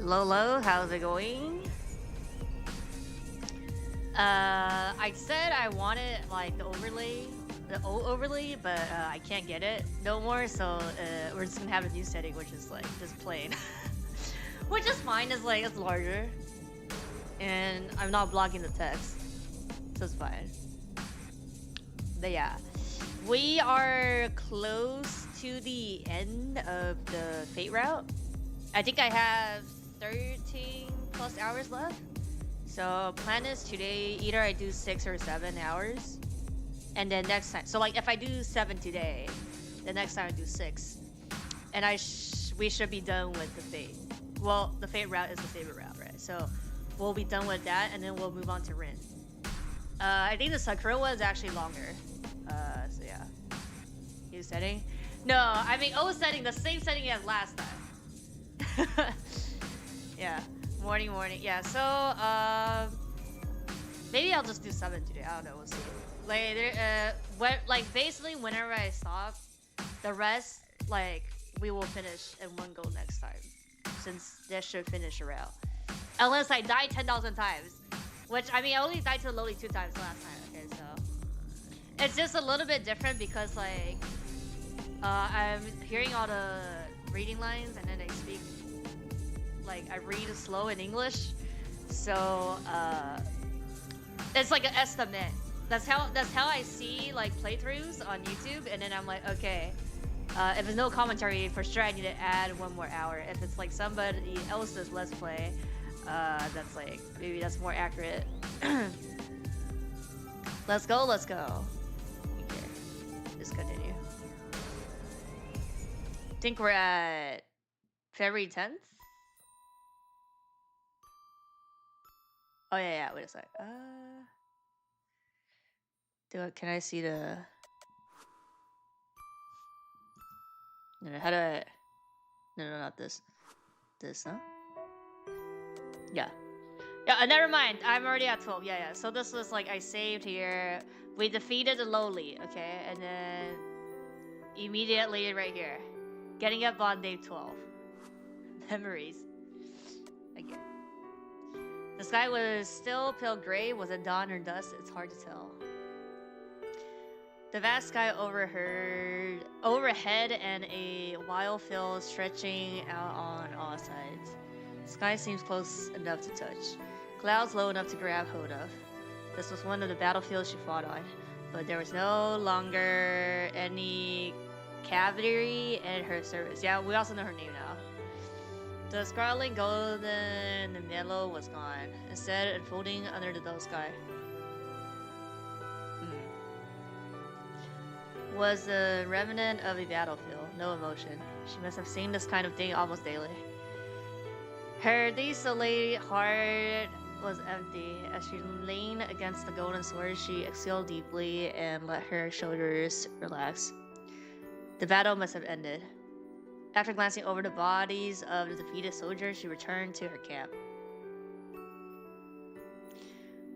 Lolo, how's it going? I said I wanted like the old overlay, but I can't get it no more. So we're just gonna have a new setting, which is like just plain, which is fine. It's like it's larger, and I'm not blocking the text, so it's fine. But yeah, we are close to the end of the Fate route. I think I have 13 plus hours left. So plan is today either I do 6 or 7 hours, and then next time. So like if I do 7 today, the next time I do 6, and we should be done with the Fate. Well, the Fate route is the favorite route, right? So we'll be done with that, and then we'll move on to Rin. I think the Sakura one is actually longer. So yeah. New setting? No, I mean old setting, the same setting as last time. Yeah, morning. Yeah, so maybe I'll just do 7 today. I don't know. We'll see. Like basically whenever I stop, the rest like we will finish in one go next time, since that should finish a route. Unless I die 10,000 times, which I mean I only died to Loli 2 times last time. Okay, so it's just a little bit different because like I'm hearing all the reading lines and then I speak. Like I read slow in English, so it's like an estimate. That's how I see like playthroughs on YouTube, and then I'm like, okay, if there's no commentary, for sure I need to add 1 more hour. If it's like somebody else's Let's Play, that's like maybe that's more accurate. Let's go. Okay, just continue. I think we're at February 10th. Oh yeah. Wait a sec. Can I see the? No, how do I? No, not this. This, huh? Yeah. Never mind. I'm already at 12. Yeah. So this was like I saved here. We defeated the lowly. Okay, and then immediately right here, getting up on day 12. Memories. Again. The sky was still pale gray. Was it dawn or dusk? It's hard to tell. The vast sky overhead and a wild field stretching out on all sides. The sky seems close enough to touch. Clouds low enough to grab hold of. This was one of the battlefields she fought on, but there was no longer any cavalry in her service. Yeah, we also know her name now. The scarlet golden mellow was gone, instead unfolding under the dull sky. Was a remnant of a battlefield, no emotion. She must have seen this kind of thing almost daily. Her desolate heart was empty. As she leaned against the golden sword, she exhaled deeply and let her shoulders relax. The battle must have ended. After glancing over the bodies of the defeated soldiers, she returned to her camp.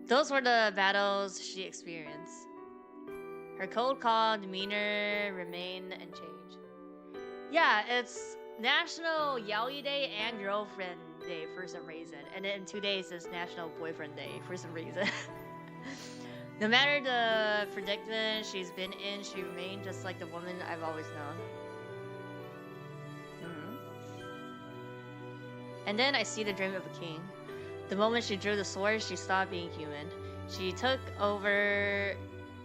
Those were the battles she experienced. Her cold, calm demeanor remained unchanged. Yeah, it's National Yaoi Day and Girlfriend Day for some reason. And then in 2 days, it's National Boyfriend Day for some reason. No matter the predicament she's been in, she remained just like the woman I've always known. And then I see the dream of a king. The moment she drew the sword, she stopped being human. She took over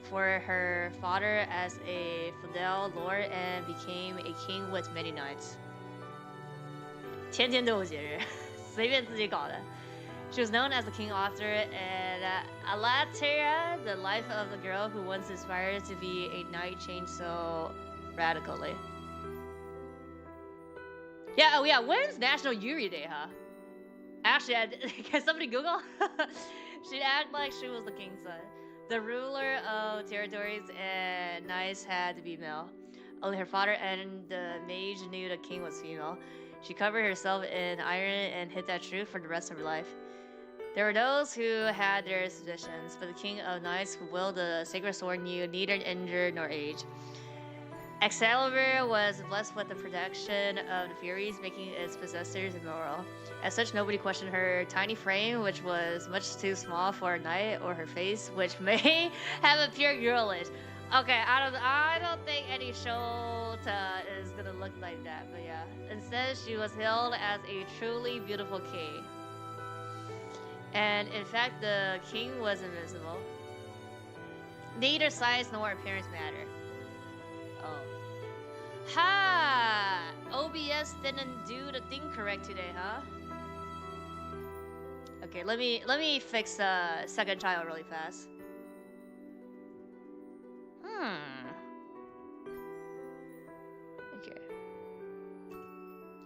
for her father as a feudal lord and became a king with many knights. 天天都有节日，随便自己搞的。She was known as the king author and Alatera, the life of the girl who once aspired to be a knight, changed so radically. Yeah, oh yeah, when's National Yuri Day, huh? Actually, can somebody Google? She acted like she was the king's son. The ruler of territories and knights had to be male. Only her father and the mage knew the king was female. She covered herself in iron and hid that truth for the rest of her life. There were those who had their suspicions, but the king of knights who wielded the sacred sword knew neither injured nor age. Excalibur was blessed with the protection of the Furies, making its possessors immoral. As such, nobody questioned her tiny frame, which was much too small for a knight, or her face, which may have appeared girlish. Okay, I don't think any Shota is gonna look like that, but yeah. Instead, she was hailed as a truly beautiful king. And in fact, the king was invisible. Neither size nor appearance mattered. Oh. Ha! OBS didn't do the thing correct today, huh? Okay, let me fix second child really fast. Okay.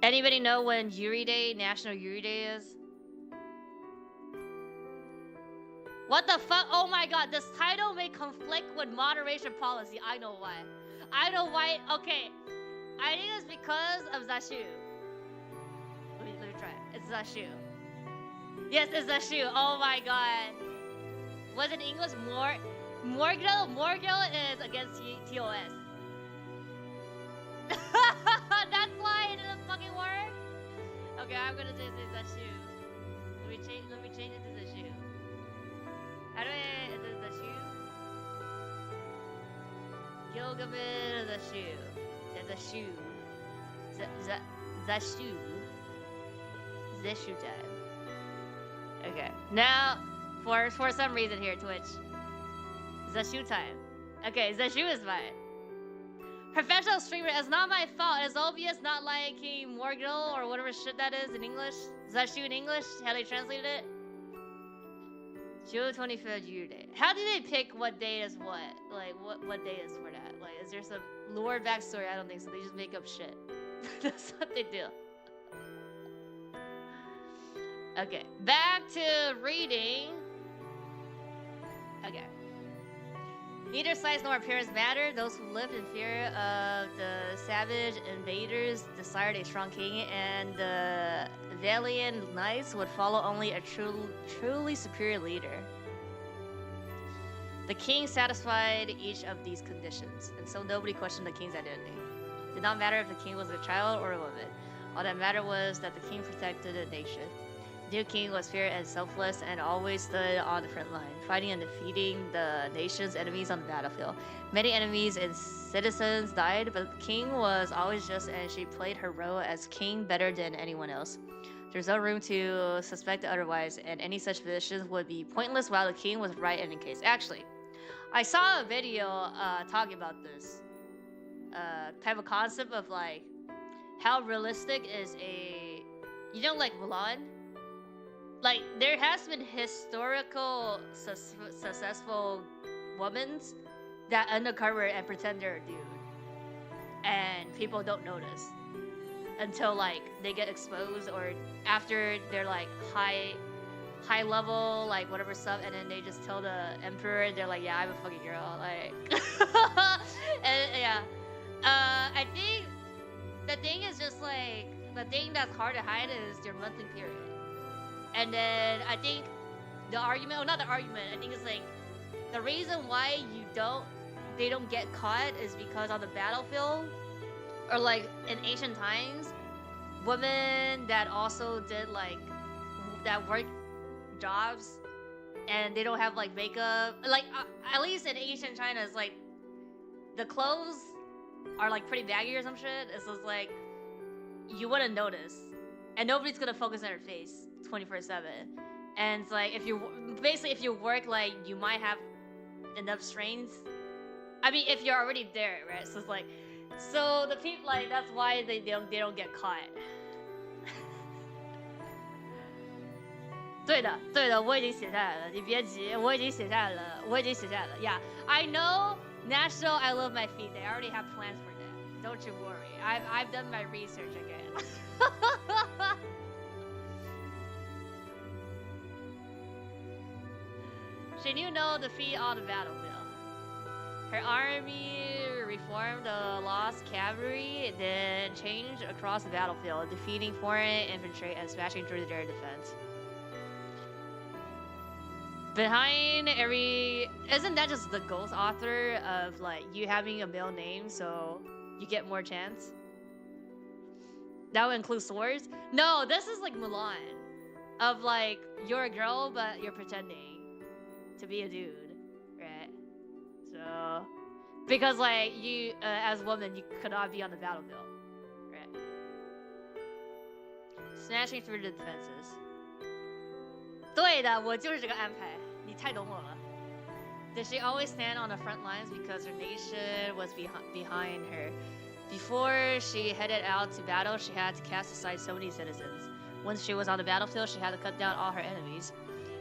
Anybody know when Yuri Day, National Yuri Day is? What the fuck? Oh my god, this title may conflict with moderation policy. I know why. I know why. Okay. I think it's because of Zashu. Let me try it. It's Zashu. Yes, it's Zashu. Oh my god. Was it English more? Mongrel? Mongrel is against TOS. That's why it didn't fucking work? Okay, I'm gonna say it's Zashu. Let me change it to Zashu. How do I... Is it Zashu? Gilgamesh Zashu. There's a shoe. Zashu. Zashu time. Okay. Now, for some reason here, Twitch. Zashu time. Okay, Zashu is fine. Professional streamer, it's not my fault. It's obvious not liking Morgul or whatever shit that is in English. Zashu in English, how they translated it. June 25th year day. How do they pick what day is what? Like, what day is for that? Like, is there some lore backstory? I don't think so. They just make up shit. That's what they do. Okay, back to reading. Okay. Neither size nor appearance matter. Those who lived in fear of the savage invaders desired a strong king, and the valiant knights would follow only a truly superior leader. The king satisfied each of these conditions, and so nobody questioned the king's identity. It did not matter if the king was a child or a woman. All that mattered was that the king protected the nation. The new king was fierce and selfless and always stood on the front line, fighting and defeating the nation's enemies on the battlefield. Many enemies and citizens died, but the king was always just, and she played her role as king better than anyone else. There's no room to suspect otherwise, and any such positions would be pointless while the king was right in any case. Actually, I saw a video talking about this type of concept of like how realistic is a, you know, like Mulan. Like, there has been historical successful women that undercover and pretend they're a dude. And people don't notice. Until, like, they get exposed or after they're, like, high level, like, whatever stuff. And then they just tell the emperor, they're like, yeah, I'm a fucking girl. Like, and, yeah. I think the thing is just, like, the thing that's hard to hide is your monthly period. And then I think the argument, or not the argument, I think it's like the reason why they don't get caught is because on the battlefield or like in ancient times, women that also did like that work jobs and they don't have like makeup, like at least in ancient China, it's like the clothes are like pretty baggy or some shit. It's just like you wouldn't notice, and nobody's gonna focus on her face 24/7. And it's like if you work, like you might have enough strength. I mean, if you're already there, right? So it's like, so the people, like, that's why they don't get caught. 对的，我已经写下来了，你别急，我已经写下来了。Yeah, I know National I love my feet. They already have plans for that. Don't you worry. I've done my research again. She knew no defeat on the battlefield. Her army reformed the lost cavalry, then changed across the battlefield, defeating foreign infantry and smashing through their defense. Behind every... Isn't that just the ghost author of, like, you having a male name, so you get more chance. That would include swords? No, this is like Mulan. Of like, you're a girl, but you're pretending to be a dude, right? So, because like, you, as a woman, you could not be on the battlefield, right? Smashing through the defenses. 对的，我就是这个安排，你太懂我了。Did she always stand on the front lines because her nation was behind her? Before she headed out to battle, she had to cast aside so many citizens. Once she was on the battlefield, she had to cut down all her enemies.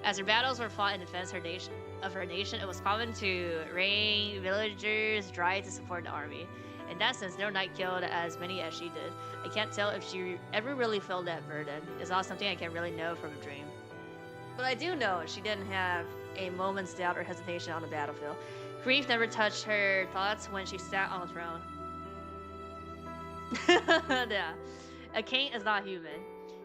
As her battles were fought in defense of her nation, it was common to rain villagers dry to support the army. In that sense, no knight killed as many as she did. I can't tell if she ever really felt that burden. It's not something I can really know from a dream. But I do know she didn't have a moment's doubt or hesitation on the battlefield. Grief never touched her thoughts when she sat on the throne. Yeah. A king is not human.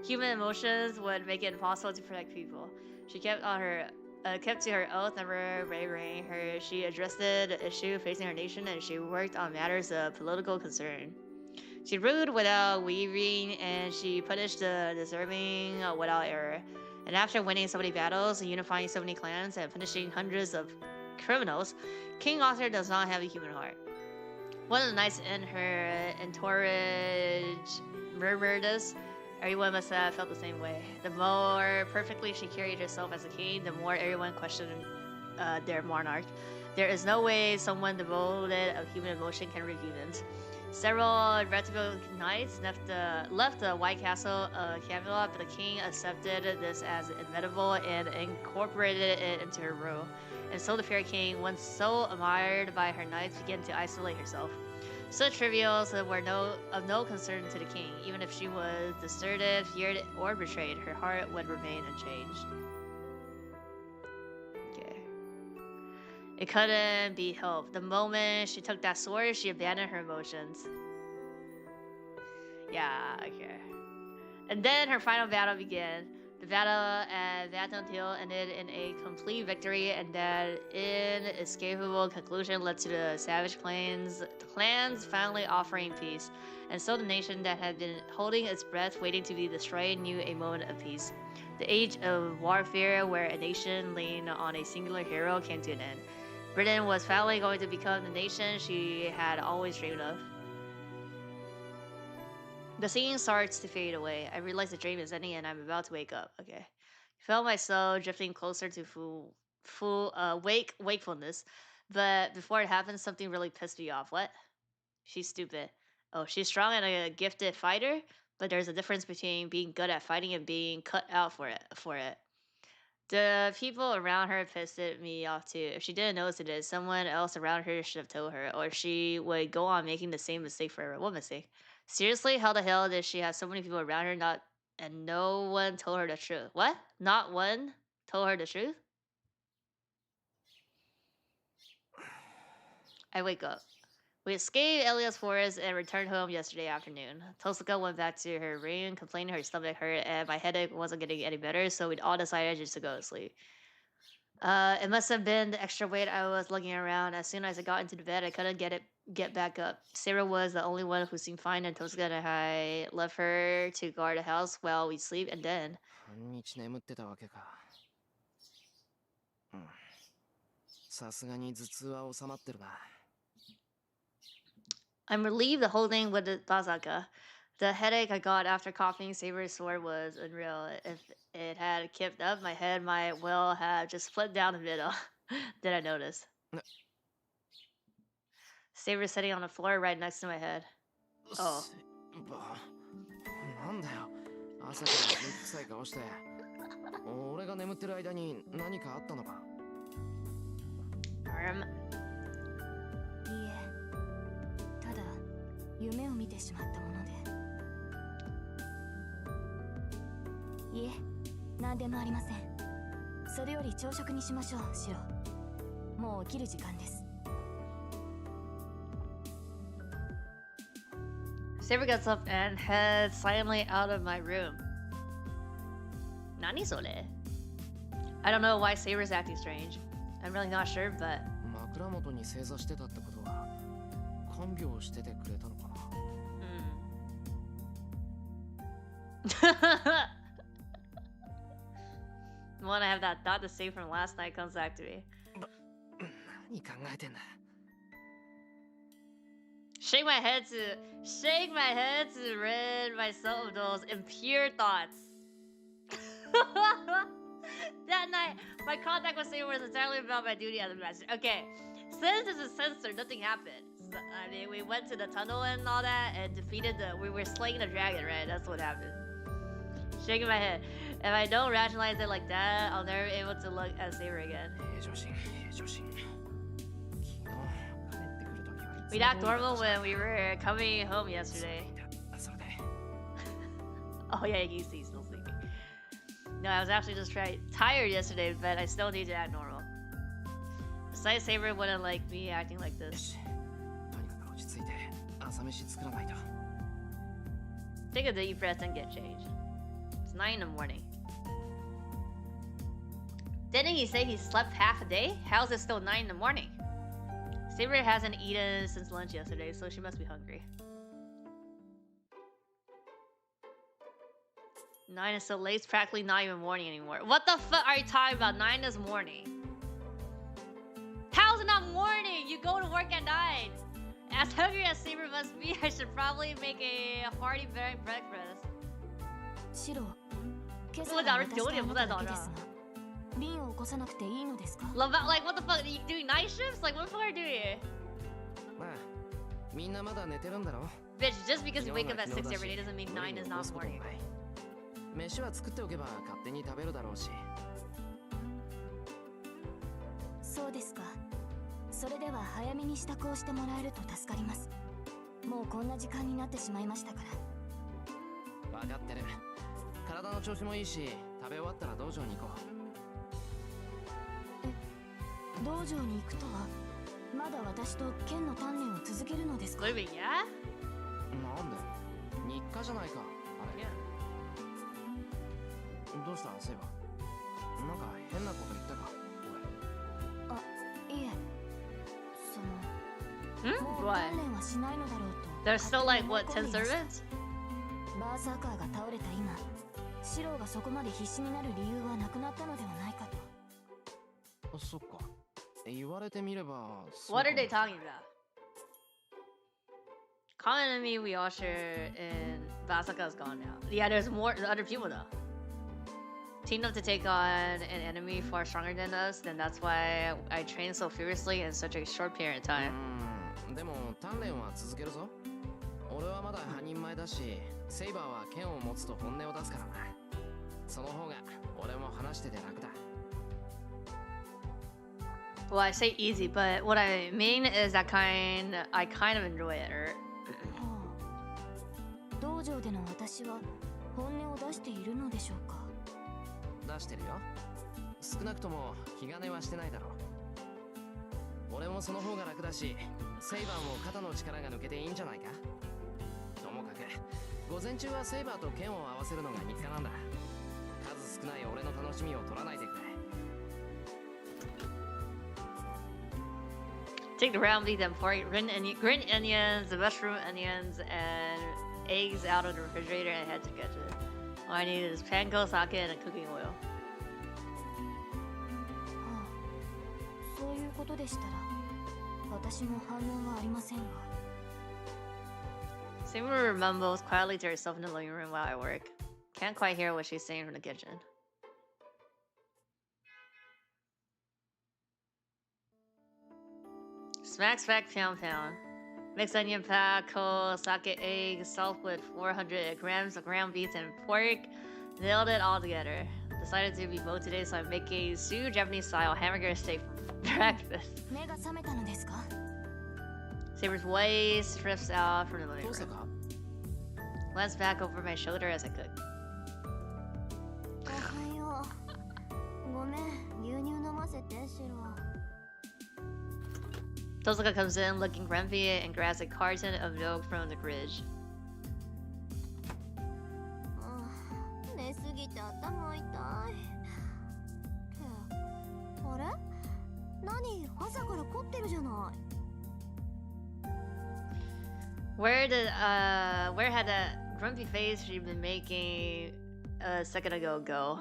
Human emotions would make it impossible to protect people. She kept to her oath, never wavering. She addressed the issue facing her nation, and she worked on matters of political concern. She ruled without weaving, and she punished the deserving without error. And after winning so many battles, unifying so many clans, and punishing hundreds of criminals, King Arthur does not have a human heart. One of the knights in her entourage murmured this. Everyone must have felt the same way. The more perfectly she carried herself as a king, the more everyone questioned their monarch. There is no way someone devoted of human emotion can read humans. Several reputable knights left the White Castle of Camelot, but the king accepted this as inevitable and incorporated it into her rule. And so the fair king, once so admired by her knights, began to isolate herself. Such trivials were of no concern to the king. Even if she was deserted, feared, or betrayed, her heart would remain unchanged. Okay. It couldn't be helped. The moment she took that sword, she abandoned her emotions. Yeah, okay. And then her final battle began. The battle at Vatnam Hill ended in a complete victory, and that inescapable conclusion led to the savage clans finally offering peace. And so the nation that had been holding its breath, waiting to be destroyed, knew a moment of peace. The age of warfare, where a nation leaned on a singular hero, came to an end. Britain was finally going to become the nation she had always dreamed of. The scene starts to fade away. I realize the dream is ending and I'm about to wake up. Okay. I felt myself drifting closer to wakefulness. But before it happened, something really pissed me off. What? She's stupid. Oh, she's strong and a gifted fighter, but there's a difference between being good at fighting and being cut out for it. The people around her pissed me off too. If she didn't notice it, someone else around her should have told her, or she would go on making the same mistake for one mistake. Seriously, how the hell did she have so many people around her and no one told her the truth? What? Not one told her the truth? I wake up. We escaped Elias Forest and returned home yesterday afternoon. Tosuka went back to her room, complaining her stomach hurt and my headache wasn't getting any better, so we'd all decided just to go to sleep. It must have been the extra weight I was lugging around. As soon as I got into the bed, I couldn't get back up. Sarah was the only one who seemed fine, and Tosuka and I left her to guard the house while we sleep, and then... I'm relieved the whole thing with the Tazaka. The headache I got after coughing Saber's sword was unreal. If it had kept up, my head might well have just split down the middle. Did I notice? Saber's sitting on the floor right next to my head. Oh. Arm. 夢を見てしまったもので。いえ、何でもありません。それより朝食にしましょう、シロ。もう起きる時間です。Saber gets up and heads silently out of my room. Nani sore? I don't know why Saber's acting strange. I'm really not sure, but... 枕元に正座してたってことは、神看病しててくれたのかな。Wanna have that thought to save from last night comes back to me. 何考えてんだ。Shake my head to rid myself of those impure thoughts. That night, my contact with Saber was entirely about my duty as a master. Okay, since it's a censor, nothing happened. So, I mean, we went to the tunnel and all that, and defeated we were slaying the dragon, right? That's what happened. Shaking my head. If I don't rationalize it like that, I'll never be able to look at Saber again. We act normal when we were coming home yesterday. Oh yeah, he's still sleeping. No, I was actually just tired yesterday, but I still need to act normal. Besides, Saber wouldn't like me acting like this. Take a deep breath and get changed. It's 9 in the morning. Didn't he say he slept half a day? How's it still 9 in the morning? Saber hasn't eaten since lunch yesterday, so she must be hungry. 9 is so late, it's practically not even morning anymore. What the fuck are you talking about? 9 is morning. How's it not morning? You go to work at 9. As hungry as Saber must be, I should probably make a hearty breakfast. シロ、今朝そうだ、あれは私とあなただけですが、今リンを起こさなくていいのですか？ Like, what the fuck? Are you doing night shifts? Like, what the fuck are you doing? まあ、みんなまだ寝てるんだろ。 Bitch, just because you wake up at 6 every day doesn't mean 9 is not morning. 飯は作っておけば勝手に食べるだろうし。そうですか。それでは早めに支度をしてもらえると助かります。もうこんな時間になってしまいましたから。分かってる。体の調子もいいし、食べ終わったら道場に行こう。道場に行くとは、まだ私と剣の鍛錬を続けるのですか？ Living, yeah? なんで？日課じゃないか。あれ。どうしたセイバー？なんか変なこと言ったか？俺。あ、いえ。もう鍛錬はしないのだろうと。There's still like what, 10 servants? バーサーカーが倒れた今、シローがそこまで必死になる理由はなくなったのではないかと。そっか。言われてみれば。What are they talking about? Common enemy we all share and Basaka is gone now. Yeah, there's more other people though. Teamed up to take on an enemy far stronger than us, then that's why I trained so fiercely in such a short period of time. でも鍛錬は続けるぞ。俺はまだ半人前だし、セイバーは剣を持つと本音を出すからな。その方が俺も話してて楽だ。Well, I say easy, but what I mean is I kind of enjoy it. 道場での私は本音を出しているのでしょうか？出してるよ。少なくとも気兼ねはしてないだろう。俺もその方が楽だし、セイバーも肩の力が抜けていいんじゃないか。ともかく午前中はセイバーと剣を合わせるのが日課なんだ。数少ない俺の楽しみを取らないでくれ。Take the round beef, then pork, green onions, the mushroom onions, and eggs out of the refrigerator and head to the kitchen. All I need is panko, sake, and a cooking oil. そういうことでしたら、私も反応はありませんが。Saber mumbles quietly to herself in the living room while I work. Can't quite hear what she's saying from the kitchen. Smack, smack, pound, pound. Mix onion pack, coal, sake, eggs, salt with 400 grams of ground beef and pork. Nailed it all together. Decided to be bold today, so I'm making Sioux Japanese-style hamburger steak for breakfast. Saber's voice drifts out from the living room. Glance back over my shoulder as I cook. Tosaka comes in looking grumpy and grabs a carton of milk from the fridge. Where had that grumpy face she'd been making a second ago go?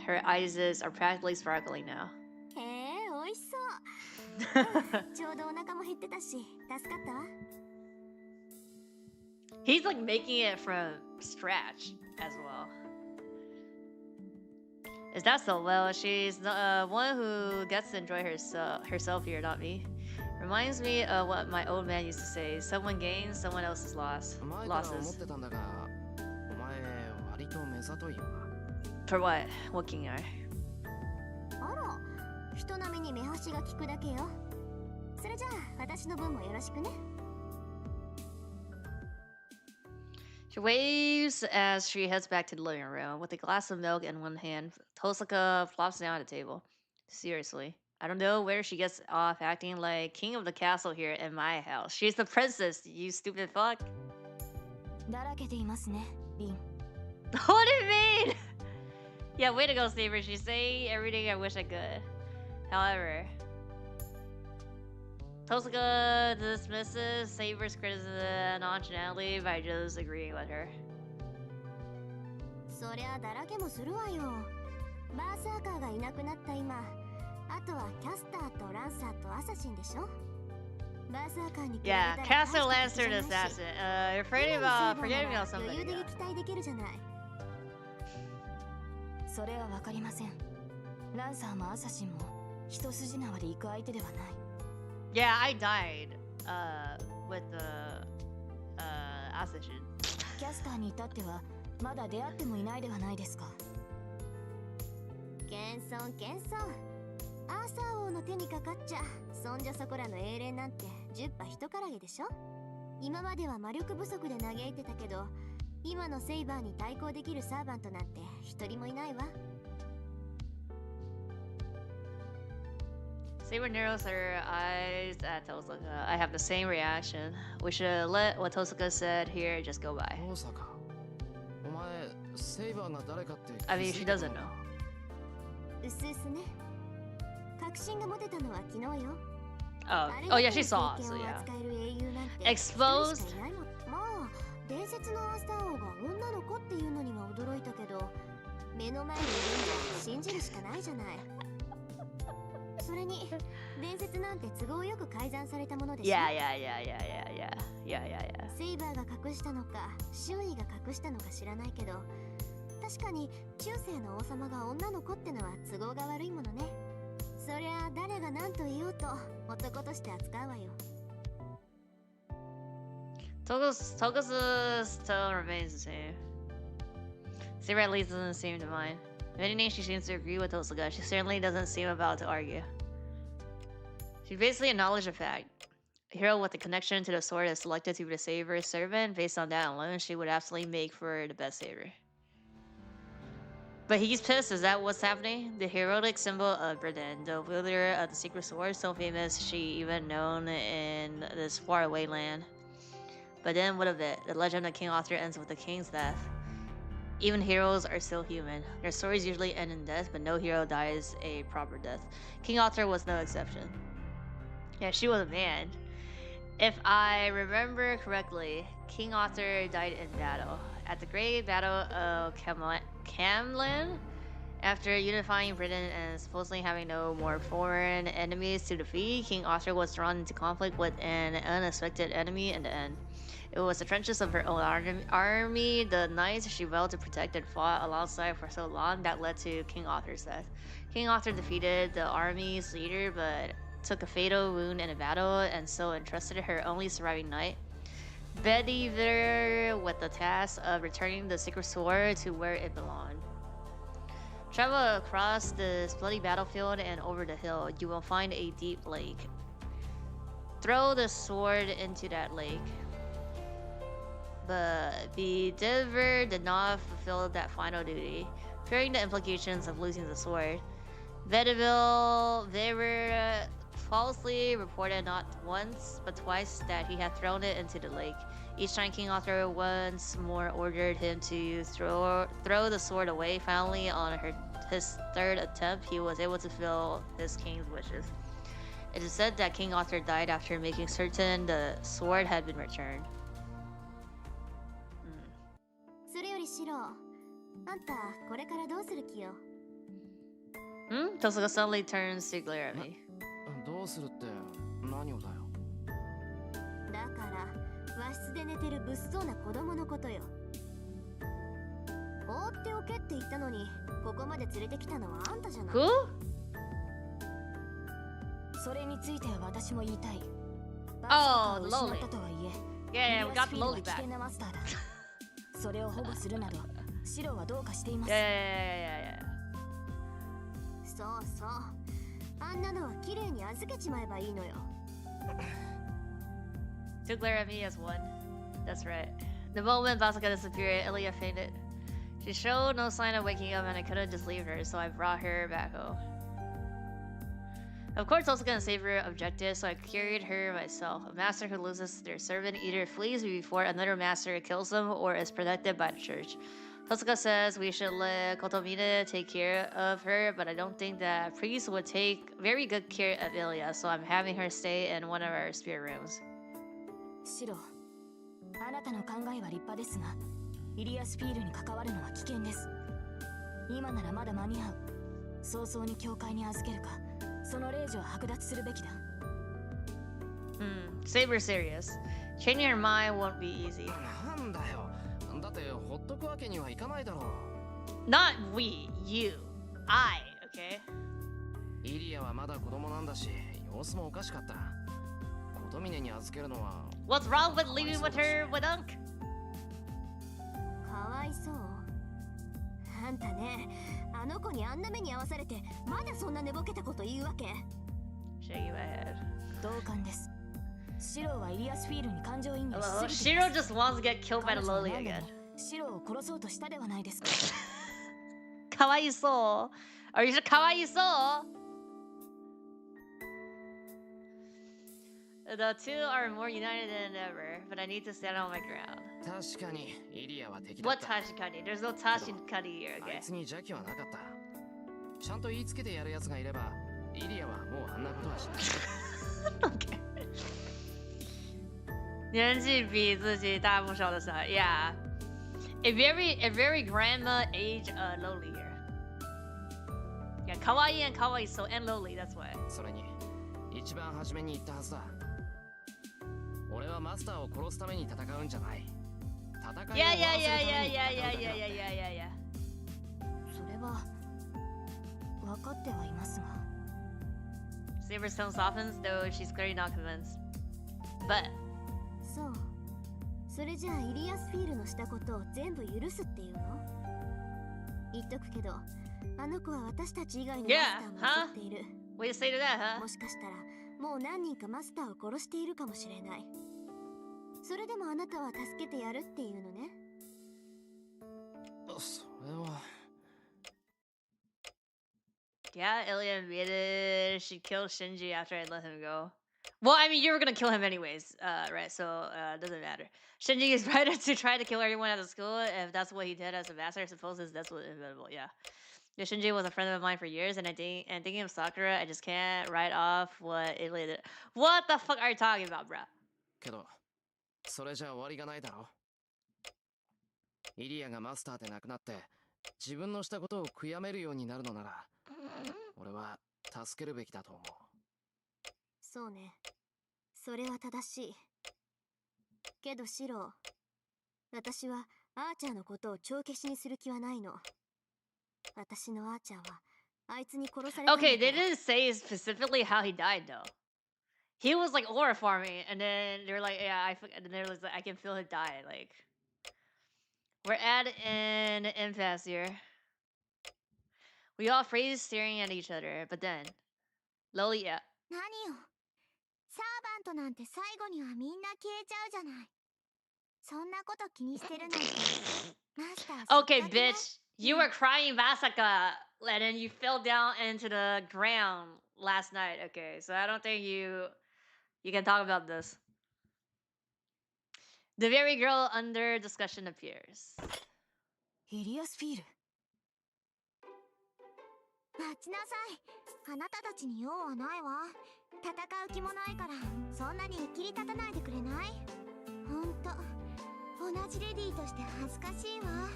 Her eyes are practically sparkling now. へえ、美味しそうちょうどお腹も減ってたし、助かったわ He's like making it from scratch as well. Is that so? Well, she's the one who gets to enjoy herself here, not me. Reminds me of what my old man used to say: someone gains, someone else is lost. 前から思っ Losses. てたんだが、お前割と目ざといよな。 For what? What king are? あら、人並みに目端が利くだけよそれじゃあ、私の分もよろしくね She waves as she heads back to the living room with a glass of milk in one hand. Tosaka flops down at the table. Seriously, I don't know where she gets off acting like king of the castle here in my house. She's the princess, you stupid fuck. だらけていますね、リン What do you mean? Yeah, way to go, Saber. She's saying everything I wish I could. However, Tosaka dismisses Saber's criticism nonchalantly by just agreeing with her. そりゃだらけもするわよバーサーカーがいなくなった今あとはキャスターとランサーとアサシンでしょバーサーカーに比べた Yeah, ら Castle 大したこと Lancer じゃ and ないし Assassin. You're 今 forgetting の about セイバーな about ら somebody. 余裕で Yeah. 撃退できるじゃないそれはわかりませんランサーもアサシンも一筋縄で行く相手ではない Yeah, I died with the Assassin. キャスターに至ってはまだ出会ってもいないではないですか謙遜謙遜アーサー王の手にかかっちゃそんじょそこらの英霊なんて10羽一からげでしょ今までは魔力不足で嘆いてたけど今のセイバーに対抗できるサーバントなんて一人もいないわ Saber narrows her eyes at Tosaka. I have the same reaction. We should let what Tosaka said here just go by. 大阪、お前セイバーが誰かって I mean, 気 she づいた doesn't の know. うすうすね確信が持てたのは昨日よ Oh, yeah, she saw. So yeah. Exposed. まあ伝説のアーサー王が女の子っていうのには驚いたけど目の前にいるんじゃ信じるしかないじゃないそれに伝説なんて都合よく改ざんされたものでしょ Yeah. セイバーが隠したのか周囲が隠したのか知らないけど確かに中世の王様が女の子ってのは都合が悪いものねそりゃ誰が何と言おうと男として扱うわよ Toga's tone remains the same. Saber at least doesn't seem to mind. If anything, she seems to agree with Tosaka. She certainly doesn't seem about to argue. She basically acknowledged the fact. A hero with a connection to the sword is selected to be the Saber's servant. Based on that alone, she would absolutely make for the best Saber. But he's pissed, is that what's happening? The heroic symbol of Britain, the wielder of the secret sword, so famous she even known in this faraway land. But then what of it? The legend of King Arthur ends with the king's death. Even heroes are still human. Their stories usually end in death, but no hero dies a proper death. King Arthur was no exception. Yeah, she was a man. If I remember correctly, King Arthur died in battle. At the Great Battle of Camlan, after unifying Britain and supposedly having no more foreign enemies to defeat, King Arthur was drawn into conflict with an unexpected enemy in the end. It was the trenches of her own army, the knights she vowed to protect and fought alongside for so long, that led to King Arthur's death. King Arthur defeated the army's leader, but took a fatal wound in a battle, and so entrusted her only surviving knight, Bedivere, with the task of returning the sacred sword to where it belonged. Travel across this bloody battlefield and over the hill, you will find a deep lake. Throw the sword into that lake. But Bedivere did not fulfill that final duty, fearing the implications of losing the sword. Bedivere falsely reported not once but twice that he had thrown it into the lake. Each time King Arthur once more ordered him to throw the sword away. Finally, on his third attempt, he was able to fulfill his king's wishes. It is said that King Arthur died after making certain the sword had been returned. りシロ、あんたこれからどうする気よ。Tosuka suddenly turns to glare at me. どうするって何をだよ。だから和室で寝てる物騒な子供のことよ。放っておけって言ったのに、ここまで連れてきたのはあんたじゃない。Who? それについては私も言いたい。 Oh, バーサーカーを Loli. 失ったとはいえ、 Yeah, we got the リアスフィールは Loli 危険 back. なマスターだ。それを保護するなどシロはどうかしています。 Yeah. そうそう、あんなのは綺麗に預けちまえばいいのよ。To glare at me as one. That's right. The moment Basaka disappeared, Ilya fainted. She showed no sign of waking up and I couldn't just leave her, so I brought her back home. Of course, Tosuka and Saber objected, so I carried her myself. A master who loses their servant either flees before another master kills them or is protected by the church. Tosuka says we should let Kotomine take care of her, but I don't think that priest would take very good care of Ilya, so I'm having her stay in one of our spirit rooms. シロ、あなたの考えは立派ですが、イリアスフィールに関わるのは危険です。今ならまだ間に合う。早々に教会に預けるか、その令状を剥奪するべきだ。Saber serious. Changing her mind won't be easy. なんだよ。だってほっとくわけにはいかないだろう。 Not we, you, I, okay? イリアはまだ子供なんだし、様子もおかしかった。琴峰に預けるのは。 What's wrong with leaving with her with Unk? かわいそう。あんたね、あの子にあんな目に遭わされて、まだそんな寝ぼけたこと言うわけ。 Shaking my head. 同感です。シロはイリアスフィールに感情移入しすぎてい Shiro ます。 just wants to get killed by the 彼女は Loli 何度 again. もシロを殺そうとしたではないですか。 Kawaiiso. Are you sure kawaiiso? The two are more united than ever, but I need to stand on my ground. 確かにイリアは敵だっ What た。 tashikani? There's no tashikani here, あ okay? いつに邪気はなかった。ちゃんと言いつけてやるやつがいれば、イリアはもうあんなことはしない。Okay. 年纪比自己大不少的小孩 Yeah. A very grandma age Loli here. Yeah, kawaii and kawaiiso and Loli, that's why. それに一番初めに言ったはずだ。俺はマスターを殺すために戦うんじゃない。戦いを終わらせるために Yeah. 戦うんだから。それは分かってはいますが。 Saber's tone softens, though she's clearly not convinced. But そう。それじゃあイリアスフィールのしたことを全部許すっていうの？言っとくけど、あの子は私たち以外のマスターも襲っている。 way to say to that, huh? もしかしたらもう何人かマスターを殺しているかもしれない。それでもあなたは助けてやるっていうのね。それは。Yeah, Ilya admitted she killed Shinji after I let him go. Well, I mean, you were gonna kill him anyways, right? So, it doesn't matter. Shinji is right to try to kill everyone at the school. If that's what he did as a master, I suppose that's what inevitable. Yeah. Yeah, Shinji was a friend of mine for years, and thinking of Sakura, I just can't write off what Ilya did. What the fuck are you talking about, bruh? けど、それじゃ終わりがないだろ。イリアがマスターで亡くなって、自分のしたことを悔やめるようになるのなら、俺は助けるべきだと思う。そうね。それは正しい。けどシロ、私はアーチャーのことを帳消しにする気はないの。私のアーチャーはあいつに殺されたんだ Okay, から。 they didn't say specifically how he died though. He was like aura farming, and then they were like, "Yeah, and they were like, I can feel it die." Like, we're at an impasse here. We all freeze, staring at each other. But then, Loli, yeah. 何よ。サーバントなんて最後にはみんな消えちゃうじゃない。そんなこと気にしてるなんて。マスター Okay, bitch, you were crying Masaka, and then you fell down into the ground last night. Okay, so I don't think you can talk about this. The very girl under discussion appears. イリアスフィール。待ちなさい。あなたたちに用はないわ。戦う気もないから、そんなにいきり立たないでくれない？ほんと、同じレディーとして恥ずかしいわ。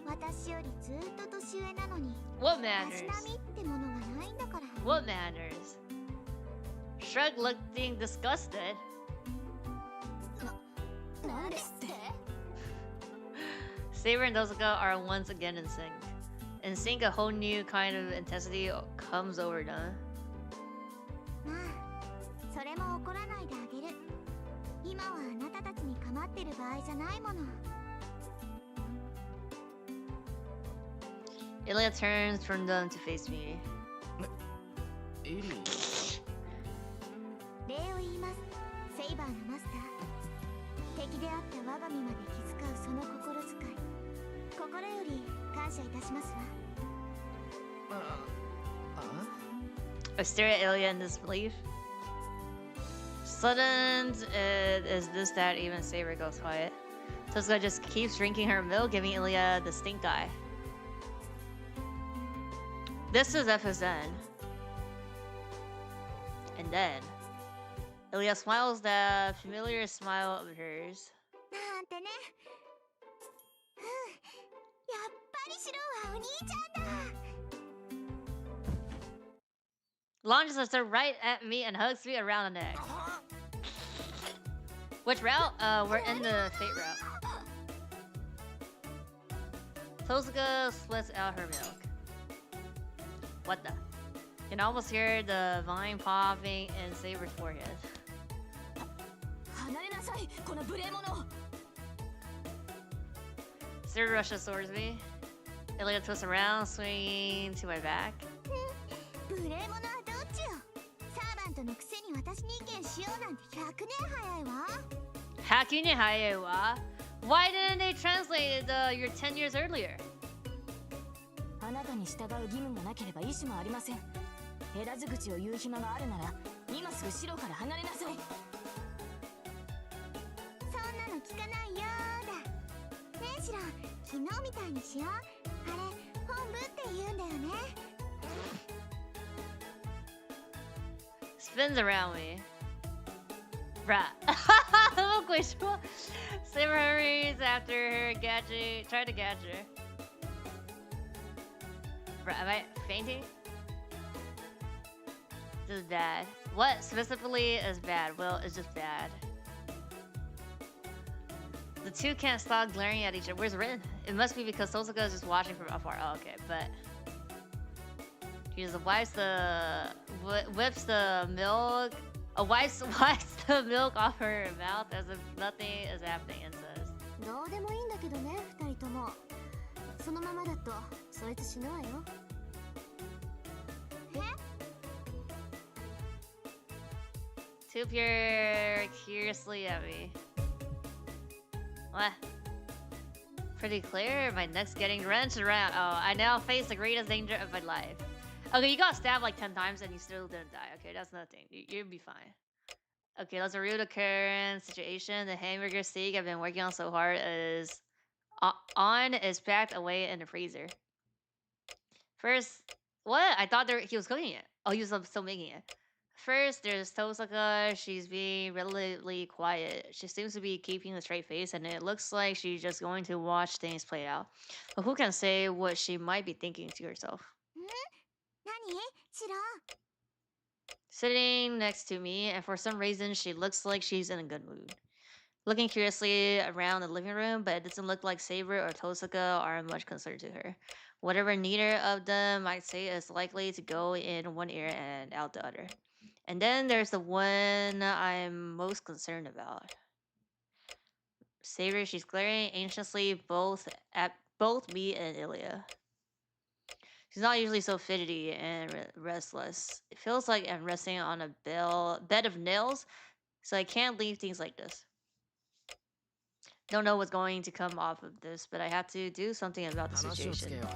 私よりずっと年上なのに What た manners? しなみってものがないんだから。 What manners? Shrug looking disgusted. なんですって？ Saber and Dosuka are once again in sync. In sync, a whole new kind of intensity comes over them. まあそれも怒らないであげる。今はあなたたちに構ってる場合じゃないもの。 Ilya turns from them to face me. エリー。礼を言います、セイバーのマスター。敵であった我が身まで気遣うその心遣い、心より感謝いたしますわ。 I stare at Ilya in disbelief. Sudden is this that even Saber goes quiet. Tosuka just keeps drinking her milk, giving Ilya the stink eye. This is FSN. And then Ilya smiles that familiar smile of hers. なんてね。やっぱりシロはお兄ちゃんだ。 Launches herself right at me and hugs me around the neck. Which route? We're in the fate route. Tosuka splits out her milk. What the? Can almost hear the vine popping in Saber's forehead. 離れなさい、この無礼者。 Saber rushes towards me. Ilya twists around, swinging to my back. 無礼者はどっちよ。サーバントのくせに私に意見しようなんて100年早いわ。 Hakune Hayewa? Why didn't they translate your 10 years earlier? あなたに従う義務がなければ意思もありません。枝ず口を言う暇があるなら今すぐ城から離れなさい。そんなの聞かないよーだ。ねえシロ、昨日みたいにしよう。あれ、本部って言うんだよね。 Spins around me. Bruh. Saber hurries after her, try to gadge her. Bruh, am I fainting? This is bad. What specifically is bad? Well, it's just bad. The two can't stop glaring at each other. Where's Rin? It must be because Tosuka is just watching from afar. Oh, okay, but she just wipes the whips the milk. Wipes the milk off her mouth as if nothing is happening and says, どうでもいいんだけどね、二人とも。そのままだとそいつ死ぬわよ。え？ "To peer curiously at me. What? Pretty clear. My neck's getting wrenched around. Oh, I now face the greatest danger of my life. Okay, you got stabbed like 10 times and you still didn't die. Okay, that's nothing. You'll be fine. Okay, let's review the current situation. The hamburger steak I've been working on so hard is packed away in the freezer. First, what? I thought he was cooking it. Oh, he was still making it. First, there's Tosuka. She's being relatively quiet. She seems to be keeping a straight face, and it looks like she's just going to watch things play out. But who can say what she might be thinking to herself? 何？シロ。 Sitting next to me, and for some reason, she looks like she's in a good mood. Looking curiously around the living room, but it doesn't look like Saber or Tosuka are much concerned to her. Whatever neither of them might say is likely to go in one ear and out the other. And then there's the one I'm most concerned about. Saber, she's glaring anxiously at both me and Ilya. She's not usually so fidgety and restless. It feels like I'm resting on a bed of nails, so I can't leave things like this. Don't know what's going to come off of this, but I have to do something about the 話をつけ situation. よ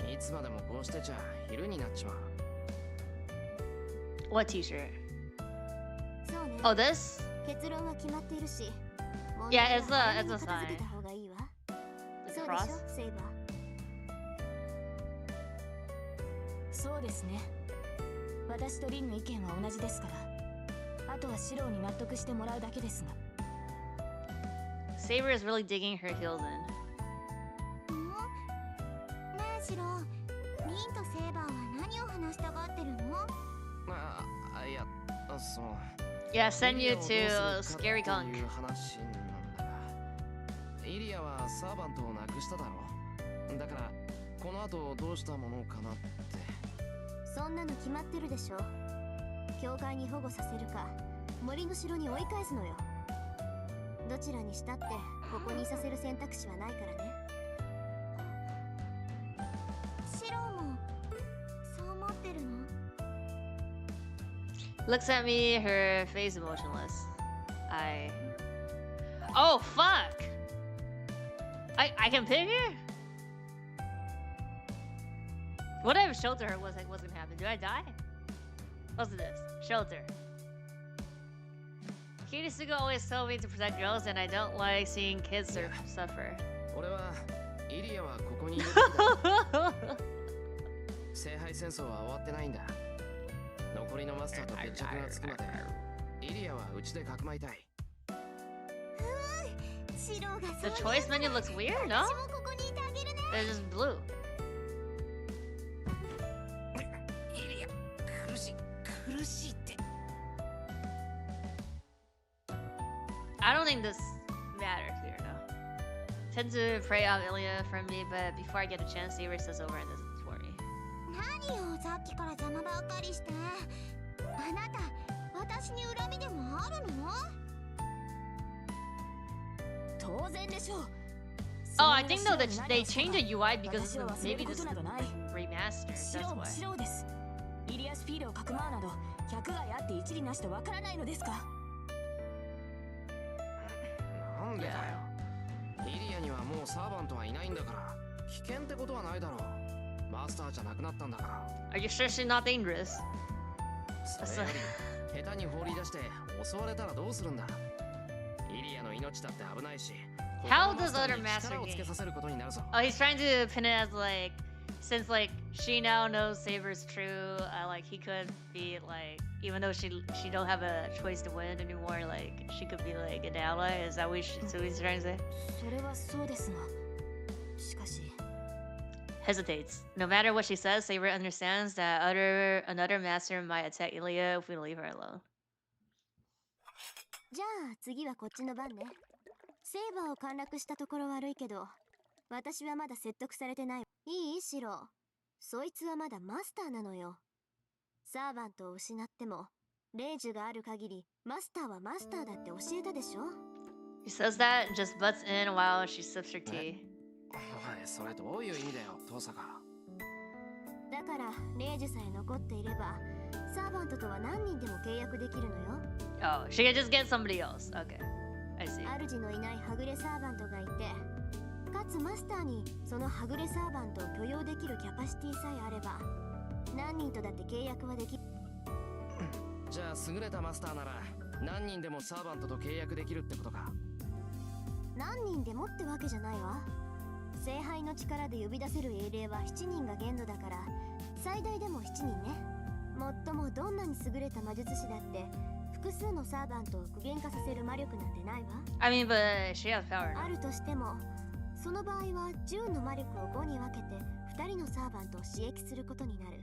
う。いつまでもこうしてちゃ昼になっちまう。 What t-shirt? そうね。 Oh, this? 結論は決まっているし。 Yeah, it's a 早めに sign. 片付けた方がいいわ。 The そうで cross? しょ、セイバー。そうですね。私とリンの意見は同じですから。あとはシローに納得してもらうだけですが。 Saber is really digging her heels in. シロ。リンとセイバーは何を話したがってるの？いや、その Yeah, send you イリアをどうする to かって Scary い Gunk. う話なんだが、イリアはサーバントをなくしただろう。だからこの後どうしたものかなって。そんなの決まってるでしょ。教会に保護させるか森の城に追い返すのよ。どちらにしたってここにいさせる選択肢はないからね。シロもそう思ってるの？ Looks at me, her face motionless. Oh, fuck! I can pick her? What if shelter her what's gonna happen? Do I die? What's this? Shelter. Kirisuga always told me to protect girls and I don't like seeing kids suffer. 俺はイリアはここにいるべきだ。聖杯戦争は終わってないんだ。残りのマスターと決着がつくまでイリアはうちでかくまいたい。シロが The choice menu looks weird, no? 私もここにいてあげるね。 It's just blue. イリア、苦しいって。I don't think this matters here, no. Tend to pray out Ilya from me, but before I get a chance, Saber says over and this is for me. 何よ、さっきから邪魔ばっかりして。あなた、私に恨みでもあるの？当然でしょう。 Oh, I think though that they changed the UI because maybe this is remastered. シ That's ロも why. シロです。イリアスフィールをかくまうなど百害あって一理なしとわからないのですか。なんでだよ。イリアにはもうサーバントはいないんだから危険ってことはないだろう。マスターじゃなくなったんだから。 Are you sure she's not dangerous? それより下手に放り出して襲われたらどうするんだ。イリアの命だって危ないし。 How does other master 力をつけ gain? させることになるぞ。 Oh, he's trying to pin it as like, since like she now knows Saber's true, like he could be like, even though she don't have a choice to win anymore, like she could be like an ally. Is that what he's trying to say? それはそうですが、しかし Hesitates. No matter what she says, Saber understands that another master might attack Ilya if we leave her alone. じゃあ次はこっちの番ね。セイバーを陥落したところ悪いけど、私はまだ説得されてない。いいシロ。そいつはまだマスターなのよ。サーバントを失っても、霊樹がある限り、マスターはマスターだって教えたでしょ？ He says that and just butts in while she sips her tea. おい、それどういう意味だよ、遠坂。だから、霊樹さえ残っていれば、サーバントとは何人でも契約できるのよ。Oh, she can just get somebody else. Okay, I see. 主のいないはぐれサーバントがいて、かつマスターにそのはぐれサーバントを許容できるキャパシティさえあれば、何人とだって契約はでき。じゃあ優れたマスターなら何人でもサーバントと契約できるってことか。何人でもってわけじゃないわ。聖杯の力で呼び出せる英霊は7人が限度だから、最大でも7人ね。もっともどんなに優れた魔術師だって複数のサーバントを具現化させる魔力なんてないわ。 I mean, but she has power. あるとしても、その場合は10の魔力を5に分けて2人のサーバントを刺激することになる。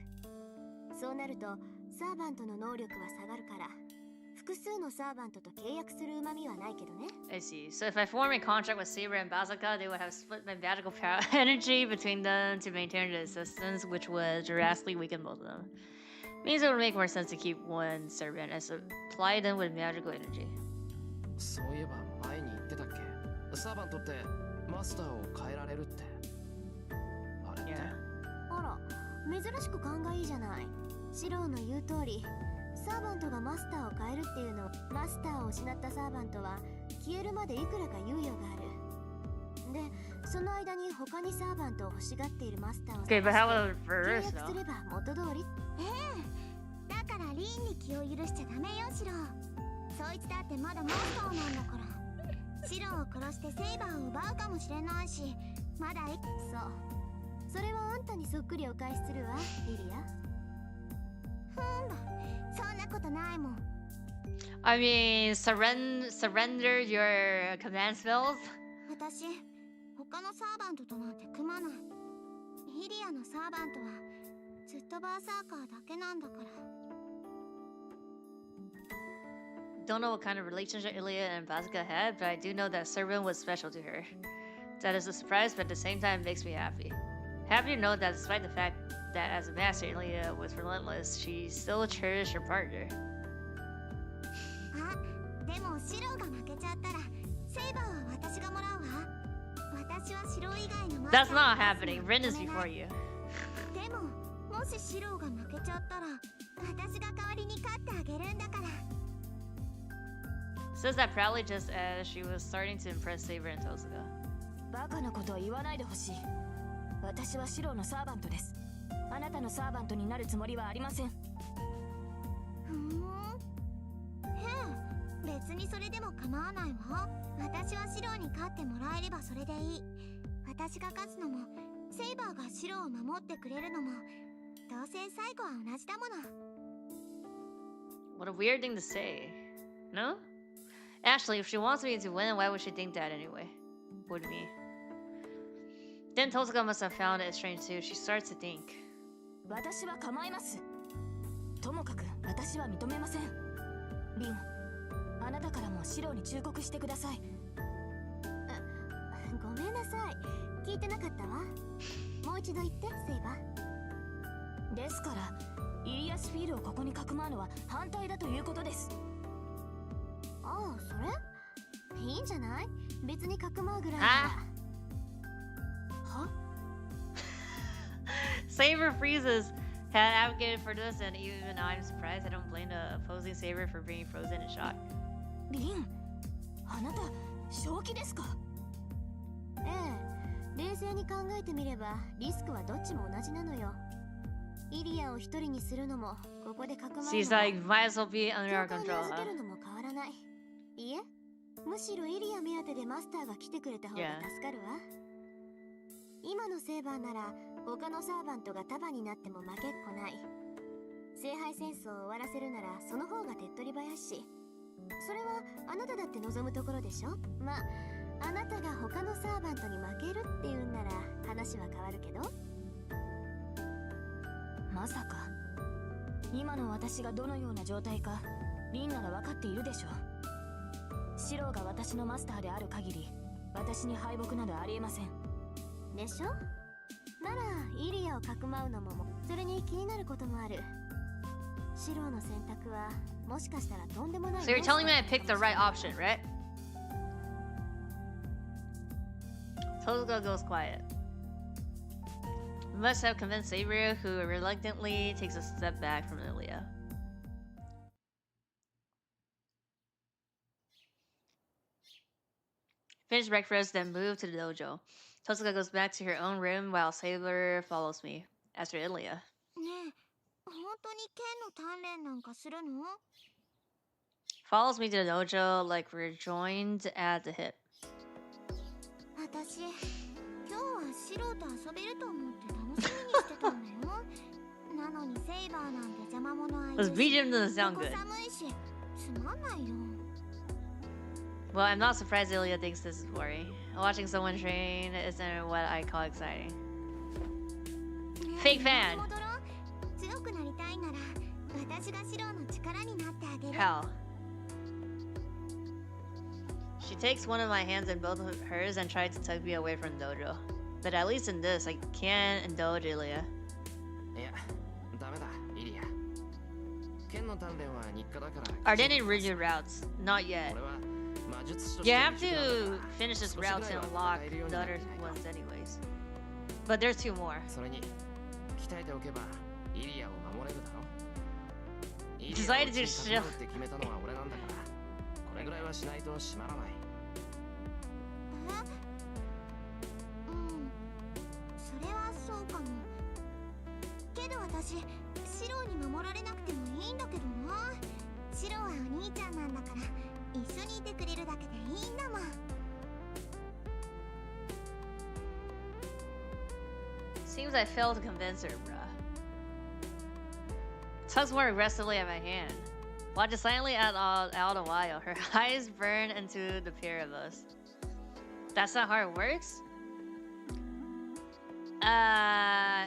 そうなるとサーバントの能力は下がるから、複数のサーバントと契約する旨味はないけどね。 I see. So if I form a contract with Saber and Bazaka, they would have split my magical power energy between them to maintain their existence, which would drastically weaken both of them. Means it would make more sense to keep one servant and supply them with magical energy. そういえば前に言ってたっけ、サーバントってマスターを変えられるって。あれって、 Yeah. あら、珍しく勘がいいじゃない。シローの言う通り、サーバントがマスターを変えるっていうの。マスターを失ったサーバントは消えるまでいくらか猶予がある。で、その間に他にサーバントを欲しがっているマスターを Okay, but how about 契 reverse 約す though? れば元通り。だからリンに気を許しちゃダメよ、シロー。そいつだってまだマスターなんだから。シローを殺してセイバーを奪うかもしれないし、まだそう。それはあんたにそっくりお返しするわ、リリア。そんなことないもん。 I mean, surrender your command spells. 私、他のサーバントとなんて組まない。イリアのサーバントはずっとバーサーカーだけなんだから。 Don't know what kind of relationship Ilya and Vazka had, but I do know that Servant was special to her. That is a surprise, but at the same time makes me happy. Happy to know that despite the fact that as a master Ilya was relentless, she still cherished her partner. あ、でもシロが負けちゃったらセイバーは私がもらうわ。私はシロ以外のマスター That's not happening. Rin is before you. でももしシロが負けちゃったら私が代わりに勝ってあげるんだから。 Says that proudly just as she was starting to impress Saber and Tosuga. バカなことを言わないでほしい。私はシロのサーバントです。あなたのサーバントになるつもりはありません。ふーん。へえ、別にそれでも構わないわ。私はシロに勝ってもらえればそれでいい。私が勝つのもセイバーがシロを守ってくれるのもどうせ最後は同じだもの。 What a weird thing to say. No? Actually, if she wants me to win, why would she think that anyway? Would me. Then Tosuga must have found it strange too. She starts to think. 私は構います。ともかく私は認めません。リン、あなたからもシロに忠告してください。ごめんなさい。聞いてなかったわ。もう一度言って、セイバー。ですから、イリアスフィールをここにかくまうのは反対だということです。ああ、それいいんじゃない？別にかくまうぐらいなら。はSaber freezes. Had advocated for this, and even I'm surprised. I don't blame the opposing Saber for being frozen in shock. リン、あなた正気ですか？ええ、冷静に考えてみればリスクはどっちも同じなのよ。イリアを一人にするのもここでかくまうのも She's like, might as well be under our 教会に control, 預け huh? るのも変わらない。いえ、むしろイリア目当てでマスターが来てくれた方が助かるわ。今のセーバーなら他のサーバントが束になっても負けっこない。聖杯戦争を終わらせるならその方が手っ取り早いし、それはあなただって望むところでしょ。まあ、あなたが他のサーバントに負けるっていうんなら話は変わるけど。まさか今の私がどのような状態かリンなら分かっているでしょう。シロが私のマスターである限り私に敗北などありえませんでしょ。ならイリアをかくまうのもそれに気になることもある。シロの選択はもしかしたらとんでもない。 So you're telling me I picked the right option, right? Tosuga goes quiet. Must have convinced Saber, who reluctantly takes a step back from Ilya. Finish breakfast, then move to the dojo. Tosuga goes back to her own room while Saber follows me. After Ilya. ねえ、本当に剣の鍛錬なんかするの？ Follows me to the dojo like we're joined at the hip. 私、今日はシロと遊べると思って楽しみにしてたんだよ。なのにセイバーなんて邪魔者はいる This し、 BGM doesn't sound ここ good. 寒いし、つまんないよ。 Well, I'm not surprised Ilya thinks this is boring. Watching someone train isn't what I call exciting. Fake fan! 戻ろう。強くなりたいなら、私がシロの力になってあげる。 How? She takes one of my hands in both of hers and tries to tug me away from the dojo. But at least in this, I can't indulge Ilya. いや、ダメだ、イリア。剣の鍛錬は日課だから。 Are there any rigid routes? Not yet. 俺は魔術師として You の have 軸なんだ to から finish this 少しぐらい route to は unlock 戦えるように the なり other たいな。 ones anyways. But there's two more. それに鍛えておけばイリアを守れるだろ。イリアを Decided う to ちにかくまうって決めたのは俺なんだから、これぐらいはしないと閉まらない。うん、それはそうかも。けど私、シロに守られなくてもいいんだけどな。シロはお兄ちゃんなんだから一緒にいてくれるだけでいいんだもん。 Seems I failed to convince her, bruh. Tugs more aggressively at my hand. Watches silently out a while. Her eyes burn into the pair of us. That's not how it works?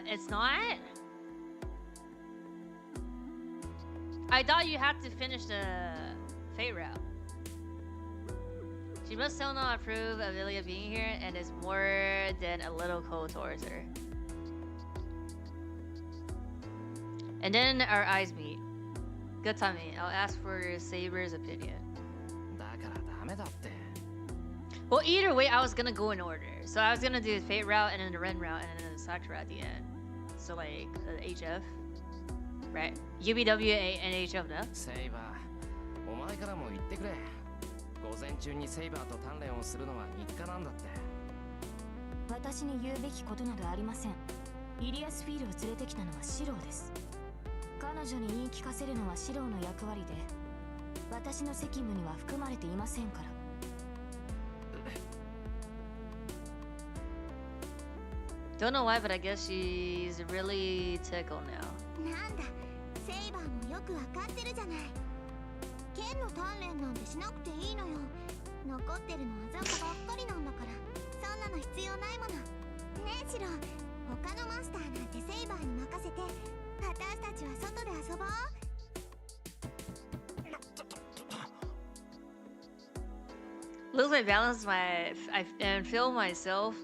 It's not? I thought you had to finish the fate route. She must still not approve of Ilya being here and is more than a little cold towards her. And then our eyes meet. Good timing. I'll ask for Saber's opinion. Well, either way, I was gonna go in order. So I was gonna do the Fate route and then the Ren route and then the Sakura at the end. So like HF, right? UBWA and HF だ。セイバー、お前からも言ってくれ。午前中にセイバーと鍛錬をするのは日課なんだって。私に言うべきことなどありません。イリアスフィールを連れてきたのはシローです。彼女に言い聞かせるのはシローの役割で、私の責務には含まれていませんから。Don't know why, but I guess she's really tickled now. なんだ、セイバーもよくわかってるじゃない。剣の鍛錬なんてしなくていいのよ。残ってるのは雑魚ばっかりなんだから、そんなの必要ないもの。ねえシロ、他のマスターなんてセイバーに任せて、私たちは外で遊ぼう。Lose my balance, and feel myself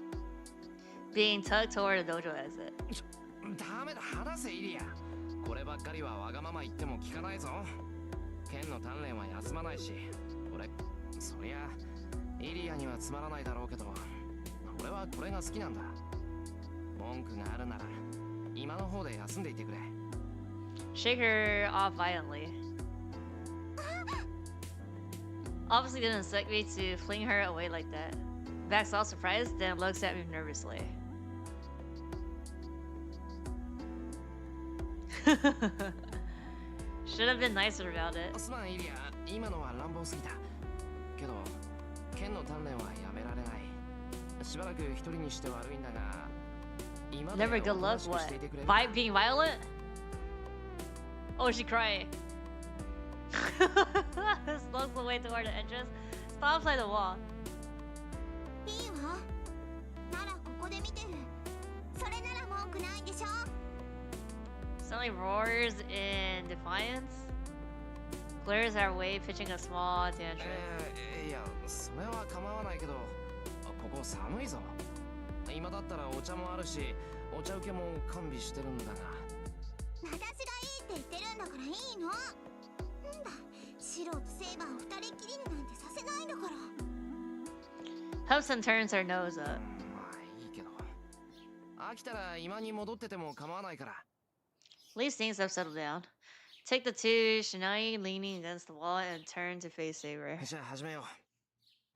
being tugged toward the dojo exit. ダメだ、話せイリア。こればっかりはわがまま言っても聞かないぞ。剣の鍛錬は休まないし、俺、そりゃイリアにはつまらないだろうけど、俺はこれが好きなんだ。文句があるなら今の方で休んでいてくれ。Shake her off violently. Obviously didn't expect me to fling her away like that. Backs off surprised, then looks at me nervously. Should have been nicer about it. すまんイリア、今のは乱暴すぎた。けど、剣の鍛錬はやめられない。しばらく一人にして悪いんだが、今まで Never good luck, what? Being violent? Oh, she cried. Slopes the way toward the entrance. Stops by the wall. いいわ。ならここで見てる。それなら文句ないでしょ。Suddenly roars in defiance. Glares our way, pitching a small tantrum. いや、それは構わないけど、ここ寒いぞ。今だったらお茶もあるし、お茶受けも完備してるんだが。私がいいって言ってるんだからいいの。なんだ、シロとセイバーを二人きりになんてさせないんだから。Hubson turns her nose up. まあいいけど。飽きたら今に戻ってても構わないから。At least things have settled down. Take the two Shinai leaning against the wall and turn to face Saber. じゃあ始めよ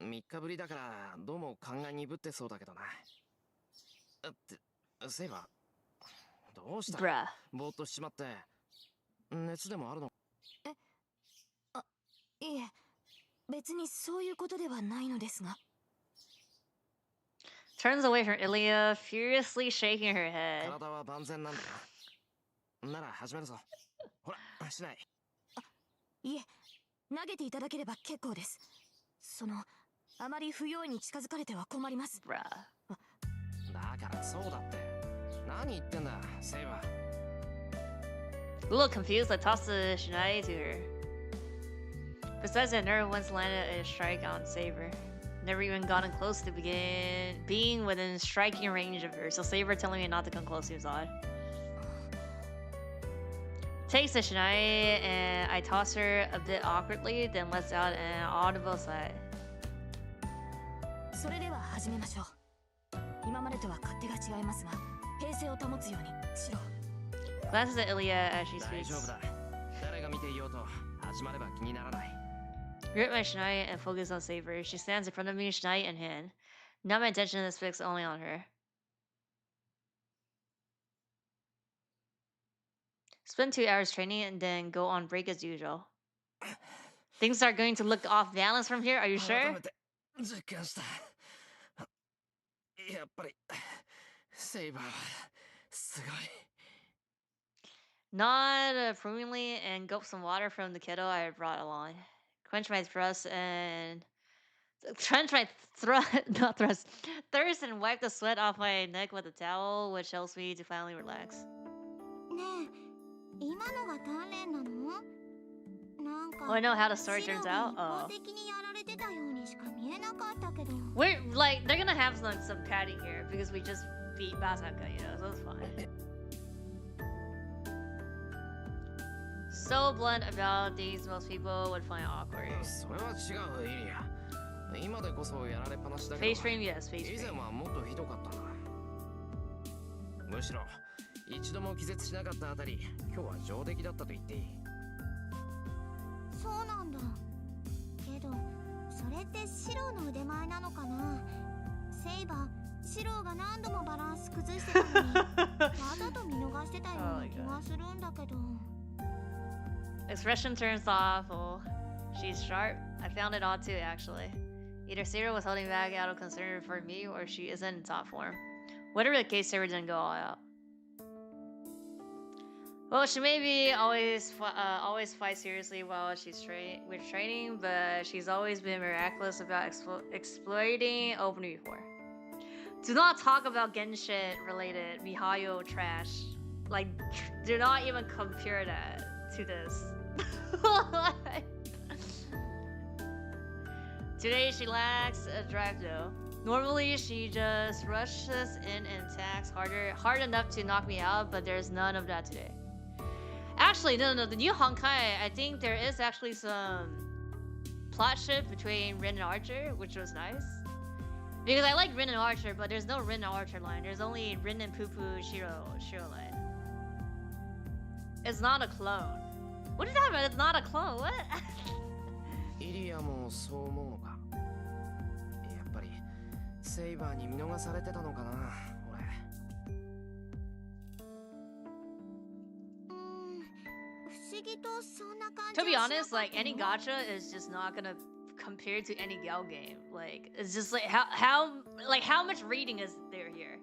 う。3日ぶりだからどうも勘が鈍ってそうだけどな。セイバー、どうした？ Bruh. ぼーっとしちまって。熱でもあるの？いえ、別にそういうことではないのですが。Turns away from Ilya, furiously shaking her head. 体は万全なんだよ。なら始めるぞ。ほら、しない。いえ、投げていただければ結構です。あまり不用意に近づかれては困ります。Bruh. だからそうだって。何言ってんだ、セイバー。A little confused, I toss the Shinai to her. Besides that, never once landed a strike on Saber. Never even gotten close to being within striking range of her, so Saber telling me not to come close seems odd. Takes the Shinai and I toss her a bit awkwardly, then lets out an audible sigh. それでは始めましょう。今までとは勝手が違いますが、平静を保つようにしろ。Glances at Ilya as she 大 speaks. 丈夫だ。誰が見ていようと始まれば気にならない。Grip my Shinai and focus on Saber. She stands in front of me, Shinai in hand. Now my attention is fixed only on her. Spend 2 hours training and then go on break as usual. Things are going to look off balance from here, are you sure? 実感した。やっぱりセイバーはすごい。Nod approvingly and gulp some water from the kettle I had brought along. Quench my thirst and Trench my not thrust, thirst and wipe the sweat off my neck with a towel, which helps me to finally relax. ねえ、今のが鍛錬なの？なんか Oh, I know how the story シロ turns が out. 一方 Oh, 的にやられてたようにしか見えなかったけど。we're like they're gonna have some padding here because we just beat Basaka, you know, so it's fine. So blunt about these, most people would find awkward. それは違う、イリア。今でこそやられっぱなしだけど。 Face frame, yes, face 以前 frame. はもっとひどかったな。むしろ一度も気絶しなかったあたり、今日は上出来だったと言っていい。そうなんだ。けどそれってシロの腕前なのかな。セイバー、シロが何度もバランス崩してたのにわざと見逃してたような気がするんだけど。Expression turns awful. She's sharp. I found it odd too, actually. Either Sarah was holding back out of concern for me, or she isn't in top form. Whatever the case, Sarah didn't go all out. Well, she may be always fight seriously while she's we're training, but she's always been miraculous about exploiting opening before. Do not talk about Genshin related Mihayo trash. Like, do not even compare that to this. Today she lacks a drive though. Normally she just rushes in and attacks hard enough to knock me out, but there's none of that today. Actually, no, the new Honkai, I think there is actually some plot shift between Rin and Archer, which was nice. Because I like Rin and Archer, but there's no Rin and Archer line. There's only Rin and Poo-Poo Shiro line. It's not a clone. What are you talking about? It's not a clone. What? イリアもそう思うのか。やっぱりセイバーに見逃されてたのかな、俺。不思議とそんな感じ To be はしな honest, か like った any の？ gacha is just not gonna compare to any gal game. Like it's just like how much reading is there here?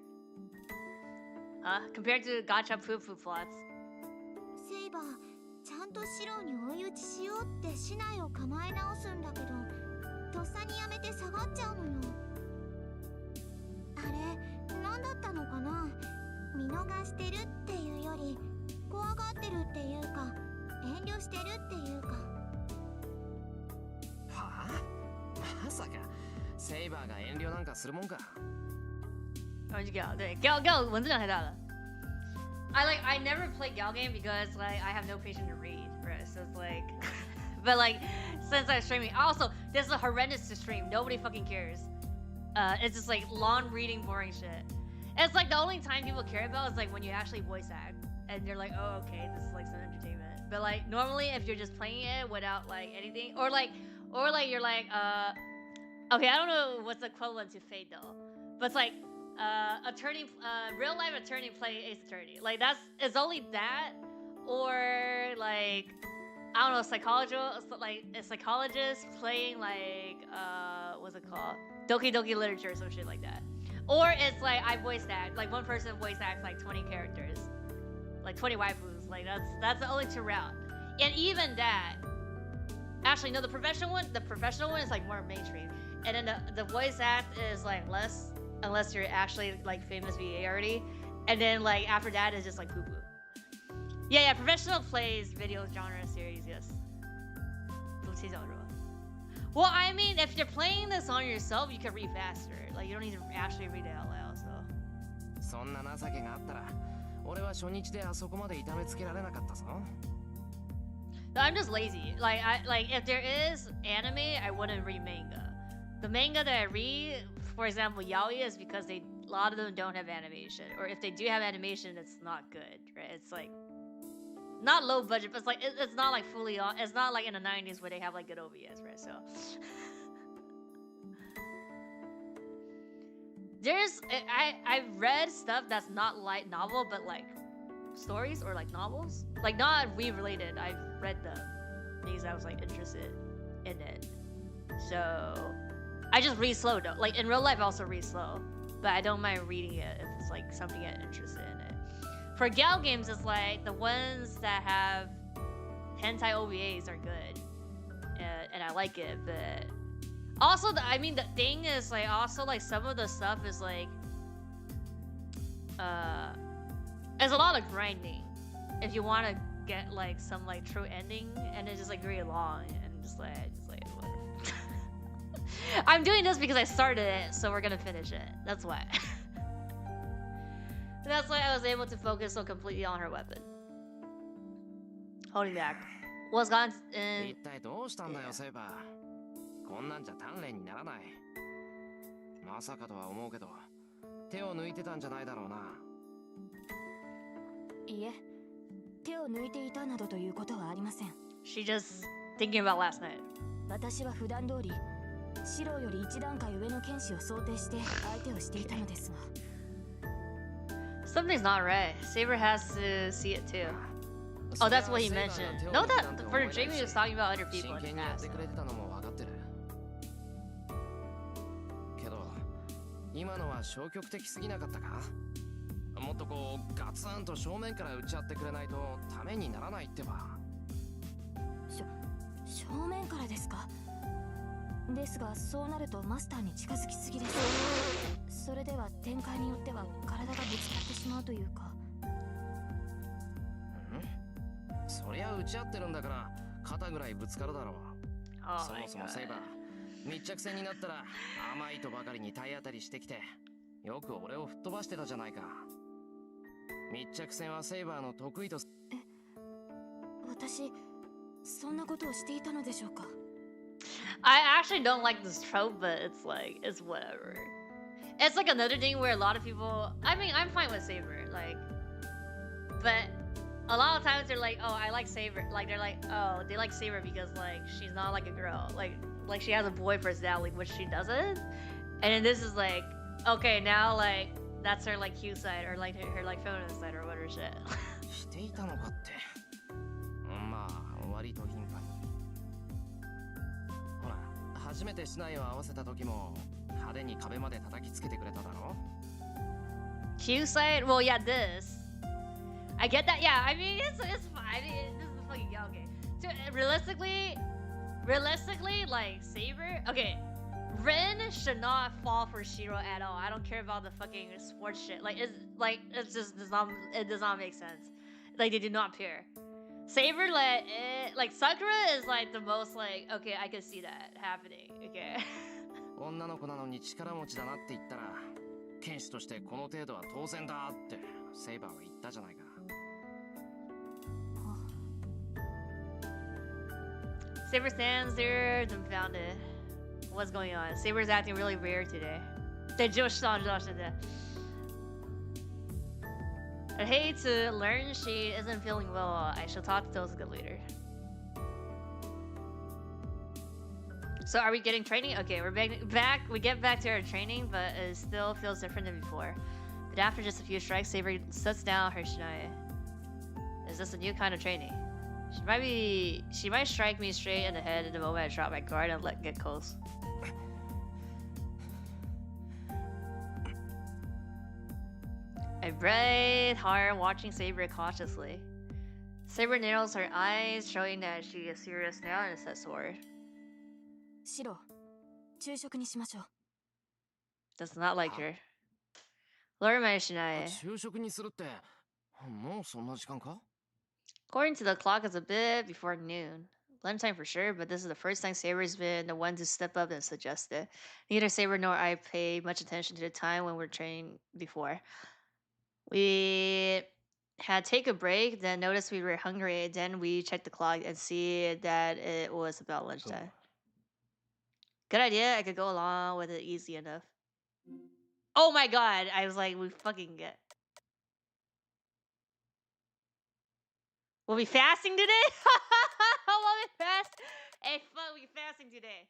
Huh? Compared to gacha poo-poo plots. セイバー、ちゃんとシロに追い打ちしようって市内を構え直すんだけど、とっさにやめて下がっちゃうのよ。あれ、何だったのかな。見逃してるっていうより、怖がってるっていうか、遠慮してるっていうか。はあ？まさかセイバーが遠慮なんかするもんか。Oh, you gal, 对 gal 文字量太大了。I never play gal game because like I have no patience to read, right? So it's like, but like since I'm streaming, also this is horrendous to stream. Nobody fucking cares. It's just like long reading, boring shit. It's like the only time people care about is like when you actually voice act, and you're like, oh okay, this is like some entertainment. But like normally if you're just playing it without like anything, or like you're like okay, I don't know what's the equivalent to Fate though, but it's like. Attorney, real life attorney playing Ace Attorney. Like it's only that, or like I don't know, like a psychologist playing like what's it called? Doki Doki Literature or some shit like that. Or it's like I voice act, like one person voice acts like 20 characters, like 20 waifus. Like that's the only two route. And even that, actually no, the professional one is like more mainstream, and then the voice act is like less. Unless you're actually like famous VA already, and then like after that is just like poo poo. Yeah, professional plays video genre series, yes. Well, I mean, if you're playing this on yourself, you can read faster. Like you don't need to actually read it out loud. So. そんな情けがあったら、俺は初日であそこまで痛めつけられなかったぞ。No, I'm just lazy. Like if there is anime, I wouldn't read manga. The manga that I read, for example, yaoi, is because a lot of them don't have animation, or if they do have animation, it's not good, right? It's like not low budget, but it's like it's not like fully on. It's not like in the 90s where they have like good OVS, right? So I've read stuff that's not light novel, but like stories or like novels, like not related. I've read them because I was like interested in it, so. I just read slow though. Like in real life, I also read slow, but I don't mind reading it if it's like something I'm interested in it. For gal games, it's like the ones that have hentai OVAs are good, and I like it. But Also, I mean, the thing is, like, also, like, some of the stuff is, like, there's a lot of grinding if you want to get, like, some, like, true ending, and it's just, like, very long, and just like whatever. I'm doing this because I started it, so we're gonna finish it. That's why. That's why I was able to focus so completely on her weapon. Holding back. Was gone in... 一体どうしたんだよ、セイバー。こんなんじゃ鍛錬にならない。まさかとは思うけど、手を抜いてたんじゃないだろうな。いえ、手を抜いていたなどということはありません。She just thinking about last night. 私は普段通り、シロより一段階上の剣士を想定して相手をしていたのですが。Something's not right. Saber has to see it too. Oh, that's what he mentioned. No, that for Jamie he was talking about other people in the past. けど、今のは消極的すぎなかったか？もっとこうガツンと正面から打ち合ってくれないとためにならないってば。正面からですか？ですが、そうなるとマスターに近づきすぎです。それでは展開によっては体がぶつかってしまうというか。そりゃ打ち合ってるんだから肩ぐらいぶつかるだろう。そもそもセイバー、密着戦になったら甘いとばかりに体当たりしてきて、よく俺を吹っ飛ばしてたじゃないか。密着戦はセイバーの得意と。私、そんなことをしていたのでしょうか。I actually don't like this trope, but it's like, it's whatever. It's like another thing where a lot of people, I mean, I'm fine with Saber, like, but a lot of times they're like, oh, I like Saber, like, they're like, oh, they like Saber because, like, she's not like a girl, like she has a boy personality, which she doesn't, and then this is like, okay, now, like, that's her, like, cute side, or, like, her like, feminine side, or whatever shit. していたのかって。まあ、割と頻繁に。ほら、初めて竹刀を合わせた時も派手に壁まで叩きつけてくれただろ。Cute side? Well, yeah, this. I get that. Yeah, I mean, it's fine. I mean, this is fucking yeah, okay. So, realistically, like Saber. Okay, Rin should not fall for Shiro at all. I don't care about the fucking sports shit. Like, it's just does not. It does not make sense. Like, they do not pair. Saber, like Sakura is like the most like, okay, I can see that happening. Okay. 女の子なのに力持ちだなって言ったら、剣士としてこの程度は当然だってセイバーは言ったじゃないか。Saber stands there, dumbfounded. What's going on? Saber's acting really weird today. I hate to learn she isn't feeling well. I shall talk to Tozuka later. So are we getting training? Okay, we're back. We get back to our training, but it still feels different than before. But after just a few strikes, Saber sets down her shinai. Is this a new kind of training? She might strike me straight in the head in the moment I drop my guard and get close. I breathe hard, watching Saber cautiously. Saber narrows her eyes, showing that she is serious now and says sword. シロ、昼食にしましょう。 Does not like her. Lower my shinai. 昼食にするって、もうそんな時間か? According to the clock, it's a bit before noon. Lunchtime for sure, but this is the first time Saber's been the one to step up and suggest it. Neither Saber nor I paid much attention to the time when we were training before. We had take a break, then noticed we were hungry, then we checked the clock and see that it was about lunchtime. Good idea, I could go along with it easy enough. Oh my god, I was like, we fucking get... We'll be fasting today? We'll be fast. Hey, fuck, we fasting today.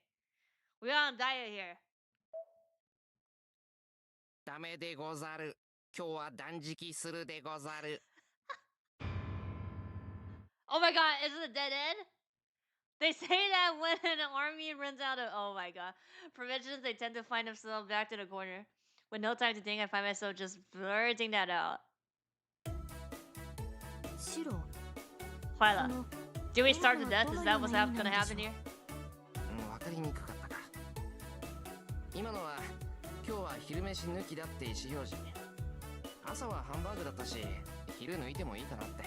We're on diet here. ダメでござる。今日は断食するでござる。Oh my god, is it a dead end? They say that when an army runs out of, oh my god, provisions, they tend to find themselves backed in a corner. With no time to think, I find myself just blurting that out. シロ、 Hyla, do we start to death? Is that what's gonna happen here? わかりにくかったか。今のは今日は昼飯抜きだって意思表示。朝はハンバーグだったし昼抜いてもいいかなって。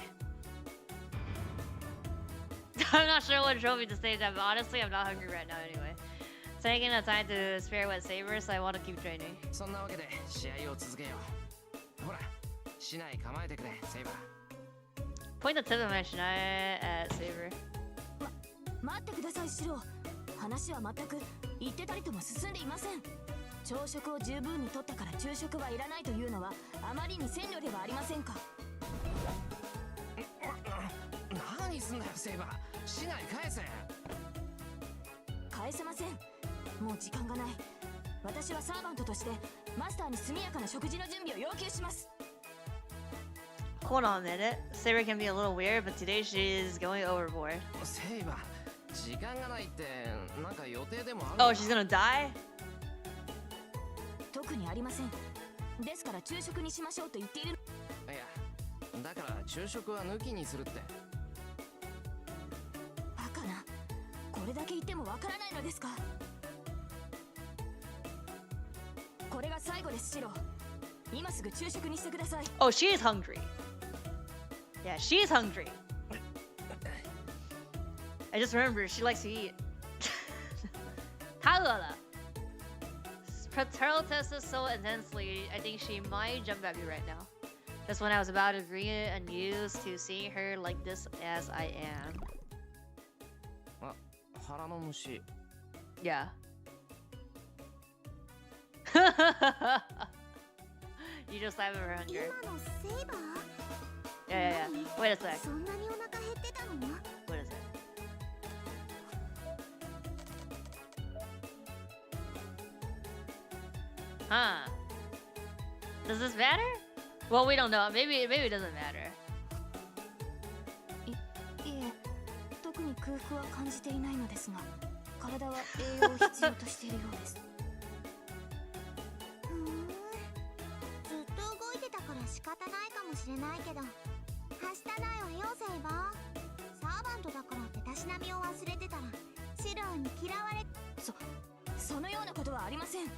I'm not sure what drove me to say that, but honestly, I'm not hungry right now anyway. Taking the time to spare what savers, so I want to keep training. そんなわけで試合を続けよう。ほら、市内構えてくれ、セイバー。Point the tip of my shinai at Saber. 待ってください、シロ。話は全く言ってたりとも進んでいません。朝食を十分にとったから昼食はいらないというのはあまりに鮮慮ではありませんか。何すんだよ、セイバー。市内返せ。返せません。もう時間がない。私はサーバントとしてマスターに速やかな食事の準備を要求します。Hold on a minute. Saber can be a little weird, but today she's going overboard. セイバー、時間がないってなんか予定でもある Oh, she's gonna die? 特にありません。ですから昼食にしましょうと言っている。いや、だから昼食は抜きにするって。バカな。これだけ言ってもわからないのですか。これが最後です、シロ。今すぐ昼食にしてください。Oh, she's hungry. Yeah, she's hungry. I just remember she likes to eat. Halala. Protested so intensely, I think she might jump at me right now. Just when I was about to bring it unused to seeing her like this as I am. あ、腹の虫。Yeah. You just have her hunger. 今のセイバー Yeah. Wait a sec. そんなにお腹減ってたの Wait a sec. Huh. Does this matter? Well, we don't know. Maybe it doesn't matter. いえ、特に空腹は感じていないのですが、体は栄養を必要としているようです。ふーん、ずっと動いてたから仕方ないかもしれないけど、はしたないわよセイバー。サーバントだからってたしなみを忘れてたらシローに嫌われ。そのようなことはありません。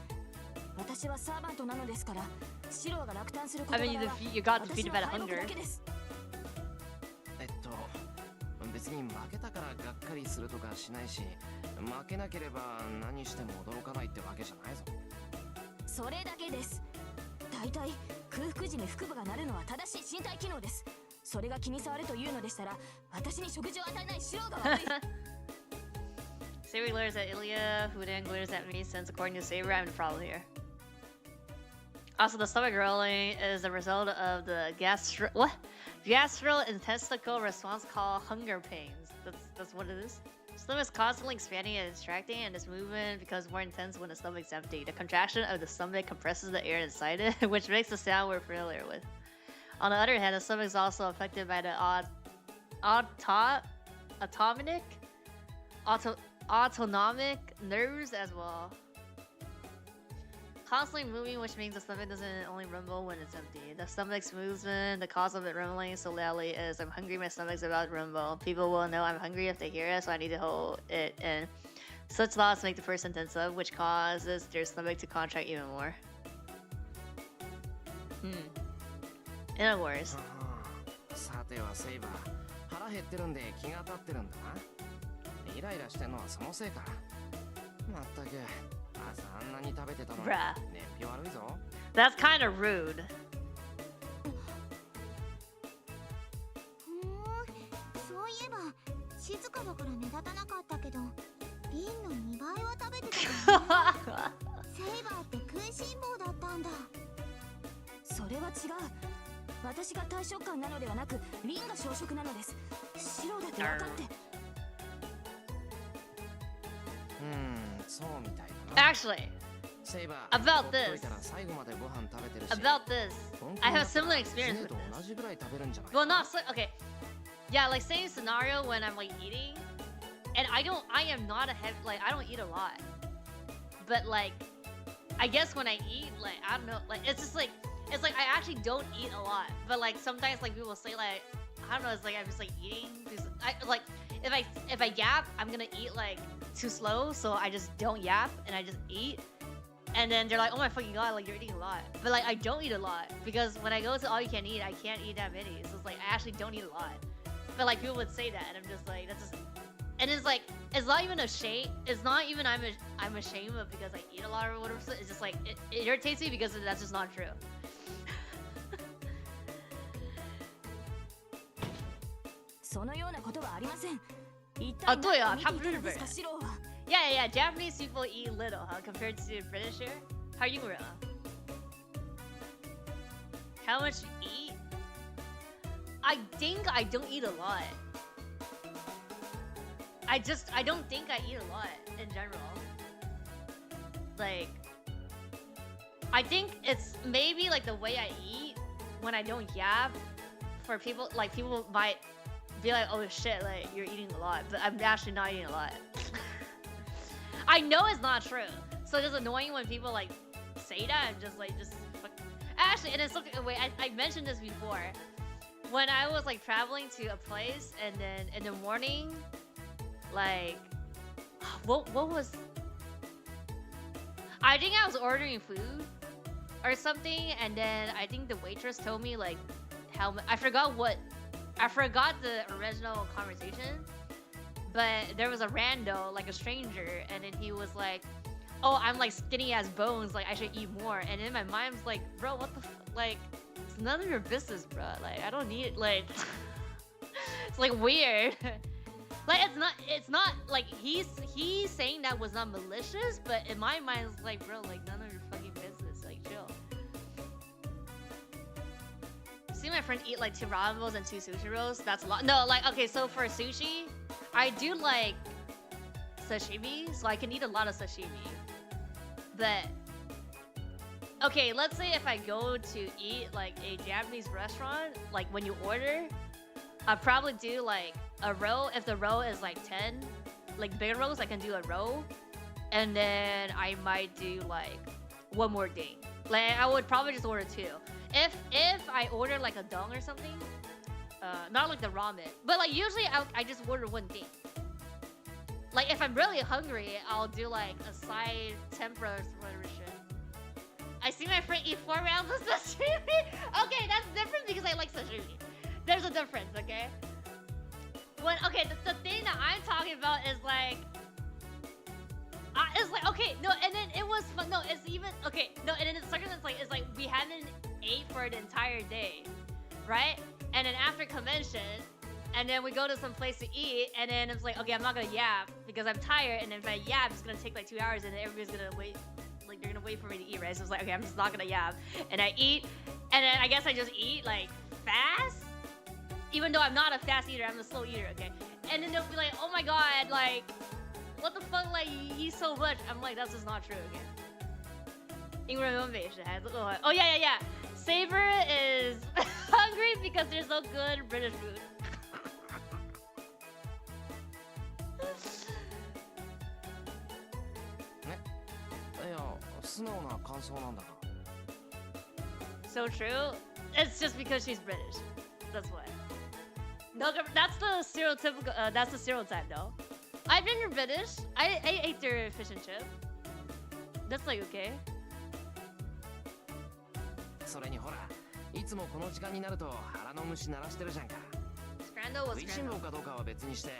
私はサーバントなのですから、シローが落胆する事 I 柄 mean, は you got defeated 私 by の the 敗北 hunger. だけです。別に負けたからがっかりするとかしないし、負けなければ何しても驚かないってわけじゃないぞ。それだけです。大体空腹時に腹部が鳴るのは正しい身体機能です。それが気に障るというのでしたら、私に食事を与えないシローが悪い。Saber glares at Ilya, who then glares at me since according to Saber, I'm the problem here. Also, the stomach rolling is the result of the gastrointestinal response called hunger pains. That's what it is. Stomach is constantly expanding and contracting, and this movement becomes more intense when the stomach's empty. The contraction of the stomach compresses the air inside it, which makes the sound we're familiar with. On the other hand, the stomach is also affected by the autonomic nerves as well. Constantly moving, which means the stomach doesn't only rumble when it's empty. The stomach's movement, the cause of it rumbling so loudly is I'm hungry, my stomach's about to rumble. People will know I'm hungry if they hear it, so I need to hold it in. Such thoughts make the person tense up, which causes their stomach to contract even more. In other words. さてはセイバー、腹減ってるんで気が立ってるんだな。イライラしてんのはそのせいか。まったく。朝あんなに食べてたのに燃費悪いぞ。That's kind of rude. そういえば静かだから目立たなかったけど、リンの2倍は食べてたからね。セイバーって食いしん坊だったんだ。それは違う。私が大食漢なのではなく、リンが小食なのです。シローだって分かって。そうみたいだな。Actually, セイバー、 about this, 最後までご飯食べてるし。about this, I have a similar experience with と this. 同じぐらい食べるんじゃない？ Well, not so. Okay, yeah, like same scenario when I'm like eating, and I am not a heavy, like I don't eat a lot, but like, I guess when I eat, like I don't know, like it's just like it's like I actually don't eat a lot, but like sometimes like people say like I don't know, it's like I'm just like eating because I like if I yap, I'm gonna eat like too slow, so I just don't yap and I just eat. And then they're like, oh my fucking god, like you're eating a lot. But like I don't eat a lot because when I go to all you can eat, I can't eat that many. So it's like I actually don't eat a lot. But like people would say that, and I'm just like, that's just. And it's like it's not even a shame. It's not even I'm ashamed of because I eat a lot or whatever. It's just like it irritates me because that's just not true. そのようなことはありません。一あ、体对啊，何を見他不是ていたのですか、日本人。シロは。Yeah, Japanese people eat little, huh? Compared to British here. How you real? How much you eat? I think I don't eat a lot. I don't think I eat a lot in general. Like, I think it's maybe like the way I eat when I don't yap. For people, like people might be like, oh shit, like you're eating a lot, but I'm actually not eating a lot. I know it's not true, so it's just annoying when people like say that. I'm just like, actually, and it's okay. Wait, I mentioned this before. When I was like traveling to a place, and then in the morning, like, what was? I think I was ordering food or something, and then I think the waitress told me like how I forgot the original conversation. But there was a rando, like a stranger, and then he was like, oh, I'm like skinny as bones, like I should eat more. And in my mind, I was like, bro, what the like, it's none of your business, bro. Like, I don't need, like, it's like weird. Like, it's not, like, he's saying that was not malicious, but in my mind, it's like, bro, like, none of your fucking business, like, chill. See my friend eat like 2 ramen rolls and 2 sushi rolls, that's a lot. No, like, okay, so for sushi, I do like sashimi, so I can eat a lot of sashimi. But okay, let's say if I go to eat like a Japanese restaurant, like when you order, I'll probably do like a row. If the row is like 10, like bigger rows, I can do a row. And then I might do like one more thing. Like I would probably just order 2. If I order like a dong or something, not like the ramen, but like usually I just order one thing. Like if I'm really hungry, I'll do like a side tempura or whatever shit. I see my friend eat 4 rounds of sashimi. Okay, that's different because I like sashimi. There's a difference, okay? Okay, the thing that I'm talking about is like, it's like okay, no, and then it was fun. No, it's even okay. No, and then it's like we haven't ate for an entire day, right? And then after convention, and then we go to some place to eat, and then it's like, okay, I'm not gonna yap because I'm tired, and if I yap, it's gonna take like 2 hours, and then everybody's gonna wait, like they're gonna wait for me to eat, right? So it's like, okay, I'm just not gonna yap, and I eat, and then I guess I just eat like fast, even though I'm not a fast eater, I'm a slow eater, okay? And then they'll be like, oh my god, like, what the fuck, like you eat so much? I'm like, that's just not true, okay? 英文文美食还是饿坏. Oh yeah. Saber is hungry because there's no good British food. So true. It's just because she's British. That's why. No, that's the stereotypical. That's the stereotype, though. I've been British. I ate their fish and chip. That's like okay. それにほら、いつもこの時間になると腹の虫鳴らしてるじゃんか。Scrando was 食いしん坊かどうかは別にして、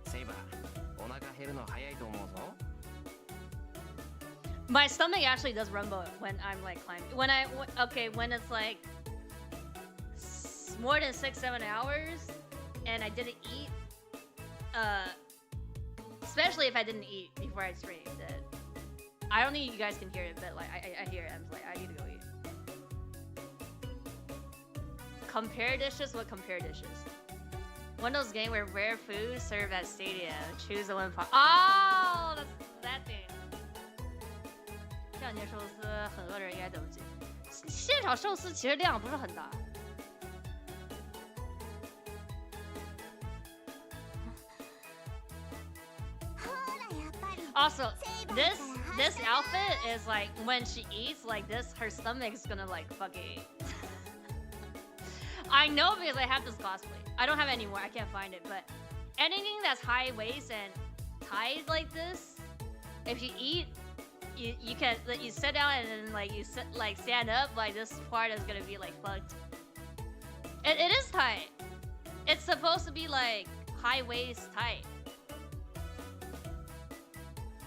セイバー、お腹減るの早いと思うぞ。My stomach actually does rumble when I'm like climbing. When it's like more than 6-7 hours and I didn't eat, especially if I didn't eat before I streamed it. I don't think you guys can hear it, but like I hear it. I'm like, I need to go eat. Compare dishes? What compare dishes? One of those games where rare food served at stadium. Choose the one part. Oh, that's that thing. 这两件寿司很饿的人应该都记。现场寿司其实量不是很大。Also, this outfit is like when she eats like this, her stomach is gonna like fucking. I know because I have this cosplay. I don't have it anymore. I can't find it. But anything that's high waist and tied like this, if you eat, you can like, you sit down and then like you sit like stand up, like this part is gonna be like fucked. It is tight. It's supposed to be like high waist tight.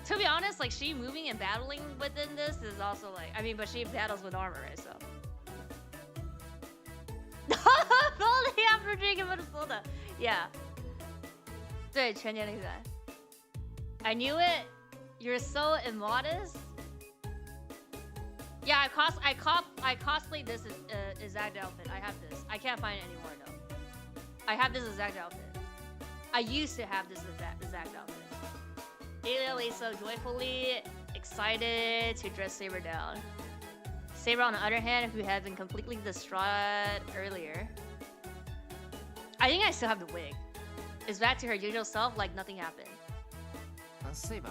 To be honest, like she moving and battling within this is also like, I mean, but she battles with armor, right? So. Only after drinking Minnesota. Yeah. 对，全年龄段. I knew it. You're so immodest. Yeah, I cosplayed this exact outfit. I have this. I can't find it anymore though. I have this exact outfit. I used to have this exact outfit. Lily so joyfully excited to dress Saber down. Saber, on the other hand, who had been completely distraught earlier. I think I still have the wig. Is back to her usual self like nothing happened. Saber,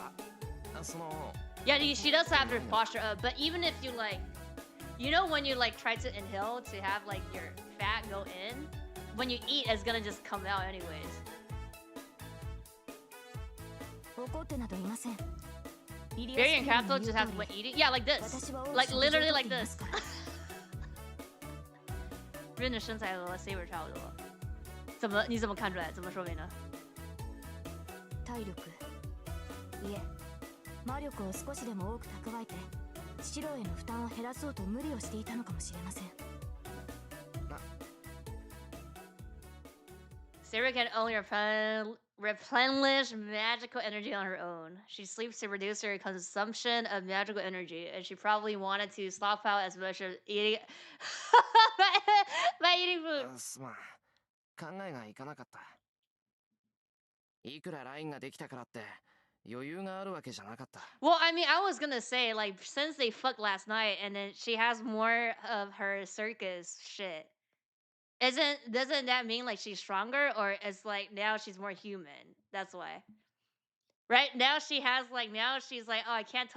yeah, she does have her posture up, but even if you like, you know when you like try to inhale to have like your fat go in, when you eat it's gonna just come out anyways. Barry and Capital just have when eating? Yeah, like this. Like literally like this. 人的身材和 Saber 差不多。你怎么看出来？怎么说明呢？体力。いえ、魔力を少しでも多く蓄えて、シロへの負担を減らそうと無理をしていたのかもしれません。Saber can only replenish magical energy on her own. She sleeps to reduce her consumption of magical energy, and she probably wanted to stockpile as much of eating by eating food. すまん。考えがいかなかった。いくらラインができたからって余裕があるわけじゃなかった。Well, I mean, I was gonna say, like, since they fucked last night, and then she has more of her circus shit. Doesn't that mean like she's stronger, or it's like now she's more human? That's why. Right now she has like she's like, oh, I can't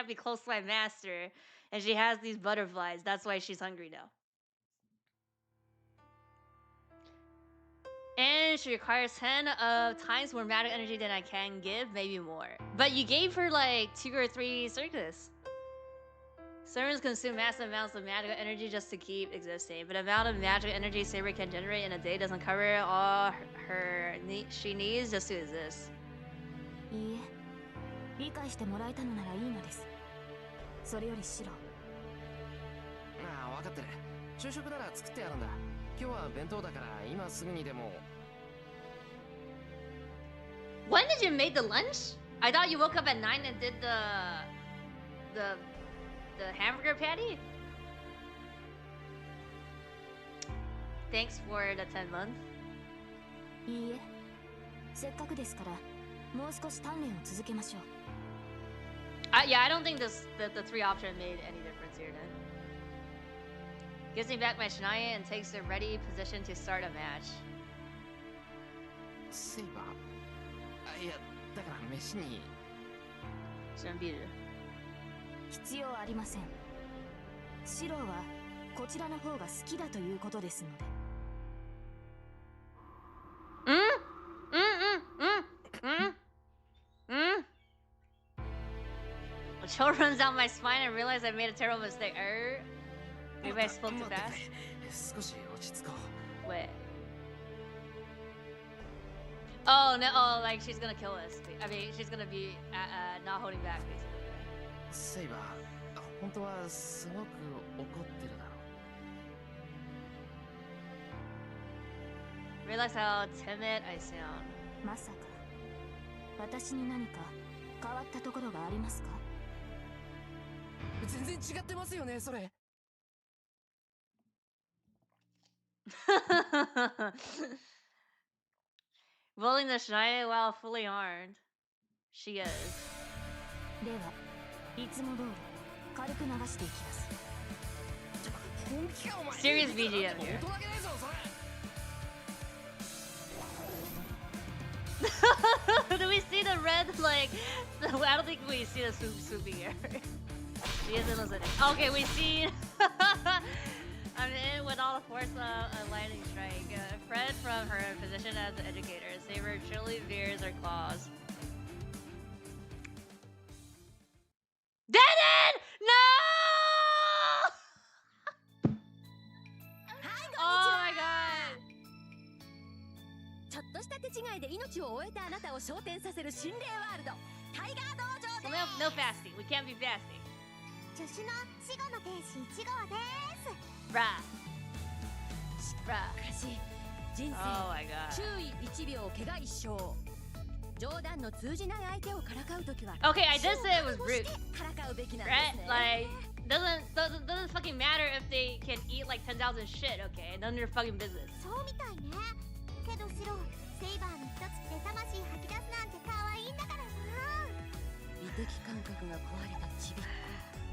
be close to my master, and she has these butterflies. That's why she's hungry now. And she requires 10 times more magic energy than I can give, maybe more. But you gave her like 2 or 3 circus. Servants consume massive amounts of magical energy just to keep existing, but the amount of magical energy Saber can generate in a day doesn't cover all she needs just to exist. いいえ、理解してもらえたのならいいのです。それよりシロ。ああ、分かってる。昼食なら作ってやるんだ。今日は弁当だから今すぐにでも。When did you make the lunch? I thought you woke up at 9 and did the hamburger patty? Thanks for the 10 months. いいえ、せっかくですからもう少し鍛錬を続けましょう。Yeah, I don't think the 3 option made any difference here then. Gives me back my Shania and takes the ready position to start a match. セイバー。いや、だから飯に。生ビール。必要ありません。シロはこちらの方が好きだということですので。A chill runs down my spine and realize I made a terrible mistake. Maybe I spoke too fast. 少し落ち着こう。 Wait. Oh no! Oh, like she's gonna kill us. I mean, she's gonna be not holding back, basically. セイバー、本当はすごく怒ってるだろう。 Realize how timid I sound. まさか私に何か変わったところがありますか？全然違ってますよね、それ。Rolling the Shania while fully armed. She is. では、いつも通り軽く流していきます。本気かお前。 Serious BGM here. 大人げねえぞ、それ。Do we see the red, like, I don't think we see the swooping here. She isn't listening. Okay, we see. I'm in with all the force of a lightning strike. Fred from her position as the educator. Saber truly veers her claws. 違いで命を終えたあなたを昇天させる心霊ワールドタイガー道場で No fasting. We can't be fasting. 助手の死後の天使1号です。 Bruh. Bruh. しかし人 Oh 生 my god. 注意1秒怪我一生冗談の通じない相手をからかうときは Okay, I just said it was rude. からかうべきなんで Right? すね Like, doesn't fucking matter if they can eat like 10,000 shit, okay? None of your fucking business. そうみたいね。けどシロ、セイバーの一つで魂吐き出すなんて可愛いんだからな。美的感覚が壊れたちびっ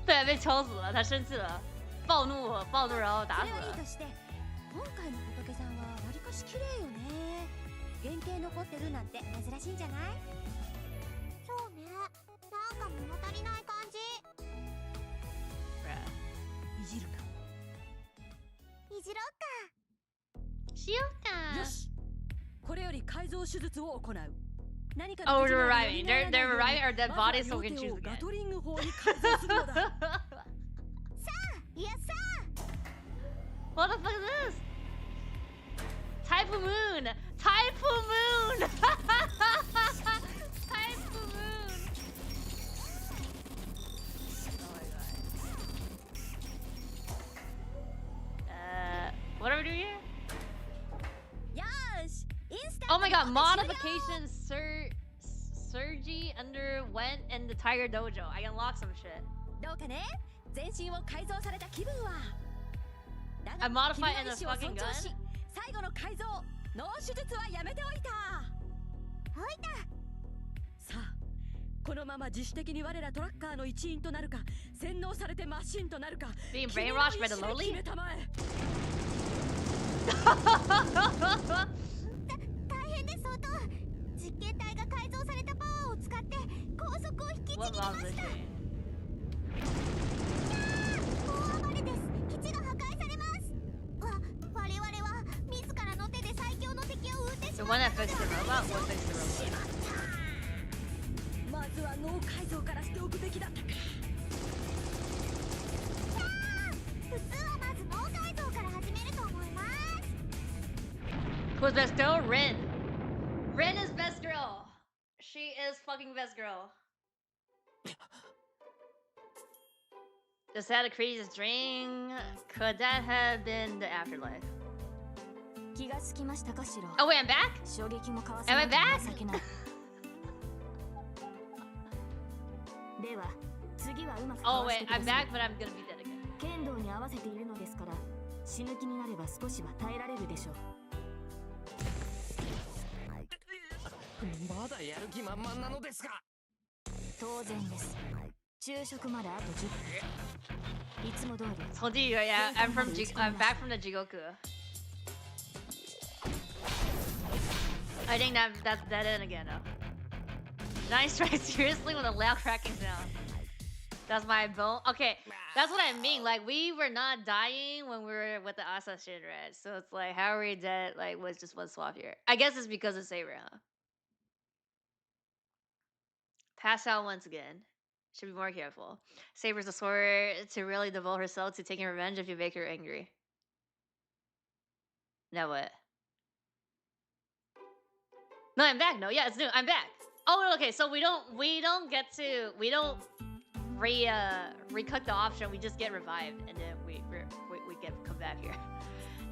对，被抽死了，他生气了，暴怒，然后打死了それはいいと。して今回の仏さんはわりかし綺麗よね原型残ってるなんて珍しいんじゃないそうね。なんか物足りない感じ。いじるかいじろっか。しようか。よしこれより改造手術を行う何か Oh, の they're 手違い reviving. が They're ように reviving our dead まずは bodies so we can 両 choose 手をガ again. トリング砲に改造するのだいやさ What the fuck is this? Typhoon Moon! Typhoon Moon! Typhoon Moon! Oh my god. What are we doing here? よーしインスタ Oh my god, ント modification Sergi underwent in the Tiger Dojo. I unlocked some shit. どうかね全身を改造された気分はだ I が modified 君 in の a 意思を fucking 尊重 gun? し最後の改造脳手術はやめておいたおいた。さあこのまま自主的に我らトラッカーの一員となるか洗脳されてマシンとなるか Being 君の brainwashed by 意 the 思で lowly? 決めたまえ大変です音。実験体が改造されたパワーを使って高速を引きちぎりま What し was た。 this shit? 大暴れです。基地が破壊されます。我々は自らの手で最強の敵を撃ってし The ま one う。 that fixed the robot will fix the robot. まずは脳改造からしておくべきだったか普通はまず脳改造から始めると思います。 Who's best girl? Rin. Rin is best girl. She is fucking best girl. Just had a crazy string. Could that have been the afterlife? 気がつきましたかしろ Oh wait, I'm back? 衝撃もかわせ Am な I いと back? 情けないでは次はうまくか Oh わして wait, くだ I'm さい back, but I'm gonna be dead again. 剣道に合わせているのですから死ぬ気になれば少しは耐えられるでしょうまだやる気満々なのですか当然です昼食まであと10分いつも通り Told you, yeah, I'm back from the Jigoku. I think that's it again though. Nice try, seriously, with a loud cracking sound. That's my bone. Okay, that's what I mean. Like, we were not dying when we were with the Asa shit, right? So it's like, how are we dead? Like, was just one swap here. I guess it's because of Saber, huh? Pass out once again. Should be more careful. Saber's a sword to really devote herself to taking revenge if you make her angry. Now what? No, I'm back. No, yeah, it's new. I'm back. Oh, okay. So we don't recook the option. We just get revived, and then we get come back here.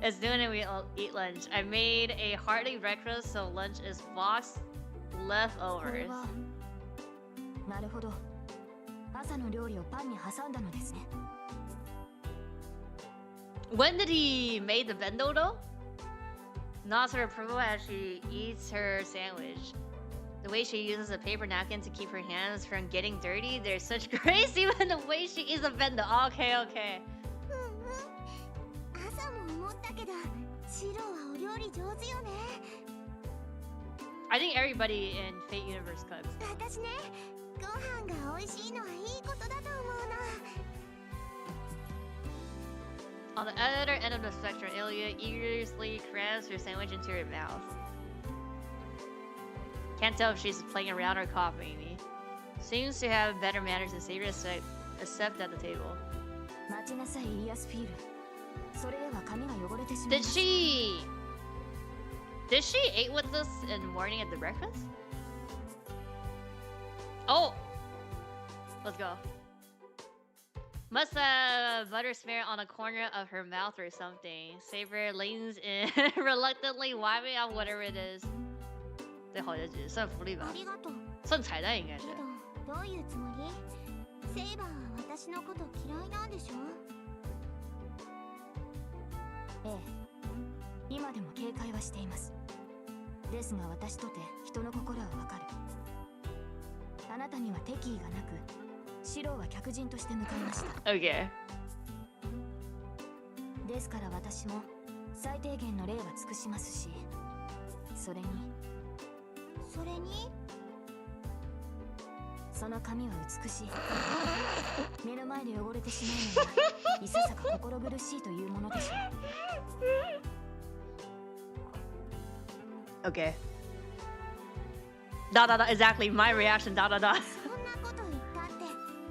It's noon and we all eat lunch. I made a hearty breakfast, so lunch is boxed これ leftovers. はなるほど朝の料理をパンに挟んだのですね When did he make the bendo though? Nods her approval as she eats her sandwich. The way she uses a paper napkin to keep her hands from getting dirty, there's such grace even the way she eats a bendo. Okay, okay. 朝も思ったけどシロはお料理上手よね。 I think everybody in Fate Universe cooks. 私ねご飯が美味しいのはいいことだと思うな。 On the other end of the spectrum, Ilya eagerly crams her sandwich into her mouth. Can't tell if she's playing around or copying me. Seems to have better manners than Saber, except at the table. 待ちなさいイリアスフィールそれでは髪が汚れてしまい Did ます she Did she eat with us in the morning at the breakfast? Oh! Let's go. Must have butter smear on the corner of her mouth or something. Saber leans in, reluctantly wiping out whatever it is. 这好像只算福利吧？ありがとう。算彩蛋应该是け。ど、どういうつもり？セイバーは私のこと嫌いなんでしょ？ええ、今でも警戒はしています。ですが私とて人の心はわかる。あなたには敵意がなく、シローは客人として迎えました。Okay. ですから私も最低限の礼は尽くしますし、それにその髪は美しい。目の前で汚れてしまうのはいささか心苦しいというものでしょう。 Okay. Da da da. Exactly my reaction. Da da da. そんなこと言ったって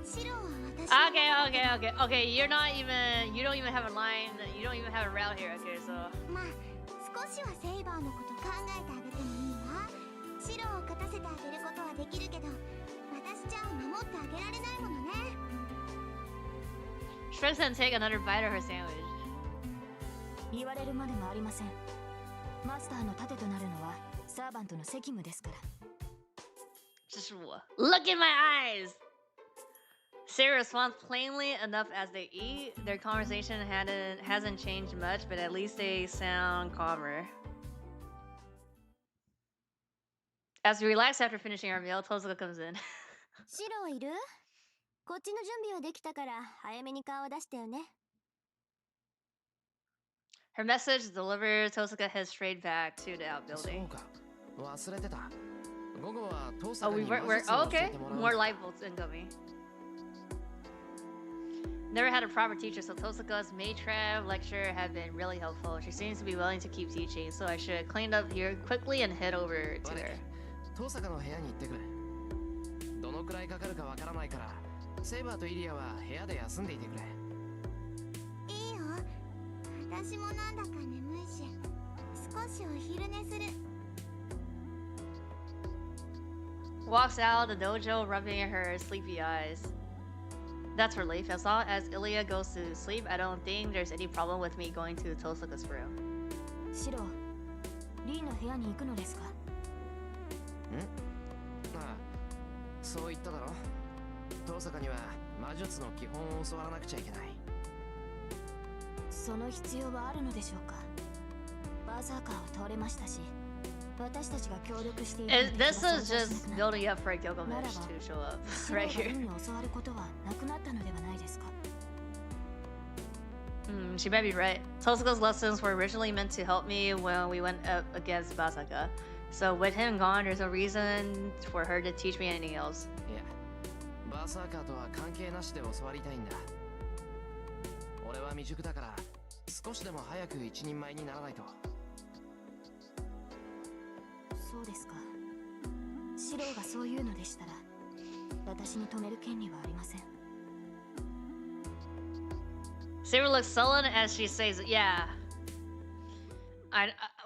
シローは私。Okay. Okay. You don't even have a line. You don't even have a route here. Okay, so. まあ少しはセイバーのこと考えてあげてもいいわ。シローを勝たせてあげることはできるけど、私じゃ守ってあげられないものね。Shrek's gonna take another bite of her sandwich. 言われるまでもありません。マスターの盾となるのはサーバントの責務ですから。Just look in my eyes. Sarah responds plainly enough as they eat. Their conversation hasn't changed much, but at least they sound calmer. As we relax after finishing our meal, Tozuka comes in. シローいる？こっちの準備はできたから早めに顔を出してよね。Her message delivered, Tozuka heads straight back to the outbuilding. そうか、忘れてた。午後は父 Oh, さん we に were 魔術を oh, 教え okay. てもらう More light bolts incoming. Never had a proper teacher, so Tozuka's Maytrap lecture had been really helpful. She seems to be willing to keep teaching, so I should clean up here quickly and head over to her. 父さんの部屋に行ってくる。どのくらいかかるかわからないから、セイバーとイリアは部屋で休んでいてくれ。いいよ。私もなんだか眠いし、少しお昼寝する。Walks out of the dojo, rubbing her sleepy eyes. That's relief. As long as Ilya goes to sleep, I don't think there's any problem with me going to Tozuka's room. シロー、リーの部屋に行くのですか？ああ、そう言っただろ。遠坂には魔術の基本を教わらなくちゃいけない。その必要はあるのでしょうか？バーサーカーを通れましたし、私たちが協力している。This is just building up for Gilgamesh to show up right here. に教わることはなくなったのではないですか？She might be right. Tozuka's lessons were originally meant to help me when we went up against Basaka. So with him gone, there's no reason for her to teach me anything else. いや、バーサーカーとは関係なしで教わりたいんだ。俺は未熟だから、少しでも早く一人前にならないと。そうですか。シローがそういうのでしたら、私に止める権利はありません。Saber looks sullen as she says, "Yeah,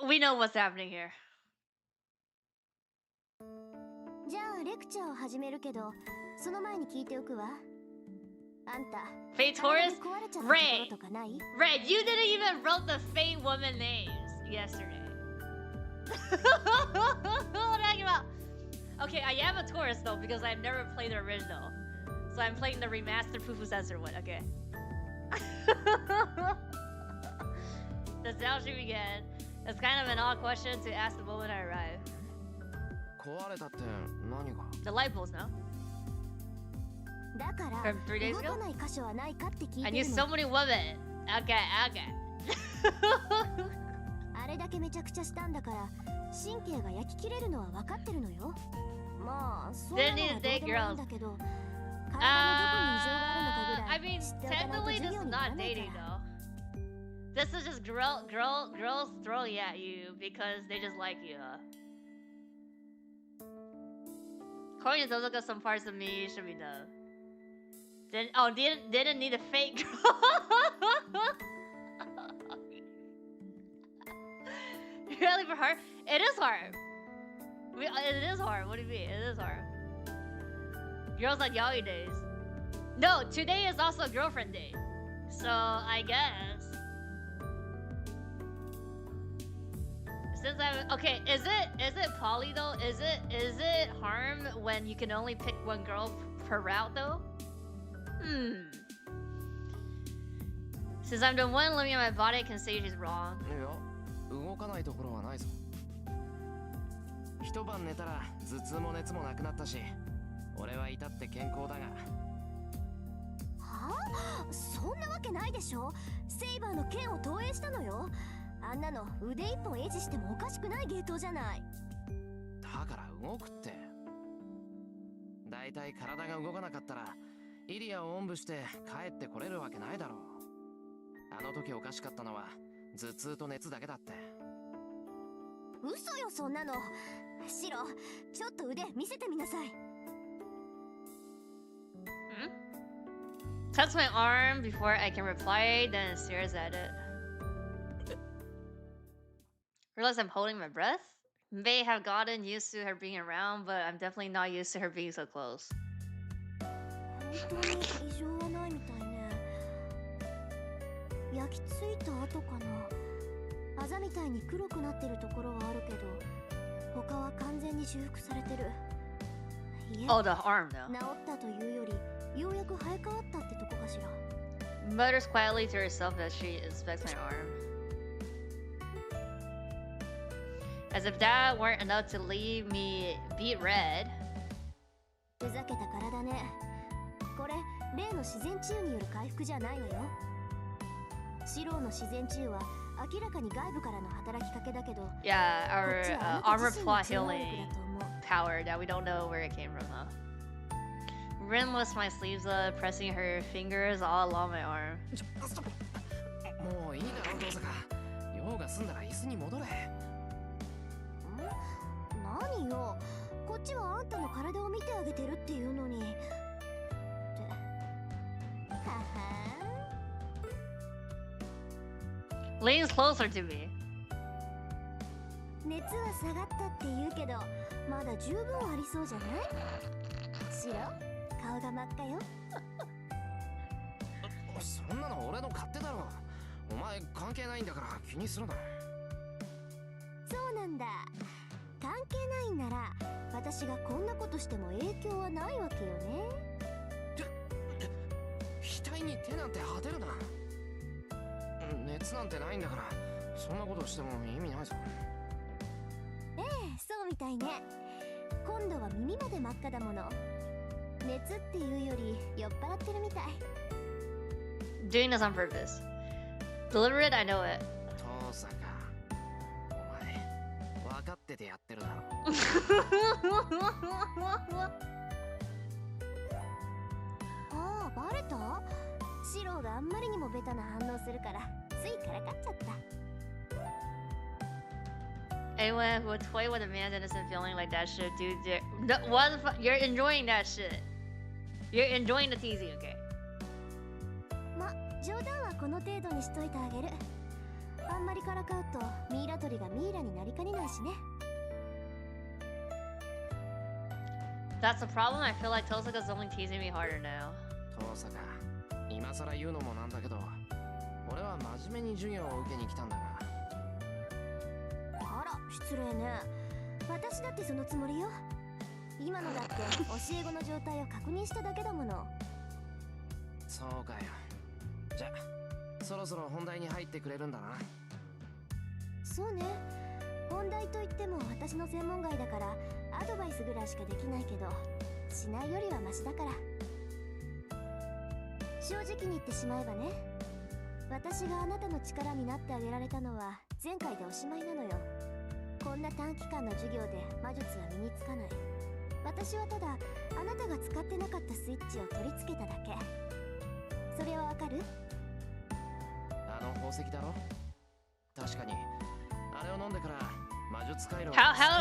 we know what's happening here." じゃあレクチャーを始めるけど、その前に聞いておくわ。あんた、 Fate 体 Taurus? に壊れちゃったところとかない？ Red, you didn't even wrote the Fate woman names yesterday. What are you talking about? Okay, I am a Taurus though because I've never played the original. So I'm playing the remastered Fufu Sensor one, okay. That's how she began. It's kind of an odd question to ask the moment I arrive. 壊れたって何が？ The light bulbs, no? だから From 3 days 動 ago? かない箇所はないかって聞い I て knew る so の。 many women. Okay. あれだけめちゃくちゃしたんだから神経が焼き切れるのは分かってるのよ。まあそういうのはどうでもいいんだけど、体のどこに異常があるのかぐら I い mean, 知っておかないと technically 授 this 業 is になら not ない dating から。 though. This is just girls throwing at you because they just like you. According to Tozuka, some parts of me should be done. Didn't need a fake girl. Really for her? It is hard. It is hard. What do you mean? It is hard. Girls like yaoi days. No, today is also girlfriend day. So I guess. Since I'm okay, is it poly though? Is it harm when you can only pick one girl per route though? Since I'm the one living in my body, I can say she's wrong. いや、動かないところはないぞ。一晩寝たら頭痛も熱もなくなったし、俺は至って健康だが。はあ、そんなわけないでしょ。セイバーの剣を投影したのよ。あんなの腕一本維持してもおかしくない芸当じゃない。だから動くって。だいたい体が動かなかったらイリアをおんぶして帰ってこれるわけないだろう。あの時おかしかったのは頭痛と熱だけだって。嘘よそんなの。シロ、ちょっと腕見せてみなさい。Touch my arm before I can reply, then stares at it. Realize I'm holding my breath? May have gotten used to her being around, but I'm definitely not used to her being so close. 本当に異常はないみたいね。焼き付いた跡かな。あざみたいに黒くなってるところはあるけど、他は完全に修復されてる。いえ、 Oh, the arm though. 治ったというより、ようやく生え変わったってとこかしら。Mutters quietly to herself as she inspects my arm. As if that weren't enough to leave me beet red. ふざけた体ね。これ、例の自然治癒による回復じゃないわよ。シローの自然治癒は明らかに外部からの働きかけだけど、 Yeah, our こっちは armor あなた自身 plot の治療 healing 力だと思う。 power that we don't know where it came from though. Rin lifts my sleeves up, pressing her fingers all along my arm. もういいだろ、どうせか。用が済んだら椅子に戻れ。何よ、こっちはあんたの体を見てあげてるっていうのに。って。はは Leans closer to me. 熱は下がったって言うけど、まだ十分ありそうじゃない？シロ、顔が真っ赤よ。そんなの俺の勝手だろ。お前関係ないんだから気にするな。そうなんだ。関係ないんなら私がこんなことしても影響はないわけよね。額に手なんて当てるな。熱なんてないんだからそんなことしても意味ないぞ。ええ、そうみたいね。今度は耳まで真っ赤だもの。熱っていうより酔っ払ってるみたい。 Doing this on purpose. Deliberate, I know it. 父さんか。お前分かっててやってるだろ。ああ、バレた？シローがあんまりにもベタな反応するからついからかっちゃった。 Anyone who would toy with a man's innocent feeling like that should do their... No, what the fuck? You're enjoying that shit. You're enjoying the teasing, okay? ま、冗談はこの程度にしといてあげる。あんまりからかうとミイラ取りがミイラになりかねないしね。 That's the problem. I feel like Tosaka's only teasing me harder now. 父さんか。今更言うのもなんだけど、俺は真面目に授業を受けに来たんだが。あら、失礼ね。私だってそのつもりよ。今のだって教え子の状態を確認しただけだもの。そうかよ。じゃあそろそろ本題に入ってくれるんだな。そうね。本題といっても私の専門外だからアドバイスぐらいしかできないけど、しないよりはマシだから。正直に言ってしまえばね、私があなたの力になってあげられたのは前回でおしまいなのよ。こんな短期間の授業で魔術は身につかない。私はただあなたが使ってなかったスイッチを取り付けただけ。それはわかる？あの宝石だろ。確かにあれを飲んでから魔術回路を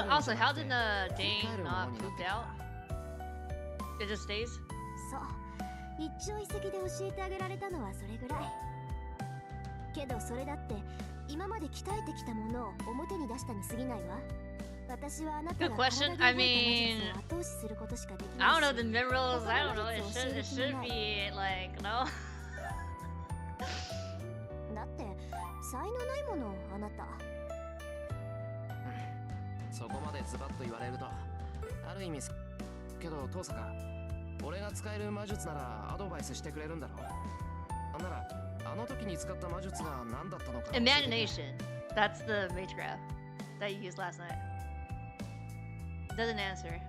Also, how did the thing not poop out? It just stays? そう。一朝一夕で教えてあげられたのはそれぐらい。けどそれだって今まで鍛えてきたものを表に出したに過ぎないわ。私はあなた Good が question. 体 I で覚え mean, た魔術を後押しすることしかでき I な don't い know し。 the minerals. I don't know. 他の魔術を教える It 気も should ない。 be like no. だって才能ないものあなた。そこまでズバッと言われるとある意味けど遠坂、俺が使える魔術ならアドバイスしてくれるんだろう。ならあの時に使った魔術が何だったのか教えてくれ。 Imagination. That's the mage graph that you used last night. Doesn't answer.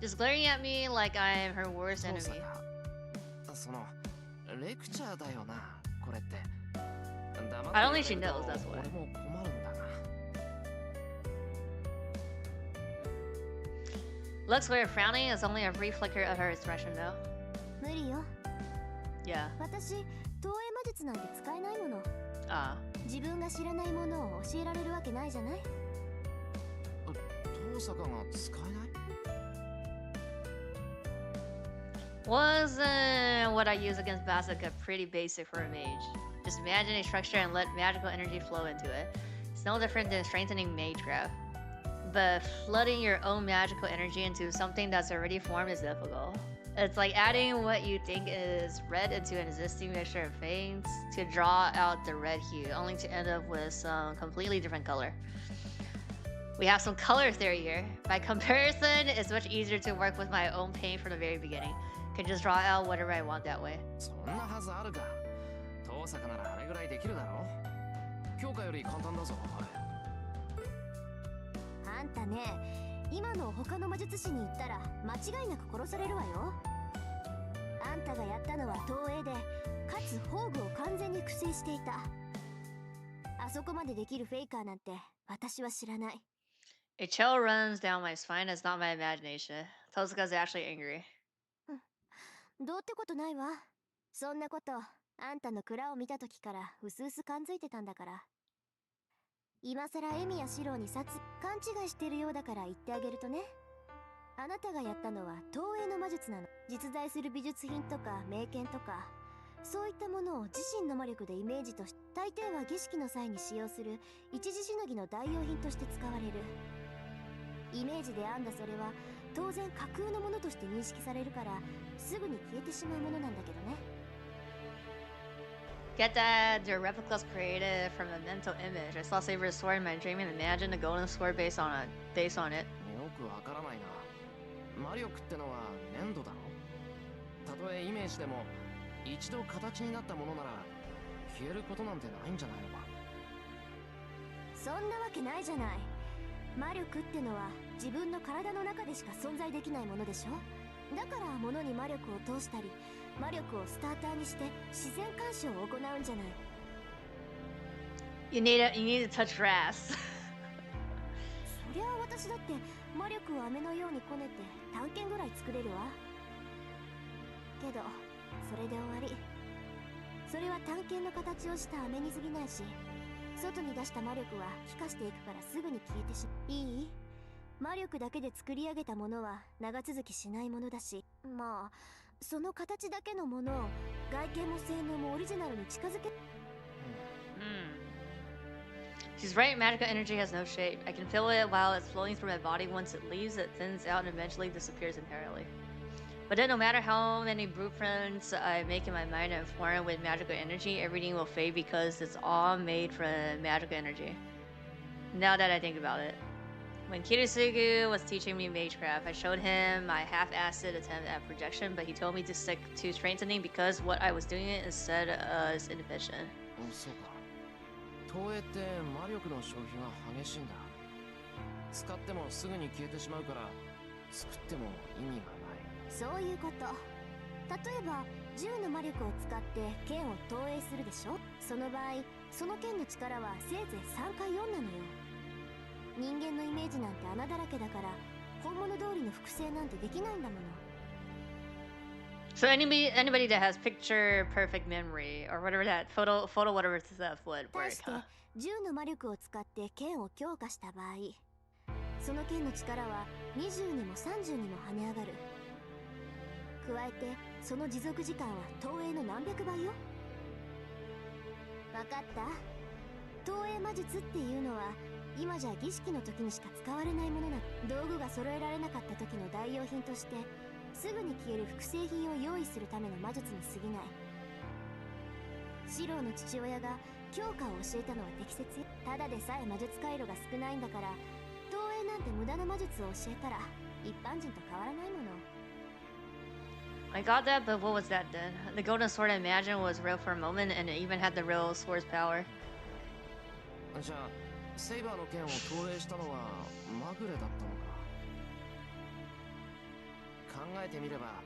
Just glaring at me like I'm her worst 遠 enemy. 坂、そのレクチャーだよなこれって。 I don't think she knows, that's why. 俺も困るんだが。 Looks weird. Frowning is only a brief flicker of her expression, though. 無理よ。 Yeah. 私投影魔術なんて使えないもの。 Ah. 自分が知らないものを教えられるわけないじゃない。遠坂が使えない？ Wasn't what I use against Basilica pretty basic for a mage? Just imagine a structure and let magical energy flow into it. It's no different than strengthening magecraft. But flooding your own magical energy into something that's already formed is difficult. It's like adding what you think is red into an existing mixture of paints to draw out the red hue, only to end up with some completely different color. We have some color theory here. By comparison, it's much easier to work with my own paint from the very beginning. Can just draw out whatever I want that way. そんなはずあるか。遠坂ならあれぐらいできるだろう。強化より簡単だぞ。あんたね、今の他の魔術師に言ったら間違いなく殺されるわよ。あんたがやったのは投影で、かつ宝具を完全に苦戦していた。あそこまでできるフェイカーなんて私は知らない。 A chill runs down my spine. It's not my imagination. Tozuka's actually angry. どうってことないわ。そんなことあんたの蔵を見た時からうすうす感づいてたんだから。今さらエミやシローに勘違いしてるようだから言ってあげるとね。あなたがやったのは投影の魔術なの。実在する美術品とか名剣とかそういったものを自身の魔力でイメージとして、大抵は儀式の際に使用する一時しのぎの代用品として使われる。イメージで編んだそれは当然架空のものとして認識されるからすぐに消えてしまうものなんだけどね。 Get that? Their replicas created from a mental image. I saw Saber's sword in my dream and imagined a golden sword based on it. よくわからないな。魔力ってのは粘土だろ。たとえイメージでも一度形になったものなら消えることなんてないんじゃないのか。そんなわけないじゃない。魔力ってのは自分の体の中でしか存在できないものでしょ。だから物に魔力を通したり魔力をスターターにして自然干渉を行うんじゃない。 You need to touch grass. そりゃあ私だって魔力を飴のようにこねて探検ぐらい作れるわ。けどそれで終わり。それは探検の形をした飴に過ぎないし、外に出した魔力は気化していくからすぐに消えてしまう。いい？魔力だけで作り上げたものは長続きしないものだし、まあその形だけのものを外見も性能もオリジナルに近づけ。She's right, magical energy has no shape. I can feel it while it's flowing through my body. Once it leaves, it thins out and eventually disappears entirely. But then no matter how many blueprints I make in my mind and form with magical energy, everything will fade because it's all made from magical energy. Now that I think about it. When Kirisugu was teaching me magecraft, I showed him my half-assed attempt at projection, but he told me to stick to strengthening because what I was doing instead is inefficient. そうか。投影って魔力の消費が激しいんだ。使ってもすぐに消えてしまうから作っても意味がない。そういうこと。例えば銃の魔力を使って剣を投影するでしょ。その場合その剣の力はせいぜい3か4なのよ。人間のイメージなんて穴だらけだから本物通りの複製なんてできないんだもの。 So anybody that has picture perfect memory or whatever that photo whatever stuff would 対 work, して huh? 銃の魔力を使って剣を強化した場合、その剣の力は20にも30にも跳ね上がる。加えてその持続時間は投影の何百倍よ。わかった。投影魔術っていうのは今じゃ儀式の時にしか使われないものな。道具が揃えられなかった時の代用品としてすぐに消える複製品を用意するための魔術に過ぎない。シローの父親が強化を教えたのは適切よ。ただでさえ魔術回路が少ないんだから、投影なんて無駄な魔術を教えたら一般人と変わらないもの。I got that, but what was that then? The golden sword I imagined was real for a moment, and it even had the real sword's power. じゃあセイバーの剣を投影したのはまぐれだったのか。考えてみれば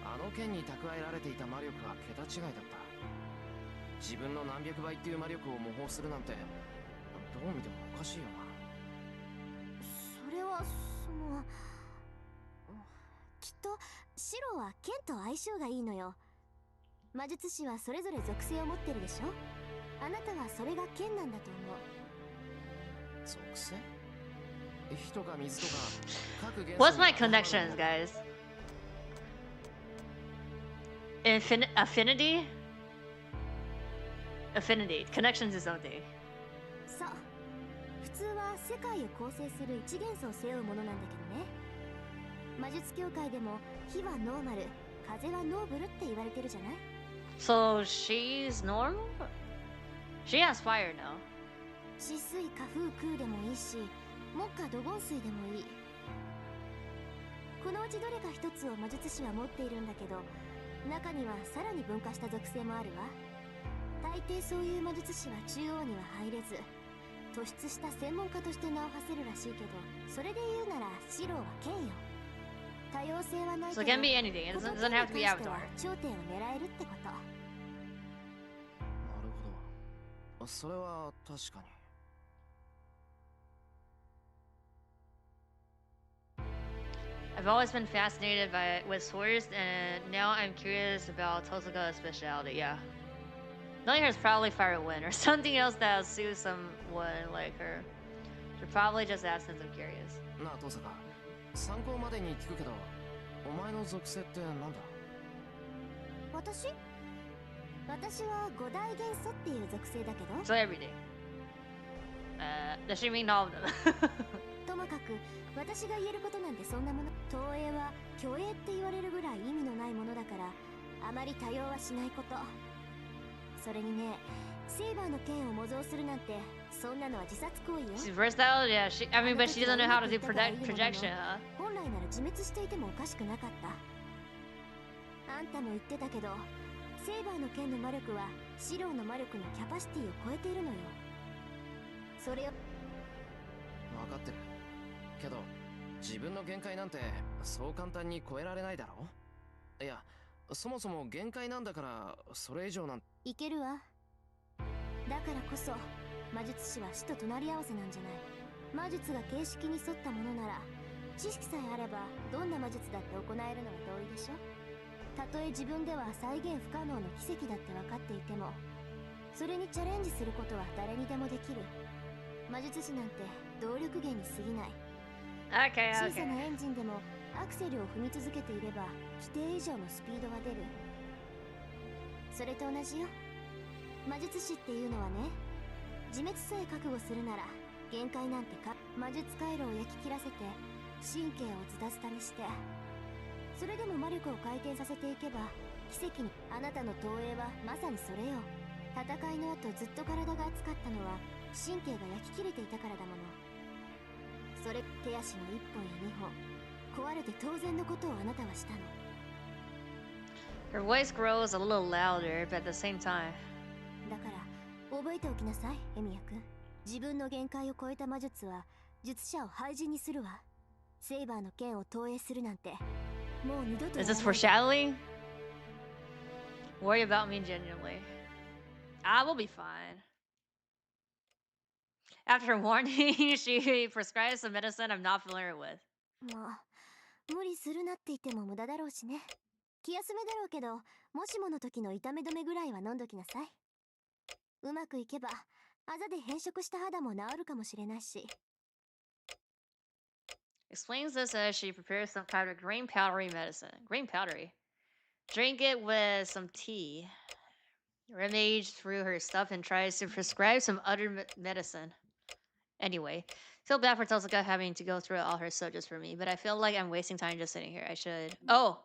あの剣に蓄えられていた魔力は桁違いだった。自分の何百倍っていう魔力を模倣するなんてどう見てもおかしいよな。それはきっとシロは剣と相性がいいのよ。魔術師はそれぞれ属性を持ってるでしょ。あなたはそれが剣なんだと思う。属性？火とか水とか各元素に What's my connections, guys? Affinity? Affinity. Connections is something. そう。普通は世界を構成する一元素を背負うものなんだけどね。魔術協会でも火はノーマル、風はノーブルって言われてるじゃない？ So she's normal? She has fire now. 止水、火風、空でもいいし、木火、土金水でもいい。このうちどれか一つを魔術師は持っているんだけど、中にはさらに分化した属性もあるわ。大抵そういう魔術師は中央には入れず、突出した専門家として名を馳せるらしいけど、それで言うならシローは剣よ。多様性はないけ So ど、 it can be anything. It doesn't have to be この剣に関しては Avatar. 頂点を狙えるってこと。なるほど。それは確かに。I've always been fascinated with swords, and now I'm curious about Tosuga's specialty. Yeah. Knowing her is probably fire wind or something else that'll suit someone like her. Should probably just ask since I'm curious. なあ、トサカ。参考までに聞くけど、お前の属性ってなんだ？私は五大元素っていう属性だけど、 So everything. Does she mean all of them? ともかく私が言えることなんてそんなもの。投影は虚栄って言われるぐらい意味のないものだから、あまり多用はしないこと。それにね、セイバーの剣を模造するなんてそんなのは自殺行為よ。 She's versatile? Yeah, I mean, but she doesn't know how to do projection, huh? 本来なら自滅していてもおかしくなかった。あんたも言ってたけど、セイバーの剣の魔力はシローの魔力のキャパシティを超えているのよ。それを分かってるけど、自分の限界なんてそう簡単に超えられないだろ。いや、そもそも限界なんだからそれ以上なんて。いけるわ。だからこそ魔術師は死と隣り合わせなんじゃない。魔術が形式に沿ったものなら、知識さえあればどんな魔術だって行えるのが同意でしょ。たとえ自分では再現不可能の奇跡だって分かっていても、それにチャレンジすることは誰にでもできる。魔術師なんて動力源に過ぎない。 Okay, 小さ okay. なエンジンでもアクセルを踏み続けていれば規定以上のスピードが出る。それと同じよ。魔術師っていうのはね、自滅さえ覚悟するなら限界なんて魔術回路を焼き切らせて神経をズタズタにして、それでも魔力を回転させていけば奇跡に。あなたの投影はまさにそれよ。戦いの後ずっと体が熱かったのは神経が焼き切れていたからだもの。それ手足の1本や2本壊れて当然のことをあなたはしたの。 Her voice grows a little louder, but at the same time. だから覚えておきなさい、エミヤ君。自分の限界を超えた魔術は術者を廃人にするわ。セイバーの剣を投影するなんてもう二度と。 Is this foreshadowing? Worry about me genuinely. I will be fine. After warning, she prescribes some medicine I'm not familiar with. まあ無理するなって言っても無駄だろうしね。気休めだろうけど、もしもの時の痛め止めぐらいは飲んどきなさい。うまくいけばあざで変色した肌も治るかもしれないし。 Explains this as she prepares some kind of green powdery medicine. Green powdery. Drink it with some tea. Rummage through her stuff and tries to prescribe some other medicine. Anyway, feel bad for Tosuka having to go through all her stuff just for me, but I feel like I'm wasting time just sitting here. I should. Oh!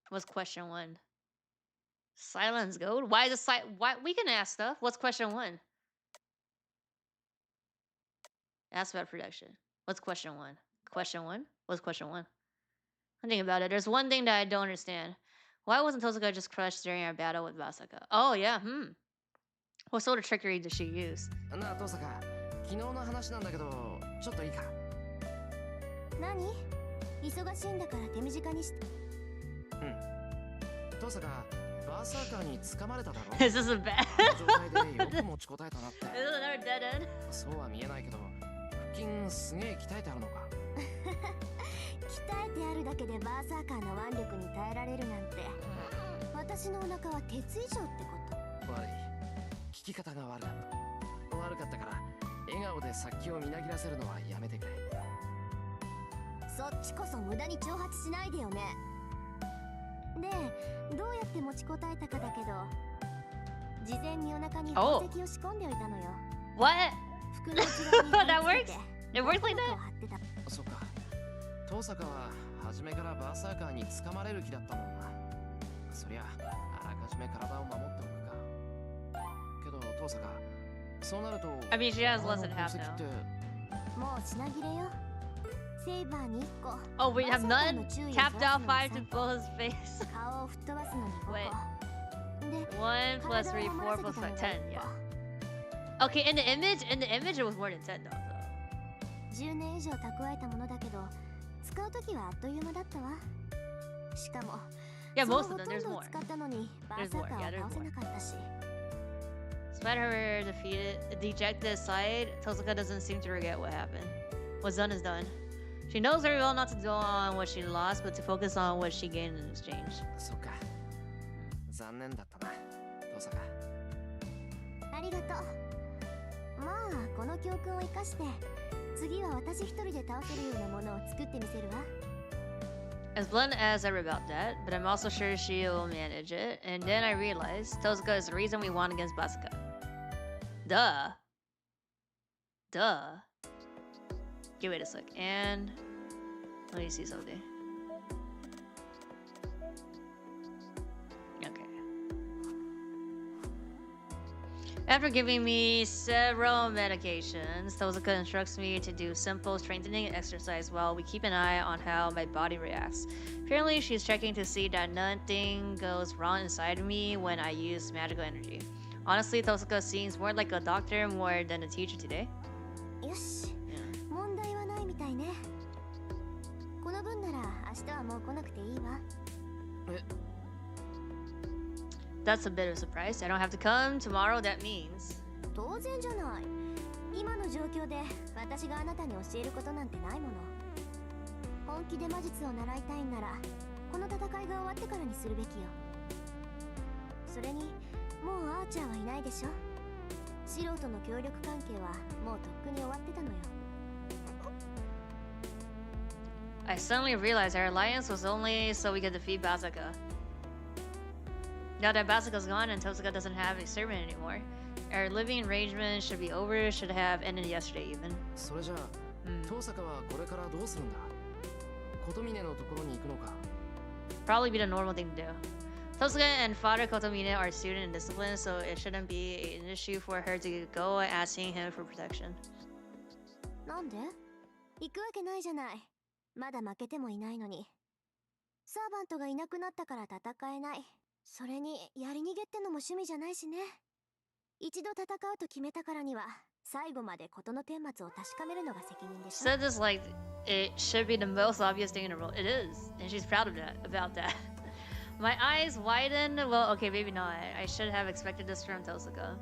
What's question 1? Silence Gold? Why is it why we can ask stuff? What's question 1? Ask about production. What's question 1? Question 1? What's question 1? I'm thinking about it. There's one thing that I don't understand. Why wasn't Tosuka just crushed during our battle with Basaka? Oh yeah, What sort of trickery did she use? なあトサカ、昨日の話なんだけどちょっといいか。何？忙しいんだから手短にして。トサカ、バーサーカーに掴まれただろ。This is a bad. 状態でよく持ちこたえたなって。This is another dead end. そうは見えないけど、腹筋すげえ鍛えてあるのか。鍛えてあるだけでバーサーカーの腕力に耐えられるなんて、私のお腹は鉄以上ってこと。悪い。聞き方が悪かったから笑顔で殺気をみなぎらせるのはやめてくれ。そっちこそ無駄に挑発しないでよね。で、どうやって持ちこたえたかだけど、事前にお腹に宝石を仕込んでおいたのよ。What? 服の内側に That works? It works like that? そっか。トサカは初めからバーサーカーに掴まれる気だったもんな。そりゃあらかじめ体を守っておくか。けどトサカ、そうなると I mean, she has less than half now. もう品切れよ。セイバーに1個。Oh, we have none? Tapped out 5 to blow his face. 顔を吹っ飛ばすのに5個。 1 plus 3, 4 plus 5, 10, yeah. Okay, in the image it was more than 10 though. 10年以上蓄えたものだけど、使うときはあっという間だったわ。しかも、Yeah, most of them. There's more. 使ったのにバーサーカーは倒せなかったし。Despite her dejected side, Tosuka doesn't seem to forget what happened. What's done is done. She knows very well not to dwell on what she lost, but to focus on what she gained in exchange. そっか。残念だったな、トサカ。ありがとう。まあ、この教訓を生かして、次は私一人で倒せるようなものを作ってみせるわ。As blunt as ever about that, but I'm also sure she'll manage it. And then I realized Tosuka is the reason we won against Basaka. Duh. Okay, wait a sec. And let me see something. Okay. After giving me several medications, Tosuka instructs me to do simple strengthening exercise while we keep an eye on how my body reacts. Apparently, she's checking to see that nothing goes wrong inside me when I use magical energy. Honestly, Tosuka seems more like a doctor more than a teacher today. よし、問題はないみたいね。この分なら明日はもう来なくていいわ。That's a bit of a surprise. I don't have to come tomorrow, that means. 当然じゃない。今の状況で私があなたに教えることなんてないもの。本気で魔術を習いたいんなら、この戦いが終わってからにするべきよ。それに、もうアーチャーはいないでしょ。素人の協力関係はもうとっくに終わってたのよ。I suddenly realized our alliance was only so we could defeat Basaka. Now that Basaka's gone and Tosuka doesn't have a servant anymore, our living arrangement should be over, should have ended yesterday even. それじゃあ、トサカはこれからどうするんだ？琴峰のところに行くのか？ Probably be the normal thing to do. Tosuka and Father Kotomine are student and disciplined, so it shouldn't be an issue for her to go asking him for protection. なんで？行くわけないじゃない。まだ負けてもいないのに。サーバントがいなくなったから戦えない。それにやり逃げってのも趣味じゃないしね。一度戦うと決めたからには最後まで事の顛末を確かめるのが責任でしょ。Said this like it should be the most obvious thing in the world. It is, and she's proud of that. About that. My eyes widened. Well, okay, maybe not. I should have expected this from Tosuka.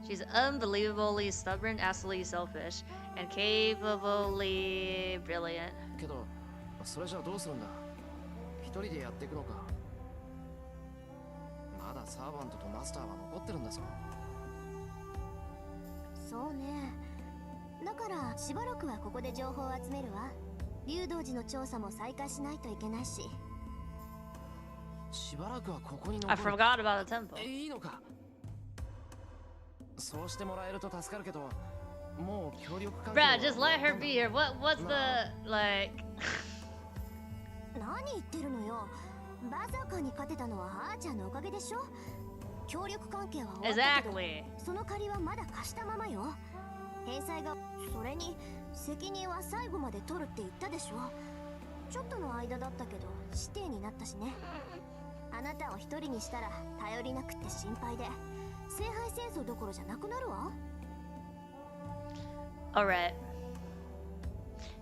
She's unbelievably stubborn, absolutely selfish, and capably brilliant. けど、それじゃあどうするんだ？一人でやっていくのか？まだサーバントとマスターは残ってるんだぞ。そうね。だからしばらくはここで情報を集めるわ。竜道寺の調査も再開しないといけないし。しばらくはここに残 I る。 forgot about the temple. いいのか。そうしてもらえると助かるけど、もう協力関係は Bruh, just let her be here. What's the like? 何言ってるのよ。バザカに勝てたのはあーちゃんのおかげでしょ。協力関係は終わったけど、 Exactly. その借りはまだ貸したままよ。返済が、それに責任は最後まで取るって言ったでしょ。ちょっとの間だったけど指定になったしね。あなたを一人にしたら頼りなくって心配で、聖杯戦争どころじゃなくなるわ。 Alright.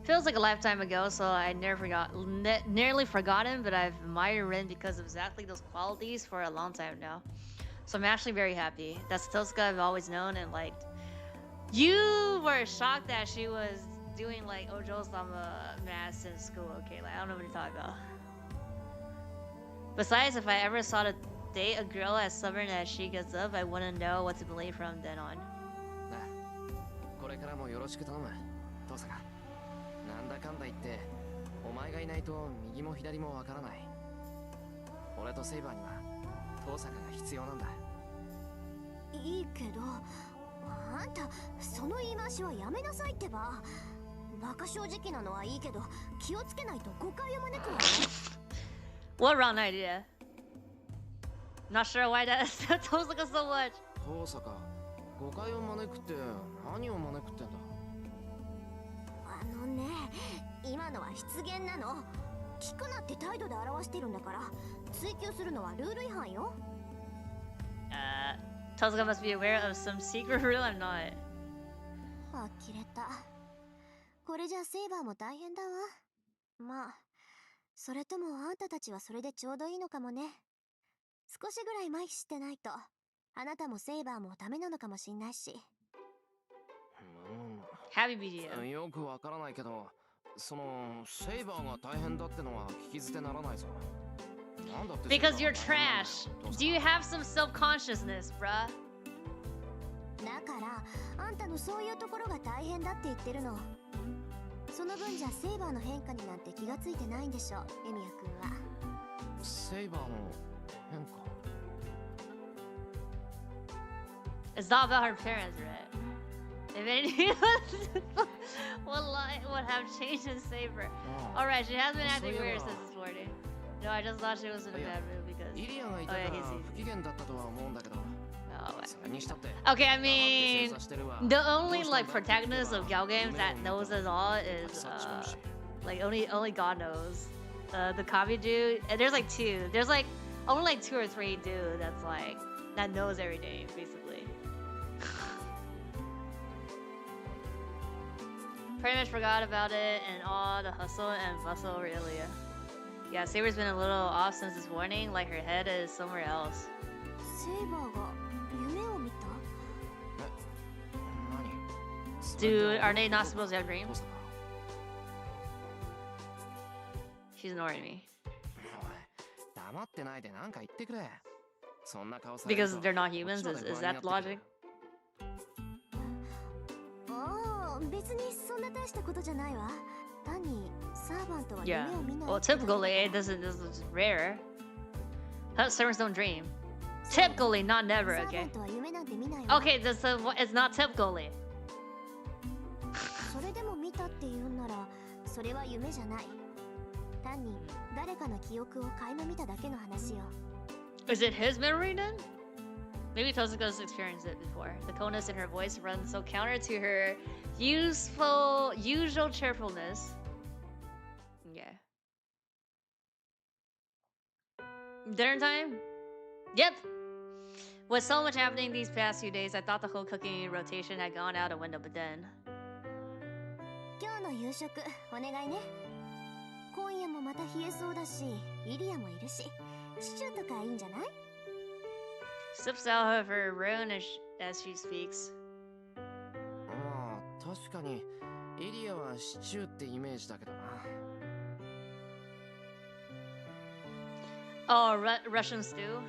Feels like a lifetime ago, so I nearly forgot him, but I've admired Rin because of exactly those qualities for a long time now. So I'm actually very happy. That's Tosuka I've always known and liked. You were shocked that she was doing like Ojo-sama maths in school, okay? Like, I don't know what you're talking about. Besides, if I ever saw to date a girl as stubborn as she gets up, I wouldn't know what to believe from then on. これからもよろしく頼む、父さん。なんだかんだ言って、お前がいないと右も左もわからない。俺とセイバーには父さんが必要なんだ。いいけど、あんたその言い回しはやめなさいってば。バカ正直なのはいいけど、気をつけないと誤解を招くわよ。What wrong idea? Not sure why that Tosuka so much. 父さんか、誤解を招くって何を招くってんだ。あのね、今のは失言なの。聞くなって態度で表してるんだから、追求するのはルール違反よ。Tosuka must be aware of some secret rule I'm not. 呆れた。これじゃセイバーも大変だわ。まあ、それともあんたたちはそれでちょうどいいのかもね。少しぐらい麻痺してないと、あなたもセイバーもダメなのかもしんないし。Happy BGM. よくわからないけど、そのセイバーが大変だってのは聞き捨てならないぞ。なんだって Because you're trash. Do you have some self-consciousness, bruh? だからあんたのそういうところが大変だって言ってるの。その分じゃセイバーの変化になんて気がついてないんでしょ、エミヤ君は。セイバーの変化。 It's not about her parents, right? If anything would have changed in favor. Alright, she has been acting weird since this morning. No, I just thought she was in a bad mood because... イリアがいたから不機嫌だったとは思うんだけど。 Okay, I mean, the only like protagonist of Gal games that knows it all is like only God knows. The Kabi dude, and there's like two. There's like only like 2 or 3 dude that's like that knows everything basically. Pretty much forgot about it and all the hustle and bustle really. Yeah, Saber's been a little off since this morning. Like her head is somewhere else. セイバーが夢を見た？ Dude, are they not supposed to have dreams? She's ignoring me. Because they're not humans? Is that logic? ああ、別にそんな大したことじゃないわ。単にサーバントは Yeah. 夢を見ない。 Well, typically, this is rare. Servants don't dream. Typically, not never, サーバ okay? ントは夢なんて見ないわ。 Okay, it's not typically. それでも見たって言うんなら、それは夢じゃない。単に誰かの記憶を垣間見ただけの話よ。Is it his memory then? Maybe Tozuka's experienced it before. The coldness in her voice runs so counter to her usual cheerfulness. Yeah. Dinner time? Yep. With so much happening these past few days, I thought the whole cooking rotation had gone out a window, but then... 今日の夕食お願いね。今夜もまた冷えそうだし、イリアもいるし、シチューとかいいんじゃない？ Sips out of her rune as she speaks. まあ確かにイリアはシチューってイメージだけどな。 Oh, Russian stew?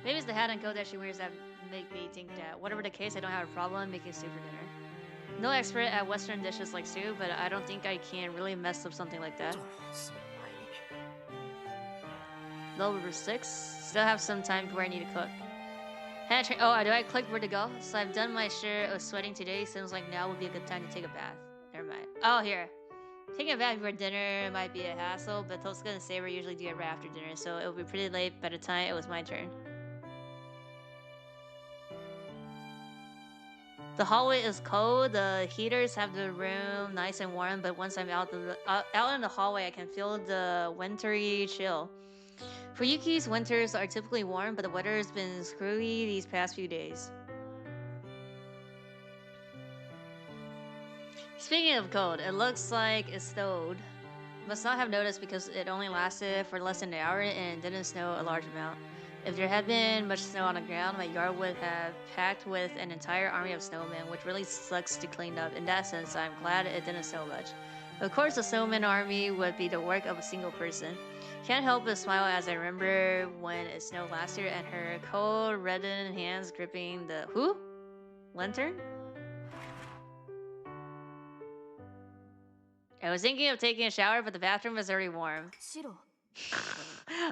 Maybe it's the hat and coat that she wears that make me think that. Whatever the case, I don't have a problem making stew for dinner. No expert at Western dishes like stew, but I don't think I can really mess up something like that. Number 6. Still have some time before I need to cook. Oh, do I click where to go? So I've done my share of sweating today. Seems like now would be a good time to take a bath. Never mind. Oh, here. Taking a bath before dinner might be a hassle, but Tosca and Saber usually do it right after dinner, so it would be pretty late by the time it was my turn. The hallway is cold. The heaters have the room nice and warm, but once I'm out in the hallway, I can feel the wintry chill. For Yuki's winters are typically warm, but the weather has been screwy these past few days. Speaking of cold, it looks like it snowed. Must not have noticed because it only lasted for less than an hour and didn't snow a large amount. If there had been much snow on the ground, my yard would have packed with an entire army of snowmen, which really sucks to clean up. In that sense, I'm glad it didn't snow much. Of course, the snowman army would be the work of a single person. Can't help but smile as I remember when it snowed last year and her cold, reddened hands gripping the lantern? I was thinking of taking a shower, but the bathroom is already warm.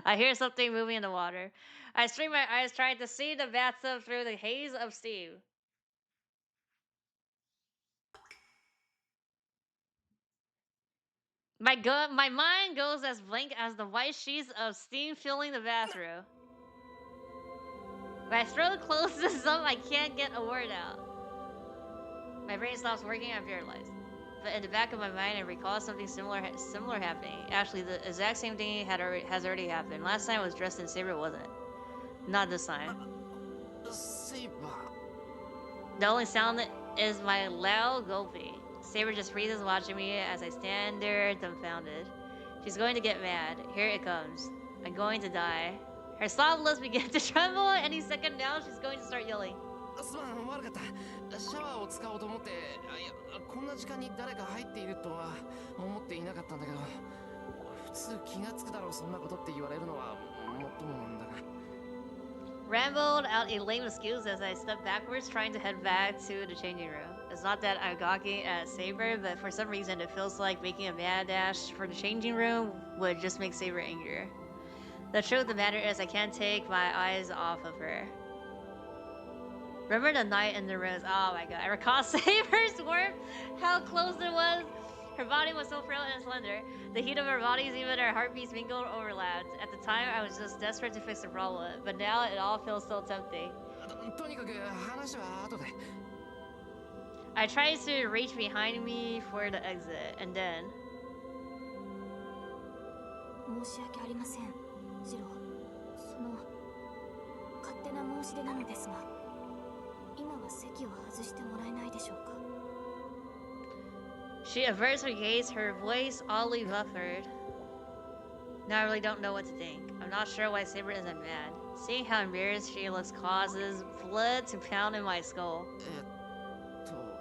I hear something moving in the water. I strain my eyes trying to see the bathtub through the haze of steam. My mind goes as blank as the white sheets of steam filling the bathroom. My throat closes up, I can't get a word out. My brain stops working, I'm paralyzed. But in the back of my mind, I recall something similar happening. Actually, the exact same thing has already happened. Last time I was dressed in Saber, wasn't it? Not this time. Saber. The only sound is my loud gulping. Saber just freezes watching me as I stand there dumbfounded. She's going to get mad. Here it comes. I'm going to die. Her soft lips begin to tremble. Any second now, she's going to start yelling. すまん、悪かった。シャワーを使おうと思って、いや、こんな時間に誰か入っているとは思っていなかったんだけど、普通気がつくだろう、そんなことって言われるのはもっともなんだが。Rambled out a lame excuse as I stepped backwards, trying to head back to the changing room. It's not that I'm gawking at Saber, but for some reason it feels like making a mad dash for the changing room would just make Saber angrier. The truth of the matter is I can't take my eyes off of her. Remember the night in the rose? Oh my god. I recall Saber's warmth, how close it was. Her body was so frail and slender. The heat of her bodies, even her heartbeats mingled, overlapped. At the time, I was just desperate to fix the problem, but now it all feels so tempting. I tried to reach behind me for the exit, and then... 申し訳ありません、ジロー。その勝手な申し出なのですが、今は席を外してもらえないでしょうか。 She averts her gaze, her voice oddly muffled. Now I really don't know what to think. I'm not sure why Saber isn't mad. Seeing how embarrassed she looks causes blood to pound in my skull.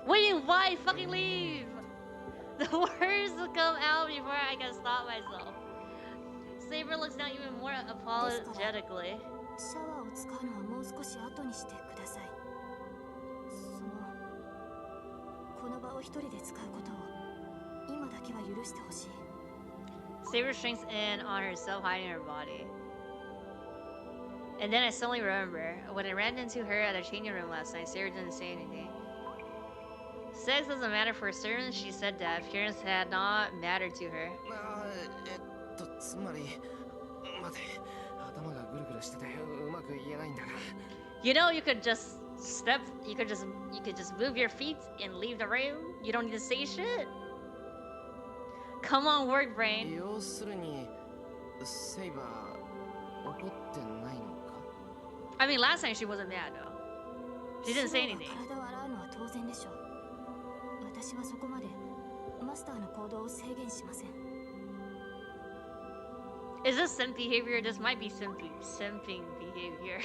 What do you mean, why? Fucking leave! The words will come out before I can stop myself. Saber looks down even more apologetically. シャワーを使うのはもう少し後にしてください。この場を一人で使うことを今だけは許してほしい。 Saber shrinks in on herself, hiding her body. And then I suddenly remember, when I ran into her at the changing room last night, Saber didn't say anything. Sex doesn't matter for certain, she said that appearance had not mattered to her. つまり、待て、頭がぐるぐるしててうまく言えないんだが。You know, you could just move your feet and leave the room. You don't need to say shit. Come on, work brain. 要するに、セイバー怒ってないのか？ I mean, last time she wasn't mad though. She didn't say anything. 体を洗うのは当然でしょう。私はそこまでマスターの行動を制限しません。 Is this simp behavior? This might be simping behavior.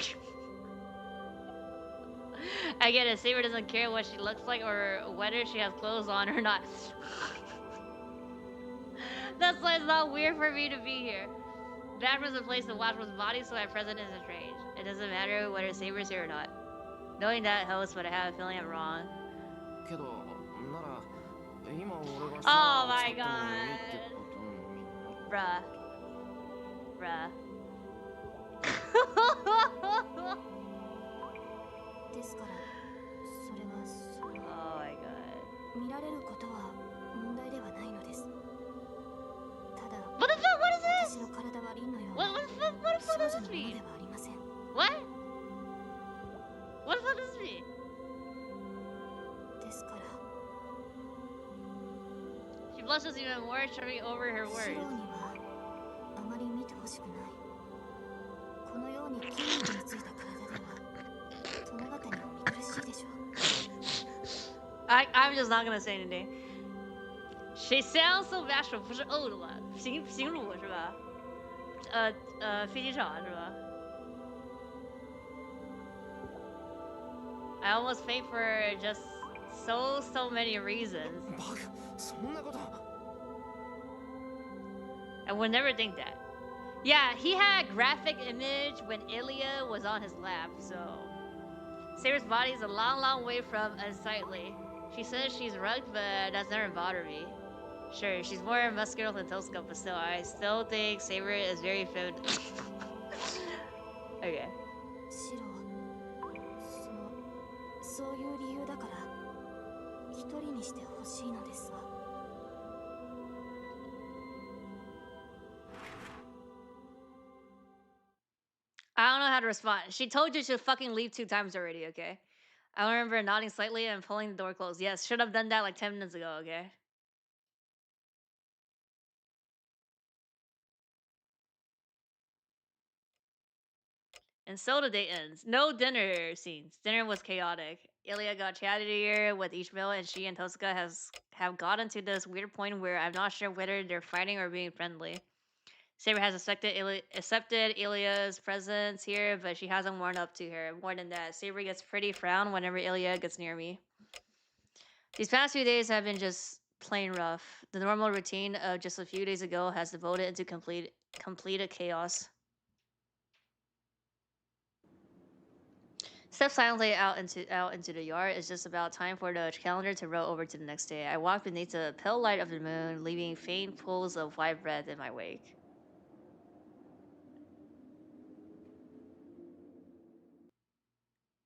I get it. Saber doesn't care what she looks like or whether she has clothes on or not. That's why it's not weird for me to be here. Bathroom's a place to watch one's body, so my presence isn't strange. It doesn't matter whether Saber's here or not. Knowing that helps, but I have a feeling I'm wrong. Oh my god. Bruh. ですからそれはOh my god. 見られることは問題ではないのです。ただ What the fuck? What is 私の体は凛のよう What な the fuck? What the 少 fuck 女 does の this もの mean? ではありません。 What? What the fuck does this mean? ですから She blushes even more, tripping over her シ words. ローにはあまり見てほしくない。このように筋肉についた体では殿方にも見苦しいでしょう。I'm just not gonna say anything. She sounds so bashful. 不是呕的吧？行路是吧？飞机场是吧？ I almost paid for just so many reasons. バカ、そんなこと。 I would never think that. Yeah, he had graphic image when Ilya was on his lap, so Saber's body is a long way from unsightly. She says she's rugged, but that's never bothered me. Sure, she's more muscular than Tosuka, but still, I still think Saber is very feminine. Okay. シロー、そういう理由だから一人にしてほしいのですわ。I don't know how to respond. She told you to fucking leave 2 times already, okay? I remember nodding slightly and pulling the door closed. Yes, should have done that like 10 minutes ago, okay? And so the day ends. No dinner scenes. Dinner was chaotic. Ilya got chattier with each meal, and she and Tosuka have gotten to this weird point where I'm not sure whether they're fighting or being friendly. Saber has accepted Ilya's presence here, but she hasn't warmed up to her. More than that, Saber gets pretty frowned whenever Ilya gets near me. These past few days have been just plain rough. The normal routine of just a few days ago has devoted into completed chaos. Step silently out into the yard. It's just about time for the calendar to roll over to the next day. I walk beneath the pale light of the moon, leaving faint pools of white breath in my wake.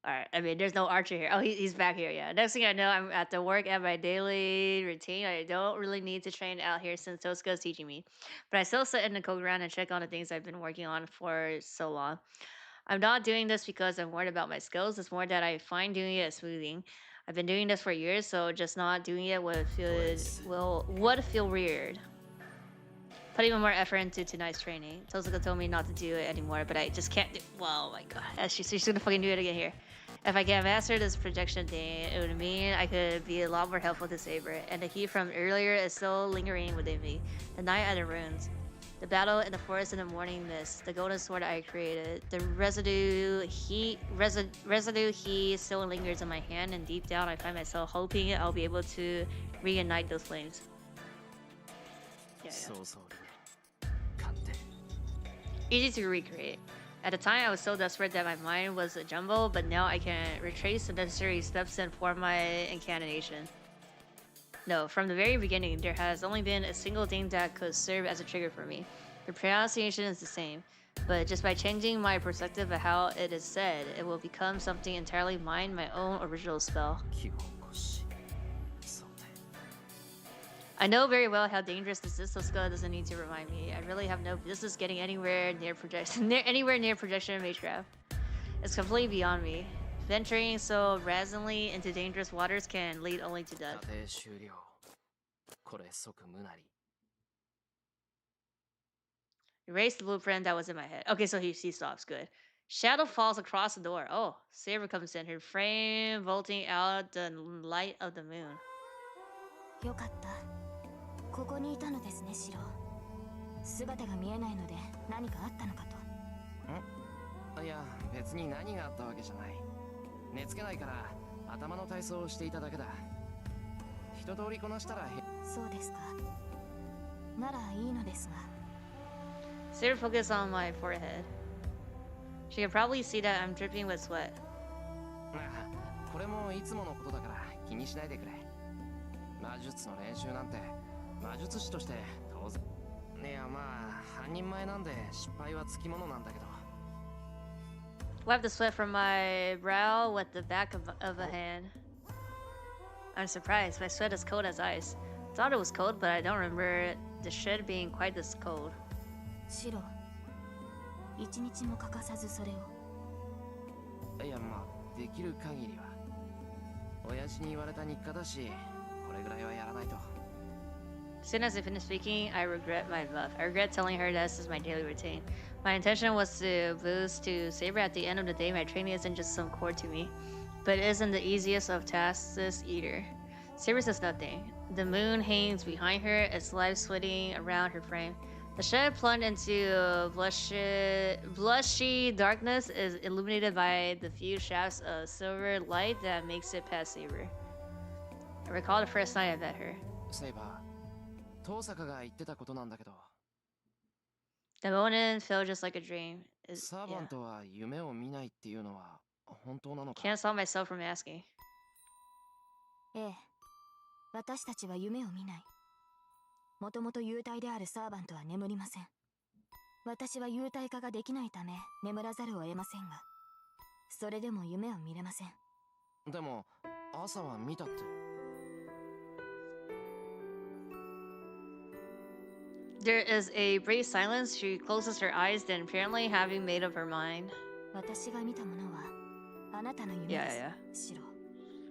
Alright, I mean, there's no Archer here. Oh, he's back here, yeah. Next thing I know, I'm at the work at my daily routine. I don't really need to train out here since Tosuka's teaching me. But I still sit in the code ground and check on the things I've been working on for so long. I'm not doing this because I'm worried about my skills. It's more that I find doing it smoothing. I've been doing this for years, so just not doing it would feel weird. Put even more effort into tonight's training. Tosuka told me not to do it anymore, but I just can't do. Well, oh my god, she's gonna fucking do it again here. If I can master this projection thing, it would mean I could be a lot more helpful to Saber. And the heat from earlier is still lingering within me. The night at the ruins. The battle in the forest in the morning mist, the golden sword I created, the residue heat still lingers in my hand, and deep down I find myself hoping I'll be able to reignite those flames. Yeah. Easy to recreate. At the time, I was so desperate that my mind was a jumble, but now I can retrace the necessary steps and form my incantation. No, from the very beginning, there has only been a single thing that could serve as a trigger for me. The pronunciation is the same, but just by changing my perspective of how it is said, it will become something entirely mine, my own original spell. I know very well how dangerous this is, so Tosuka doesn't need to remind me. I really have no business getting anywhere near projection magecraft. It's completely beyond me. Venturing so brazenly into dangerous waters can lead only to death. Erase the blueprint that was in my head. Okay, so he stops. Good. Shadow falls across the door. Oh, Saber comes in, her frame vaulting out the light of the moon. よかった。ここにいたのですね、シロ。姿が見えないので何かあったのかと。いや、別に何があったわけじゃない。寝つけないから頭の体操をしていただけだ。一通りこなしたら。そうですか。ならいいのですが。Saber focus on my forehead. She can probably see that I'm dripping with sweat. これもいつものことだから気にしないでくれ。魔術の練習なんて魔術師として当然。いやまあ半人前なんで失敗はつきものなんだけど。Wipe the sweat from my brow with the back of a hand. I'm surprised. My sweat is cold as ice. Thought it was cold, but I don't remember the shed being quite this cold. シロ、一日も欠かさずそれを。いや、まあできる限りは。親父に言われた日課だし、これぐらいはやらないと。As soon as I finish speaking, I regret my bluff. I regret telling her this is my daily routine. My intention was to boost to Saber. At the end of the day, my training isn't just some chore to me, but it isn't the easiest of tasks either. Saber says nothing. The moon hangs behind her, its light sweating around her frame. The shed plunged into blushy darkness is illuminated by the few shafts of silver light that makes it past Saber. I recall the first night I met her. セイバー、遠坂が言ってたことなんだけど。The moment felt just like a dream. サーバントは夢を見ないっていうのは本当なのか？ Can't stop myself from asking. ええ、私たちは夢を見ない。もともと幽体であるサーバントは眠りません。私は幽体化ができないため眠らざるを得ませんが、それでも夢を見れません。でも朝は見たって。There is a brief silence. She closes her eyes, then apparently having made up her mind. 私が見たものはあなたの夢です。シロ、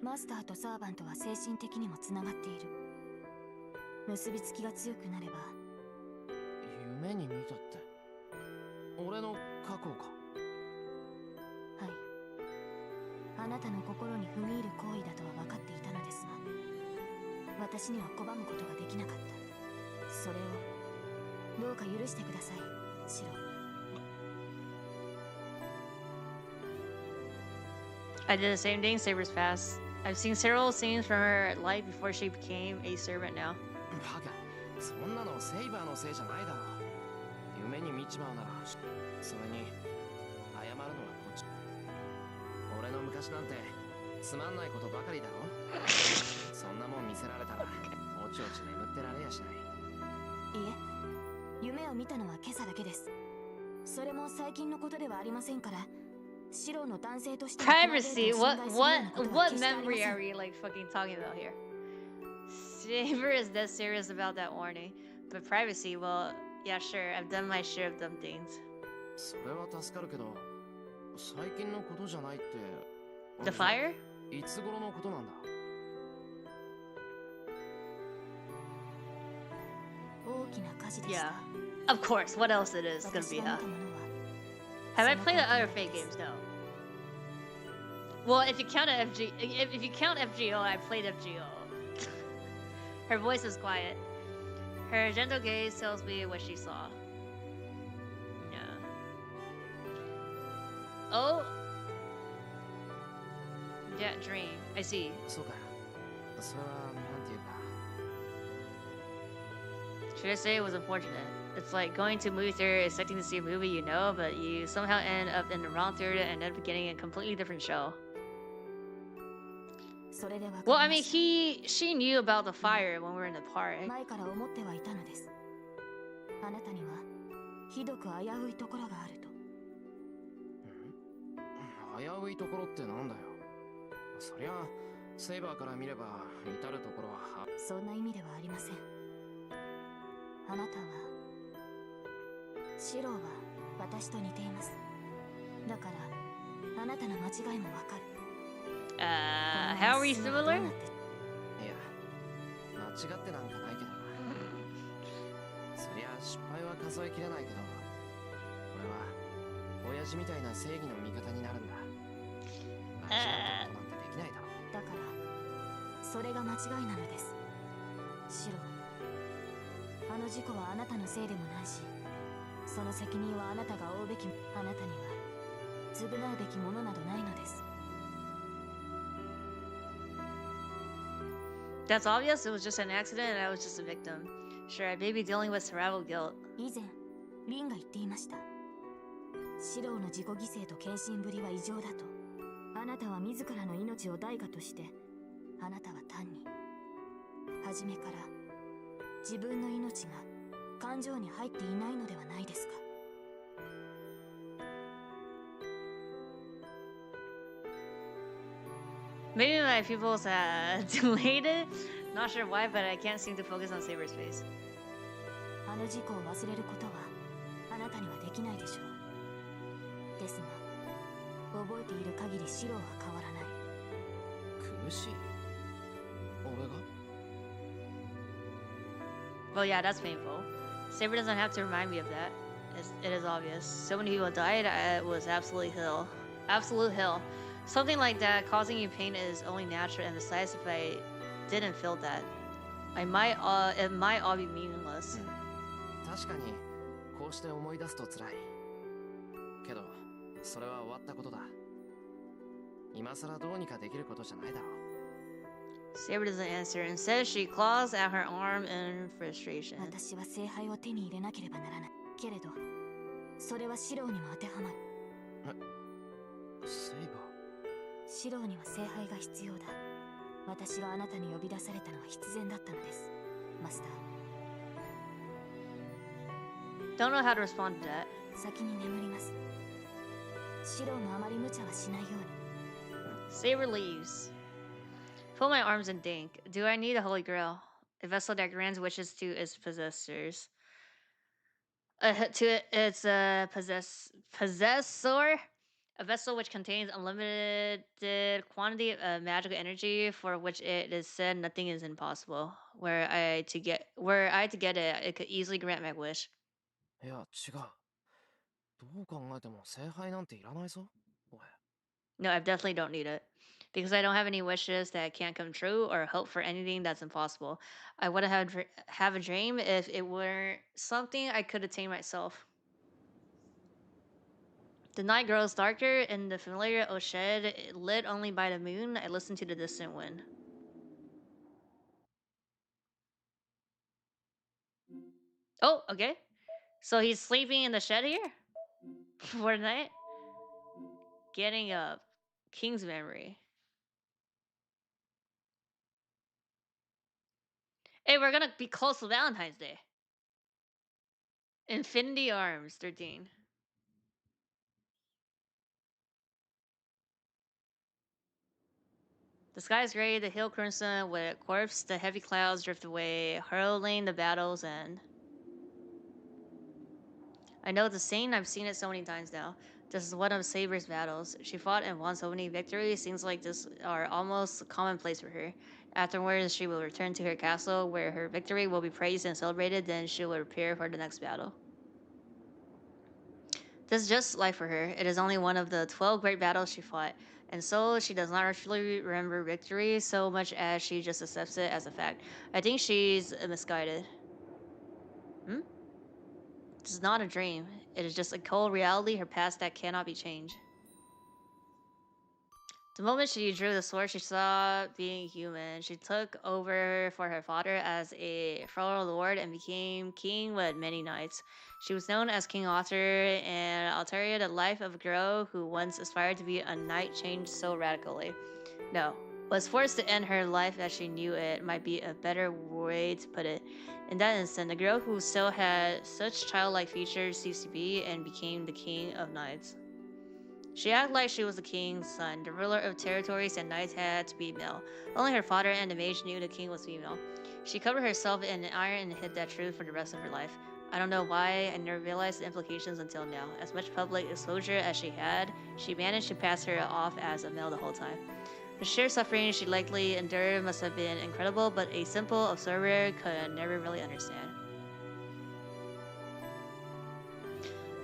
マスターとサーバントは精神的にもつながっている。結びつきが強くなれば。夢に見たって。俺の過去か。はい。あなたの心に踏み入る行為だとは分かっていたのですが、私には拒むことができなかった。それをどうか許してください、シロ。I did the same thing. Saber's past. I've seen several scenes from her life before she became a servant now. バカ、そんなのセイバーのせいじゃないだろ。夢に見ちまうなら、それに謝るのはこっち。俺の昔なんてつまんないことばかりだろ。そんなもん見せられたらおちおち眠ってられやしない。いえ、夢を見たのは今朝だけです。それも最近のことではありませんから。白の男性として Privacy. What memory are we like fucking talking about here? Saber is dead serious about that warning, but privacy. Well, yeah, sure. I've done my share of dumb things. それは助かるけど、最近のことじゃないって。The fire? いつ頃のことなんだ。大きな火事でした。 Yeah. Of course. What else it is gonna be, huh? Have I played the other Fate games? No. Well, if you count FGO, I played FGO. Her voice is quiet. Her gentle gaze tells me what she saw. Yeah. Oh. Yeah, dream. I see. そうか。それはなんていうか。 Should I say it was unfortunate? It's like going to a movie theater expecting to see a movie you know, but you somehow end up in the wrong theater and end up getting a completely different show. Well, I mean, she knew about the fire when we were in the park. 前から思ってはいたのです。あなたにはひどく危ういところがあると。危ういところってなんだよ。そりゃセイバーから見れば至るところは。そんな意味ではありません。あなたはシローは私と似ています。だからあなたの間違いもわかる。How are we similar? いや、間違ってなんかないけどな。そりゃ失敗は数えきれないけど、俺は親父みたいな正義の味方になるんだ。間違うことなんてできないだろ。だからそれが間違いなのです。シロー、あの事故はあなたのせいでもないし、その責任はあなたが負うべき。あなたには償うべきものなどないのです。 That's obvious. It was just an accident and I was just a victim. Sure, I may be dealing with survival guilt. 以前リンが言っていました。シローの自己犠牲と献身ぶりは異常だと。あなたは自らの命を代価として、あなたは単に初めから自分の命が感情に入っていないのではないですか。Maybe my pupils delayed it. Not sure why, but I can't seem to focus on Saber's face. あの事故を忘れることはあなたにはできないでしょう。ですが覚えている限りシロは変わらない。苦しい。俺が Well, yeah, that's painful. Saber doesn't have to remind me of that. It is obvious. So many people died. It was absolute hell. Absolute hell. Something like that causing you pain is only natural, and besides, if I didn't feel that, it might all be meaningless. 確かにこうして思い出すと辛い。けどそれは終わったことだ。今さらどうにかできることじゃないだろう。Saber doesn't answer. Instead, she claws at her arm in frustration. 私は聖杯を手に入れなければならない。けれどそれはシローにも当てはまる。セイバー。シローには聖杯が必要だ。私があなたに呼び出されたのは必然だったのです、マスター。Don't know how to respond to that. 先に眠ります。シローもあまり無茶はしないように。Saber leaves. Fold my arms and think. Do I need a holy grail? A vessel that grants wishes to its possessors. To its possessor? A vessel which contains unlimited quantity of magical energy, for which it is said nothing is impossible. Were I to get it, it could easily grant my wish. いや違う。どう考えても聖杯なんていらないぞ。俺。No, I definitely don't need it. Because I don't have any wishes that can't come true or hope for anything that's impossible. I wouldn't have a dream if it were something I could attain myself. The night grows darker in the familiar Oshed, lit only by the moon. I listen to the distant wind. Oh, okay. So he's sleeping in the shed here? For the night? Getting up. King's memory. Hey, we're gonna be close to Valentine's Day. Infinity Arms, 13. The sky is gray, the hill crimson with corpse, the heavy clouds drift away, hurling the battle's end. I know the scene, I've seen it so many times now. This is one of Saber's battles. She fought and won so many victories, things like this are almost commonplace for her. Afterwards, she will return to her castle, where her victory will be praised and celebrated, then she will prepare for the next battle. This is just life for her. It is only one of the 12 great battles she fought, and so she does not actually remember victory so much as she just accepts it as a fact. I think she's misguided. This is not a dream. It is just a cold reality, her past that cannot be changed. The moment she drew the sword, she stopped being human. She took over for her father as a fellow lord and became king with many knights. She was known as King Arthur, and Altaria, the life of a girl who once aspired to be a knight, changed so radically. No, was forced to end her life as she knew it might be a better way to put it. In that instant, the girl who still had such childlike features ceased to be and became the king of knights. She acted like she was the king's son. The ruler of territories and knights had to be male. Only her father and the mage knew the king was female. She covered herself in iron and hid that truth for the rest of her life. I don't know why, I never realized the implications until now. As much public exposure as she had, she managed to pass her off as a male the whole time. The sheer suffering she likely endured must have been incredible, but a simple observer could never really understand.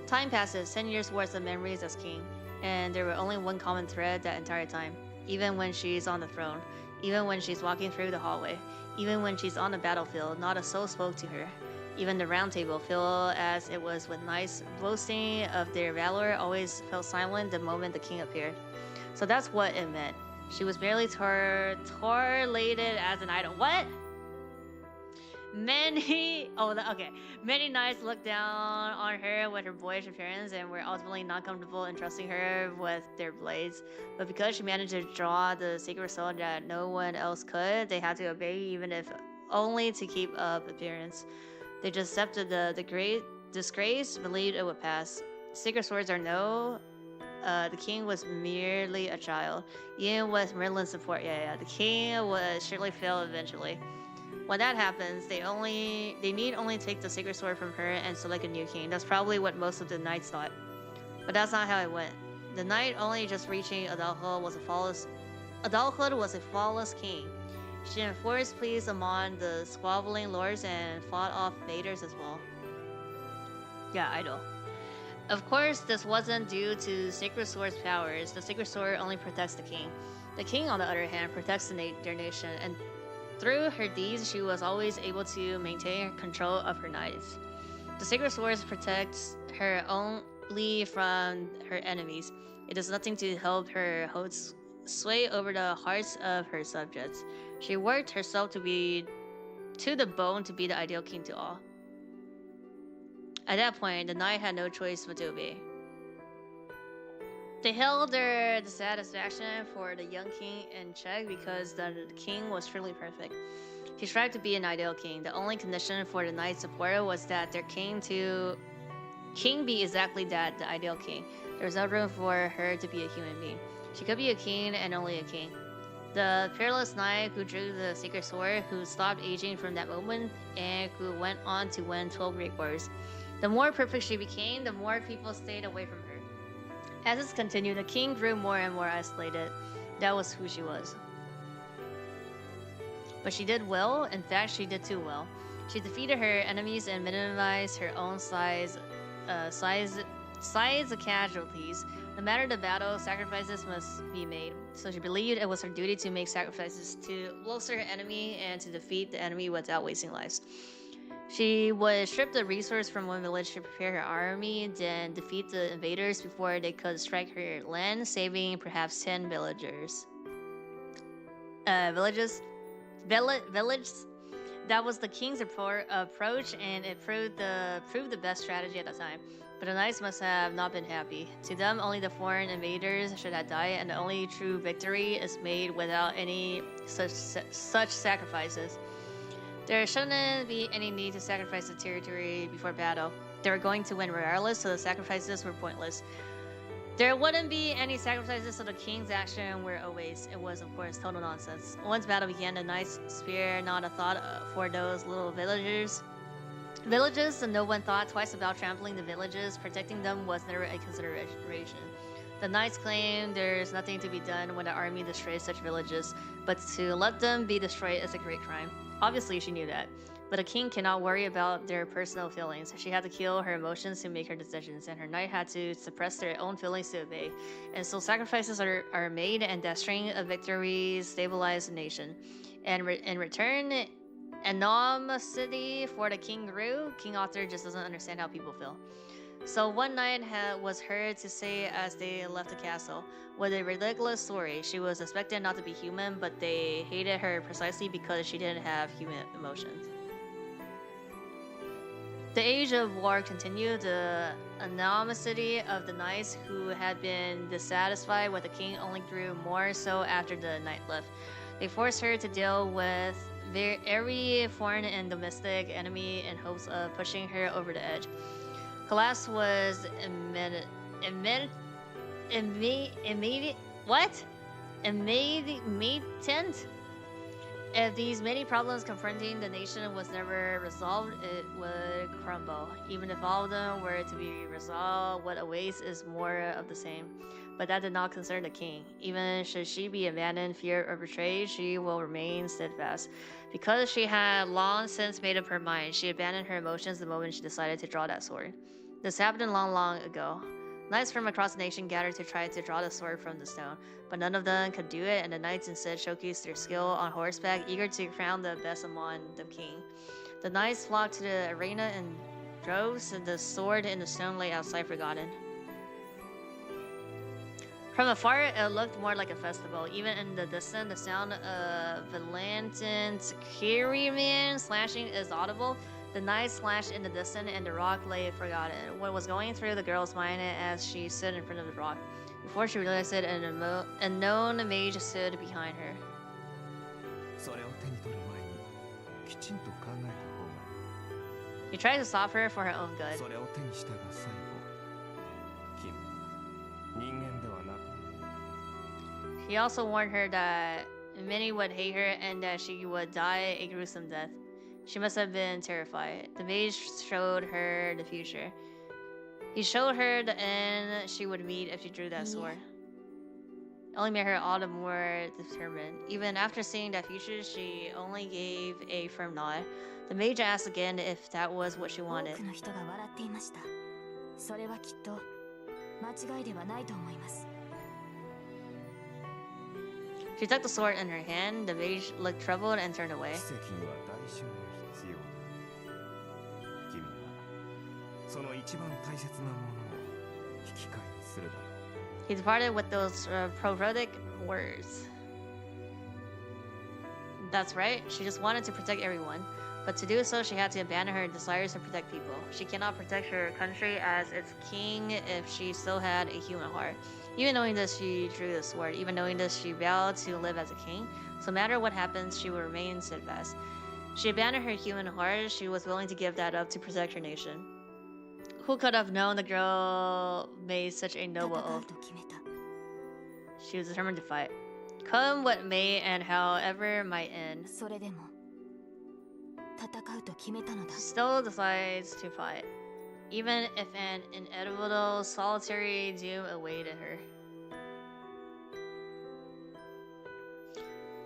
Time passes, 10 years worth of memories as king. And there were only one common thread that entire time. Even when she's on the throne, even when she's walking through the hallway, even when she's on the battlefield, not a soul spoke to her. Even the round table, filled as it was with knights boasting of their valor, always fell silent the moment the king appeared. So that's what it meant. She was merely torlated as an idol. What? Many knights looked down on her with her boyish appearance and were ultimately not comfortable in trusting her with their blades. But because she managed to draw the sacred sword that no one else could, they had to obey, even if only to keep up appearance. They just accepted the great disgrace, believed it would pass. Sacred swords are the king was merely a child. Even with Merlin's support, the king would surely fail eventually. When that happens, they need only take the sacred sword from her and select a new king. That's probably what most of the knights thought. But that's not how it went. The knight only just reaching adulthood was a flawless king. She enforced pleas among the squabbling lords and fought off invaders as well. Yeah, I know. Of course, this wasn't due to Sacred Sword's powers. The Sacred Sword only protects the king. The king, on the other hand, protects their nation, and through her deeds, she was always able to maintain control of her knights. The Sacred Sword protects her only from her enemies. It does nothing to help her hold sway over the hearts of her subjects. She worked herself to the bone to be the ideal king to all. At that point, the knight had no choice but to obey. They held their dissatisfaction for the young king in check because the king was truly perfect. He strived to be an ideal king. The only condition for the knight's support was that their king be exactly that, the ideal king. There was no room for her to be a human being. She could be a king and only a king. The peerless knight who drew the sacred sword, who stopped aging from that moment, and who went on to win 12 great wars. The more perfect she became, the more people stayed away from her. As this continued, the king grew more and more isolated. That was who she was. But she did well. In fact, she did too well. She defeated her enemies and minimized her own size of casualties. No matter the battle, sacrifices must be made. So she believed it was her duty to make sacrifices to bolster her enemy and to defeat the enemy without wasting lives. She would strip the resource from one village to prepare her army, then defeat the invaders before they could strike her land, saving perhaps 10 villagers. Villages? That was the king's approach, and it proved the best strategy at the time. But the knights must have not been happy. To them, only the foreign invaders should have died, and the only true victory is made without any such sacrifices. There shouldn't be any need to sacrifice the territory before battle. They were going to win regardless, so the sacrifices were pointless. There wouldn't be any sacrifices, so the king's action were a waste. It was, of course, total nonsense. Once battle began, the knights spared not a thought for those little villages, and no one thought twice about trampling the villages. Protecting them was never a consideration. The knights claimed there's nothing to be done when the army destroys such villages, but to let them be destroyed is a great crime. Obviously, she knew that. But a king cannot worry about their personal feelings. She had to kill her emotions to make her decisions, and her knight had to suppress their own feelings to obey. And so sacrifices are made, and that string of victories stabilized the nation. And in return, anonymity for the king grew. King Arthur just doesn't understand how people feel. So one night was heard to say as they left the castle, with a ridiculous story. She was expected not to be human, but they hated her precisely because she didn't have human emotions. The age of war continued. The animosity of the knights who had been dissatisfied with the king only grew more so after the knight left. They forced her to deal with every foreign and domestic enemy in hopes of pushing her over the edge. Collapse was immediate. If these many problems confronting the nation was never resolved, it would crumble. Even if all of them were to be resolved, what awaits is more of the same. But that did not concern the king. Even should she be abandoned, feared, or betrayed, she will remain steadfast. Because she had long since made up her mind, she abandoned her emotions the moment she decided to draw that sword. This happened long ago. Knights from across the nation gathered to try to draw the sword from the stone, but none of them could do it, and the knights instead showcased their skill on horseback, eager to crown the best among the king. The knights flocked to the arena in droves, and the sword in the stone lay outside forgotten. From afar, it looked more like a festival. Even in the distance, the sound of vigilant Kyrian slashing is audible. The knight slashed in the distance, and the rock lay forgotten. What was going through the girl's mind as she stood in front of the rock? Before she realized it, an unknown mage stood behind her. He tried to stop her for her own good. He also warned her that many would hate her and that she would die a gruesome death. She must have been terrified. The mage showed her the future. He showed her the end she would meet if she drew that sword. It only made her all the more determined. Even after seeing that future, she only gave a firm nod. The mage asked again if that was what she wanted. She took the sword in her hand. The mage looked troubled and turned away. He departed with those prophetic words. That's right, she just wanted to protect everyone. But to do so, she had to abandon her desires to protect people. She cannot protect her country as its king if she still had a human heart. Even knowing this, she drew the sword. Even knowing this, she vowed to live as a king. So no matter what happens, she will remain steadfast. She abandoned her human heart. She was willing to give that up to protect her nation. Who could have known the girl made such a noble oath? She was determined to fight. Come what may and however might end. She still decides to fight, even if an inevitable solitary doom awaited her.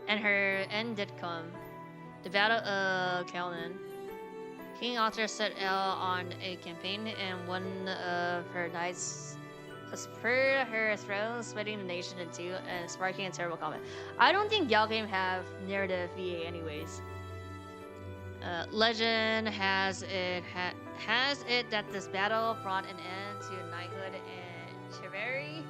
And her end did come. The Battle of Kalnan. King Arthur set out on a campaign, and one of her knights spurred her throne, splitting the nation in two and sparking a terrible combat. I don't think y'all game have narrative VA anyways. Legend has it that this battle brought an end to knighthood in Chivalry.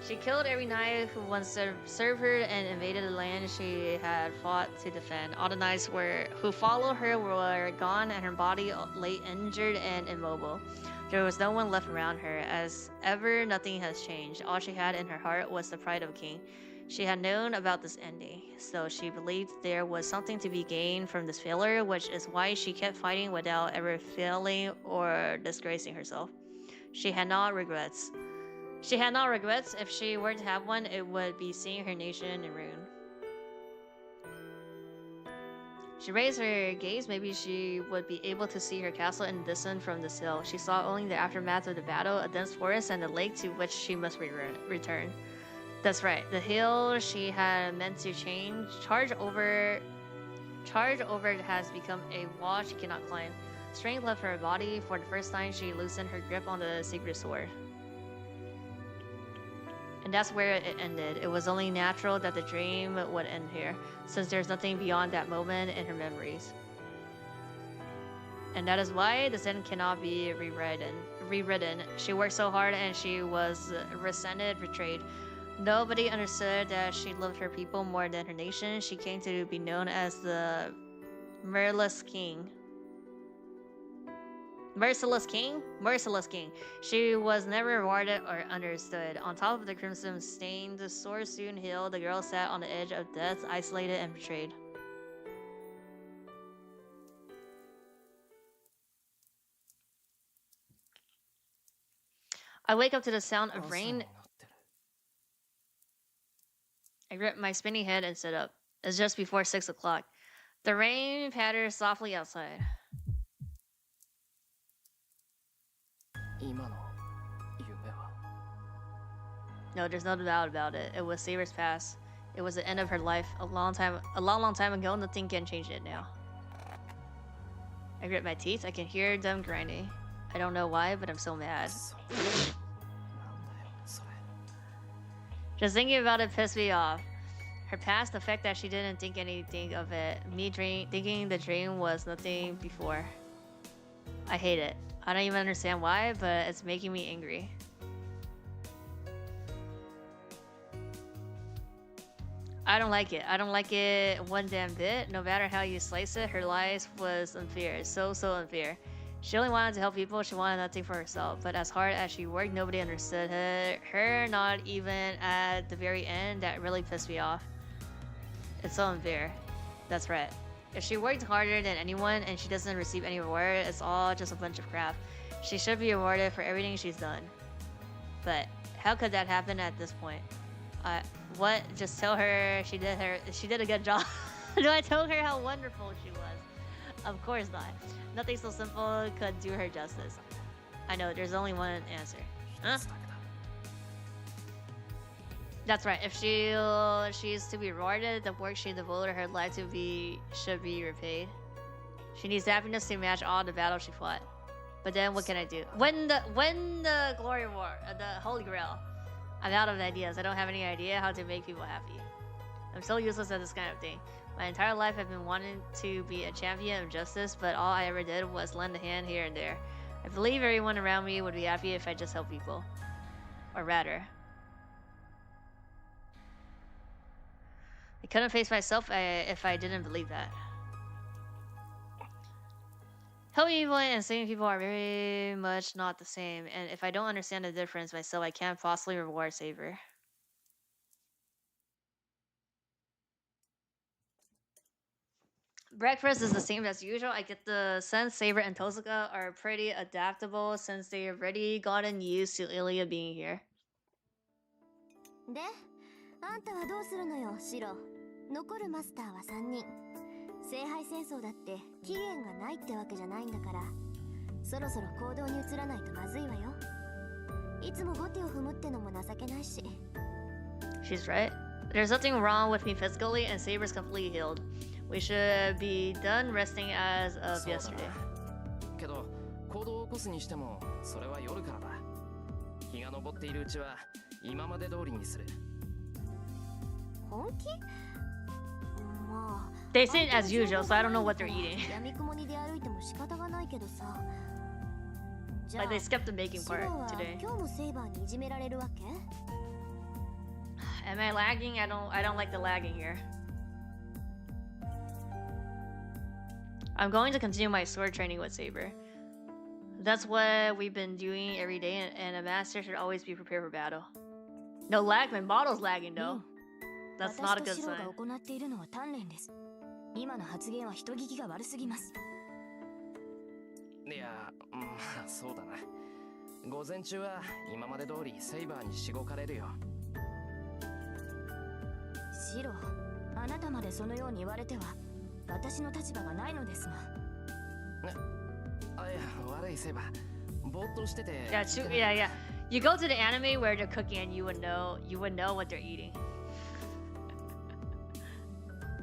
She killed every knight who once served her and invaded the land she had fought to defend. All the knights who followed her were gone, and her body lay injured and immobile. There was no one left around her. As ever, nothing has changed. All she had in her heart was the pride of a king. She had known about this ending, so she believed there was something to be gained from this failure, which is why she kept fighting without ever failing or disgracing herself. She had no regrets. She had no regrets. If she were to have one, it would be seeing her nation in ruin. She raised her gaze. Maybe she would be able to see her castle in the distance from this hill. She saw only the aftermath of the battle, a dense forest, and the lake to which she must return. That's right. The hill she had meant to charge over has become a wall she cannot climb. Strength left her body. For the first time, she loosened her grip on the secret sword. And that's where it ended. It was only natural that the dream would end here, since there's nothing beyond that moment in her memories. And that is why the sin cannot be rewritten. She worked so hard and she was resented, betrayed. Nobody understood that she loved her people more than her nation. She came to be known as the Merciless King. Merciless King? Merciless King. She was never rewarded or understood. On top of the crimson-stained sword-strewn hill, the girl sat on the edge of death, isolated and betrayed. I wake up to the sound of rain. I grip my spinning head and sit up. It's just before 6 o'clock. The rain patters softly outside. No, there's no doubt about it. It was Saber's past. It was the end of her life. A long time ago. Nothing can change it now. I grit my teeth. I can hear them grinding. I don't know why, but I'm so mad. Just thinking about it pissed me off. Her past, the fact that she didn't think anything of it. Me thinking the dream was nothing before. I hate it. I don't even understand why, but it's making me angry. I don't like it. I don't like it one damn bit. No matter how you slice it, her life was unfair. So unfair. She only wanted to help people. She wanted nothing for herself. But as hard as she worked, nobody understood her. Not even at the very end. That really pissed me off. It's so unfair. That's right. If she worked harder than anyone and she doesn't receive any reward, it's all just a bunch of crap. She should be rewarded for everything she's done. But how could that happen at this point? What? Just tell her she did a good job. Do I tell her how wonderful she was? Of course not. Nothing so simple could do her justice. I know, there's only one answer. Huh? That's right. If she's to be rewarded, the work she devoted her life to should be repaid. She needs happiness to match all the battles she fought. But then what can I do? When the glory war, the Holy Grail, I'm out of ideas. I don't have any idea how to make people happy. I'm so useless at this kind of thing. My entire life I've been wanting to be a champion of justice, but all I ever did was lend a hand here and there. I believe everyone around me would be happy if I just helped people. Or rather, I couldn't face myself if I didn't believe that. Helping people and saving people are very much not the same, and if I don't understand the difference myself, I can't possibly reward Saber. Breakfast is the same as usual. I get the sense Saber and Tosuka are pretty adaptable since they've already gotten used to Ilya being here. で、あんたはどうするのよ、シロ。残るマスターは3人。聖杯戦争だって期限がないってわけじゃないんだから、そろそろ行動に移らないとまずいわよ。いつも後手を踏むってのも情けないし。She's right. There's nothing wrong with me physically, and Saber's completely healed. We should be done resting as of yesterday. けど、行動を起こすにしても、それは夜からだ。日が昇っているうちは今まで通りにする。本気？まあ。They say it as usual, so I don't know what they're eating. 闇雲に出歩いても仕方がないけどさ。Like they skipped the baking part today. 今日もセイバーにいじめられるわけ？ Am I lagging? I don't like the lagging here. I'm going to continue my sword training with Saber. That's what we've been doing every day, and a master should always be prepared for battle. No lag, my model's lagging though. That's not a good sign. 今の発言は人聞きが悪すぎます。いや、まあそうだな。午前中は今まで通りセイバーにしごかれるよ。シロ、あなたまでそのように言われては私の立場がないのですが。あ、いや、悪いセイバー。ぼーっとしてて。Yeah. You go to the anime where they're cooking and you would know what they're eating.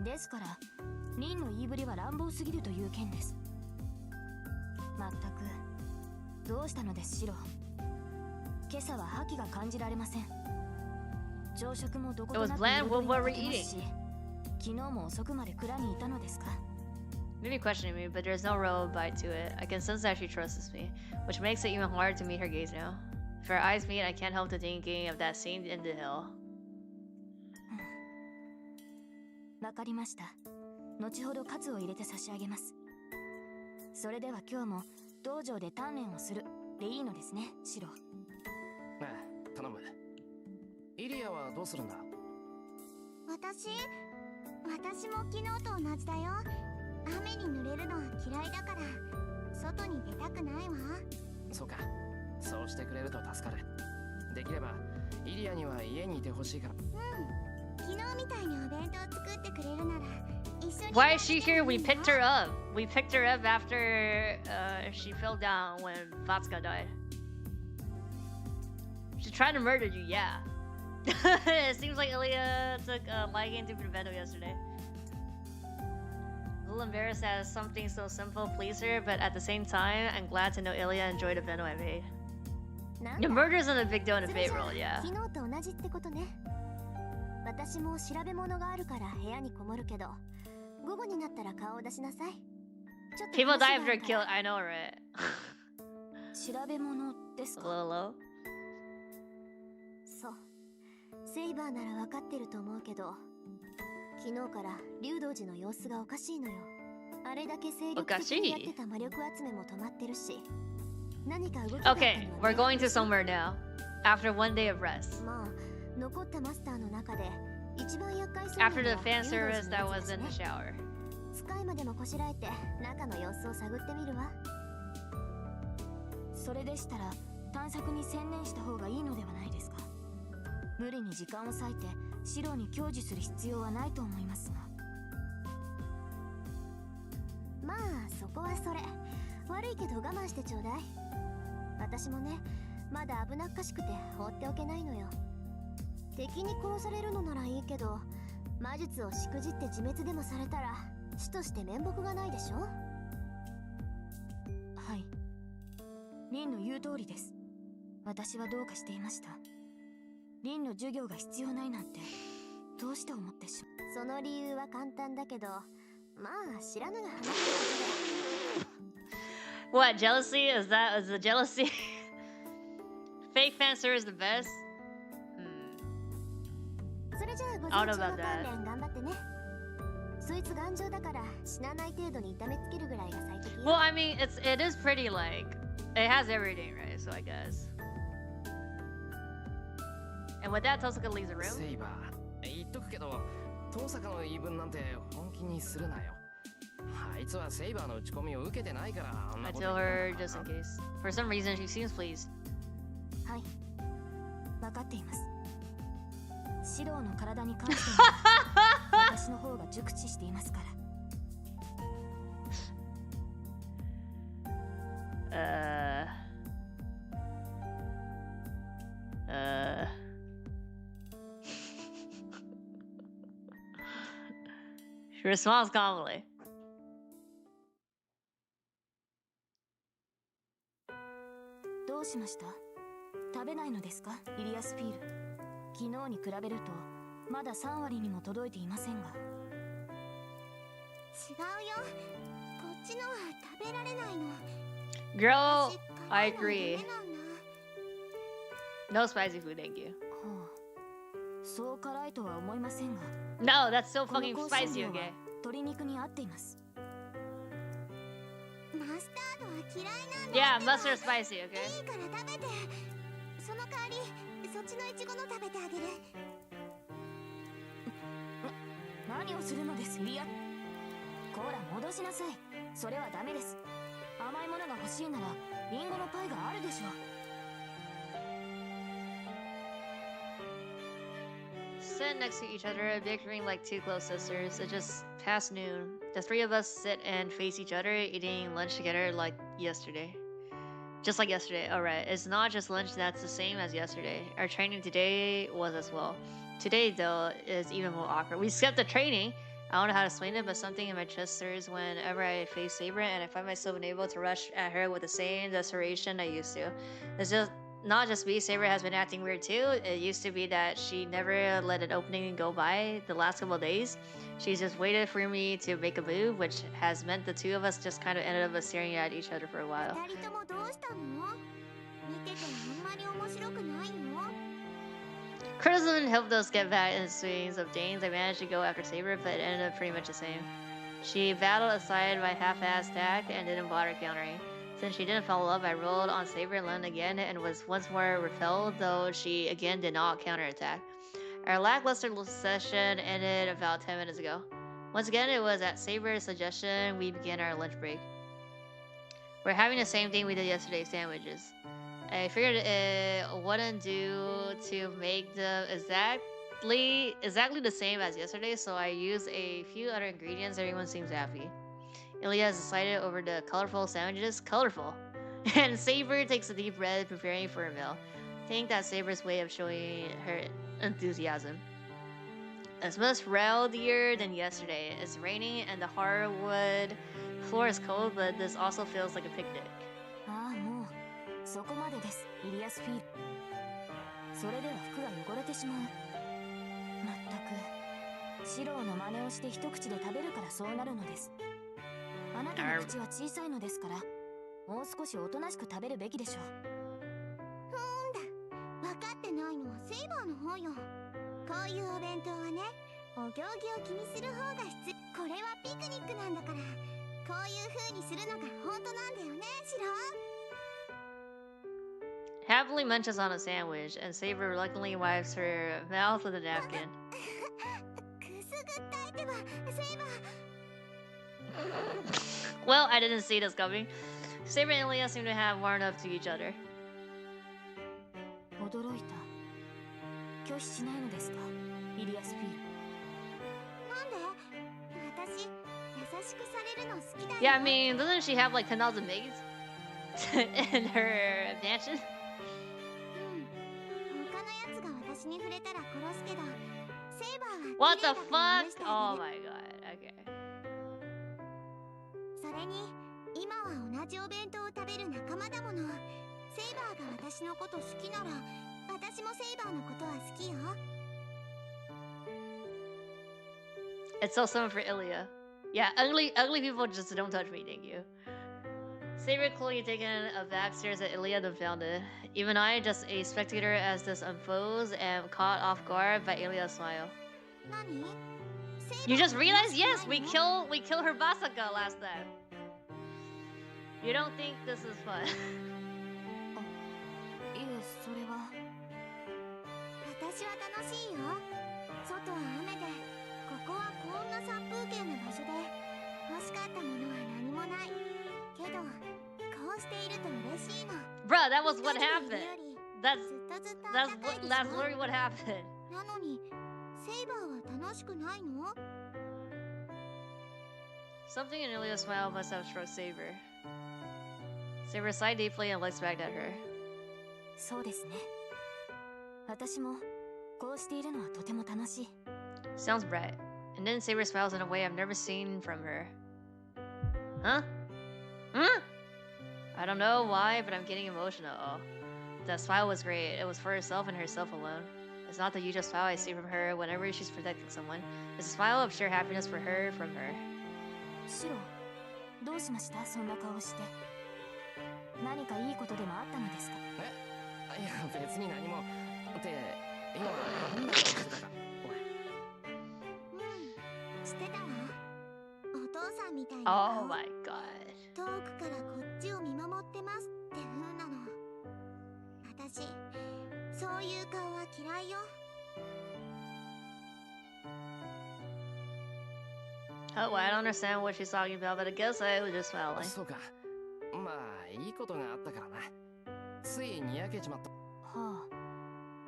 ですから、リンの言いぶりは乱暴すぎるという件です。まったく、どうしたのですシロ。今朝は覇気が感じられません。朝食もどことなく彩りが欠けますし、昨日も遅くまで蔵にいたのですか。Maybe questioning me, but there's no real bite to it. I can sense that she trusts me, which makes it even harder to meet her gaze now. If our eyes meet, I can't help to thinking of that scene in the hill. わかりました。後ほどカツを入れて差し上げます。それでは今日も道場で鍛錬をするでいいのですね、シロ。ああ、頼む。イリアはどうするんだ？私も昨日と同じだよ。雨に濡れるのは嫌いだから外に出たくないわ。そうか、そうしてくれると助かる。できればイリアには家にいてほしいから。昨日みたいにお弁当作ってくれるなら一緒に。 Why is she here? We picked her up. We picked her up after she fell down when Vatsuka died. She tried to murder you, yeah. It seems like Ilya took a liking to Vendo yesterday. A little embarrassed that something so simple pleased her, but at the same time, I'm glad to know Ilya enjoyed the Vendo I made. The murder isn't a big deal in a fate role, yeah. 昨日と同じってことね。私も調べ物があるから部屋にこもるけど、午後になったら顔を出しなさい。People die after killed. I know, right? 調べ物ですか。 Lolo? そう。セイバーなら分かってると思うけど、昨日から竜道寺の様子がおかしいのよ。あれだけ精力的にやってた魔力集めも止まってるし、何か動きがあったのは。 Okay, we're going to somewhere now. After one day of rest. まあ、残ったマスターの中で一番厄介そうなのは After the fan service that was in the shower. 使いまでもこしらえて中の様子を探ってみるわ。それでしたら探索に専念した方がいいのではないですか。無理に時間を割いてシロに享受する必要はないと思いますが。まあそこはそれ。悪いけど我慢してちょうだい。私もね、まだ危なっかしくて放っておけないのよ。敵に殺されるのならいいけど、魔術をしくじって自滅でもされたら死として面目がないでしょ。はい、リンの言う通りです。私はどうかしていました。リンの授業が必要ないなんてどうして思ってしまう。その理由は簡単だけど、まあ知らぬが話だ。 What, jealousy? Is the jealousy? Fake fan service the best? それじゃあ午 I 前 don't 中 know の about 訓 that. 練頑張ってね。そいつ頑丈だから死なない程度に痛めつけるぐらいが最適よ。 Well, I mean, it is pretty like it has everything, right? So I guess. And with that, Tosaka leaves the room. セイバー、言っとくけど、遠坂の言い分なんて本気にするなよ。あいつはセイバーの打ち込みを受けてないから、あんな I こと tell 言う her んだ just な in case. For some reason, she seems pleased. はい、分かっています。シロの体に関しては私の方が熟知していますから。She responds calmly. どうしました？食べないのですか、イリアスピール。昨日に比べるとまだ3割にも届いていませんが。違うよ。こっちのは食べられないの。 Girl, 私 I 辛いの agree. ダメなんだ。 No spicy food, thank you. はあ、そう辛いとは思いませんが。 No, that's so この fucking 香 spicy, 辛料は okay? 鶏肉に合っています。マスタードは嫌いなんだ。 Yeah, mustard spicy, okay? いいから食べて。その代わりそっちのイチゴの食べてあげる。何をするのです、リア。こら戻しなさい。それはダメです。甘いものが欲しいならリンゴのパイがあるでしょう。Sit next to each other, bickering like two close sisters. It's just past noon. The three of us sit and face each other, eating lunch together like yesterday. Just like yesterday. Alright, it's not just lunch that's the same as yesterday. Our training today was as well. Today, though, is even more awkward. We skipped the training. I don't know how to explain it, but something in my chest stirs whenever I face Saber, and I find myself unable to rush at her with the same desperation I used to. It's just not just me. Saber has been acting weird too. It used to be that she never let an opening go by the last couple of days. She's just waited for me to make a move, which has meant the two of us just kind of ended up staring at each other for a while. 二人ともどうしたの？見ててあんまり面白くないの？ Criticism helped us get back in the swings of Danes. I managed to go after Saber, but it ended up pretty much the same. She battled aside my half-assed attack and didn't bother countering. Since she didn't follow up, I rolled on Saber and landed again and was once more repelled, though she again did not counterattack. Our lackluster session ended about 10 minutes ago. Once again, it was at Saber's suggestion we began our lunch break. We're having the same thing we did yesterday, sandwiches. I figured it wouldn't do to make them exactly the same as yesterday, so I used a few other ingredients. Everyone seems happy. Ilya is excited over the colorful sandwiches. Colorful! And Saber takes a deep breath, preparing for a meal. I think that's Saber's way of showing her enthusiasm. It's much rowdier than yesterday. It's raining and the hardwood floor is cold, but this also feels like a picnic. ああ、もうそこまでです、イリアスフィール。それでは服が汚れてしまう。まったくシローの真似をして一口で食べるからそうなるのです。あなたの口は小さいのですから、もう少しおとなしく食べるべきでしょう。分かってないのはセイバーの方よ。こういうお弁当はね、お行儀を気にする方がこれはピクニックなんだから、こういう風にするのが本当なんだよね、シロ。 Happily munches on a sandwich, and Saber reluctantly wipes her mouth with a napkin. くすぐったいてば、セイバー。 Well, I didn't see this coming. Saber and Ilya seem to have warmed up to each other. 驚いた。拒否しないのですか。イリアスフィール。なんで私優しくされるの好きだよ。 Yeah, I mean, doesn't she have like 10,000 maids in her mansion? 他のやつが私に触れたら殺すけど、セイバーは What 綺麗 the だから許 fuck? してあ Oh げる。 my god, okay. それに今は同じお弁当を食べる仲間だもの。セイバーが私のこと好きなら、私もセイバーのことは好きよ。 It's so similar for Ilya. Yeah, ugly people just don't touch me, thank you. Saber clearly taken a back stairs at Ilya the founded. Even I, just a spectator as this unfolds, am caught off guard by Ilya's smile. 何？ You just realized? Yes, we kill her Basaka last time. You don't think this is fun? いえ、それは。私は楽しいよ。外は雨で、ここはこんな殺風景な場所で、欲しかったものは何もない。けど、こうしていると嬉しいの。 Bruh, that was what 一人でいる happened. より That's ずっとずっと that's 暖かい what でし that's ょ。 literally what happened. なのに、セイバーは楽しくないの？ Something in Ilya's smile must have struck Saber. Saber sighed deeply and looks back at her. そうですね。私もこうしているのはとても楽しい。 Sounds bright. And then Saber smiles in a way I've never seen from her. Huh? Huh? I don't know why, but I'm getting emotional. That smile was great. It was for herself and herself alone. It's not the usual smile I see from her whenever she's protecting someone. It's a smile of sheer happiness for her from her. シロ、どうしました？そんな顔して。何かいいことでもあったのですか？いや別に何も。って今どんな顔してたか。おい。してたわ。お父さんみたいな Oh 顔。 my god. 遠くからこっちを見守ってますって風なの。私、そういう顔は嫌いよ。 Oh, well, I don't understand what she's talking about, but I guess I was just smiling. そうか。まあいいことがあったからな。ついにやけちまった。はあ、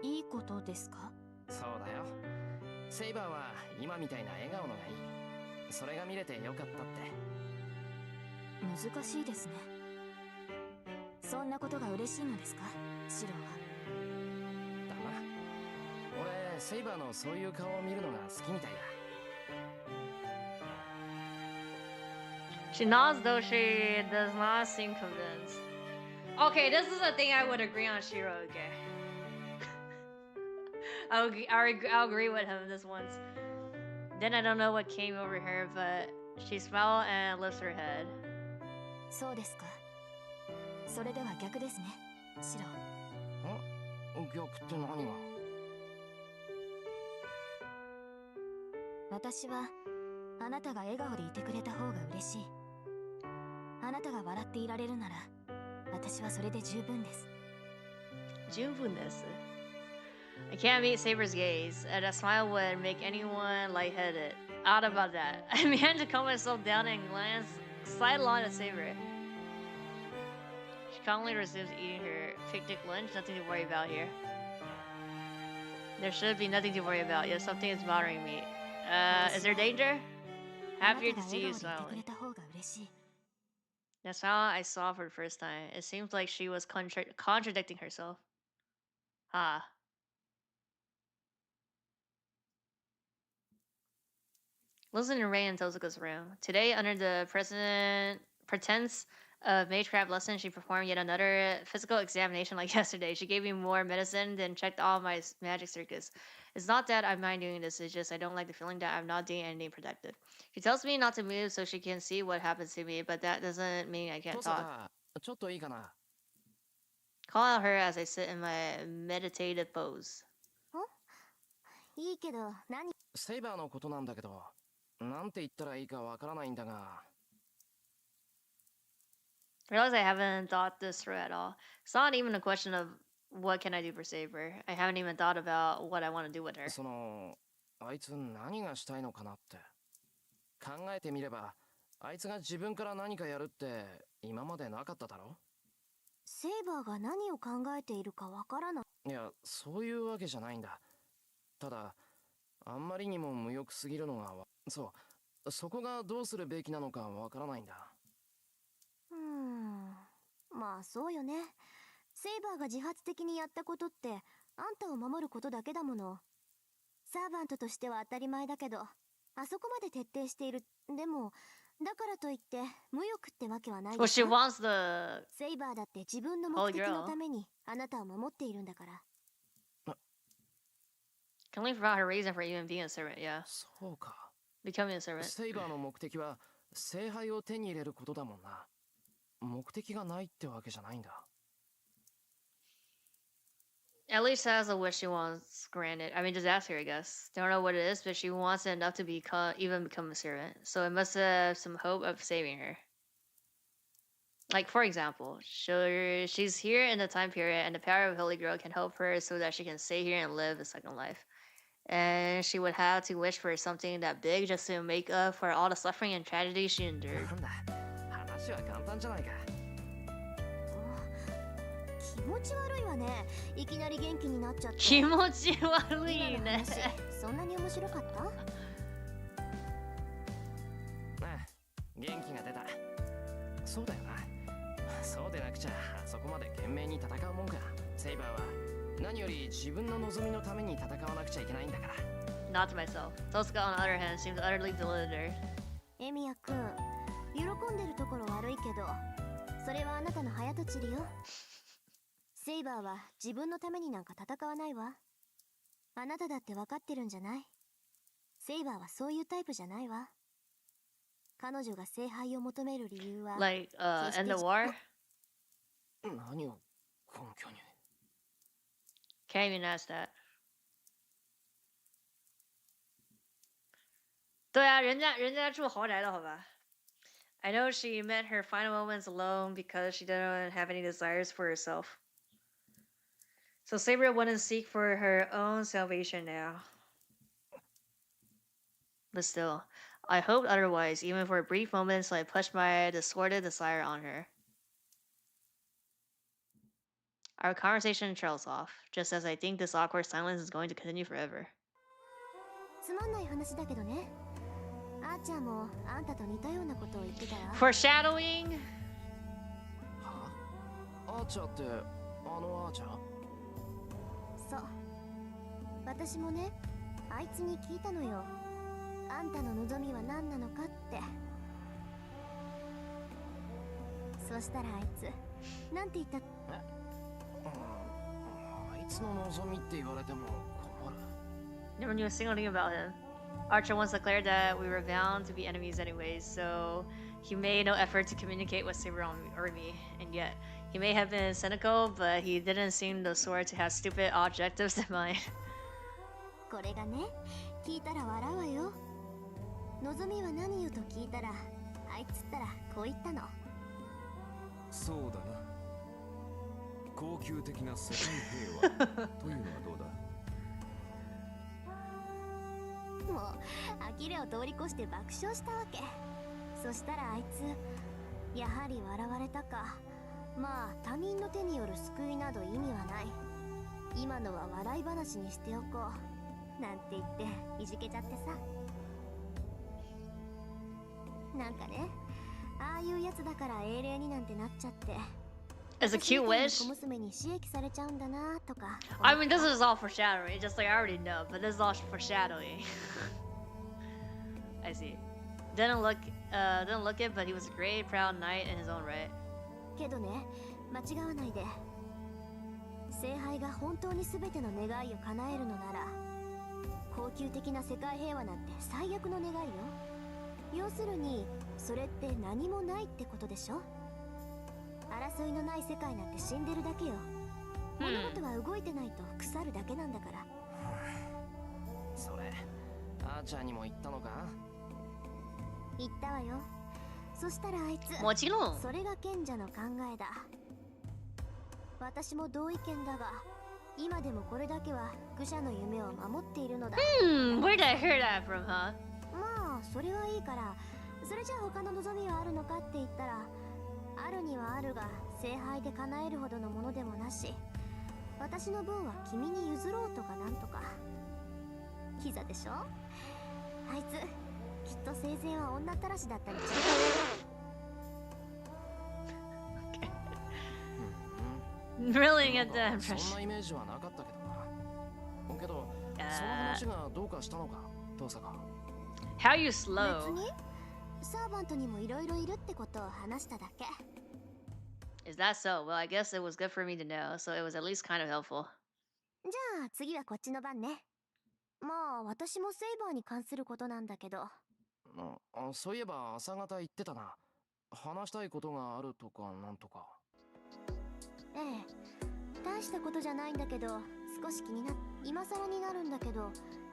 いいことですか？そうだよ。セイバーは今みたいな笑顔のがいい。それが見れてよかったって。難しいですね。そんなことが嬉しいのですか？シロは。だな。俺セイバーのそういう顔を見るのが好きみたいだ。 She nods, though she does not seem convinced. Okay, this is a thing I would agree on Shiro, okay. I'll agree with him this once. Then I don't know what came over her, but she smiled and lifts her head. そうですか。それでは逆ですね、シロ。ん？逆って何が？私はあなたが笑顔でいてくれた方が嬉しい。あなたが笑っていられるなら、私はそれで十分です。十分です. I can't meet Saber's gaze, and a smile would make anyone lightheaded. Odd about that. I began to calm myself down and glance sidelong at Saber. She calmly resumes eating her picnic lunch. Nothing to worry about here. There should be nothing to worry about. Yes, something is bothering me. Is there danger? あなた Happier が to 笑 see you 顔でいてく smiling. れた方が嬉しい。 That smile I saw for the first time. It seems like she was contradicting herself. Ah. Listen to Ray in Tozuka's room. Today, under the pretense of magecraft lesson, she performed yet another physical examination like yesterday. She gave me more medicine, then checked all my magic circuits. It's not that I mind doing this, it's just I don't like the feeling that I'm not doing anything productive. She tells me not to move so she can see what happens to me, but that doesn't mean I can't talk. ちょっといいかな。 Call out her as I sit in my meditative pose. いいけど、何？セイバーのことなんだけど、なんて言ったらいいかわからないんだが。 I realize I haven't thought this through at all. It's not even a question of what can I do for Saber. I haven't even thought about what I want to do with her. その、あいつ何がしたいのかなって。考えてみれば、あいつが自分から何かやるって今までなかっただろ？セイバーが何を考えているかわからない。いや、そういうわけじゃないんだ。ただ、あんまりにも無欲すぎるのがそこがどうするべきなのかわからないんだ。まあそうよね。セイバーが自発的にやったことってあんたを守ることだけだもの。サーバントとしては当たり前だけど、あそこまで徹底している。でもだからといって無欲ってわけはない Well, で she しょ。 wants the セイバーだって自分の目 Holy 的の girl. ためにあなたを守っているんだから。 Completely forgot her reason for even being a servant. Yeah, そうか。 becoming a servant. セイバーの目的は聖杯を手に入れることだもんな。目的がないってわけじゃないんだ。At least has a wish she wants granted. I mean, just ask her, I guess. Don't know what it is, but she wants it enough to become a servant. So it must have some hope of saving her. Like, for example, she's here in the time period, and the power of Holy Girl can help her so that she can stay here and live a second life. And she would have to wish for something that big just to make up for all the suffering and tragedy she endured. なんだ、話は簡単じゃないか。気持ち悪いわね。いきなり元気になっちゃって。気持ち悪い今のね。話そんなに面白かった？ああ、元気が出た。そうだよな。そうでなくちゃあそこまで懸命に戦うもんか。セイバーは何より自分の望みのために戦わなくちゃいけないんだから。 Not to myself. Tosuka, on the other hand, seems utterly deluded. エミヤくん、喜んでるところ悪いけど、それはあなたの早とちりよ。セイバーは自分のためになんか戦わないわ。あなただって分かってるんじゃない？セイバーはそういうタイプじゃないわ。彼女が聖杯を求める理由は、 Like, end the war? 何を根拠に。 Can't even ask that. 对啊，人家住豪宅的好吧。I know she met her final moments alone because she didn't have any desires for herself. So Saber wouldn't seek for her own salvation now. But still, I hoped otherwise, even for a brief moment, so I pushed my distorted desire on her. Our conversation trails off, just as I think this awkward silence is going to continue forever. つまんない話だけどね。あーちゃんもあんたと似たようなことを言ってたわ。 Foreshadowing? はあ、アーチャーってあのアーチャー？そう。私もね、あいつに聞いたのよ。あんたの望みは何なのかって。そしたらあいつ、なんて言った？あいつの望みって言われても困る。 Never knew a single thing about him. Archer once declared that we were bound to be enemies anyways, so he made no effort to communicate with Saber or me, and yet he may have been cynical, but he didn't seem the sort to have stupid objectives in mind. これがね、聞いたら笑うわよ。望みは何よと聞いたら、あいつったらこう言ったの。そうだな。恒久的な世界平和というのはどうだ？もう呆れを通り越して爆笑したわけ。そしたらあいつ、やはり笑われたか。まあ他人の手による救いなど意味はない。今のは笑い話にしておこう。なんて言っていじけちゃってさ。なんかね、ああいうやつだから英霊になんてなっちゃって。It's a cute wish. 小娘に刺激されちゃうんだなとか。I mean, this is all foreshadowing. It's just like I already know, but this is all foreshadowing. I see. Didn't look it, but he was a great, proud knight in his own right. けどね、間違わないで。聖杯が本当に全ての願いを叶えるのなら、恒久的な世界平和なんて最悪の願いよ。要するに、それって何もないってことでしょ？争いのない世界なんて死んでるだけよ。物事は動いてないと腐るだけなんだから。それ、アーチャーにも言ったのか？言ったわよ。そしたらあいつ、もちろん。それが賢者の考えだ。私も同意見だが、今でもこれだけは愚者の夢を守っているのだ。Where did I hear that from, huh? まあそれはいいから、それじゃあ他の望みはあるのかって言ったら、あるにはあるが聖杯で叶えるほどのものでもなし、私の分は君に譲ろうとかなんとか。キザでしょ。あいつきっと生前は女ったらしだったに違いない。Really get that そん impression. なイメージはなかったけどな。けど、その話がどうかしたのか、遠坂。How you 別 slow? にサーバントにもいろいろいるってことを話しただけ。 Is that so? Well, I guess it was good for me to know, so it was at least kind of helpful. じゃあ次はこっちの番ね。まあ私もセイバーに関することなんだけど。そういえば朝方言ってたな。話したいことがあるとかなんとか。ええ、大したことじゃないんだけど少し気になっ今更になるんだけど、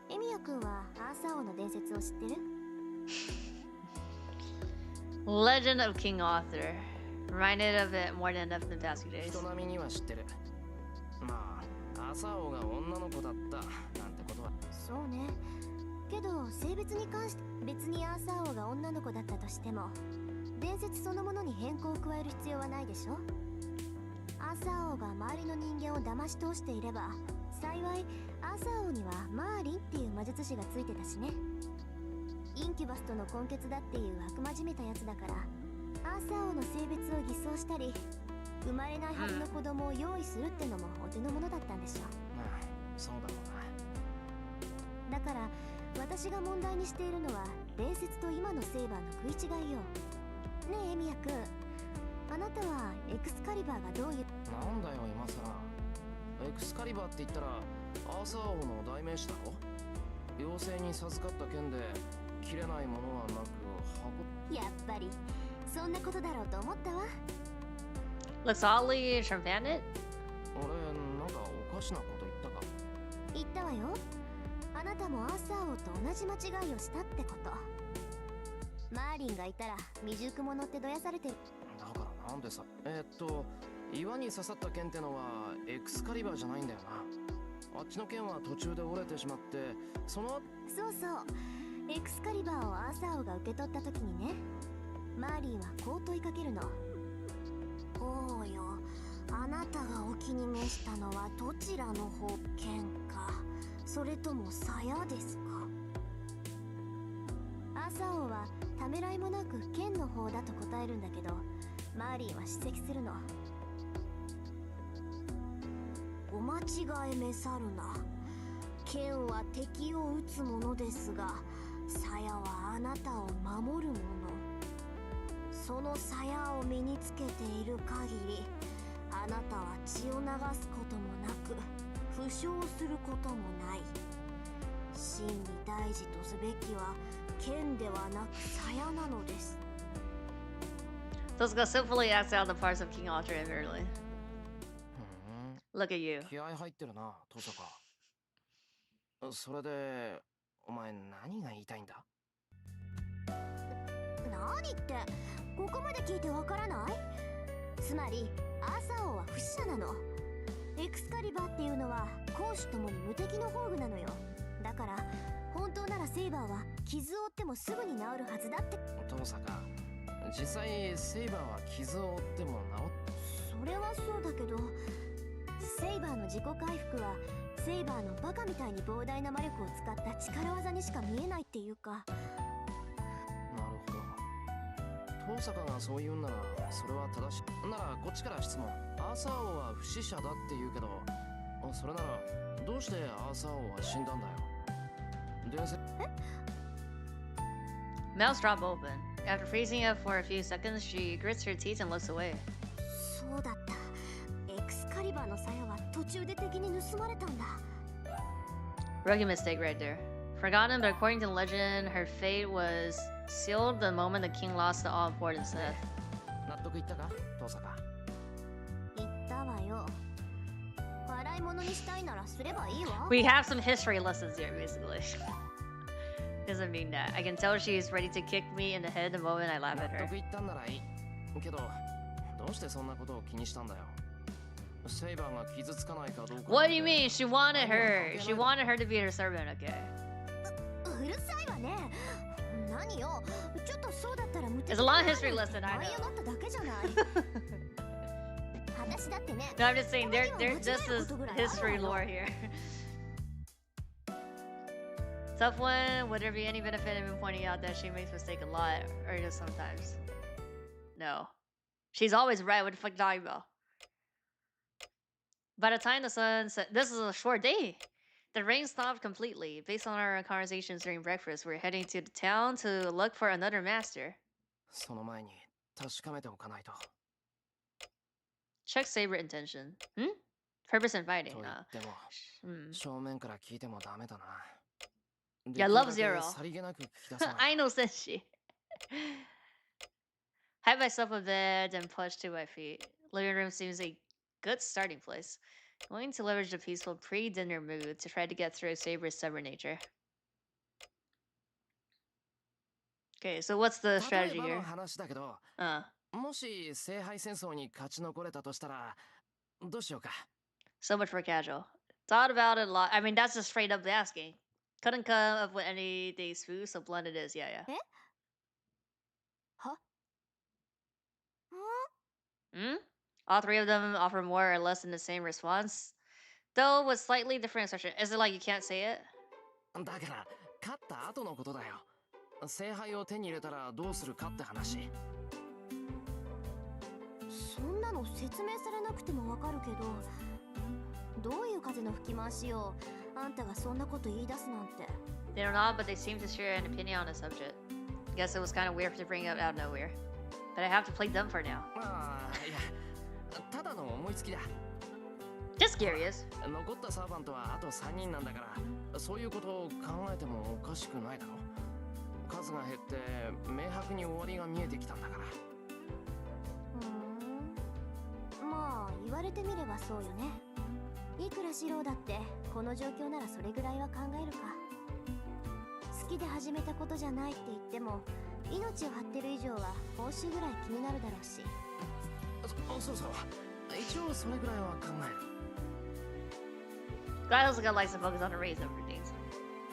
エミヤ君はアーサー王の伝説を知ってる？ Legend of King Arthur. Reminded of it more than enough in the past few days. 人並みには知ってる。まあ朝王が女の子だったなんてことは。そうね。けど性別に関して別にアーサー王が女の子だったとしても伝説そのものに変更を加える必要はないでしょ。アーサー王が周りの人間を騙し通していれば幸いアーサー王にはマーリンっていう魔術師がついてたしね。インキュバスとの根血だっていう悪魔じめたやつだからアーサー王の性別を偽装したり生まれないはずの子供を用意するってのもお手の物だったんでしょ。そうだろうだから私が問題にしているのは伝説と今のセイバーの食い違いよ。ねえエミヤ君、あなたはエクスカリバーがどういう。な。なんだよ今さら。エクスカリバーって言ったらアーサー王の代名詞だろ。妖精に授かった剣で切れないものはなくやっぱりそんなことだろうと思ったわ。 Looks oddly Charmander? 俺なんかおかしなこと言ったか。言ったわよ。あなたもアーサー王と同じ間違いをしたってこと。マーリンがいたら未熟者ってどやされてる。だからなんでさ。岩に刺さった剣ってのはエクスカリバーじゃないんだよな。あっちの剣は途中で折れてしまってそうそうエクスカリバーをアーサー王が受け取った時にね、マーリンはこう問いかけるの。おうよ、あなたがお気に召したのはどちらの方、剣かそれとも鞘ですか。アーサー王はためらいもなく剣の方だと答えるんだけど、マーリンは叱責するの。お間違えめさるな。剣は敵を撃つものですが鞘はあなたを守るもの。その鞘を身につけている限りあなたは血を流すこともなく負傷することもない。真に大事とすべきは剣ではなく鞘なのです。 Those guys simply asked out the parts of King Arthur immediately. Look at you. 気合入ってるなトサカ。それでお前何が言いたいんだ。何ってここまで聞いてわからない？つまりアーサー王は不死者なの。エクスカリバーっていうのは攻守ともに無敵の宝具なのよ。だから本当ならセイバーは傷を負ってもすぐに治るはずだって。トサカ、実際セイバーは傷を負ってもそれはそうだけどセイバーの自己回復はセイバーのバカみたいに膨大な魔力を使った力技にしか見えないっていうか。なるほど。トサカがそう言うんならそれは正しい。ならこっちから質問。アーサー王は不死者だって言うけどそれならどうしてアーサー王は死んだんだよ。伝説。Mouths drop open. After freezing up for a few seconds, she grits her teeth and looks away. そうだった。エクスカリバーの鞘は途中で敵に盗まれたんだ。 Rookie mistake right there. Forgotten, but according to legend, her fate was sealed the moment the king lost the all-important Sith. 納得いったかトサカ。言ったわよ。笑い物にしたいならすればいいわ。 We have some history lessons here, basically. Doesn't mean that. I can tell she's ready to kick me in the head the moment I laugh at 納 her. 得いったんならいいけどどうしてそんなことを気にしたんだよ。セイバーが傷つかないかどうか。 What do you mean? She wanted her. She wanted her to be her servant, okay? うるさいわね。何よ。ちょっとそうだったら無敵 It's a long history lesson, I 舞い上がっただけじゃない。私だってね。 No, I'm just saying, this is history lore here. Tough one. Would there be any benefit in pointing out that she makes mistakes a lot, or just sometimes? No. She's always right. What the fuck talking about? By the time the sun set, this is a short day. The rain stopped completely. Based on our conversations during breakfast, we're heading to the town to look for another master. その前に確かめておかないと。 Check saber intention. Purpose in fighting. と言っても、Hmm. 正面から聞いてもダメだな。 Yeah, love zero. さりげなく聞き出さないと。 I know Senshi. Hide myself a bed and push to my feet. Living room seems a good starting place. Going to leverage the peaceful pre-dinner mood to try to get through Saber's stubborn nature. Okay, so what's the 例え strategy ばの here? 話だけど、もし聖杯戦争に勝ち残れたとしたら、どうしようか。 So much for casual. Thought about it a lot. I mean, that's just straight up asking. Couldn't come up with anything smooth, so blunt it is. Yeah, yeah. は All three of them offer more or less than the same response, though with slightly different instruction. Is it like you can't say it? だから勝った後のことだよ。聖杯を手に入れたらどうするかって話。そんなの説明されなくてもわかるけど、どういう風の吹き回しよ。あんたがそんなこと言い出すなんて。 They don't know, but they seem to share an opinion on the subject. Guess it was kind of weird to bring up out of nowhere. But I have to play dumb for now. ああ、いや、ただの思いつきだ。 Just curious. 残ったサーバントはあと3人なんだから、そういうことを考えてもおかしくないだろ。数が減って明白に終わりが見えてきたんだから。まあ言われてみればそうよね。いくら素人だってこの状況ならそれぐらいは考えるか。好きで始めたことじゃないって言っても命を張ってる以上は報酬ぐらい気になるだろうし。そうそう、一応それぐらいは考える。 Glad Osaka likes to focus on the raise of routines.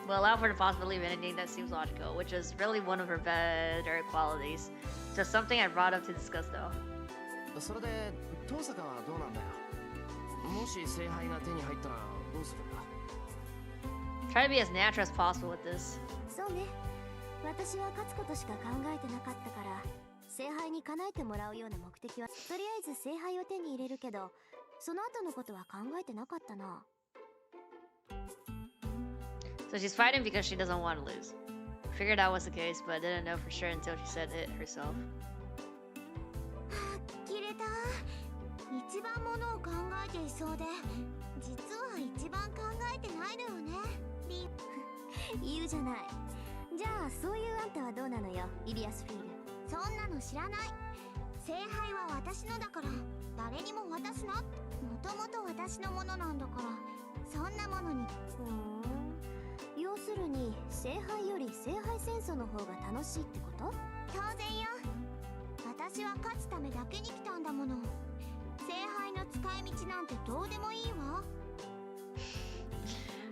Will allow for the possibility of anything that seems logical, which is really one of her better qualities. Just something I brought up to discuss though. それで遠坂はどうなんだよ。もし聖杯が手に入ったらどうするんだ。 Try to be as natural as possible with this. そうね。私は勝つことしか考えてなかったから、聖杯に叶えてもらうような目的はとりあえず聖杯を手に入れるけど、その後のことは考えてなかったな。 So she's fighting because she doesn't want to lose. Figured that was the case, but didn't know for sure until she said it herself. 切れた。一番ものを考えていそうで、実は一番考えてないのよね。言うじゃない。じゃあそういうあんたはどうなのよ、イリアスフィール。そんなの知らない。聖杯は私のだから誰にも渡すな。もともと私のものなんだから、そんなものに。要するに聖杯より聖杯戦争の方が楽しいってこと？当然よ。私は勝つためだけに来たんだもの。聖杯の使い道なんてどうでもいいわ。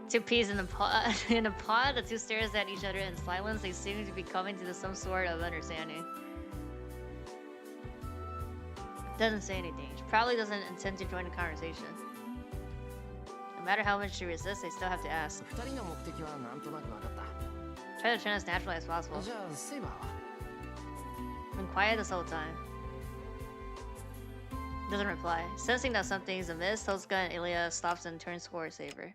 Two peas in a pod. In a pod, the two stares at each other in silence. They seem to be coming to some sort of understanding. Doesn't say anything. She probably doesn't intend to join the conversation. No matter how much she resists, they still have to ask. 2人の目的はなんとなく分かった。 Try to turn as natural as possible. じゃあセイバーは Been quiet this whole time. Doesn't reply. Sensing that something's amiss, Tosuka and Ilya stops and turns toward Saber.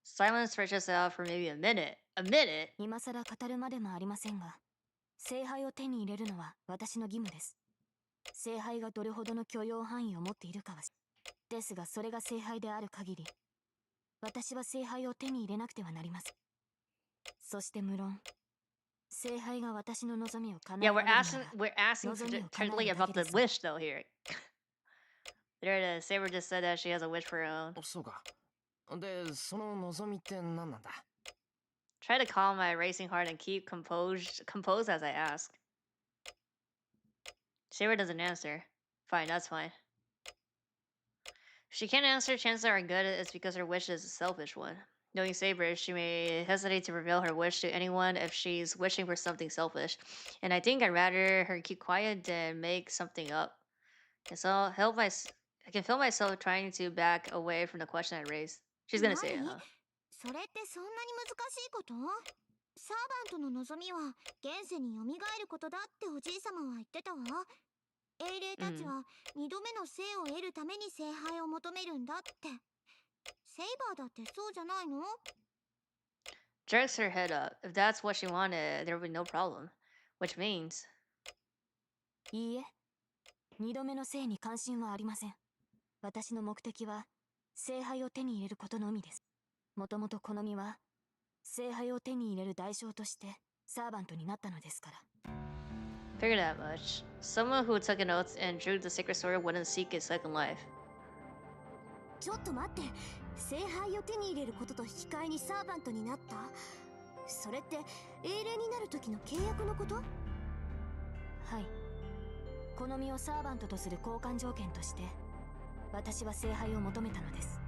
Silence stretches out for maybe a minute. A minute? 今さら語るまでもありませんが、聖杯を手に入れるのは私の義務です。聖杯がどれほどの許容範囲を持っているかはですが、それが聖杯である限り、私は聖杯を手に入れなくてはなりません。そして無論、聖杯が私の望みを叶え Yeah, られるなら、 we're asking technically about the wish though here. There it is. Saber just said that she has a wish for her own. そうか。で、その望みって何なんだ。 Try to calm my racing heart and keep composed as I ask. Saber doesn't answer. Fine, that's fine. If she can't answer, chances are good it's because her wish is a selfish one. Knowing Saber, she may hesitate to reveal her wish to anyone if she's wishing for something selfish. And I think I'd rather her keep quiet than make something up. And so I can feel myself trying to back away from the question I raised. She's gonna say it, huh? それってそんなに難しいこと？サーバントの望みは現世に蘇ることだっておじいさまは言ってたわ。英霊たちは2度目の生を得るために聖杯を求めるんだって。セイバーだってそうじゃないの？ Jerks her head up. If that's what she wanted, there would be no problem. Which means... いいえ、2度目の生に関心はありません。私の目的は聖杯を手に入れることのみです。もともとこの身は聖杯を手に入れる代償としてサーバントになったのですから。Figured that much. Someone who took an oath and drew the sacred sword wouldn't seek a second life. ちょっと待って、聖杯を手に入れることと引き換えにサーバントになった？それって英霊になる時の契約のこと？はい。この身をサーバントとする交換条件として私は聖杯を求めたのです。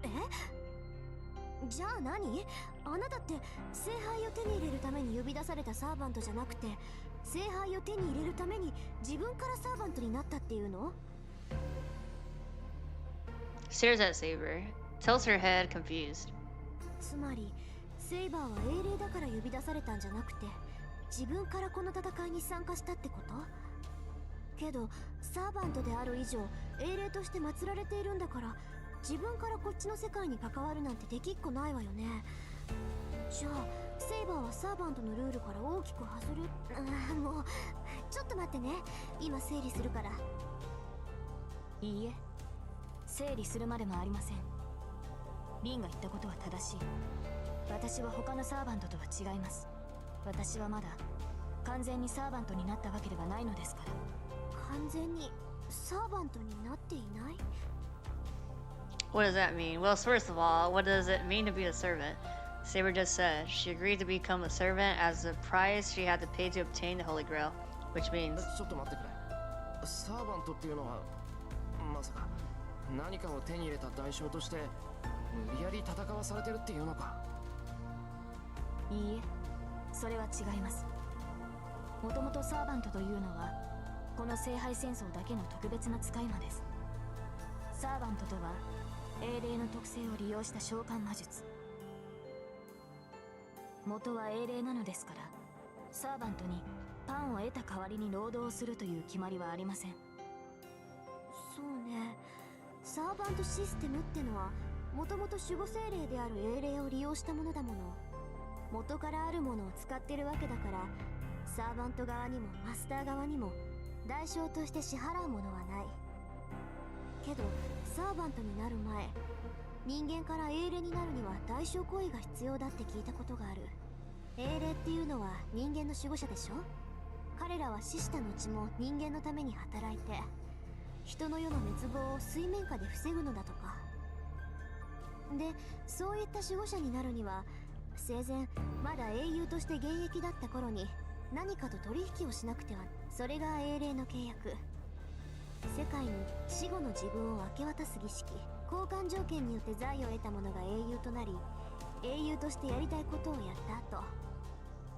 え？じゃあ何？あなたって聖杯を手に入れるために呼び出されたサーバントじゃなくて、聖杯を手に入れるために自分からサーバントになったっていうのStares at Saber. Tilts her head, confused. つまり、セイバーは英霊だから呼び出されたんじゃなくて、自分からこの戦いに参加したってこと？けど、サーバントである以上、英霊として祀られているんだから、自分からこっちの世界に関わるなんてできっこないわよね。じゃあ、セイバーはサーバントのルールから大きく外れ…もう、ちょっと待ってね。今整理するから。いいえ、整理するまでもありません。リンが言ったことは正しい。私は他のサーバントとは違います。私はまだ完全にサーバントになったわけではないのですから。完全にサーバントになっていない？ What does that mean? Well, first of all, what does it mean to be a servant? Saber just said she agreed to become a servant as the price she had to pay to obtain the Holy Grail, which means... ちょっと待ってくれ。サーバントっていうのはまさか何かを手に入れた代償として無理やり戦わされてるっていうのか？いいえ、それは違います。もともとサーバントというのはこの聖杯戦争だけの特別な使い魔です。サーバントとは英霊の特性を利用した召喚魔術。元は英霊なのですから、サーバントにパンを得た代わりに労働をするという決まりはありません。そうね。サーバントシステムってのはもともと守護精霊である英霊を利用したものだもの。元からあるものを使ってるわけだから、サーバント側にもマスター側にも代償として支払うものはない。けどサーバントになる前、人間から英霊になるには代償行為が必要だって聞いたことがある。英霊っていうのは人間の守護者でしょ。彼らは死した後も人間のために働いて、人の世の滅亡を水面下で防ぐのだとか。で、そういった守護者になるには、生前まだ英雄として現役だった頃に何かと取引をしなくては。それが英霊の契約。世界に死後の自分を明け渡す儀式、交換条件によって財を得た者が英雄となり、英雄としてやりたいことをやった後、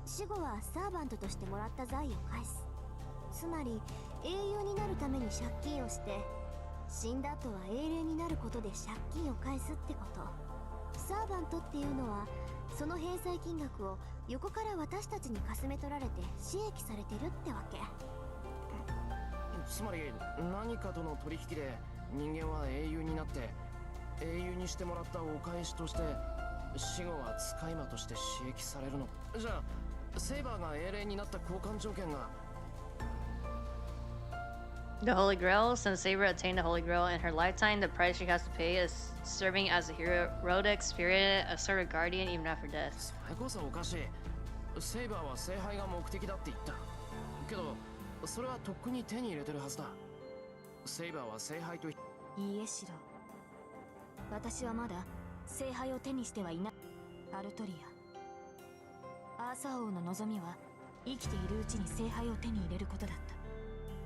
死後はサーバントとしてもらった財を返す。つまり英雄になるために借金をして、死んだ後は英霊になることで借金を返すってこと。サーバントっていうのはその返済金額を横から私たちにかすめ取られて収益されてるってわけ。つまり何かとの取引で人間は英雄になって、英雄にしてもらったお返しとして死後は使い魔として刺激されるの。じゃあセイバーが英霊になった交換条件が The Holy Grail. Since Saber attained the Holy Grail in her lifetime, the price she has to pay is serving as a heroic spirit, a sort of guardian even after death. それこそおかしい。セイバーは聖杯が目的だって言ったけど、それはとっくに手に入れてるはずだ。セイバーは聖杯と…いいえ、シロ。私はまだ聖杯を手にしてはいない。アルトリア、アーサー王の望みは生きているうちに聖杯を手に入れることだった。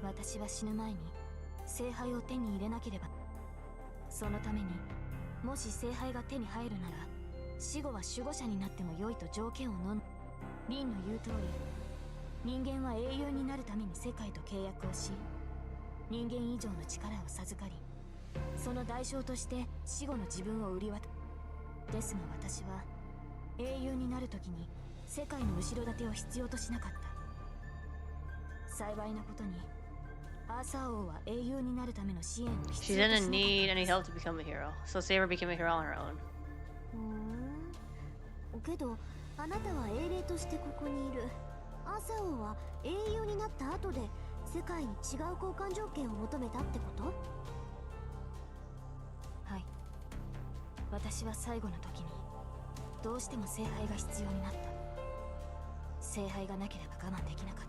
私は死ぬ前に聖杯を手に入れなければ。そのためにもし聖杯が手に入るなら、死後は守護者になっても良いと条件をのん。リンの言う通り、人間は英雄になるために世界と契約をし、人間以上の力を授かり、その代償として死後の自分を売り渡ですが、私は英雄になるときに世界の後ろ盾を必要としなかった。幸いなことにアーサー王は英雄になるための支援を She 必要としなかった didn't の need で any す。 help to become a hero, so Saber became a hero on her own. けどあなたは英霊としてここにいる。アーサー王は英雄になった後で世界に違う交換条件を求めたってこと？はい。私は最後の時にどうしても聖杯が必要になった。聖杯がなければ我慢できなかっ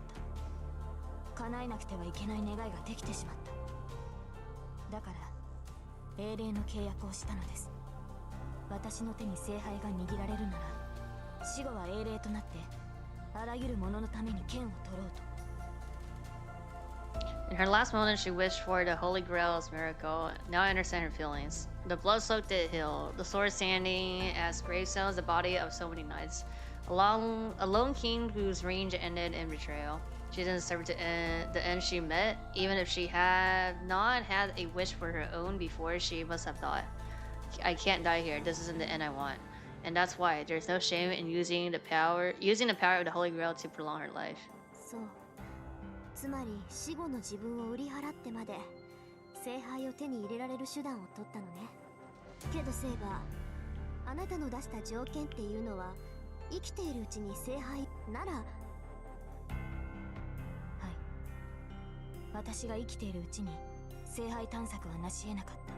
た。叶えなくてはいけない願いができてしまった。だから英霊の契約をしたのです。私の手に聖杯が握られるなら死後は英霊となってあらゆる者のために剣を取ろうと。 In her last moment, she wished for the Holy Grail's miracle. Now I understand her feelings. The blood-soaked hill, the sword standing as gravestones, the body of so many knights. A lone king whose reign ended in betrayal. She didn't deserve the end she met. Even if she had not had a wish for her own before, she must have thought, I can't die here. This isn't the end I want. And that's why there's no shame in using the power of the Holy Grail to prolong her life. そう。つまり死後の自分を売り払ってまで聖杯を手に入れられる手段を取ったのね。けどセイバー、あなたの出した条件っていうのは生きているうちに聖杯なら。はい。私が生きているうちに聖杯探索は成し得なかった。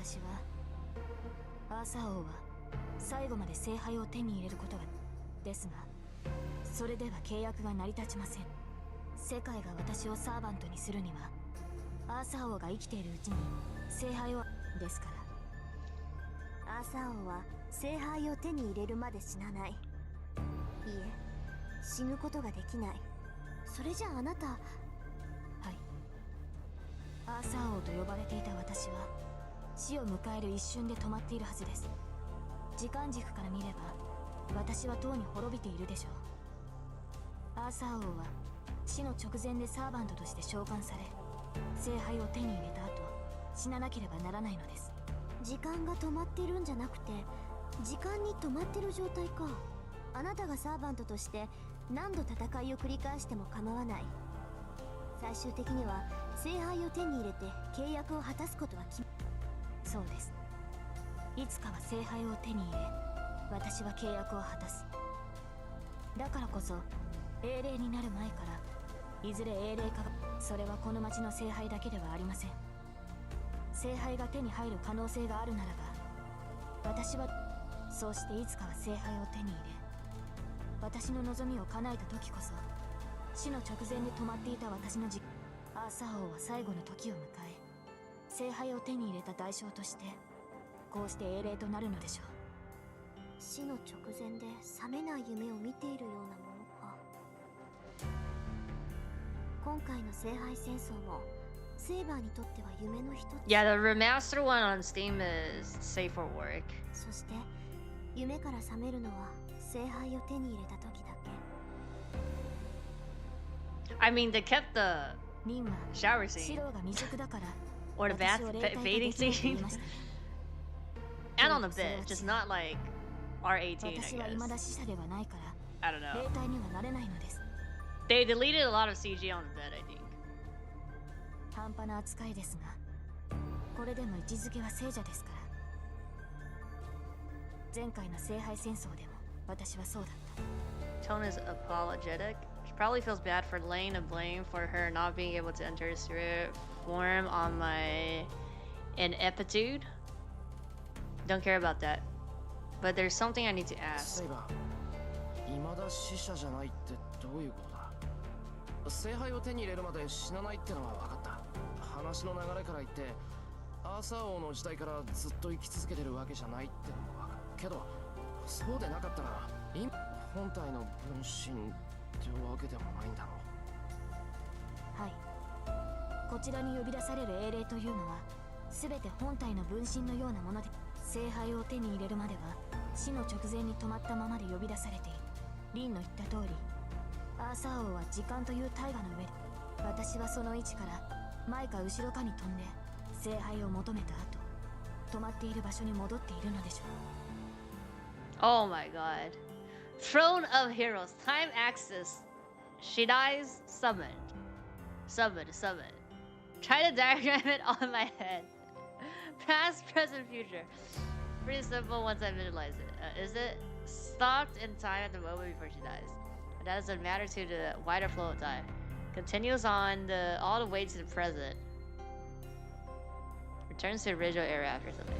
私はアーサー王は最後まで聖杯を手に入れることがですが、それでは契約が成り立ちません。世界が私をサーバントにするにはアーサー王が生きているうちに聖杯をですから。アーサー王は聖杯を手に入れるまで死なない。いいえ、死ぬことができない。それじゃああなた。はい。アーサー王と呼ばれていた私は死を迎える一瞬で止まっているはずです。時間軸から見れば私はとうに滅びているでしょう。アーサー王は死の直前でサーバントとして召喚され聖杯を手に入れた後死ななければならないのです。時間が止まってるんじゃなくて時間に止まってる状態か。あなたがサーバントとして何度戦いを繰り返しても構わない。最終的には聖杯を手に入れて契約を果たすことはそうです。いつかは聖杯を手に入れ私は契約を果たす。だからこそ英霊になる前からいずれ英霊化が。それはこの町の聖杯だけではありません。聖杯が手に入る可能性があるならば私はそうしていつかは聖杯を手に入れ私の望みを叶えた時こそ死の直前で止まっていた私のアーサー王は最後の時を迎え聖杯を手に入れた代償としてこうして英霊となるのでしょう。死の直前で覚めない夢を見ているようなものか。今回の聖杯戦争もセイバーにとっては夢の一つ。 Yeah, the remastered one on Steam is safe for work. そして夢から覚めるのは聖杯を手に入れた時だけ。 I mean, they kept the リンは shower シ scene ローが未熟だから or the 私を霊体化で bathing きないと言い scene ました。 and on the bed, just not like R18, I 私は未 guess. だ死者ではないから I don't know. 霊体にはなれないのです。 They deleted a lot of CG on the bed, I think. 半端な扱いですがこれでも位置づけは聖者ですから。前回の聖杯戦争でも私はそうだった。 Tone is apologetic. She probably feels bad for laying the blame for her not being able to enter spirit form on my ineptitude. Don't care about that. But there's something I need to ask. セイバー、未だ死者じゃないってどういうことだ。聖杯を手に入れるまで死なないってのは分かった。話の流れから言ってアーサー王の時代からずっと生き続けてるわけじゃないってのも分かるけど、そうでなかったら今本体の分身ってわけでもないんだろう。はい。こちらに呼び出される英霊というのは全て本体の分身のようなもので聖杯を手に入れるまでは死の直前に止まったままで呼び出されている。リンの言った通りアーサー王は時間という大河の上で私はその位置から前か後ろかに飛んで聖杯を求めた後止まっている場所に戻っているのでしょう。Oh my god. Throne of Heroes. Time axis. She dies. Summoned. Summoned. Try to diagram it on my head. Past, present, future. Pretty simple once I visualize it. Is it? Stopped in time at the moment before she dies. But that doesn't matter to the wider flow of time. Continues on all the way to the present. Returns to the original era after something.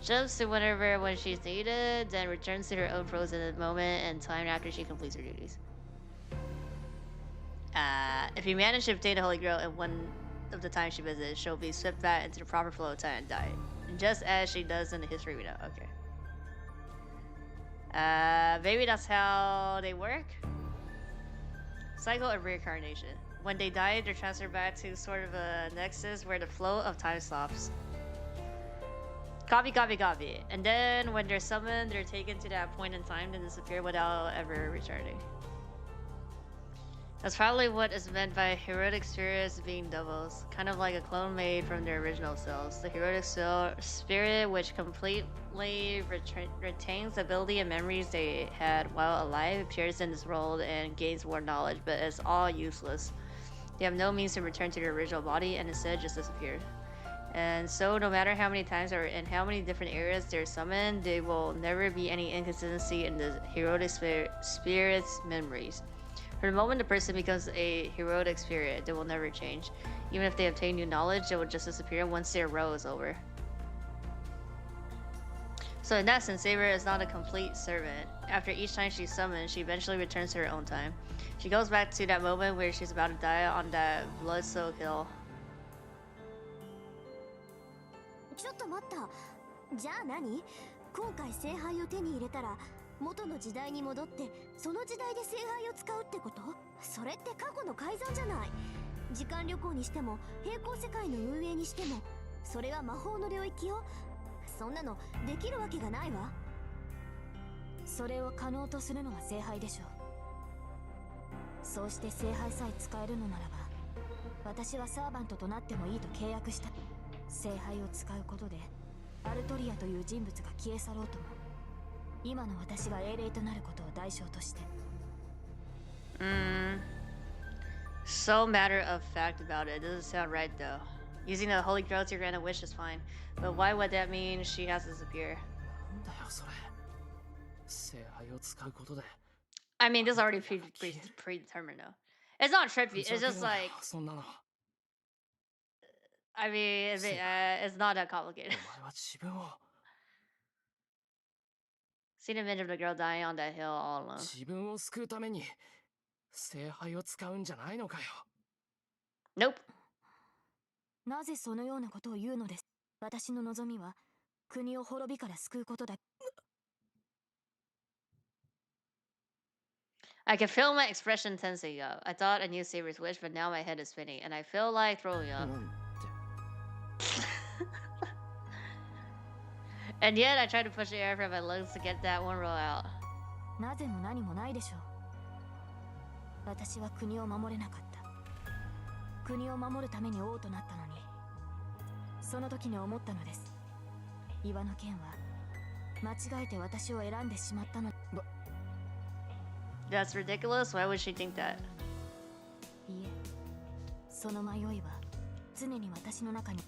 Jumps to whenever when she's needed, then returns to her own frozen moment and time after she completes her duties. If you manage to obtain the Holy Grail in one of the times she visits, she'll be swept back into the proper flow of time and die. Just as she does in the history we know. Okay. Maybe that's how they work? Cycle of reincarnation. When they die, they're transferred back to sort of a nexus where the flow of time stops. Copy. And then when they're summoned, they're taken to that point in time to disappear without ever returning. That's probably what is meant by heroic spirits being doubles, kind of like a clone made from their original selves. The heroic spirit, which completely retains the ability and memories they had while alive, appears in this world and gains more knowledge, but it's all useless. They have no means to return to their original body and instead just disappeared. And so no matter how many times or in how many different areas they're summoned, there will never be any inconsistency in the heroic spirit's memories. For the moment the person becomes a heroic spirit, they will never change. Even if they obtain new knowledge, it will just disappear once their row is over. So in that sense, Saber is not a complete servant. After each time she's summoned, she eventually returns to her own time. She goes back to that moment where she's about to die on that blood-soaked hill. ちょっと待った。じゃあ何？今回聖杯を手に入れたら元の時代に戻ってその時代で聖杯を使うってこと？それって過去の改ざんじゃない。時間旅行にしても平行世界の運営にしてもそれは魔法の領域よ。そんなのできるわけがないわ。それを可能とするのが聖杯でしょう。そうして聖杯さえ使えるのならば私はサーバントとなってもいいと契約した。聖杯を使うことでアルトリアという人物が消え去ろうとも今の私が英霊となることを代償として。So matter of fact about it. It doesn't sound right though. Using the Holy Grail to grant a wish is fine, but why would that mean she has to disappear? なんだよそれ。聖杯を使うことで。I mean, this is already predetermined though. It's not trippy. It's just like そんなの。 I mean, it's not that complicated. お前は自分を。 See the image of the girl dying on that hill all alone. 自分を救うために聖杯を使うんじゃないのかよ。 Nope. なぜそのようなことを言うのです。私の望みは国を滅びから救うことだ。 I can feel my expression tensing up. I thought I knew Saber's wish, but now my head is spinning, and I feel like throwing up. And yet, I tried to push the air from my lungs to get that one roll out. なぜも何もないでしょう。私は国を守れなかった。国を守るために王となったのに、その時に思ったのです。岩の剣は間違えて私を選んでしまったの。 That's ridiculous. Why would she think that? いえ、その迷いは常に私の中に。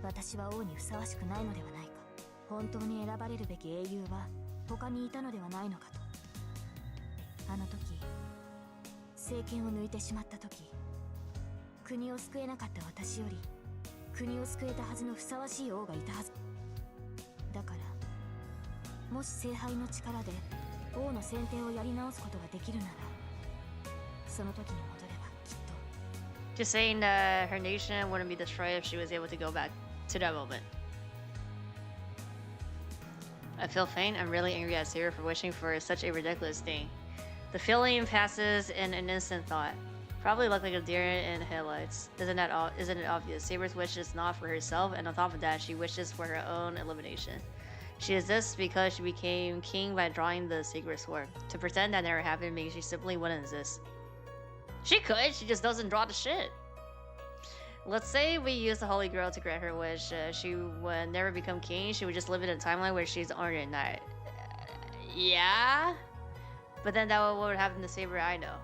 私は王にふさわしくないのではないか。本当に選ばれるべき英雄は他にいたのではないのかと。あの時、政権を抜いてしまった時、国を救えなかった私より国を救えたはずのふさわしい王がいたはず。だから、もし聖杯の力で王の選定をやり直すことができるなら、その時に戻ればきっと。 Just saying that her nation wouldn't be destroyed if she was able to go back to that moment. I feel faint. I'm really angry at Sarah for wishing for such a ridiculous thing. The feeling passes in an instant thought. Probably look like a deer in headlights. Isn't it obvious? Saber's wish is not for herself, and on top of that, she wishes for her own elimination. She exists because she became king by drawing the sacred sword. To pretend that never happened means she simply wouldn't exist. She could, she just doesn't draw the shit. Let's say we use the Holy Grail to grant her wish. She would never become king. She would just live in a timeline where she's honored at night. Yeah, but then that what would happen to Saber? I know.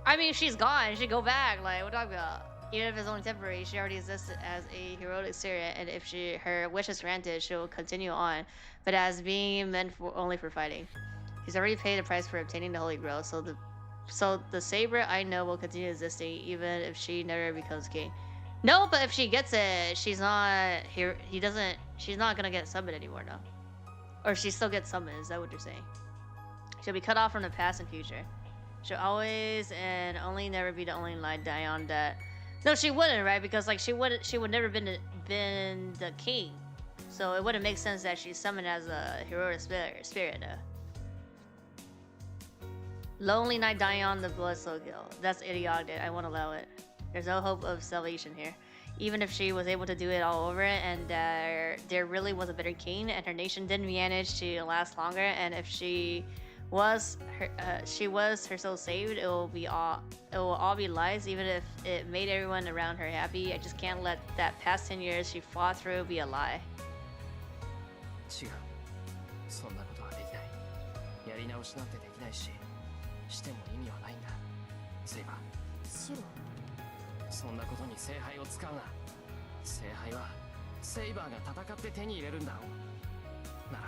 I mean, if she's gone, she go back. Like, what are we talking about? Even if it's only temporary, she already exists as a heroic spirit, and if her wish is granted, she'll continue on, but as being meant for only for fighting. He's already paid the price for obtaining the Holy Grail, so the Saber I know will continue existing even if she never becomes king. No, but if she gets it, she's not here. She's not gonna get summoned anymore, no. Or she still gets summoned. Is that what you're saying? She'll be cut off from the past and future. She'll always and only never be the only line die on that. No, she wouldn't, right? Because like she would never been the king, so it wouldn't make sense that she's summoned as a heroic spirit. Lonely Knight dying on the blood soul guild. That's idiotic. I won't allow it. There's no hope of salvation here. Even if she was able to do it all over, and there really was a better king, and her nation didn't manage to last longer, and if she was her soul saved, it will all be lies, even if it made everyone around her happy. I just can't let that past 10 years she fought through be a lie. 違う。そんなことはできない。やり直しなんてできないし、しても意味はないんだ。セイバー。シロ。そんなことに聖杯を使うな。聖杯はセイバーが戦って手に入れるんだろう。なら、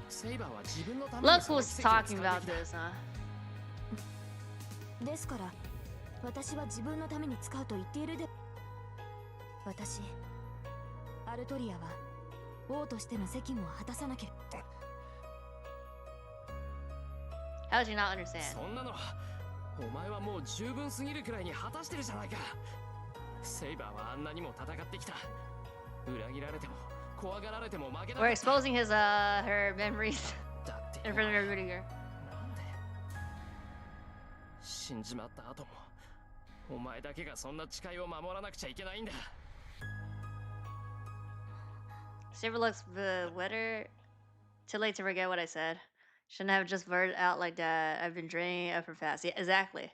セイバーは自分のために Look who's talking about this, huh? ですから、私は自分のために使うと言っているで。私、アルトリアは王としての責務を果たさなければ。How did you not understand? そんなのお前はもう十分すぎるくらいに果たしてるじゃないか。セイバーはあんなにも戦ってきた。裏切られても怖がられても負けなかった。We're exposing his her memories in front of everybody here. なんで死んじまった後もお前だけがそんな誓いを守らなくちゃいけないんだ。Saber looks wetter. Too late to forget what I said. Shouldn't have just blurted out like that. I've been draining of her fast. Yeah, exactly.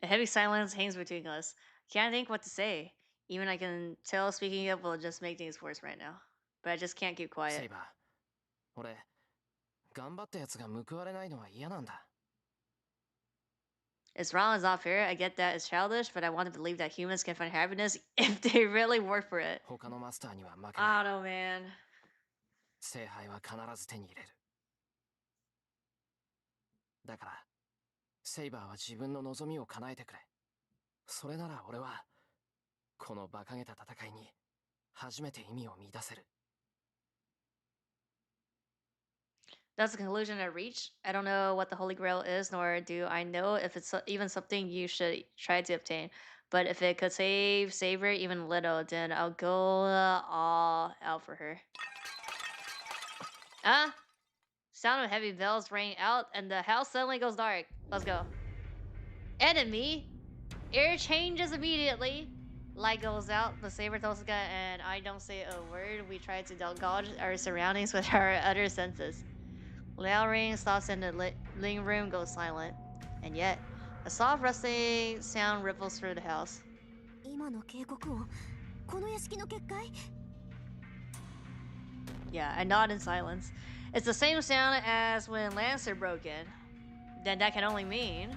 A heavy silence hangs between us. Can't think what to say. Even I can tell speaking up will just make things worse right now. But I just can't keep quiet. セイバー、俺頑張ったやつが報われないのは嫌なんだ。It's wrong, it's not fair. I get that it's childish, but I want to believe that humans can find happiness if they really work for it. 他のマスターには負け I ない。 don't know, man. 聖杯は必ず手に入れる。だから、セイバーは自分の望みを叶えてくれ。それなら俺は、この馬鹿げた戦いに初めて意味を見出せる。That's the conclusion I reached. I don't know what the Holy Grail is, nor do I know if it's even something you should try to obtain. But if it could save Saber even a little, then I'll go all out for her. Sound of heavy bells ring out, and the house suddenly goes dark. Let's go. Enemy! Air changes immediately. Light goes out, the Saber Tosca and I don't say a word. We try to gauge our surroundings with our other senses. Loud ring stops and the living room goes silent. And yet, a soft rustling sound ripples through the house. 今の警告音、この屋敷の結界? Yeah, I nod in silence. It's the same sound as when Lancer broke in. Then that can only mean...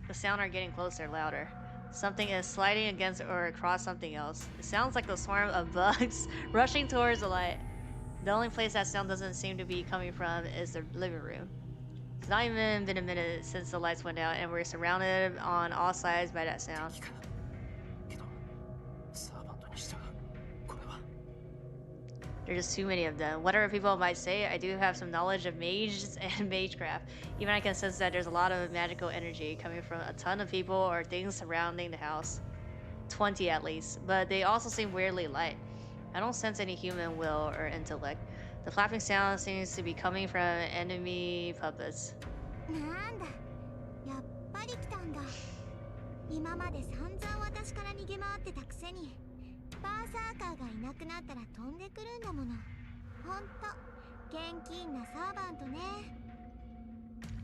The sound are getting closer, louder. Something is sliding against or across something else. It sounds like a swarm of bugs rushing towards the light. The only place that sound doesn't seem to be coming from is the living room. It's not even been a minute since the lights went out and we're surrounded on all sides by that sound. けど、サーバントにしてはこれは There's just too many of them. Whatever people might say, I do have some knowledge of mages and magecraft. Even I can sense that there's a lot of magical energy coming from a ton of people or things surrounding the house. 20 at least, but they also seem weirdly light. I don't sense any human will or intellect. The flapping sound seems to be coming from enemy puppets. なんだ、やっぱり来たんだ。今まで散々私から逃げ回ってたくせに、バーサーカーがいなくなったら飛んでくるんだもの。ほんと、現金なサーバントね。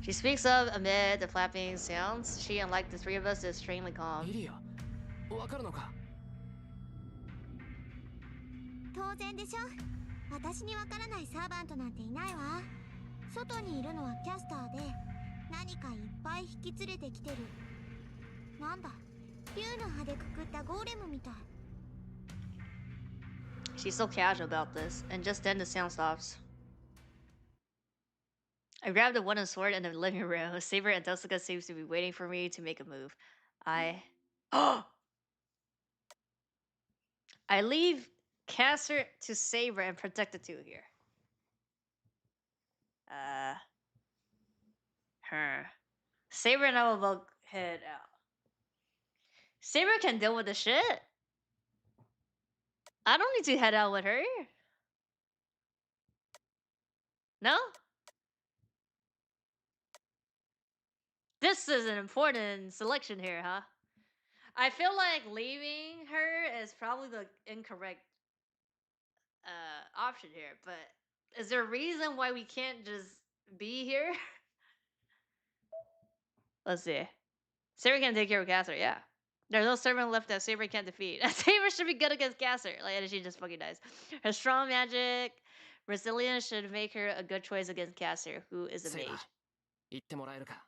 She speaks up amid the flapping sounds. She, unlike the three of us, is extremely calm. リリア、わかるのか？当然でしょ。私にわからないサーバントなんていないわ。外にいるのはキャスターで、何かいっぱい引き連れてきてる。なんだ、竜の歯でくくったゴーレムみたい。 She's so casual about this, and just then the sound stops. I grabbed a wooden sword in the living room. Saber and Dosaka seems to be waiting for me to make a move. I leave Caster to Saber and protect the two here. Saber and I will both head out. Saber can deal with the shit. I don't need to head out with her. No? This is an important selection here, huh? I feel like leaving her is probably the incorrect option here, but is there a reason why we can't just be here? Let's see. Saber can take care of Caster, yeah. There's no servant left that Saber can't defeat. Saber should be good against Caster. Like, and she just fucking dies. Her strong magic resilience should make her a good choice against Caster, who is a mage. 言ってもらえるか。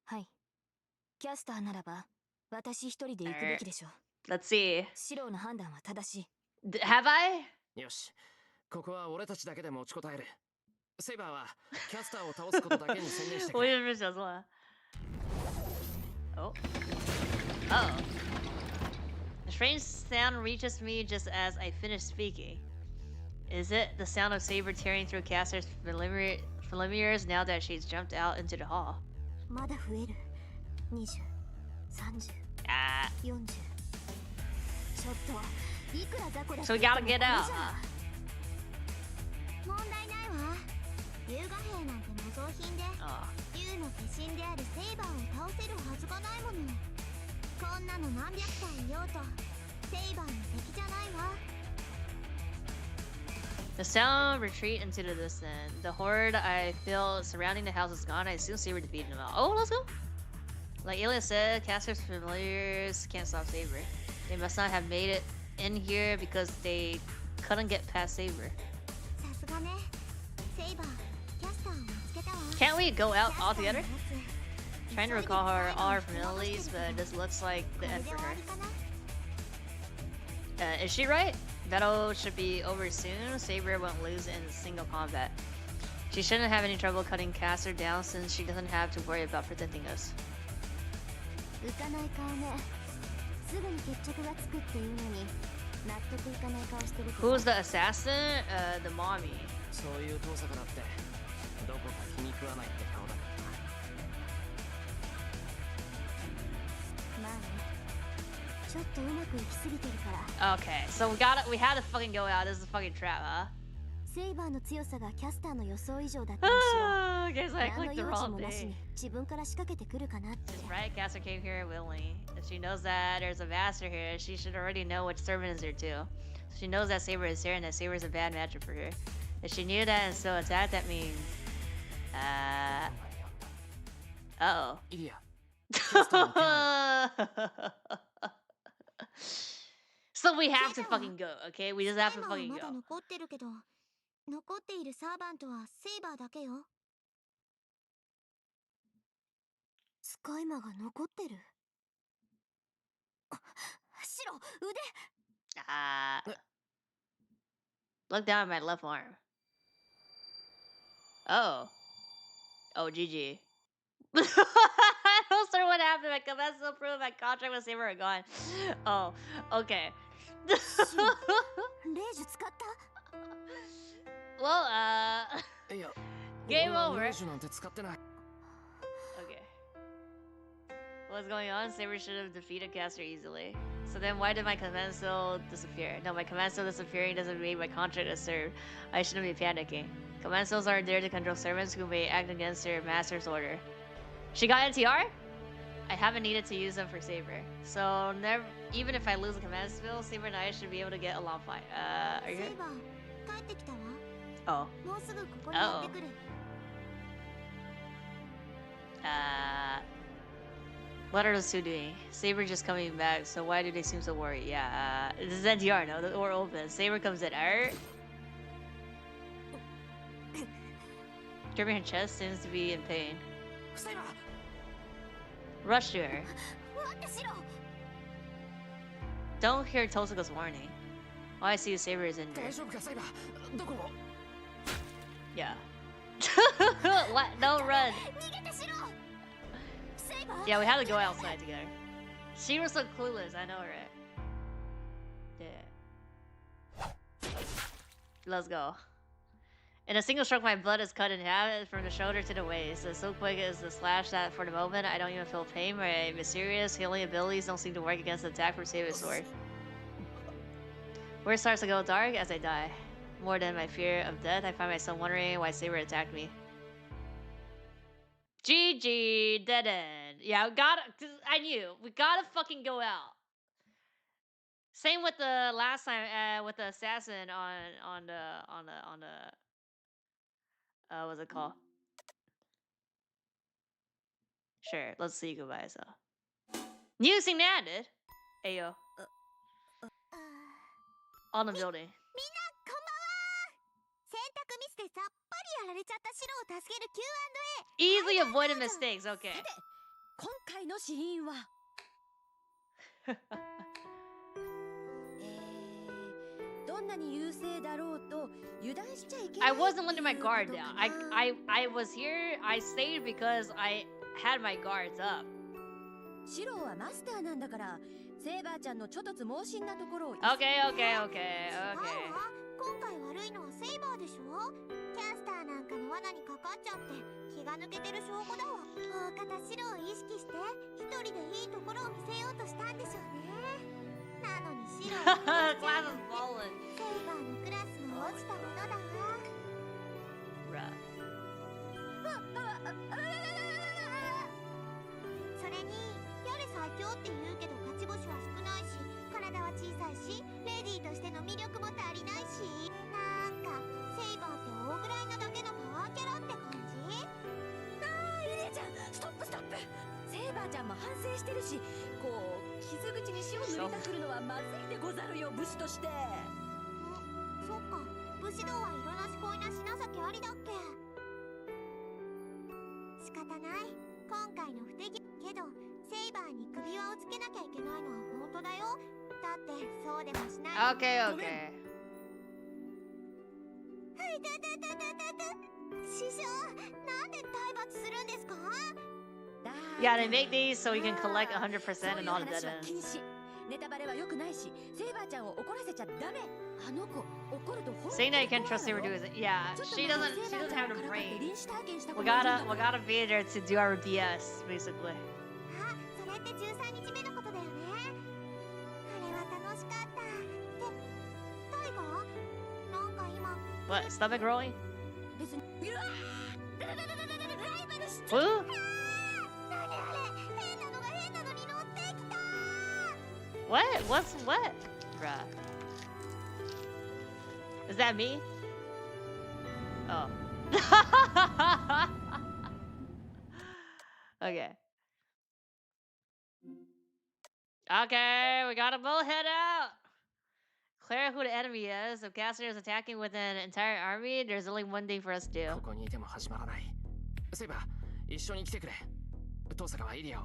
はい。キャスターならば、私一人で行くべきでしょう。 Let's see. シローの判断は正しい。Have I? よし、ここは俺たちだけで持ちこたえる。セイバーはキャスターを倒すことだけに専念してくれ。Oh. Oh. A strange sound reaches me just as I finish speaking. Is it the sound of Saber tearing through Caster's preliminaries now that she's jumped out into the hall? まだ増える。20、30、Ah. 40。ちょっといくら雑魚だ So we gotta get out. 問題ないわ。龍河兵なんて模造品で、 Oh. 竜の化身であるセイバーを倒せるはずがないもの。こんなの何百体いようと、セイバーの敵じゃないわ。 The sound retreat into the distance. The horde I feel surrounding the house is gone. I assume Saber defeated them all. Oh, let's go! Like Ilya said, Caster's familiars can't stop Saber. They must not have made it in here because they couldn't get past Saber. さすがね。セイバー、キャスターを見つけたわ。 Can't we go out all キャスターの together? やつ。 Trying to recall her all her families, but this looks like the end for her. Is she right? Battle should be over soon. Saber won't lose in single combat. She shouldn't have any trouble cutting Caster down since she doesn't have to worry about protecting us. 浮かない顔ね。すぐに決着がつくっていうのに納得いかない顔してるけど。 Who's the assassin? The mommy. そういう遠さからってどこか気に食わないって顔だからな。まあね。ちょっとうまくいきすぎてるから。 Okay, so we had to fucking go out. This is a fucking trap, huh? セイバーの強さがキャスターの予想以上だったにしろ。 Okay, so I 何の clicked the 用心 wrong もなし thing. に自分から仕掛けてくるかなって。 Right, Caster came here willingly. If she knows that there's a master here, she should already know which servant is here too. So she knows that Saber is here and that Saber is a bad matchup for her. If she knew that and still attacked, that means... Uh-oh. イリア、キャスターの手配 So we have to fucking go, okay? We just have to セイバーは fucking まだ go. 残ってるけど、残っているサーバントはセイバーだけよ。スカイマが残ってる。白、腕。 Look down at my left arm. Oh. Oh, GG. I don't know what happened. My command still proved my contract with Saber are gone. Oh, okay. 霊術使った？ Well, いや、 game 俺は over. 霊樹なんて使ってない。 Okay. What's going on? Saber should have defeated Caster easily. So then why did my command still disappear? No, my command still disappearing doesn't mean my contract is served. I shouldn't be panicking. Command stills are there to control servants who may act against their master's order. She got NTR? I haven't needed to use them for Saber. So never, even if I lose a command skill, Saber and I should be able to get along fine. Are you セイ good? バー、帰ってきたわ。 Oh. もうすぐここにやってくる。 What are those two doing? Saber just coming back, so why do they seem so worried? Yeah, this is NTR, no? The door opens. Saber comes in. Alright. gripping her chest, seems to be in pain. セイバー Rush to her. 待ってしろ。 Don't hear Tosuko's warning. All I see is Saber is injured. 大丈夫かセイバーどこ Yeah. What? Don't run. 逃げてしろ。セイバー。 Yeah, we had to go outside together. She was so clueless, I know, right? Yeah. Let's go. In a single stroke, my blood is cut in half from the shoulder to the waist. So quick is the slash that for the moment, I don't even feel pain. My mysterious healing abilities don't seem to work against the attack from Saber's sword. Where it starts to go dark as I die. More than my fear of death, I find myself wondering why Saber attacked me. GG, dead end. Yeah, we gotta. I knew we gotta fucking go out. Same with the last time with the assassin on the what's it called? Sure, let's see goodbye. So, new thing added. Ayo, on the building. みんなこんばんは。選択ミスでさっぱりやられちゃったシロを助ける Q&A。 Easily avoided mistakes. Okay. さて今回の死因はどんなに優勢だろうと油断しちゃいけない I wasn't letting my guard down. I was here. I stayed because I had my guards up. シロはマスターなんだからセイバーちゃんのちょっとつ猛進なところを Okay, okay, okay, 違う okay. わ。今回悪いのはセイバーでしょ。キャスターなんかの罠にかかっちゃって気が抜けてる証拠だわ。大方シロを意識して一人でいいところを見せようとしたんでしょうね。なのにシロは Class is fallen. セイバーのクラスも落ちたものだわ。 Bruh. それに夜最強って言うけど勝ち星は少ないし体は小さいしレディーとしての魅力も足りないしなんかセイバーって大ぐらいなだけのパワーキャラって感じ。イリアちゃんストップストップセイバーちゃんも反省してるしこう傷口に塩塗りたくるのはまずいでござるよ武士としてそっか武士道は色なし恋なし情けありだっけ。仕方ない今回の不手際けどセイバーに首輪をつけなきゃいけないのは本当だよ。だってそうでもしない。 Okay, okay. はいたたたたたた師匠なんで体罰するんですか。 Yeah, they make these so you can collect 100% and all the dead そういう話は禁 ends. 止ネタバレは良くないしセイバーちゃんを怒らせちゃダメあの子怒ると本当 Saying に that you can't 怒 trust る Saber の do よ is yeah. ちょっと She 前 doesn't にセイバー have ちゃん a をからかって brain. 臨死体験した子 We がいるんだ gotta か we ら gotta be there to do our BS basically. あそれって13日目のことだよね。あれは楽しかったってタイガーなんか今 What? Stomach rolling? 別にうわライバルしちゃ Woo? 何あれ変なのが変なのに乗ってきた。 What? What's what? Bruh. Is that me? Oh. Okay. Okay, we gotta both head out. Clear who the enemy is. If Cassidy is attacking with an entire army, there's only one thing for us to do. ここにいても始まらないセイバー一緒に来てくれ遠坂はイリアを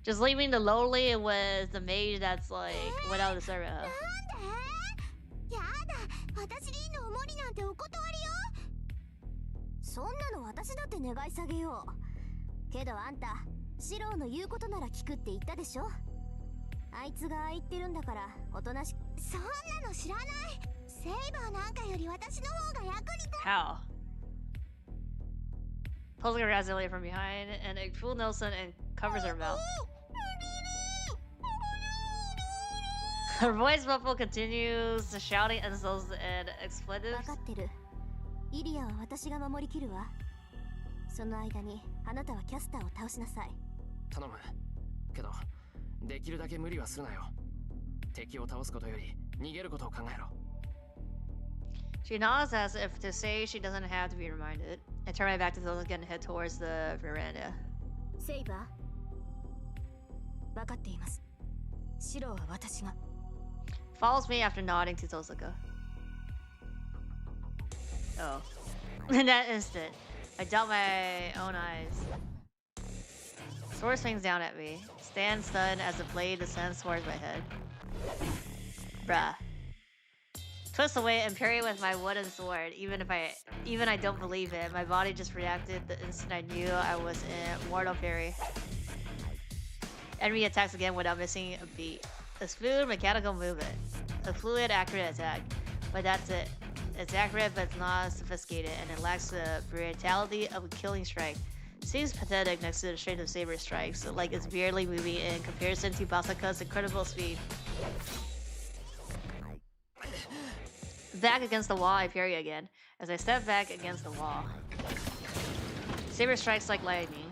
Just leaving the lowly with the mage that's like without the servant. なんでやだ私リンのおもりなんてお断りよ。そんなの私だって願い下げよう。けどあんたシローの言うことなら聞くって言ったでしょ。あいつがああ言ってるんだからおとなしく。そんなの知らない。セイバーなんかより私の方が役に立つ。 How? Pulls her resolutely from behind and a fool Nelson and covers her mouth. Her voice muffled continues shouting insults and 分 expletives. かってる。イリアは私が守りきるわ。その間にあなたはキャスターを倒しなさい。頼むけどできるだけ無理はするなよ敵を倒すことより逃げることを考えろ She nods as if to say she doesn't have to be reminded. I turn my back to those again and head towards the veranda. セイバー分かっていますシロは私が Follows me after nodding to Tosuka. Oh. In that instant, I doubt my own eyes. Sword swings down at me. Stand stunned as the blade descends towards my head. Bruh. Twist away and parry with my wooden sword. Even I don't believe it. My body just reacted the instant I knew I was in mortal parry. Enemy attacks again without missing a beat. A smooth mechanical movement. A fluid, accurate attack. But that's it. It's accurate but it's not sophisticated, and it lacks the brutality of a killing strike. Seems pathetic next to the strength of Saber's strikes, like it's barely moving in comparison to Basaka's incredible speed. Back against the wall, I parry again, as I step back against the wall. Saber strikes like lightning.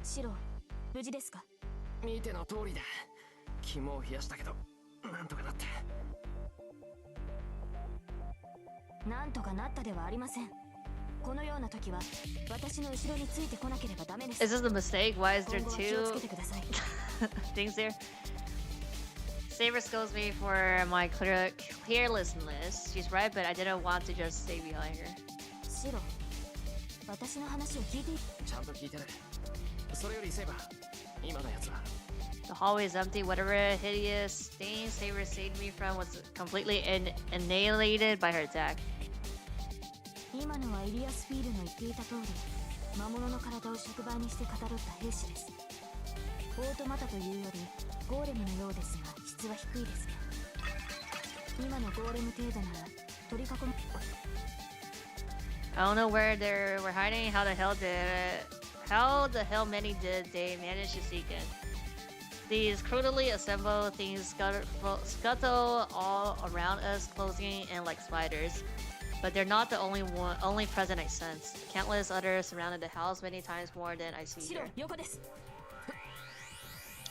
シロ、無事ですか？見ての通りだ。肝を冷やしたけど、なんとかなった。なんとかなったではありません。このような時は私の後ろについてこなければダメです。Is this a mistake? Why is there two things there? Saber scolds me for my carelessness. She's right, but I didn't want to just stay behind her. シロ、私の話を聞いて。ちゃんと聞いてる。それよりセイバー、今のやつは。The hallway is empty. Whatever hideous stain Saber saved me from was completely annihilated by her attack. 今のはイリアスフィールの言っていた通り、魔物の体を触媒にしてかたどった兵士です。オートマタというよりゴーレムのようですが、質は低いですね。今のゴーレム程度なら取り囲む。I don't know where they were hiding. How the hell many did they manage to sneak in? These crudely assembled things scuttle all around us, closing in like spiders. But they're not the only present I sense. Countless others surrounded the house many times more than I see here.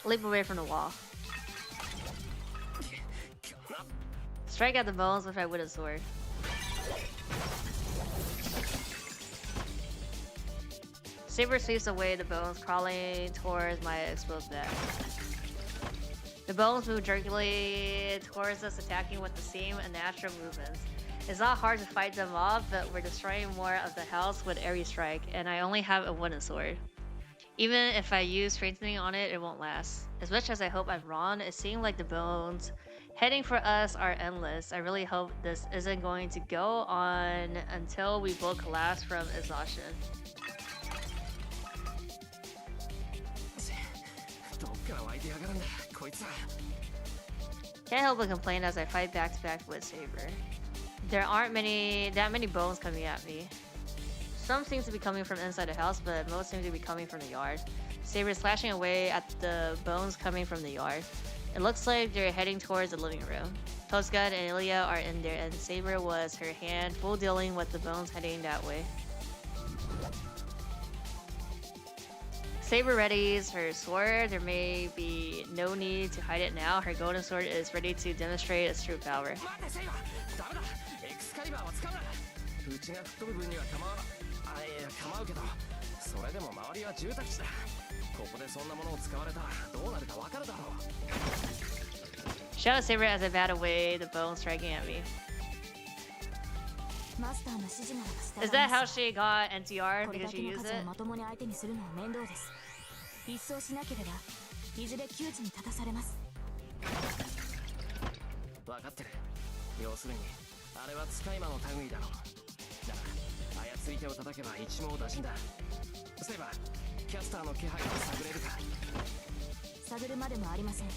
Leap away from the wall. Strike at the bones with my wooden sword. Saber sweeps away the bones, crawling towards my exposed neck. The bones move jerkily towards us, attacking with the same unnatural movements. It's not hard to fight them off, but we're destroying more of the house with every strike, and I only have a wooden sword. Even if I use strengthening on it, it won't last. As much as I hope I'm wrong, it seems like the bones heading for us are endless. I really hope this isn't going to go on until we both collapse from exhaustion. Can't help but complain as I fight back to back with Saber. There aren't that many bones coming at me. Some seem to be coming from inside the house, but most seem to be coming from the yard. Saber is slashing away at the bones coming from the yard. It looks like they're heading towards the living room. Postgud and Ilya are in there, and Saber was her hand full dealing with the bones heading that way. Saber readies her sword. There may be no need to hide it now. Her golden sword is ready to demonstrate its true power. Shout out Saber as I bat away the bone striking at me. Is that how she got NTR? Because she used it? 一掃しなければいずれ窮地に立たされます。分かってる。要するにあれは使い魔の類だろう。だが操り手を叩けば一網打尽だ。そういえばキャスターの気配を探れるか。探るまでもありません。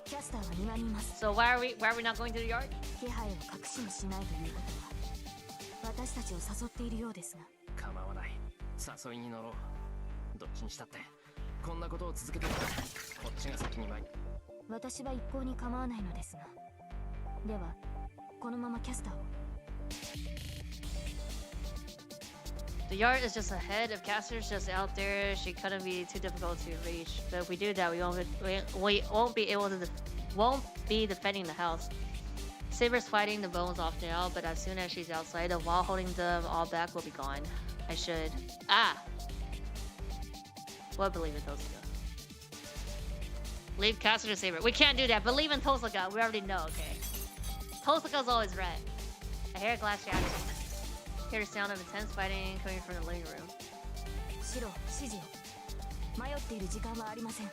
キャスターは庭にいます。 So why are we not going to the yard? 気配を隠しもしないということは私たちを誘っているようですが。構わない。誘いに乗ろう。どっちにしたって。こんなことを続けてたらこっちが先に参る。私は一向に構わないのですが。ではこのままキャスターを。The yard is just ahead. If Caster's just out there, she couldn't be too difficult to reach. But if we do that, we won't be defending the house. Saber's fighting the bones off now, but as soon as she's outside, the wall holding them all back will be gone. I should. Well, believe in Tosaka. Leave Caster to Saber. We can't do that. Believe in Tosaka. We already know, okay? Tosaka's always right. I hear a glass shattering. Hear the sound of intense fighting coming from the living room. シロ、指示を。迷っている時間はありません。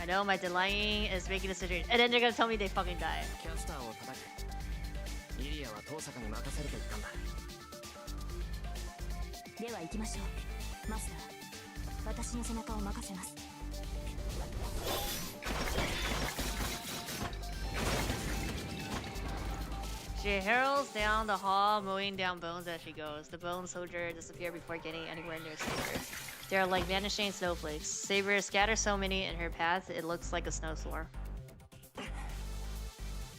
I know my delaying is making a decision, and then they're gonna tell me they fucking die. キャスターを叩く。イリアは遠坂に任せると言ったんだ。では行きましょう。マスター、私の背中を任せます。 She hurls down the hall, mowing down bones as she goes. The bone soldier disappear before getting anywhere near Saber. They are like vanishing snowflakes. Saber scatters so many in her path, it looks like a snowstorm. She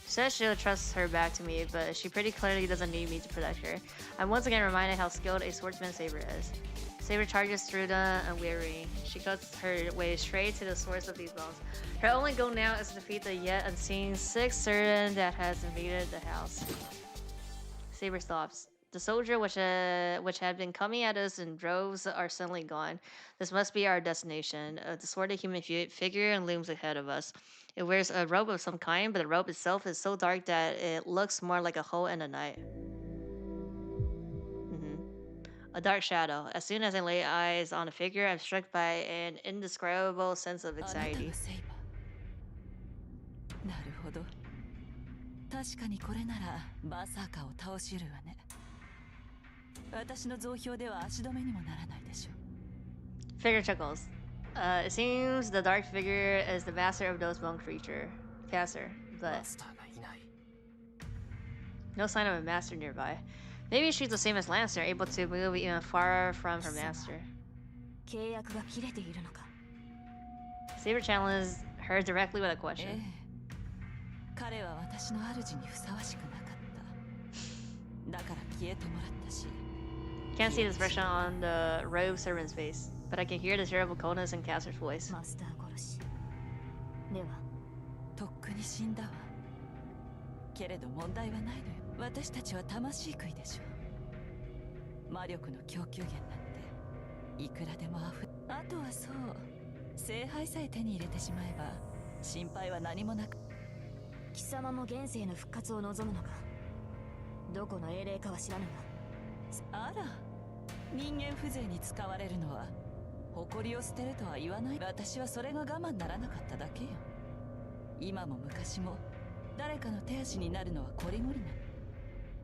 says she'll trust her back to me, but she pretty clearly doesn't need me to protect her. I'm once again reminded how skilled a swordsman Saber is. Saber charges through them unwearying. She cuts her way straight to the source of these bones. Her only goal now is to defeat the yet unseen sixth certain that has invaded the house. Saber stops. The soldier which had been coming at us in droves are suddenly gone. This must be our destination. A disordered human figure looms ahead of us. It wears a robe of some kind, but the robe itself is so dark that it looks more like a hole in the night. A dark shadow. As soon as I lay eyes on the figure, I'm struck by an indescribable sense of anxiety. なるほど。確かにこれならバーサーカーを倒しるわね。私の増票では足止めにもならないでしょう。 Figure chuckles. It seems the dark figure is the master of those bone creature. Faster, but no sign of a master nearby. Maybe she's the same as Lancer, able to move even far from her master. 契約が切れているのか。 Saber challenges her directly with a question. 彼は私の主にふさわしくなかった。だから消えてもらったし。 Can't see the expression on the rogue servant's face, but I can hear the terrible coldness in Caster's voice. マスター殺し。では。とっくに死んだわ。けれど問題はないのよ。私たちは魂食いでしょ。魔力の供給源なんていくらでもあふ。あとはそう。聖杯さえ手に入れてしまえば心配は何もなく。 貴様も現世の復活を望むのか。どこの英霊かは知らぬが。あら、人間風情に使われるのは誇りを捨てるとは言わない。私はそれが我慢ならなかっただけよ。今も昔も誰かの手足になるのはこりごりな。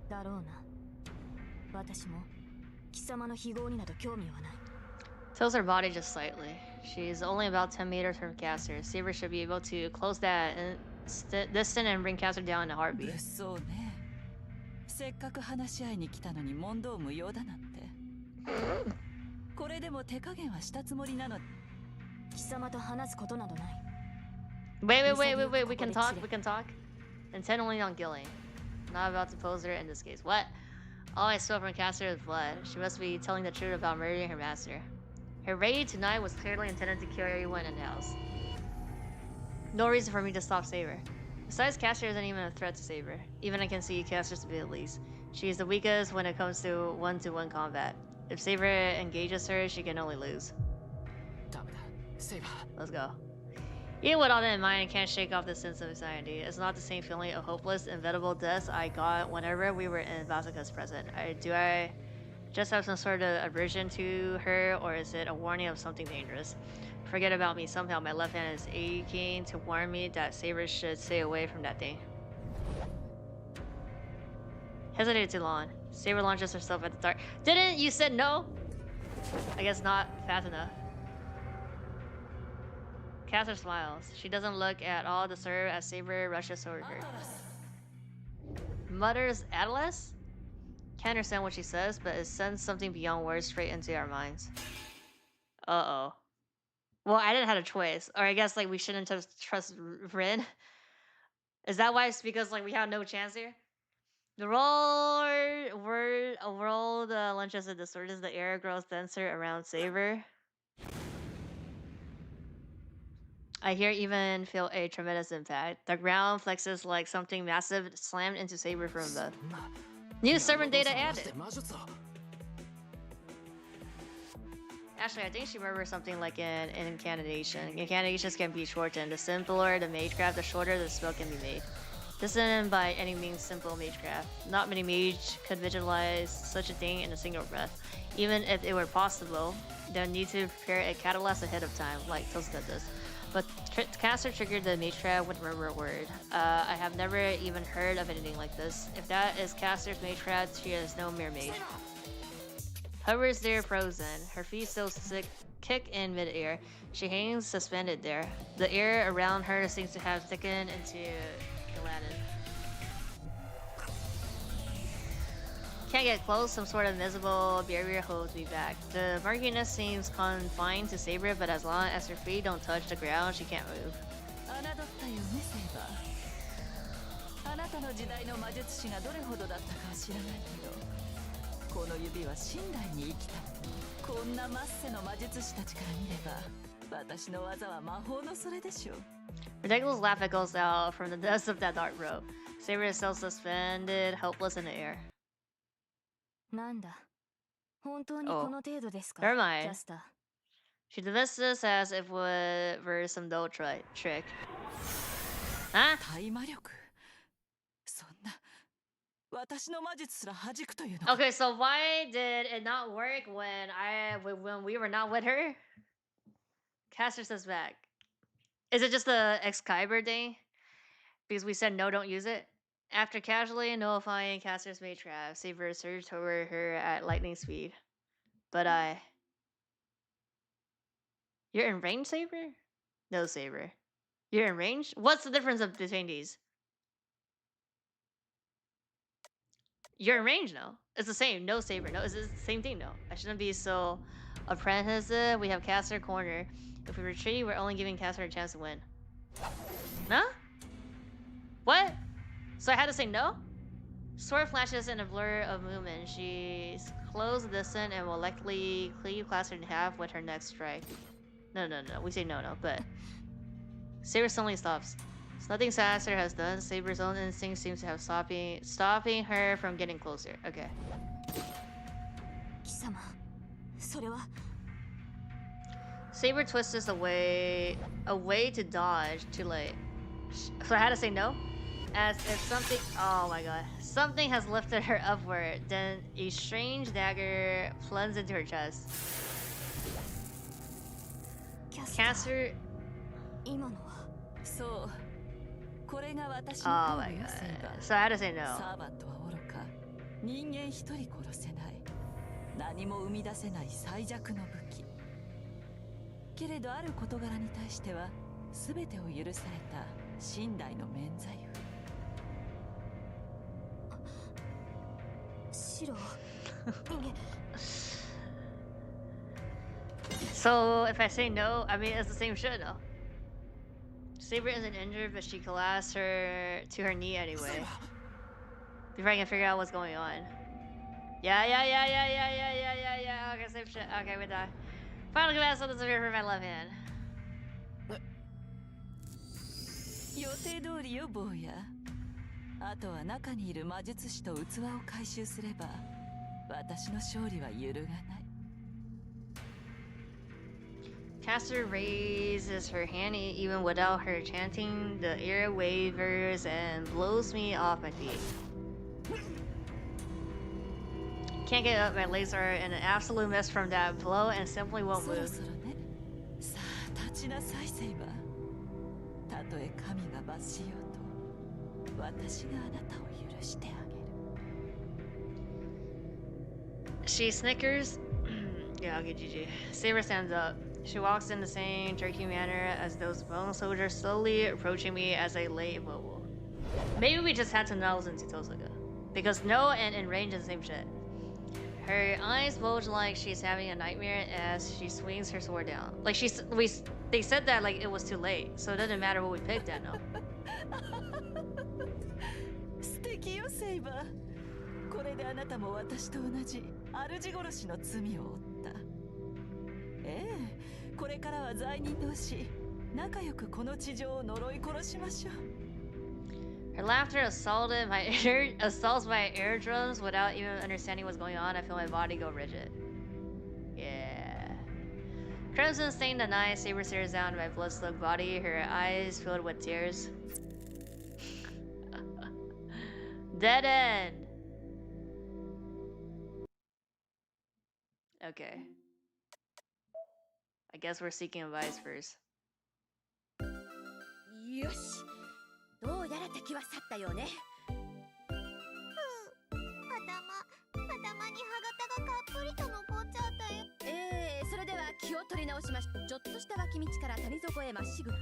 だろうな。私も貴様の非業になど興味はない。 Tilts her body just slightly. She's only about 10 meters from Caster. Saber should be able to close that distant and bring Caster down in a heartbeat. そうね。せっかく話し合いに来たのに問答無用だなんて。これでも手加減はしたつもりなの。貴様と話すことなどない。 Wait, we can talk, Intend only on killing. Not about to pose her in this case. What? All I saw from Caster is blood. She must be telling the truth about murdering her master. Her raid tonight was clearly intended to kill everyone in the house. No reason for me to stop Saber. Besides, Caster isn't even a threat to Saber. Even I can see Caster's abilities. She is the weakest when it comes to one-to-one combat. If Saber engages her, she can only lose. Let's go. Even with all that in mind, I can't shake off this sense of anxiety. It's not the same feeling of hopeless, inevitable death I got whenever we were in Vasuka's presence. Do I just have some sort of aversion to her, or is it a warning of something dangerous? Forget about me. Somehow my left hand is aching to warn me that Saber should stay away from that thing. Hesitated too long. Saber launches herself at the dark. Didn't you said no? I guess not fast enough. Caster smiles. She doesn't look at all disturbed as Saber rushes toward her. Mutters Atlas? Can't understand what she says, but it sends something beyond words straight into our minds. Uh-oh. Well, I didn't have a choice. Or I guess, like, we shouldn't trust Rin. Is that why it's because, like, we have no chance here? The world lunges and distorts. The air grows denser around Saber. I here even feel a tremendous impact. The ground flexes like something massive slammed into Saber from above. New servant data added. Actually, I think she remembers something like an incantation. Incantations can be shortened. The simpler the magecraft, the shorter the spell can be made. This isn't by any means simple magecraft. Not many mage could visualize such a thing in a single breath. Even if it were possible, they'll need to prepare a catalyst ahead of time, like Tosuka does. But caster triggered the magecraft with murmur word. I have never even heard of anything like this. If that is caster's magecraft, she is no mere mage. Hovers there frozen, her feet still kick in mid-air. She hangs suspended there. The air around her seems to have thickened into gelatin. Can't get close, some sort of invisible barrier holds me back. The murkiness seems confined to Saber, but as long as her feet don't touch the ground, she can't move. あなたの時代の魔術師がどれほどだったかは知らないけど、この指は信頼に生きた。こんなマッセの魔術師たちから見れば、私の技は魔法のそれでしょう。Ridiculous laugh echoes out from the depths of that dark rope. Saber is still suspended, helpless in the air. なんだ、本当にこの程度ですか、 Never mind. ジャスター。 She dismisses as if it were some dull trick. Huh? 対魔力。そんな私の魔術すら弾くというの。 Okay, so why did it not work when we were not with her? Caster says back. Is it just the Excalibur thing? Because we said no, don't use it? After casually nullifying Caster's mage trap, Saber surged toward her at lightning speed. But You're in range, Saber? No, Saber. You're in range? What's the difference between these? You're in range, no? It's the same. No, Saber. No, it's the same thing, no. I shouldn't be so apprehensive. We have Caster corner. If we retreat, we're only giving Caster a chance to win. Huh? What? So I had to say no? Sword flashes in a blur of movement. She's close distance and will likely cleave Caster in half with her next strike. No. We say no, but Saber suddenly stops. It's nothing Caster has done. Saber's own instinct seems to have stopping her from getting closer. Okay. 貴様、それは Saber twists away to dodge. Too late. So I had to say no? As if something... Oh my god. Something has lifted her upward. Then a strange dagger plunges into her chest. Caster... 今のは。そう。これが私 Oh の my よ、セイ god. バー。 So I had to say no. サーバントはおろか、人間一人殺せない。何も生み出せない最弱の武器。けれどある事柄に対しては全てを許された信頼の免罪符。白。So if I say no, I mean it's the same shit though. Saber isn't injured, but she collapsed her to her knee anyway. Before I can figure out what's going on. Yeah. Okay, same shit. Okay, we die. Final command, so this is here for my left hand. 予定通りよ、坊や。あとは中にいる魔術師と器を回収すれば、私の勝利は揺るがない。Caster raises her hand even without her chanting. The air wavers and blows me off my feet. Can't get up, my legs are in an absolute mess from that blow and simply won't そろ move. そろね。さあ立ちなさい、セイバー。たとえ神が罰しようと、私があなたを許してあげる。She snickers. Yeah, okay, GG. Saber stands up. She walks in the same jerky manner as those bone soldiers slowly approaching me as I lay immobile. Maybe we just had to null into Tosuka. Because no and in range is the same shit. Her eyes bulge like she's having a nightmare as she swings her sword down. Like they said that like it was too late, so it doesn't matter what we picked that no. 素敵よ、セイバー。これであなたも私と同じ主殺しの罪を負った。ええ、これからは罪人同士仲良くこの地上を呪い殺しましょう。 Her laughter assaults my eardrums without even understanding what's going on. I feel my body go rigid. Yeah. Crimson stained the night. Saber stares down at my blood-soaked body, her eyes filled with tears. Dead end. Okay. I guess we're seeking advice first. よし、どうやら敵は去ったようね。頭に歯型がかっぽりと残っちゃったよ。それでは気を取り直しまし。ちょっとした脇道から谷底へまっしぐら。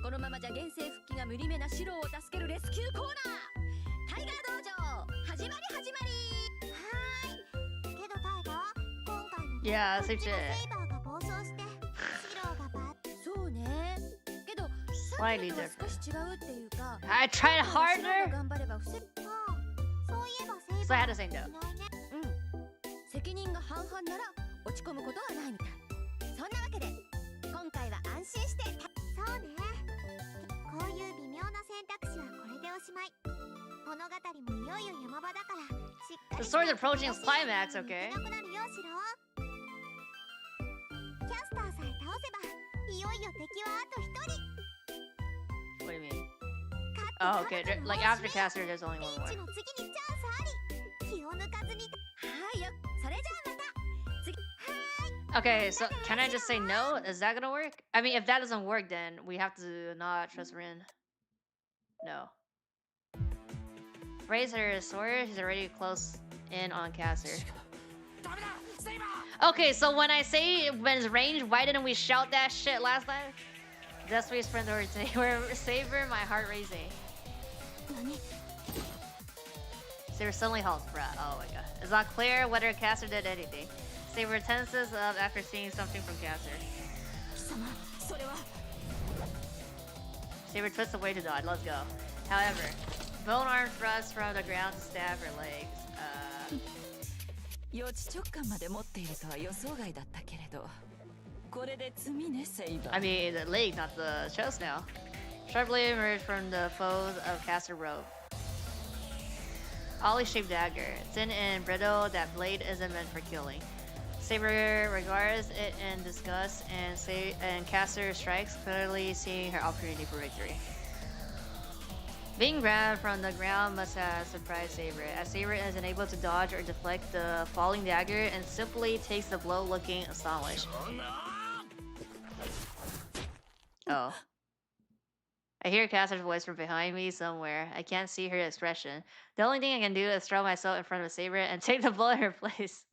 このままじゃ現世復帰が無理めなシロを助けるレスキューコーナー。タイガー道場始まり始まり。はーい。けどタイガー、今回の Yeah, same セ shit. イバーが暴走してシロがバッ。そうね。けど Slightly さっ different. きのとは少し違うっていうか。 I tried シロが harder. 頑張れば防ぐ。そういえばセイ So バ I ー had to say no. いないね。責任が半々なら落ち込むことはないみたい。そんなわけで今回は安心して。そうね。こういう微妙な選択肢はこれでおしまい。物語もいよいよ山場だからしっかり The story's approaching its climax, okay? なくなるよシロ。キャスターさえ倒せばいよいよ敵はあと一人。 What do you mean? Oh, okay. Like after Caster, there's only ピ one ン more. チの次にチャンスあり。気を抜かずに。はいよ。それじゃあまた次。 Okay, so can I just say no? Is that gonna work? I mean, if that doesn't work, then we have to not trust Rin. No. Raise her sword. She's already close in on Caster. Okay, so when I say when it's range, why didn't we shout that shit last time? That's why sprint over to Saber, my heart raising. Saber suddenly halts, bruh. Oh my god. It's not clear whether Caster did anything. Saber tenses up after seeing something from Caster. Saber twists away to dodge. Let's go. However, bone arm thrusts from the ground to stab her legs. 予知直感まで持っているとは予想外だったけれど、これで罪ねセイバー。 I mean, the leg, not the chest now. Sharply emerged from the folds of Caster robe. Ollie-shaped dagger. Thin and brittle, that blade isn't meant for killing. Saber regards it in disgust, and Caster strikes, clearly seeing her opportunity for victory. Being grabbed from the ground must have surprised Saber, as Saber is unable to dodge or deflect the falling dagger and simply takes the blow looking astonished. Oh. I hear Caster's voice from behind me somewhere. I can't see her expression. The only thing I can do is throw myself in front of Saber and take the blow in her place.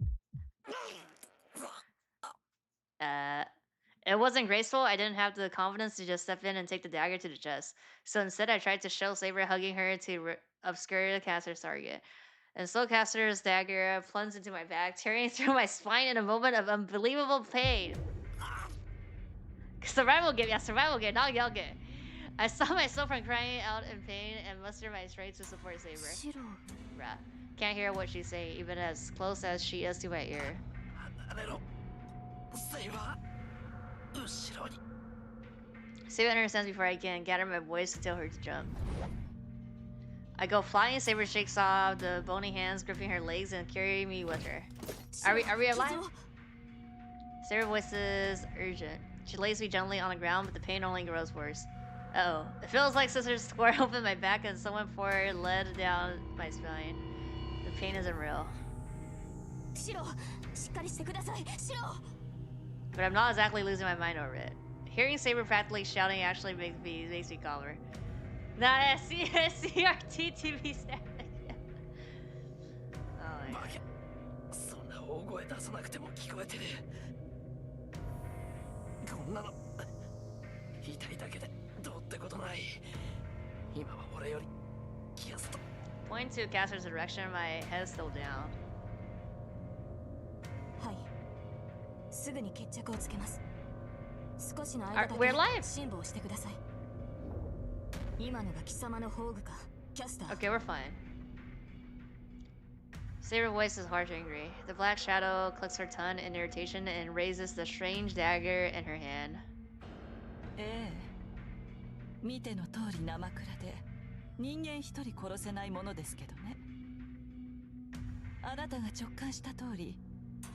It wasn't graceful. I didn't have the confidence to just step in and take the dagger to the chest. So instead, I tried to show Saber hugging her to obscure Caster's target. And so Caster's dagger plunged into my back, tearing through my spine in a moment of unbelievable pain. Survival game, yeah, survival game, not yell game. I saw myself from crying out in pain and mustered my strength to support Saber. Bruh. Can't hear what she's saying, even as close as she is to my ear. Saber understands before I can gather my voice to tell her to jump. I go flying, Saber shakes off the bony hands gripping her legs and carry me with her. Are we alive? Saber voice is urgent. She lays me gently on the ground, but the pain only grows worse. Uh-oh. It feels like scissors square open my back and someone poured lead down my spine. The pain isn't real. But I'm not exactly losing my mind over it. Hearing Saber practically shouting actually makes me calmer. Nah, CRT TV static. Oh my god. そんな大声出さなくても聞こえてる。こんなの痛いだけでどうってことない。今は俺より気がすと。 Pointing to Caster's direction, my head is still down. はい。すぐに決着をつけます。少しの Are- 間だ we're け live. 辛抱してください。今のが貴様の宝具か、キャスター。 Okay, we're fine. Saber voice is harsh and angry. The black shadow clicks her tongue in irritation and raises the strange dagger in her hand. ええ。見ての通り生倉で人間一人殺せないものですけどね。あなたが直感した通り、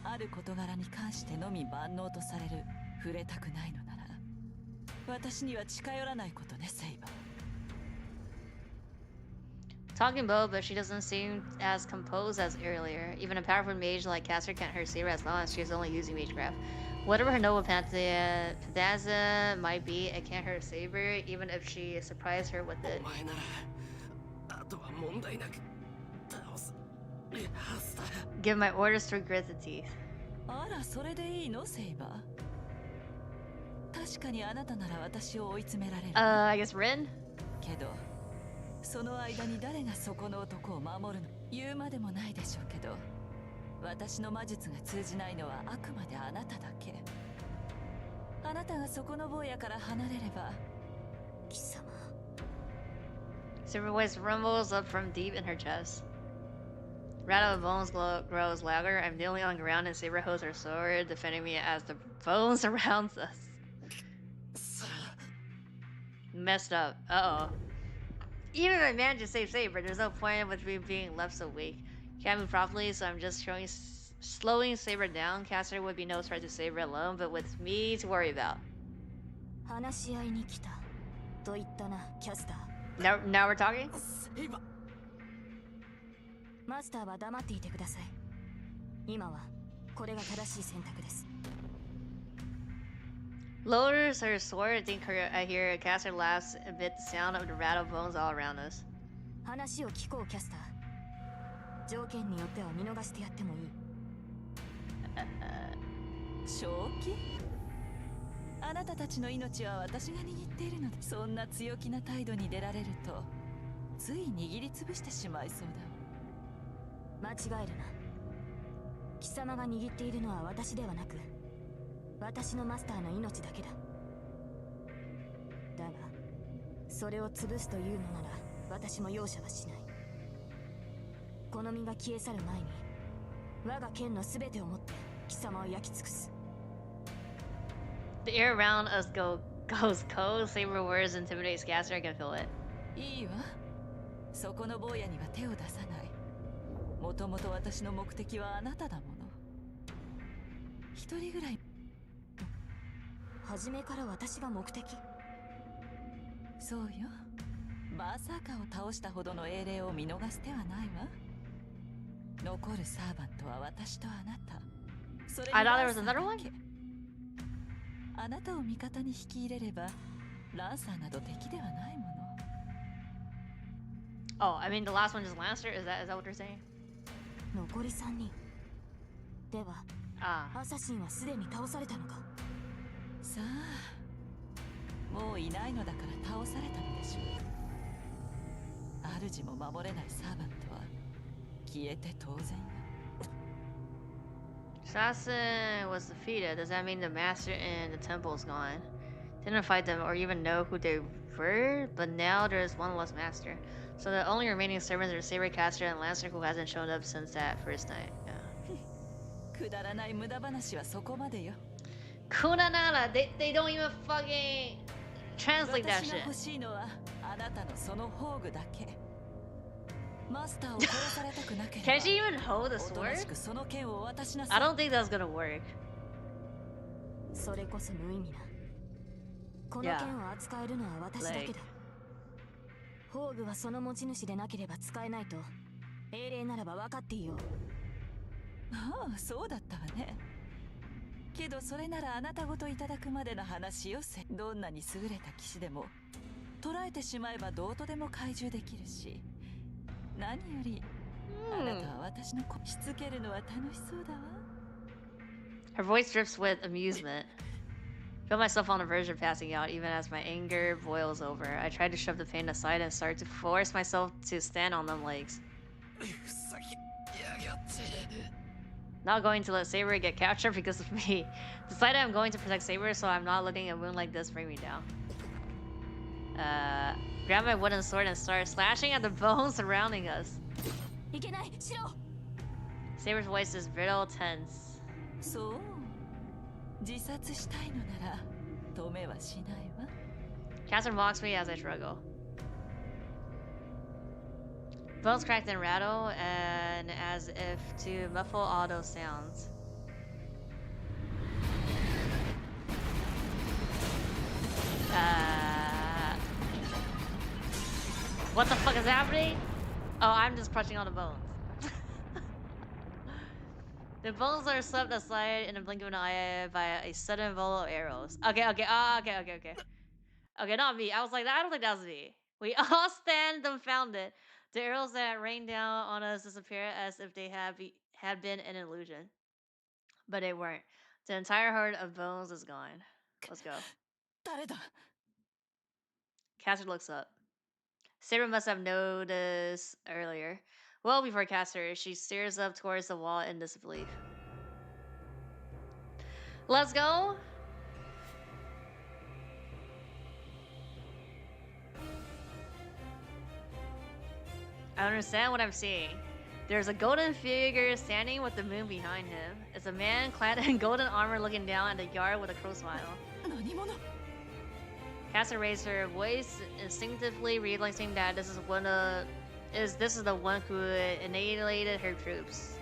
ある事柄に関してのみ万能とされる触れたくないのなら、私には近寄らないことね、セイバー。Talking bow, but she doesn't seem as composed as earlier. Even a powerful mage like Caster can't hurt Saber as long as she's only using Magecraft. Whatever her noble Pantheia might be, it can't hurt Saber, even if she surprised her with it. Give my orders to grit the teeth. あら、それでいいの、セイバー。確かにあなたなら私を追い詰められる。I guess Rin? けど、その間に誰がそこの男を守るの？言うまでもないでしょうけど、私の魔術が通じないのはあくまであなただけ。あなたがそこの坊やから離れれば、貴様。Saber voice rumbles up from deep in her chest. Rattle of bones grows louder. I'm kneeling on the ground and Saber holds her sword, defending me as the bone surrounds us. Messed up. Uh-oh. Even if I manage to save Saber, there's no point with me being left so weak. Can't move properly, so I'm just slowing Saber down. Caster would be no threat to Saber alone, but with me to worry about. 話し合いに来たと言ったな、キャスター。Now we're talking? マスターは黙っていてください。今はこれが正しい選択です。Lowers her sword. I think I hear Caster laughs amid the sound of the rattle bones all around us. 話を聞こう、キャスター。条件によっては見逃してやってもいい。正気？あなたたちの命は私が握っているので、そんな強気な態度に出られると、つい握りつぶしてしまいそうだ。間違えるな。貴様が握っているのは私ではなく、私のマスターの命だけだ。だが、それを潰すというのなら私も容赦はしない。この身が消え去る前に、我が剣のすべてをもって貴様を焼き尽くす。The air around us goes cold. Saber words intimidates Caster. I can feel it. いいわ。そこの坊やには手を出さない。もともと私の目的はあなただもの。一人ぐらい。初めから私が目的？そうよ。バーサーカーを倒したほどの英霊を見逃す手はないわ。残るサーバントは私とあなた。それに I thought there was another one? あなたを味方に引き入れれば、ランサーなど敵ではないもの。Oh, I mean the last one is Lancer? Is that what you're saying? 残り3人。では、アサシンはすでに倒されたのか？さあ、もういないのだから倒されたのでしょう。主も守れないサーバントは消えて当然よ。Assassin was defeated. Does that mean the master in the temple is gone? Didn't fight them or even know who they were, but now there's one less master. So the only remaining servants are Saber, Caster, and Lancer, who hasn't shown up since that first night. Yeah. くだらない無駄話はそこまでよ。Kunanara, they don't even fucking translate that 私が shit. 欲しいのはあなたのその宝具だけ。マスターを殺されたくなければ Can she even hold the おとな sword? しくその剣を渡しなさ I い。 don't think that's gonna work. それこそ無意味な。この剣を扱えるのは私だけだ。宝具はその持ち主でなければ使えないと英霊ならば分かっていよう。ああ、そうだったわね。けどそれならあなたごといただくまでの話よ。どんなに優れた騎士でも捕らえてしまえばどうとでも懐柔できるし、何よりあなたは私の子しつけるのは楽しそうだわ。 Her voice drips with amusement. Feel myself on the verge of passing out even as my anger boils over. I try to shove the pain aside and start to force myself to stand on them legs. Not going to let Saber get captured because of me. Decided I'm going to protect Saber, so I'm not letting a wound like this bring me down. Grab my wooden sword and start slashing at the bones surrounding us. いけない、しろ。 Saber's voice is brittle, tense. そう。自殺したいのなら止めはしないわ。 Caster mocks me as I struggle. Bones cracked and rattle, and as if to muffle all those sounds. What the fuck is happening? Oh, I'm just crushing all the bones. The bones are swept aside in a blink of an eye by a sudden volley of arrows. Okay, okay, okay. Okay, not me. I was like, I don't think that was me. We all stand dumbfounded. The arrows that rain down on us disappear as if they had been an illusion. But they weren't. The entire herd of bones is gone. Let's go. 誰だ Caster looks up. Sarah must have noticed earlier. Well before Caster, she stares up towards the wall in disbelief. Let's go! I don't understand what I'm seeing. There's a golden figure standing with the moon behind him. It's a man clad in golden armor looking down at the yard with a crow smile. 何者 Caster raised her voice, instinctively realizing that this is the one who annihilated her troops.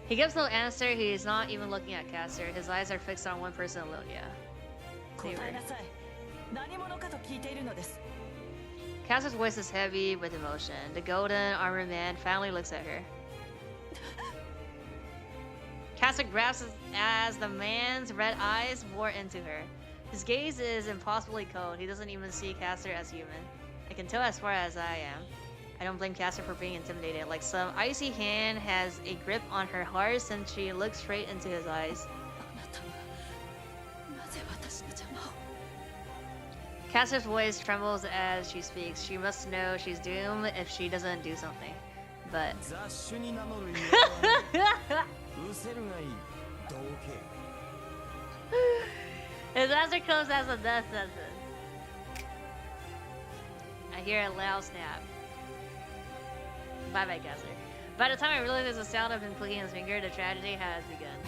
He gives no answer. He is not even looking at Caster. His eyes are fixed on one person alone. Yeah. 答えなさい何者かと聞いているのです Caster's voice is heavy with emotion. The golden armored man finally looks at her. Caster grasps as the man's red eyes bore into her. His gaze is impossibly cold. He doesn't even see Caster as human. I can tell as far as I am. I don't blame Caster for being intimidated. Like some icy hand has a grip on her heart since she looks straight into his eyes. あなたはなぜ私の邪魔を Caster's voice trembles as she speaks. She must know she's doomed if she doesn't do something. But 雑種に名乗る言わないうせるがいいどけ his answer comes as a death sentence. I hear a loud snap. Bye bye, Caster. By the time I realize there's a sound of him clicking his finger, the tragedy has begun.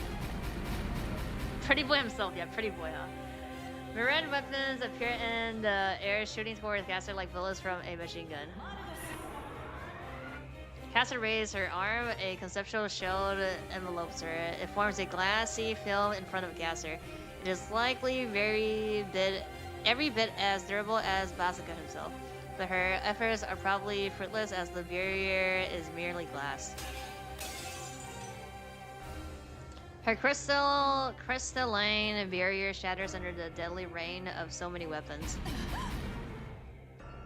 Pretty boy himself, yeah, pretty boy, huh? The red weapons appear in the air, shooting towards Caster like bullets from a machine gun. Caster raised her arm. A conceptual shield envelopes her. It forms a glassy film in front of Caster. It is likely every bit as durable as Basaka himself, but her efforts are probably fruitless as the barrier is merely glass. Her crystalline barrier shatters under the deadly rain of so many weapons.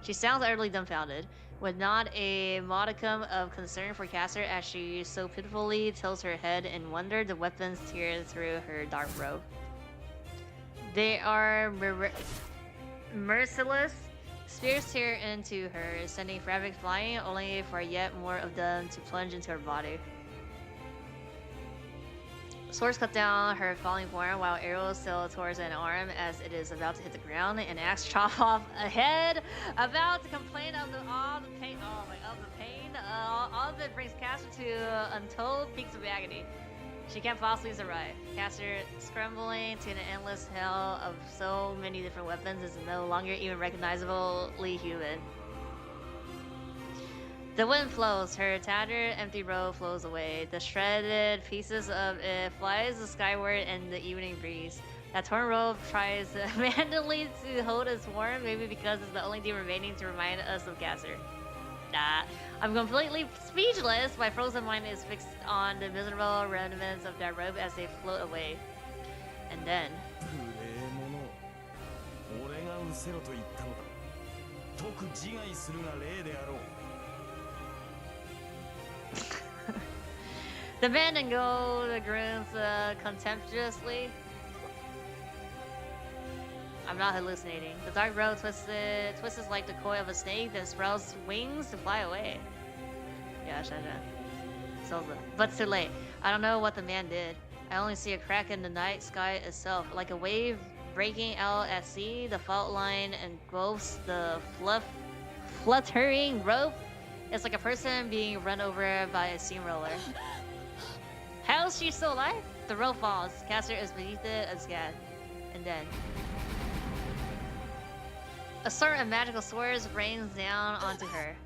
She sounds utterly dumbfounded, with not a modicum of concern for Caster as she so pitifully tilts her head in wonder the weapons tear through her dark robe. They are merciless. Spears tear into her, sending fabric flying, only for yet more of them to plunge into her body. Swords cut down her falling form while arrows sail towards an arm as it is about to hit the ground. An axe chop off a head, about to complain of all the pain. Oh my, of the pain. All of it brings Caster to untold peaks of agony. She can't possibly survive. Caster, scrambling to an endless hell of so many different weapons, is no longer even recognizably human. The wind flows, her tattered, empty robe flows away. The shredded pieces of it flies skyward in the evening breeze. That torn robe tries manfully to hold its warm, maybe because it's the only thing remaining to remind us of Caster. Nah, I'm completely speechless. My frozen mind is fixed on the miserable remnants of that robe as they float away. And then... 無礼者俺がうせろと言ったのだ特自害するが礼であろう The man in gold grins contemptuously. I'm not hallucinating. The dark robe twists like the coil of a snake, then sprouts wings to fly away. Yeah, so, but too late. I don't know what the man did. I only see a crack in the night sky itself, like a wave breaking out at sea. The fault line engulfs the fluttering rope. It's like a person being run over by a steamroller. How is she still alive? The rope falls. Caster is beneath it unscathed. And then... a sort of magical swords rains down onto her.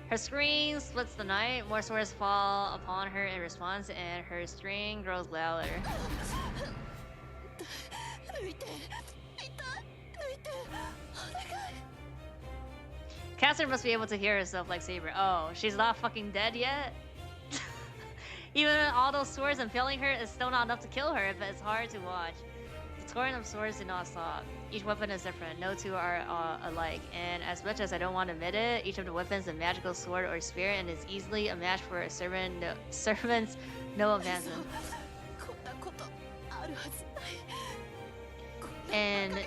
Her scream splits the night. More swords fall upon her in response, and her scream grows louder. Caster must be able to hear herself like Saber. Oh, she's not fucking dead yet? Even all those swords impaling her is still not enough to kill her, but it's hard to watch. The scoring of swords do not stop. Each weapon is different. No two are alike. And as much as I don't want to admit it, each of the weapons is a magical sword or spear and is easily a match for a servant's no advancement. And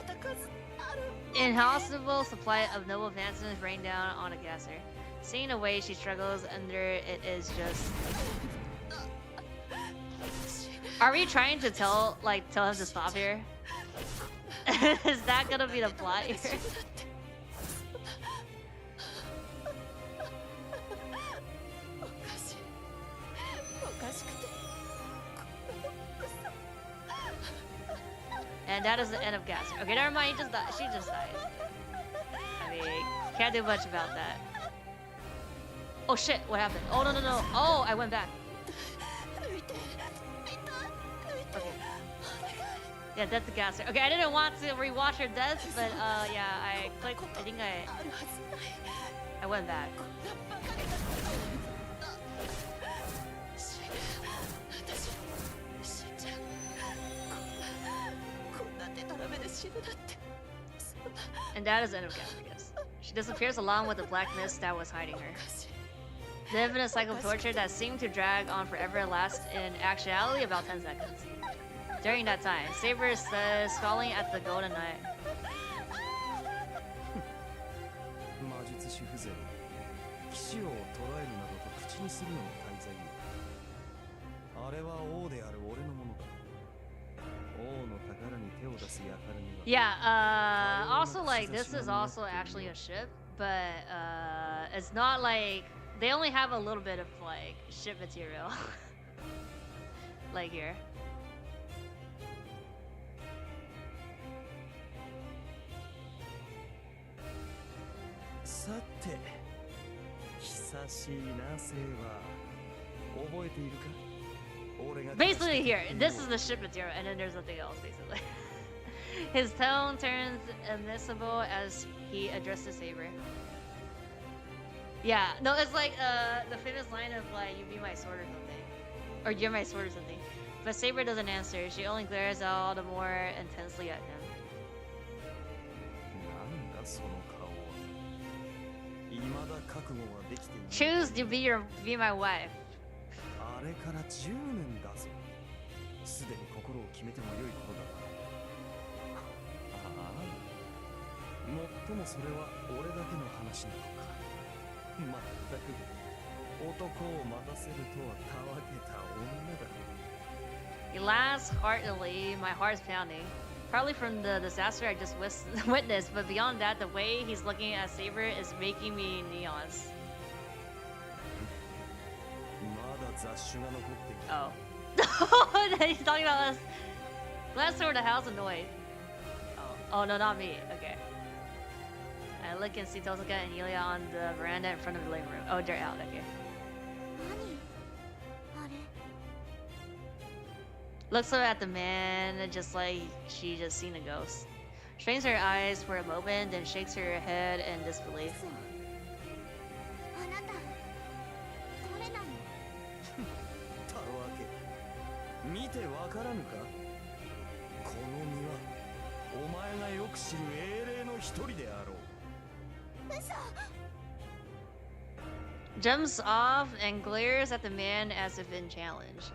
inhospitable supply of noble advancements rain down on a gasser. Seeing the way she struggles under it is just... Are we trying to tell him to stop here? Is that gonna be the plot here? And that is the end of Gasser. Okay, never mind, she just died. I mean, can't do much about that. Oh shit, what happened? Oh no. Oh, I went back. Okay. Yeah, that's the Gasser. Okay, I didn't want to rewatch her death, but yeah, I clicked, I went back. And that is the end of Gasser, I guess. She disappears along with the black mist that was hiding her. The infinite cycle of torture that seemed to drag on forever lasts in actuality about 10 seconds. During that time, Saber is scowling at the golden knight. Yeah, also like this is also actually a ship, but it's not like they only have a little bit of like ship material. Like here. Basically here, this is the ship material, and then there's nothing else basically. His tone turns admissible as he addresses Saber. Yeah, no, it's like the famous line of like, "You be my sword" or something, or "You're my sword" or something. But Saber doesn't answer. She only glares all the more intensely at him. Choose to be my wife. He laughs heartily, my heart's pounding. Partly from the disaster I just witnessed, but beyond that, the way he's looking at Saber is making me neons. Oh. He's talking about us. Last over the house annoyed. Oh no, not me. Okay. I look and see Tosuka and Yulia on the veranda in front of the living room. Oh, they're out. Okay. Looks up at the man, just like she just seen a ghost. Strains her eyes for a moment, then shakes her head in disbelief. Jumps off and glares at the man as if in challenge.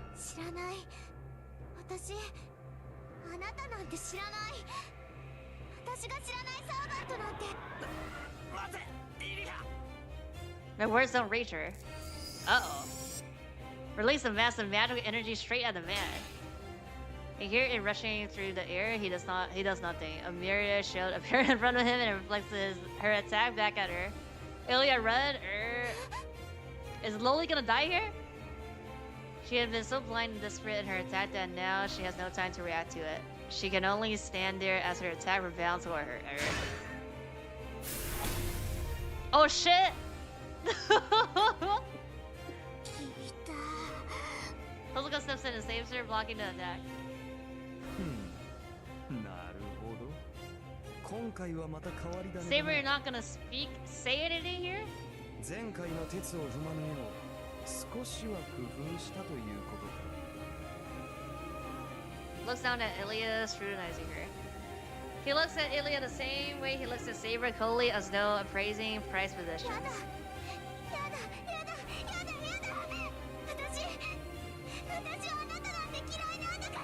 My words don't reach her. Uh-oh. Release a massive magical energy straight at the man. You hear it rushing through the air. He does nothing. A myriad shield appears in front of him and reflects her attack back at her. Ilya, run! Is Loli gonna die here? She had been so blind and desperate in her attack that now she has no time to react to it. She can only stand there as her attack rebounds toward her. Oh shit! Tosuka steps in and saves her, blocking the attack. 今回はまた変わり種だ Saber, you're な。 not gonna say anything here? 前回の鉄を踏まぬよう少しは工夫したということか。 Looks down at Ilya, scrutinizing her. He looks at Ilya the same way he looks at Saber, coldly, as though appraising prized possessions. やだやだやだやだやだ私はあなたなんて嫌いなんだか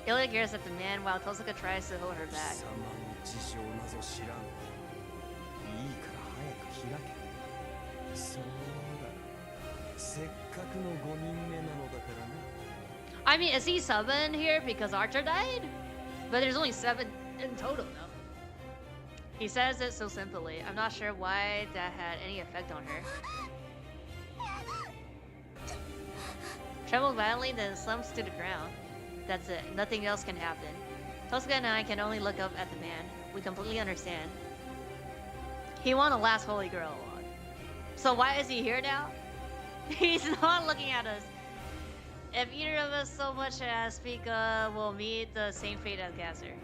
ら Ilya glares at the man while Tosuka tries to hold her 貴 back. 様の事情なぞ知らん。いいから早く開け。そうだ。せっかくの5人目なのだからな。 I mean, is he summoned here because Archer died? But there's only 7 in total, though. He says it so simply. I'm not sure why that had any effect on her. Trembled violently, then slumps to the ground. That's it. Nothing else can happen. Tosuka and I can only look up at the man. We completely understand. He won the last holy girl along. So why is he here now? He's not looking at us. If either of us so much as speak will meet the same fate as Gasser.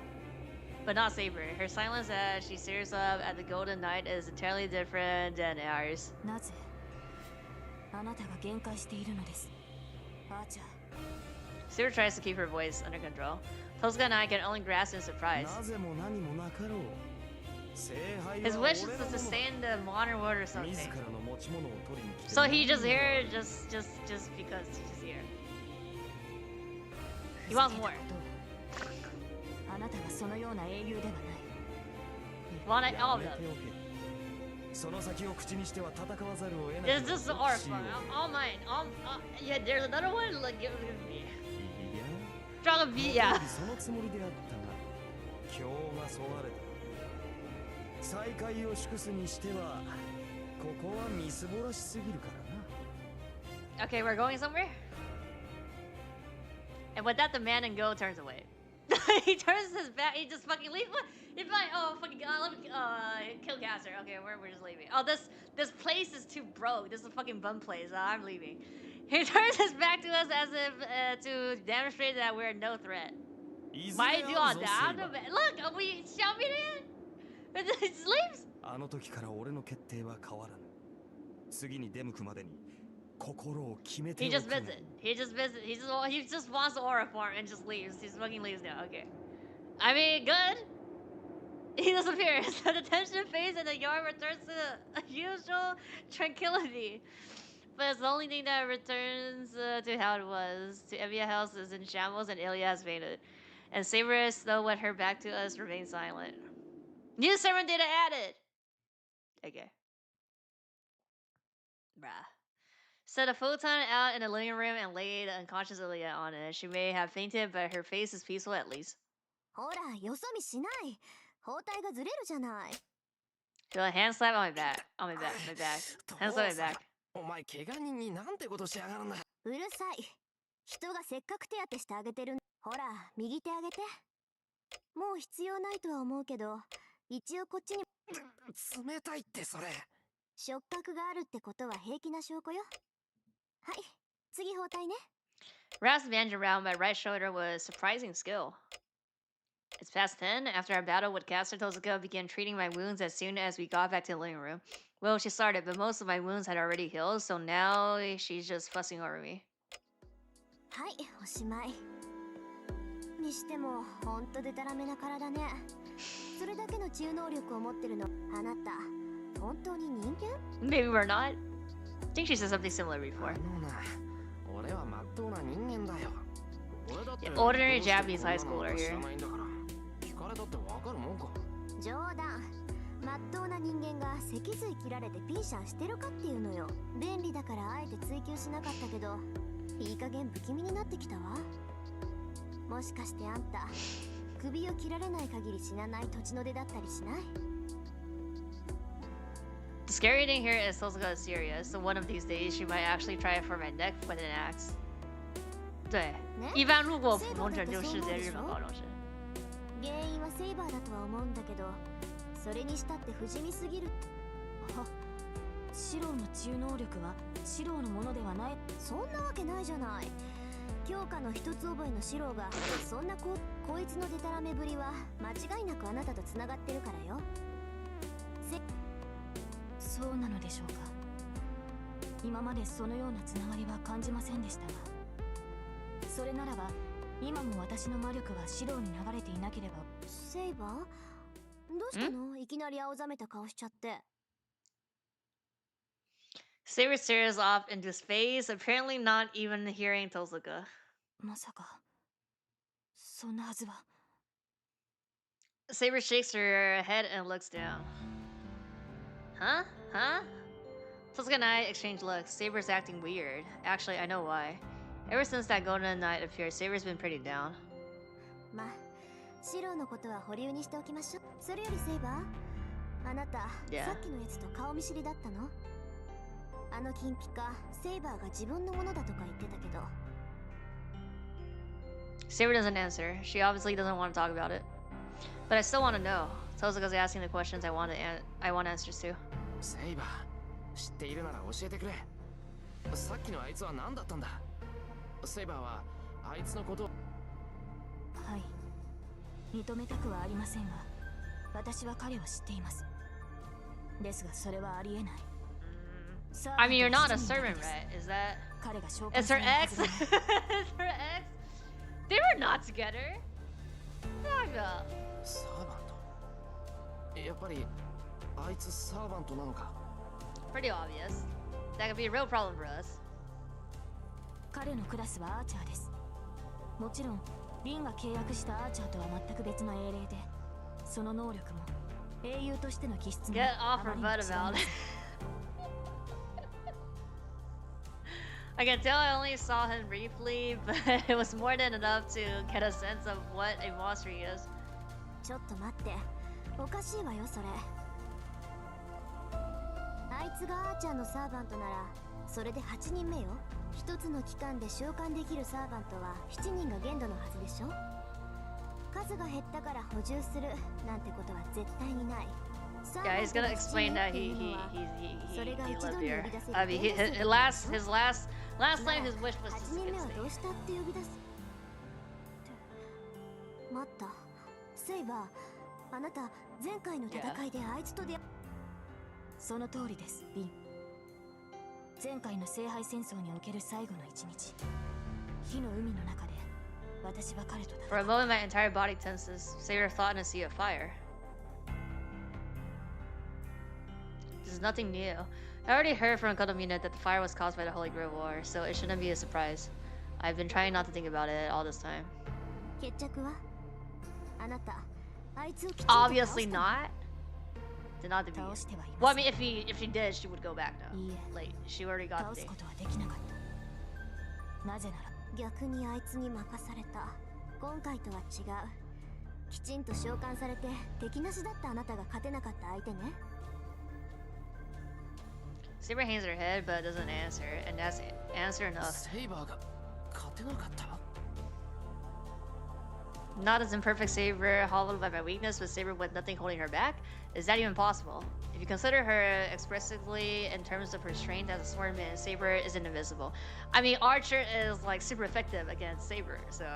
But not Saber. Her silence as she stares up at the Golden Knight is entirely different than ours. なぜあなたが限界しているのです、アーチャー。 Saber tries to keep her voice under control. Tosuka and I can only grasp in surprise. なぜも何もなかろう。聖杯 His は wish is 俺 to のものだ。 sustain the modern world or 自 something. らの持ち物を取りに来て So he 何 just が here just because he's just here. He wants more. あなたがそのような英雄ではない。 Want it や all め of て them. おけ。その先を口にしては戦わざるを得ない。 This is all fun. All mine. Yeah, there's another one. Like, give it to me. いや。 Strong B, yeah. そのつもりであったが、今日がそがれた。再会を祝すにしては、ここはみすぼらしすぎるからな。 Okay, we're going somewhere. And with that, the man and go turns away. He turns his back. He just fucking leaves. He's like, oh fucking god, let me kill Gasser. Okay, we're just leaving. Oh, this place is too broke. This is a fucking bum place. I'm leaving. He turns his back to us as if to demonstrate that we're no threat. Why do all that? Look, we shot me in. It just leaves. あの時から俺の決定は変わらぬ。次に出向くまでに心を決めて He おく just が visits. He just visits. He just wants the aura form and just leaves. He fucking leaves now. Okay. I mean, good. He disappears. The tension fades and the yard returns to usual tranquility. But it's the only thing that returns to how it was. To Evia house is in shambles and Ilya has fainted. And Saber, though with her back to us, remains silent. New servant data added! Okay. Bruh. Set a futon out in the living room and laid unconscious Ilya on it. She may have fainted, but her face is peaceful at least. ほらよそ見しない。包帯がずれるじゃない。 Feel a hand slap on my back. On my back. My back. Hand slap on my back. お前怪我人になんてことしやがるんだ。うるさい。人がせっかく手当てしてあげてるん。ほら右手あげて。もう必要ないとは思うけど、一応こっちに冷たいってそれ。触覚があるってことは平気な証拠よ。はい、次包帯ね。 Wraps the bandage around my right shoulder with surprising skill. It's past 10. After our battle with Caster, Tosuka began treating my wounds as soon as we got back to the living room. Well, she started, but most of my wounds had already healed, so now she's just fussing over me. はい、おしまい。にしても、ほんとデタラメな体ね。それだけの治癒能力を持ってるの。あなた、本当に人間？ Maybe we're not. I think she said something similar before. 俺はまっとうな人間だよ。俺だって Ordinary Japanese high schooler 知 here. らないんだから。聞かれたってわかるもんか。冗談。まっとうな人間が脊髄切られてピンシャンしてるかっていうのよ。便利だからあえて追求しなかったけど、いい加減不気味になってきたわ。もしかしてあんた、首を切られない限り死なない土地の出だったりしない？ The scary thing here is Tosuka is serious, so one of these days she might actually try it for my neck with an axe. 对，一般如果普通拯救世界日本高中生。原因はセイバーだとは思うんだけど、それにしたって不死身すぎる。は、シローの治癒能力はシローのものではない。そんなわけないじゃない。教科の一つ覚えのシロがそんなこいつのデタラメぶりは間違いなくあなたとつながってるからよ。そうなのでしょうか。今までそのようなつながりは感じませんでしたが、それならば今も私の魔力はシロに流れていなければ。セイバー、どうしたの？いきなり青ざめた顔しちゃって。Saber stares off into space, apparently not even hearing Tosuka. まさかそんなはずは。 Saber shakes her head and looks down. Huh? Huh? Tosuka and I exchange looks. Saber's acting weird. Actually, I know why. Ever since that golden night appeared, Saber's been pretty down. まあ、シロのことは保留にしておきましょう。それよりセイバー、あなた、Yeah. さっきのやつと顔見知りだったの？あの金ピカ、セイバーが自分のものだとか言ってたけど。Saber doesn't answer. She obviously doesn't want to talk about it. But I still want to know. Tosuka's asking the questions I want answers to. セイバー、知っているなら教えてくれ。さっきのあいつは何だったんだ。セイバーはあいつのことを。はい、認めたくはありませんが、私は彼を知っています。ですがそれはありえない。 I mean, you're not a servant, right? Is that? 彼が召喚 It's さ her れるは ex? ず It's がない。 her ex? They were not together. Naga. サーバント。やっぱりあいつサーバントなのか。Pretty obvious. That could be a real problem for us. 彼のクラスはアーチャーです。もちろんリンが契約したアーチャーとは全く別の英霊で、その能力も英雄としての気質も Get あ off ま her りに butt 違い about ま it. す。 I can tell I only saw him briefly, but it was more than enough to get a sense of what a monster he is. ちょっと待って、おかしいわよそれ。あいつがアーチャーのサーバントならそれで8人目よ。一つの期間で召喚できるサーバントは7人が限度のはずでしょ。数が減ったから補充するなんてことは絶対にない。 Yeah, he's gonna explain that he lived here. I mean, his last time his wish was to 8人目はどう stay. したって呼び出す。待った、セイバー、あなた前回の戦いであいつと出会。その通りです、リン。前回の聖杯戦争における最後の一日、火の海の中で私は彼と For a 戦 moment, my entire body tenses. Saber thought in a sea of fire. This is nothing new. I already heard from Kodomina that the fire was caused by the Holy Grail War, so it shouldn't be a surprise. I've been trying not to think about it all this time. 決着は？あなた、あいつをきちんと Obviously not. Did not 倒 defeat. してはい Well, ま I せん。 mean, if she did, she would go back now. いいえ、 Like she already got 倒 the. すことはできなかった。なぜなら逆にあいつに任された。今回とは違う。きちんと召喚されて敵なしだったあなたが勝てなかった相手ね。 Saber hangs her head but doesn't answer, and that's answer enough. セイバーが勝てなかった。 Not as imperfect Saber, hollowed by my weakness, but Saber with nothing holding her back? Is that even possible? If you consider her expressively in terms of her strength as a swordman, Saber isn't invisible. I mean, Archer is like super effective against Saber, so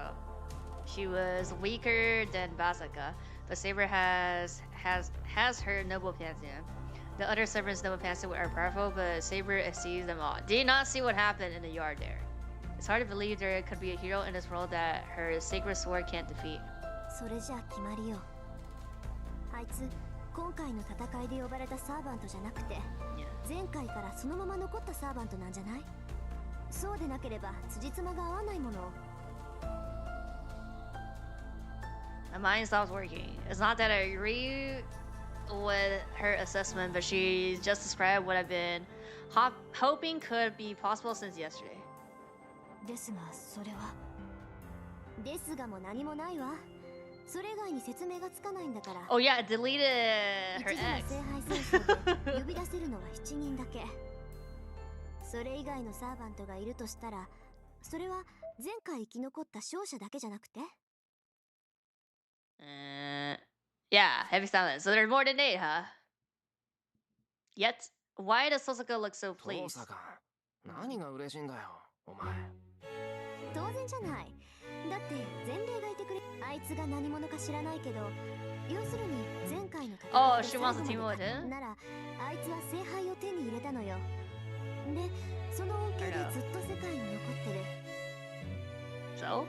she was weaker than Basaka, but Saber has her noble pantheon. The other servants' noble pantheon are powerful, but Saber exceeds them all. Did you not see what happened in the yard there? It's hard to believe there could be a hero in this world that her sacred sword can't defeat. それじゃあ決まりよ。あいつ、今回の戦いで呼ばれたサーバントじゃなくて、 Yeah. 前回からそのまま残ったサーバントなんじゃない？そうでなければ辻褄が合わないもの。 My mind stops working. It's not that I agree with her assessment, but she just described what I've been hoping could be possible since yesterday. ですがそれはですがも何もないわ。それ以外に説明がつかないんだから。 Oh yeah, it deleted 一 her 度の ex. 聖杯戦争で呼び出せるのは7人だけ。それ以外のサーバントがいるとしたら、それは前回生き残った勝者だけじゃなくて？ Yeah, heavy silence. So there's more than 8, huh? Yet, why does Tosuka look so 父 pleased? さん、何が嬉しいんだよ、お前。当然じゃない。だって前例がいてくれ。あいつが何者か知らないけど、要するに前回の戦 Oh, いで she 最 wants 後 to ま team で with him? なら、あいつは聖杯を手に入れたのよ。で、その恩恵でずっと世界に残ってる。 So?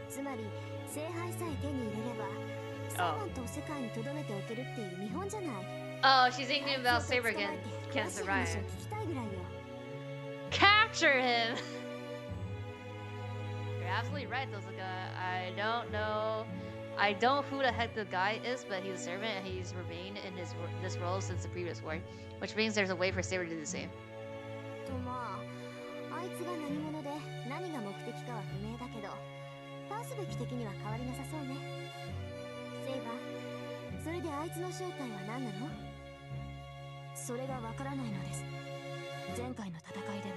つまり聖杯さえ手に入れればサーバントを世界に留めておけるっていう見本じゃない。 Oh, she's thinking about あいつを Saber 捕まえ can て can't 詳しい survive. 話を聞きたいぐらいよ。 Capture him! You're absolutely right, Tosuka. I don't know. I don't know who the heck the guy is, but he's a servant and he's remained in this role since the previous war, which means there's a way for Saber to do the same. とまあ、あいつが何者で何が目的かは不明だけど、パースべき敵には変わりなさそうね。セイバー、それであいつの正体は何なの？それがわからないのです。前回の戦いでも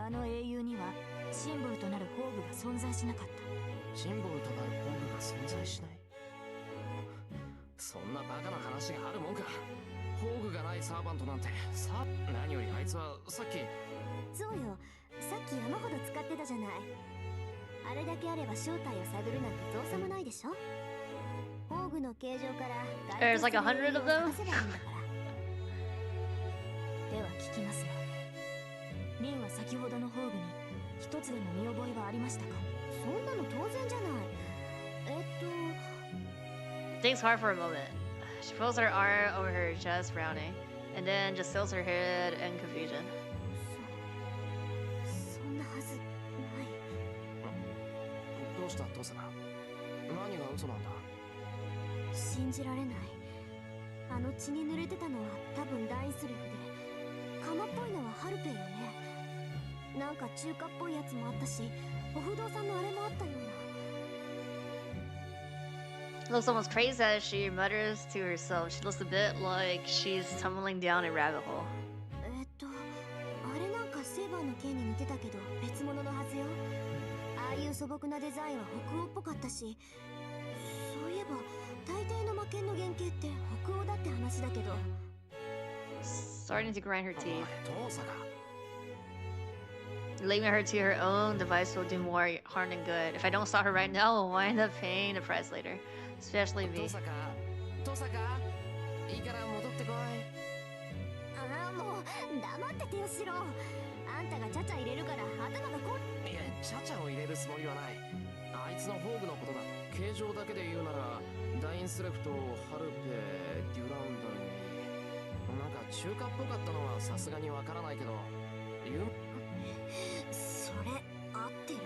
あの英雄にはシンボルとなる宝具が存在しなかった。シンボルとなる宝具が存在しない。そんなバカな話があるもんか。宝具がないサーバントなんてさ。何よりあいつはさっき。そうよ、さっき山ほど使ってたじゃない。あれだけあれば正体を探るなんて造作もないでしょ。宝具の形状から There's like 100 of them? 探せばいいんだから。では聞きますが、リンは先ほどの宝具に一つでも見覚えはありましたか？そんなの当然じゃない。Thinks hard for a moment. She pulls her arm over her chest, frowning, and then just tilts her head in confusion. そんなはずない。どうしたトサカ。何が嘘なんだ。信じられない。あの血に濡れてたのは多分ダインスレフで、鎌っぽいのはハルペイよね。なんか中華っぽいやつもあったし、お不動産のあれもあったような。 Looks almost crazy as she mutters to herself. She looks a bit like she's tumbling down a rabbit hole. あれなんかセーバーの剣に似てたけど別物のはずよ。ああいう素朴なデザインは北欧っぽかったし、そういえば大抵の魔剣の原型って北欧だって話だけど。 Starting to grind her teeth. トサカ。Leaving her to her own device will do more harm than good. If I don't stop her right now, we'll wind up paying the price later. Especially me. トサカ。トサカ。いいから戻ってこい。ああ、もう黙っててよしろ。あんたがちゃちゃ入れるから頭がこう。いや、チャチャを入れるつもりはない。あいつの宝具のことだ。形状だけで言うならダインスレフとハルペデュランダルになんか中華っぽかったのはさすがにわからないけどそれ合ってる。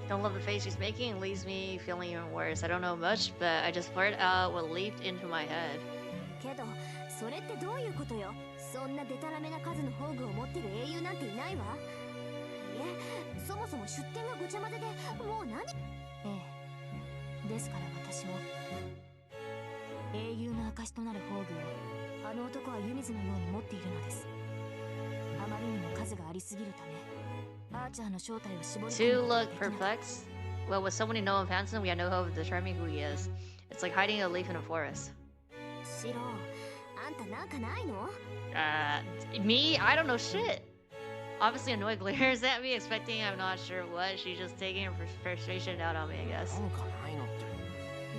Don't love the face she's making. It leaves me feeling even worse. I don't know much, but I just blurted out what leaped into my head. けどそれってどういうことよ。そんなデタラメな数の宝具を持ってる英雄なんていないわ。いえ、そもそも出典がごちゃ混ぜでもう何。ええ、ですから私も英雄の証となる宝具をあの男は湯水のように持っているのです。あまりにも数がありすぎるためアーチャーの正体を絞り Two look perplexed. Well, with so many known Hanson, we have no hope of determining who he is. It's like hiding a leaf in a forest. シロ、あんたなんかないの？ Me? I don't know shit. Obviously, annoyed glares at me, expecting I'm not sure what. She's just taking her frustration out on me, I guess. なんかないのって。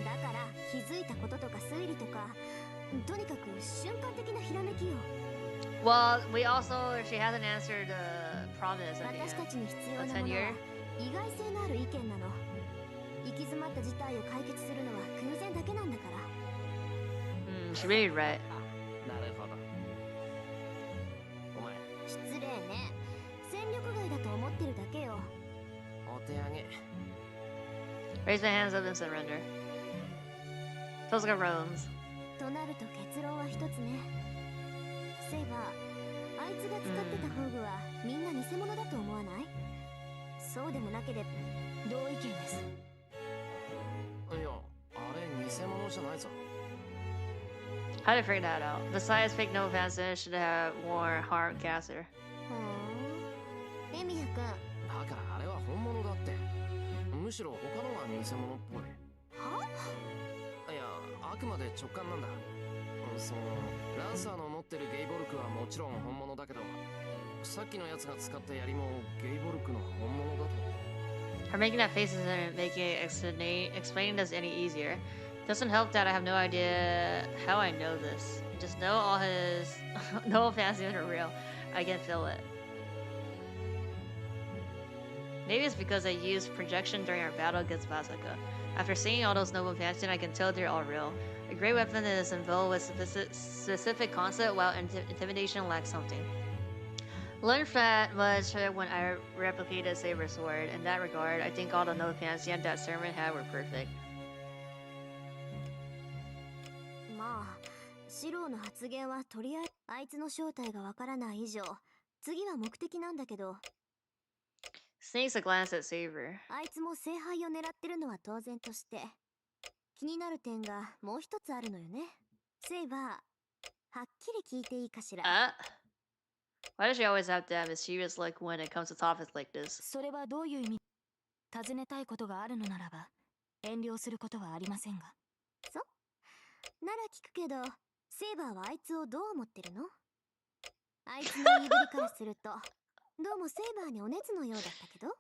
だから気づいたこととか推理とか、とにかく瞬間的なひらめきよ。 Well, we also, she hasn't answered the promise at the 私た end. ちに必要な The もの 10-year? は意外性のある意見なの。行き詰まった事態を解決するのは空前だけなんだから。She really right. なるほど。お前、失礼ね。戦力外だと思ってるだけよ。お手上げ。 Raise my hands up in surrender. Tosuka roams. となると結論は一つね。セイバー、あいつが使ってた宝具はみんな偽物だと思わない？そうでもなければ同意見です。いや、あれ偽物じゃないぞ。How to figure that out? Besides, fake no offense, should have worn hard caster. エミヤ君。だからあれは本物だって。むしろ他のが偽物っぽい。いや、あくまで直感なんだ。そのランサーの持ってるゲイボルクはもちろん本物だけど、さっきのやつが使った槍もゲイボルクの本物だと Her making that face isn't making explaining this any easier. Doesn't help that I have no idea how I know this. Just know all his no fantasies are real. I can feel it. Maybe it's because I used projection during our battle against Bazooka. After seeing all those noble fantasies, I can tell they're all real. A great weapon is involved with specific concept, while intimidation lacks something. Learned that much when I replicated Saber Sword. In that regard, I think all the noble fantasies that sermon had were perfect. まあ、シローの発言はとりあえずあいつの正体がわからない以上、次は目的なんだけど、 Sneaks a glance at Saber. あいつも聖杯を狙ってるのは当然として、気になる点がもう一つあるのよね。セイバー、はっきり聞いていいかしら。Why does she always have to have mischievous look when it comes to topics like this? それはどういう意味？尋ねたいことがあるのならば遠慮することはありませんが。そう？なら聞くけど、セイバーはあいつをどう思ってるの？あいつの言いぶりからすると、どうもセイバーにお熱のようだったけど。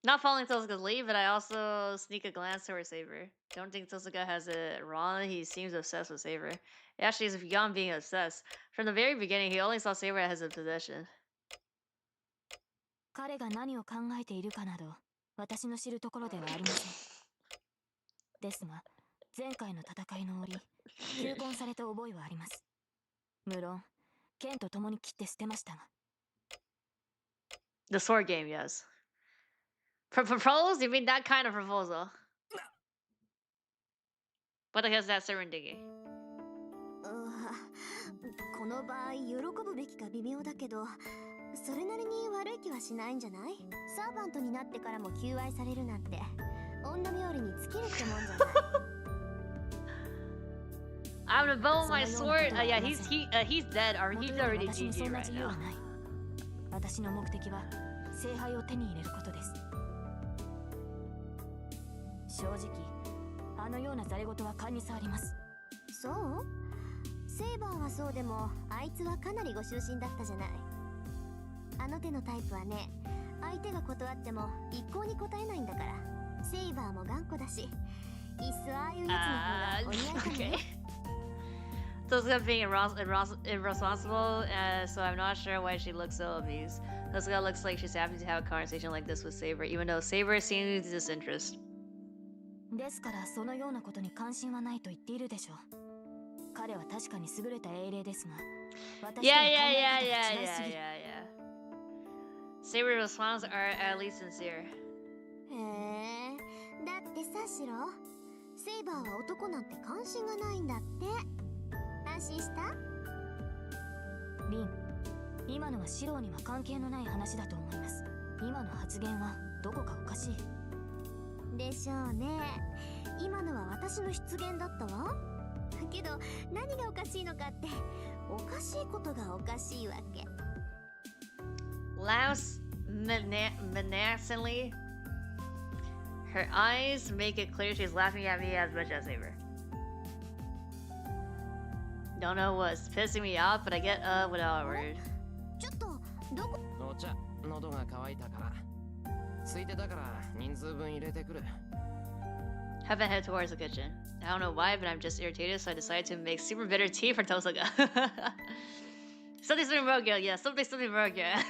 Not following Tosuka's lead, but I also sneak a glance towards Saber. Don't think Tosuka has it wrong. He seems obsessed with Saber. Actually, he's beyond being obsessed. From the very beginning, he only saw Saber as a possession. 彼が何を考えているかなど、私の知るところではありません。ですが、前回の戦いの折、求婚された覚えはあります。無論、剣と共に切って捨てましたが。The sword game, yes. Propose? You mean that kind of proposal? What the hell is that servant digging? この場合、喜ぶべきか微妙だけど、それなりに悪い気はしないんじゃない？サーバントになってからも求愛されるなんて、女冥利に尽きるってもんじゃない。I'm gonna bone my sword. Yeah, he's dead, or he's already GG right now. 私の目的は聖杯を手に入れることです。正直、あのようなざれ言は勘に触ります。そう？セイバーはそうでも、あいつはかなりご執心だったじゃない。あの手のタイプはね、相手が断っても一向に答えないんだから。セイバーも頑固だし、いっそああいうやつの方がお似合いかもね。Tosuka being irresponsible, so I'm not sure why she looks so amused. Tosuka looks like she's happy to have a conversation like this with Saber, even though Saber seems disinterested. ですからそのようなことに関心はないと言っているでしょう。彼は確かに優れた英霊ですが、私とは考え方が違いすぎ。Saber's responses are at least sincere. へえ、だってさシロ、セイバーは男なんて関心がないんだって。安心した？リン、今のはシロには関係のない話だと思います。今の発言はどこかおかしい。でしょうね。今のは私の出現だったわ。けど何がおかしいのかって、おかしいことがおかしいわけ。Laughs menacingly. Her eyes make it clear she's laughing at me as much as Saber. Don't know what's pissing me off, but I get without a word. ちょっとどこ？お茶、喉が渇いたから。ついてだから人数分入れてくる。Haven't head towards the kitchen. I don't know why, but I'm just irritated, so I decided to make super bitter tea for Tosuka. Something broke, yeah. Something broke, yeah.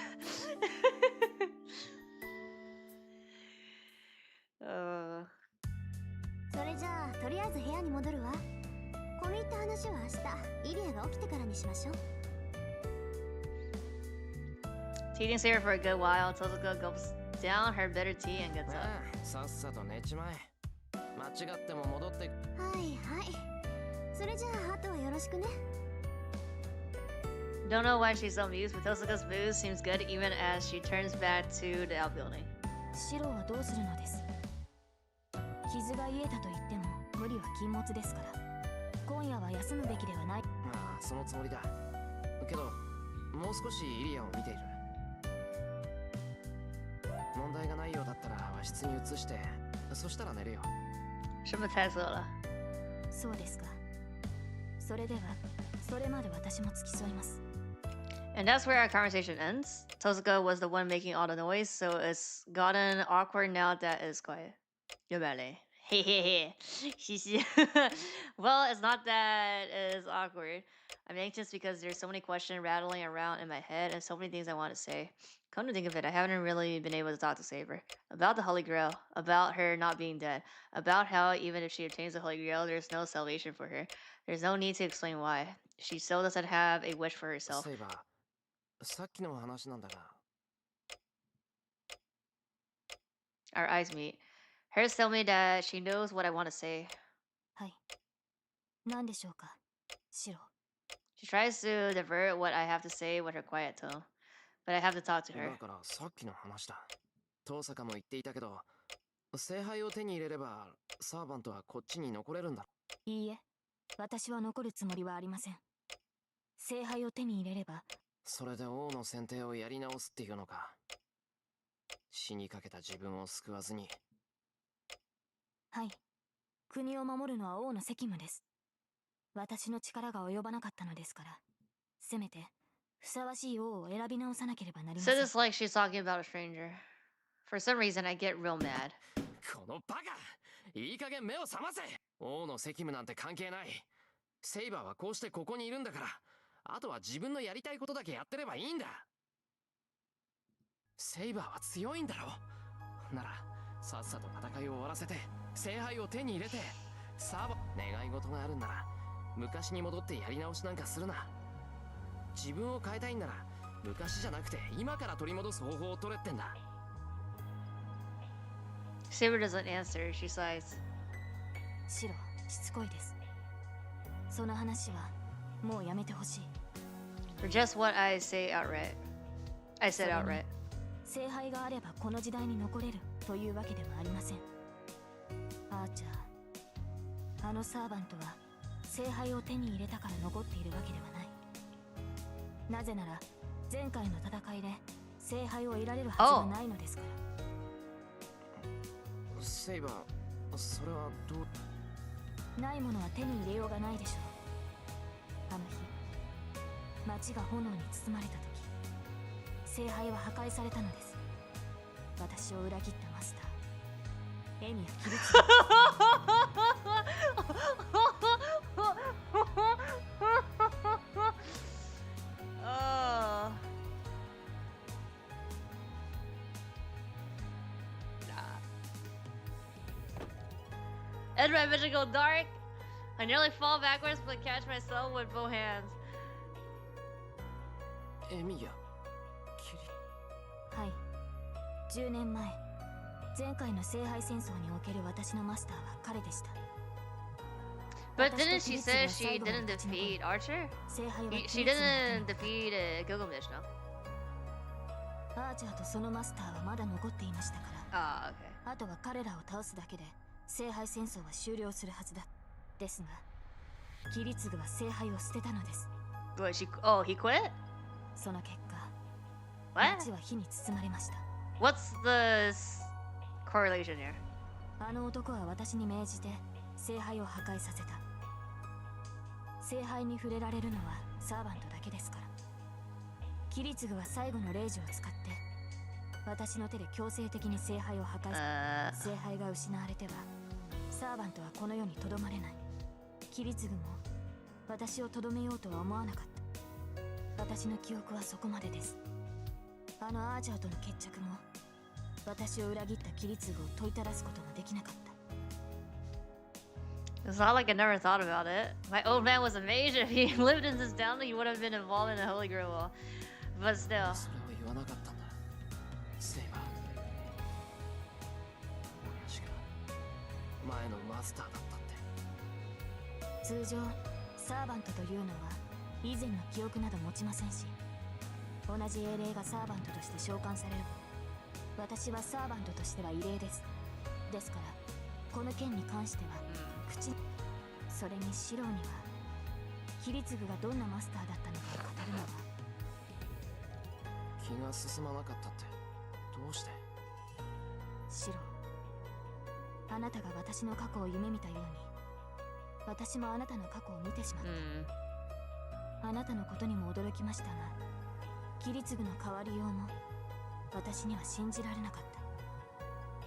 それじゃあとりあえず部屋に戻るわ。込み入った話は明日イリアが起きてからにしましょう。Teasing Saber for a good while, Tosuka gulps down her bitter tea and gets up. さっさと寝ちまえ。間違っても戻って。はいはい。それじゃああとはよろしくね。Don't know why she's so amused, but Tosuka's mood seems good even as she turns back to the outbuilding. シロはどうするのです？傷が癒えたと言っても無理は禁物ですから。今夜は休むべきではない。まあそのつもりだ。けどもう少しイリアを見ている。問題がないようだったら和室に移して、そしたら寝るよ。そうですか。それではそれまで私も付き添います。And that's where our conversation ends. Tosuka was the one making all the noise, so it's gotten awkward now that it's quiet. Yobale. Hey, hey, hey. Well, it's not that it's awkward. I'm anxious because there's so many questions rattling around in my head and so many things I want to say. Come to think of it, I haven't really been able to talk to Saber. About the Holy Grail, about her not being dead, about how even if she obtains the Holy Grail, there's no salvation for her. There's no need to explain why. She still doesn't have a wish for herself. セイバー、さっきの話なんだが。 Our eyes meet. Hers tell me that she knows what I want to say. はい。何でしょうか、シロ。She tries to divert what I have to say with her quiet tone, but I have to talk to her. だからさっきの話だ。遠坂も言っていたけど、聖杯を手に入れればサーバントはこっちに残れるんだ。いいえ、私は残るつもりはありません。聖杯を手に入れれば。それで王の選定をやり直すっていうのか。死にかけた自分を救わずに。はい。国を守るのは王の責務です。私の力が及ばなかったのですから、せめてふさわしい王を選び直さなければなりません。Said this like she's talking about a stranger. For some reason, I get real mad. このバカ！いい加減目を覚ませ！王の責務なんて関係ない。セイバーはこうしてここにいるんだから、あとは自分のやりたいことだけやってればいいんだ。セイバーは強いんだろ。なら、さっさと戦いを終わらせて、聖杯を手に入れて、サーバー、願い事があるんなら、昔に戻ってやり直しなんかするな。自分を変えたいんなら、昔じゃなくて今から取り戻す方法を取れってんだ。Saber doesn't answer. She sighs. シロ、しつこいです。その話はもうやめてほしい。For just what I say outright. I said outright. 聖杯があればこの時代に残れるというわけではありません。アーチャー、あのサーバントは聖杯を手に入れたから残っているわけではない。なぜなら前回の戦いで聖杯を得られるはずがないのですから。セイバー、それはどう？ないものは手に入れようがないでしょう。あの日、街が炎に包まれた時、聖杯は破壊されたのです。私を裏切ったマスター、エミやキルツ。And my vision go dark. I nearly fall backwards but catch myself with both hands. エミヤ、キリ。はい。10年前、前回の聖杯戦争における私のマスターは彼でした。But didn't she say she didn't defeat Archer? She didn't defeat Gilgamesh, no? アーチャーとそのマスターはまだ残っていましたから。Ah, okay. あとは彼らを倒すだけで聖杯戦争は終了するはずだ。ですが、キリツグは聖杯を捨てたのです。What, oh, he quit? その結果、 What? 街は火に包まれました。What's the correlation here? あの男は私に命じて聖杯を破壊させた。聖杯に触れられるのはサーバントだけですから。キリツグは最後の霊樹を使って私の手で強制的に聖杯を破壊し、聖杯が失われてはサーバントはこの世にとどまれない。キリツグも私をとどめようとは思わなかった。私の記憶はそこまでです。あのアーチャーとの決着も私を裏切ったキリツグを問いただすこともできなかった。 It's not like I never thought about it. My old man was a mage. If he lived in this town, he would have been involved in the Holy Grail War. But still. それは言わなかったんだ。セイバー。親父が前のマスターだったって。通常サーバントというのは以前の記憶など持ちませんし、同じ英霊がサーバントとして召喚される。私はサーバントとしては異例です。ですからこの件に関しては口、それにシローにはキリツグがどんなマスターだったのかを語るのは。気が進まなかったってどうして？シロー、あなたが私の過去を夢見たように私もあなたの過去を見てしまった。あなたのことにも驚きましたが、桐次の変わりようも私には信じられなかった。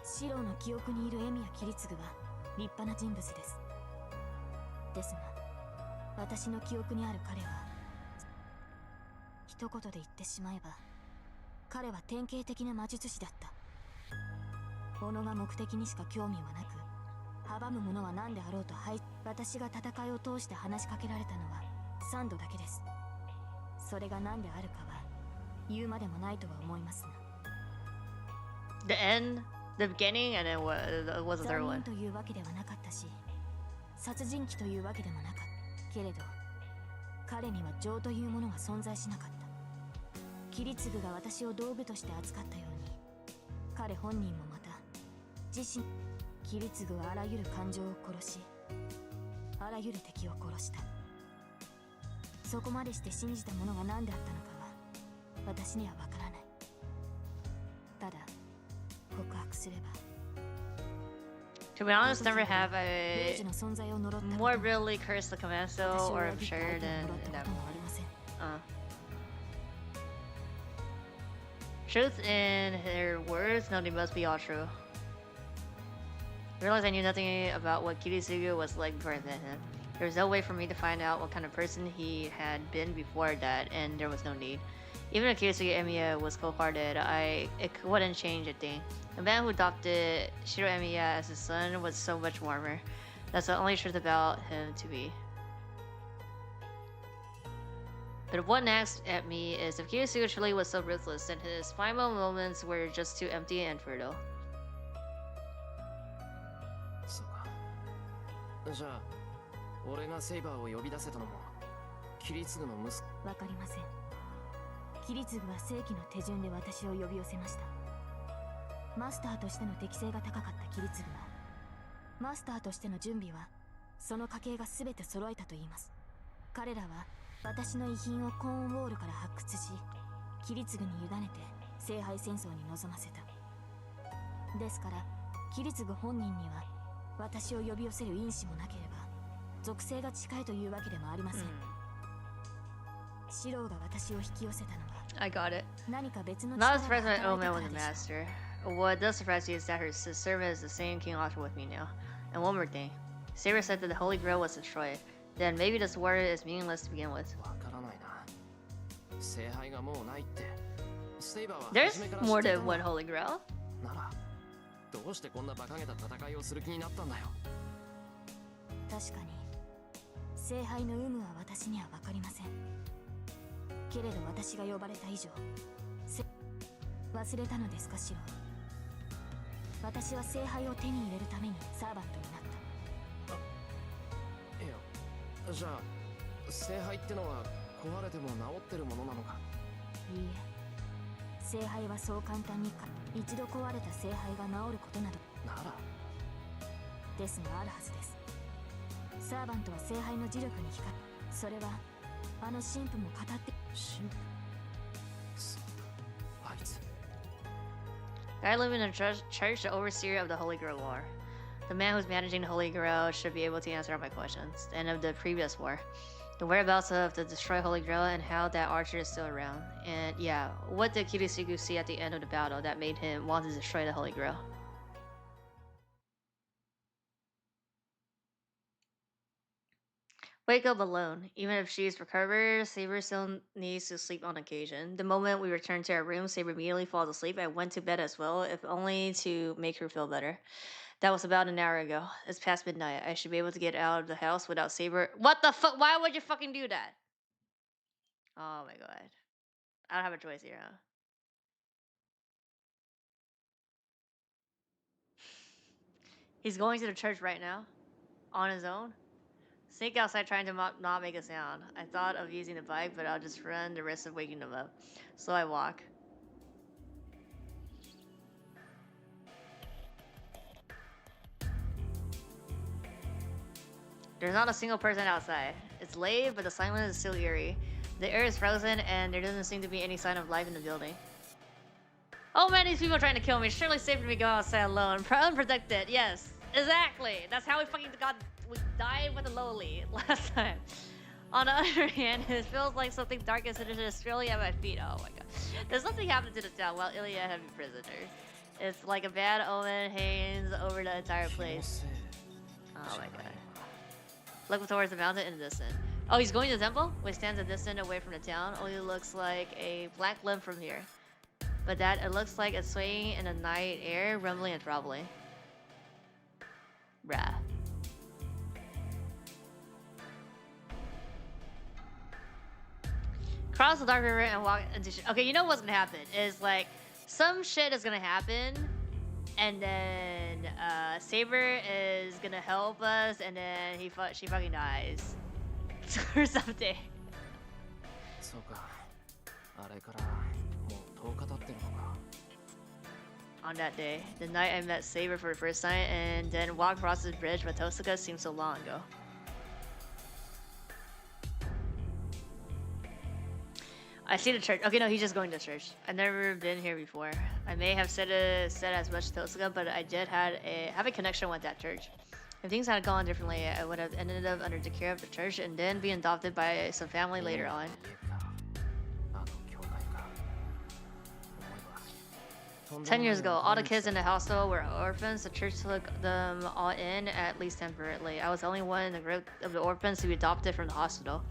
四郎の記憶にいるエミや桐次は立派な人物です。ですが私の記憶にある彼は、一言で言ってしまえば彼は典型的な魔術師だった。己が目的にしか興味はなく、阻む者は何であろうと私が戦いを通して話しかけられたのは3度だけです。それが何であるかは言うまでもないとは思いますが。 The end, the beginning, and then what was the third 残 one? 忍というわけではなかったし、殺人鬼というわけでもなかった。けれど彼には情というものが存在しなかった。桐次が私を道具として扱ったように、彼本人もまた自身、桐次はあらゆる感情を殺し、あらゆる敵を殺した。そこまでして信じたものが何であったのかは私にはわからない。ただ告白すれば、 To be honest, never have レイ I ジの存在を呪ったこと more も really cursed the commando 私を or 裏切った shared 相手を than 呪ったこともありません。 Truth in her words? No, they must be all true. I realized I knew nothing about what Kirisugu was like before I met him. There was no way for me to find out what kind of person he had been before that, and there was no need. Even if Kirisugu Emiya was cold-hearted, it wouldn't change a thing. The man who adopted Shiro Emiya as his son was so much warmer. That's the only truth about him to me. But what nags at me is if Kirisugu truly was so ruthless, then his final moments were just too empty and fertile. そうか。じゃあ俺がセイバーを呼び出せたのも桐次の息子。わかりません。桐次は正規の手順で私を呼び寄せました。マスターとしての適性が高かった桐次は、マスターとしての準備はその家系が全て揃えたと言います。彼らは私の遺品をコーンウォールから発掘し、桐次に委ねて聖杯戦争に臨ませた。ですから桐次本人には私を呼び寄せる因子もなければ属性が近いというわけでもありません。シローが私を引き寄せたのは I got it. 何か別の Not 力 as が surprised by 働い Omen たか was ら a でしょう。 master. What does surprise you is that her servant is the same King Arthur with me now. And one more thing. Saber said that the Holy Grail was destroyed. Then maybe this war is meaningless to begin with. わからないな。聖杯がもうないって。セイバーは There's 初めから知 more ってい than たん one だ。 Holy Grail. ならどうしてこんな馬鹿げた戦いをする気になったんだよ。確かに聖杯の有無は私には分かりません。けれど私が呼ばれた以上、忘れたのですかシロー。私は聖杯を手に入れるためにサーバントになった。いや、じゃあ聖杯ってのは壊れても治ってるものなのか。いいえ、聖杯はそう簡単に一度壊れた聖杯が治ることなどならですがあるはずです。サーバントは聖杯の磁力に光る。それはあの神父も語って神父。そうだ、あいつ。 Guy living in the church, the overseer of the Holy Grail War. The man who's managing the Holy Grail should be able to answer all my questions. The end of the previous war. The whereabouts of the destroyed Holy Grail and how that archer is still around. And yeah, what did Kirisugu see at the end of the battle that made him want to destroy the Holy Grail? Wake up alone. Even if she's recovered, Saber still needs to sleep on occasion. The moment we return to our room, Saber immediately falls asleep. I went to bed as well, if only to make her feel better. That was about an hour ago. It's past midnight. I should be able to get out of the house without Saber. What the fuck? Why would you fucking do that? Oh my god. I don't have a choice here, huh? He's going to the church right now. On his own. Sneak outside trying to not make a sound. I thought of using the bike, but I'll just run the risk of waking them up. So I walk. There's not a single person outside. It's late, but the silence is still eerie. The air is frozen, and there doesn't seem to be any sign of life in the building. Oh man, these people are trying to kill me. It's surely safe for me to go outside alone. Unprotected, yes. Exactly. That's how we died with the lowly last time. On the other hand, it feels like something dark and sinister is really at my feet. Oh my god. There's something happened to the town while Ilya had been prisoner. It's like a bad omen hangs over the entire place. Oh my god. Look towards the mountain in the distance. Oh, he's going to the temple? Which stands a distance away from the town. Only looks like a black limb from here. But that it looks like it's swaying in the night air, rumbling and troubling. Bruh. Cross the dark river and walk into okay, you know what's gonna happen is like some shit is gonna happen and then Saber is gonna help us and then she fucking dies or something. On that day, the night I met Saber for the first time and then walked across the bridge with Tosuka seemed so long ago. I see the church. Okay, no, he's just going to church. I've never been here before. I may have said as much to Tosuka, but I did have a connection with that church. If things had gone differently, I would have ended up under the care of the church and then be adopted by some family later on. 10 years ago, all the kids in the hostel were orphans. The church took them all in, at least temporarily. I was the only one in the group of the orphans to be adopted from the hospital.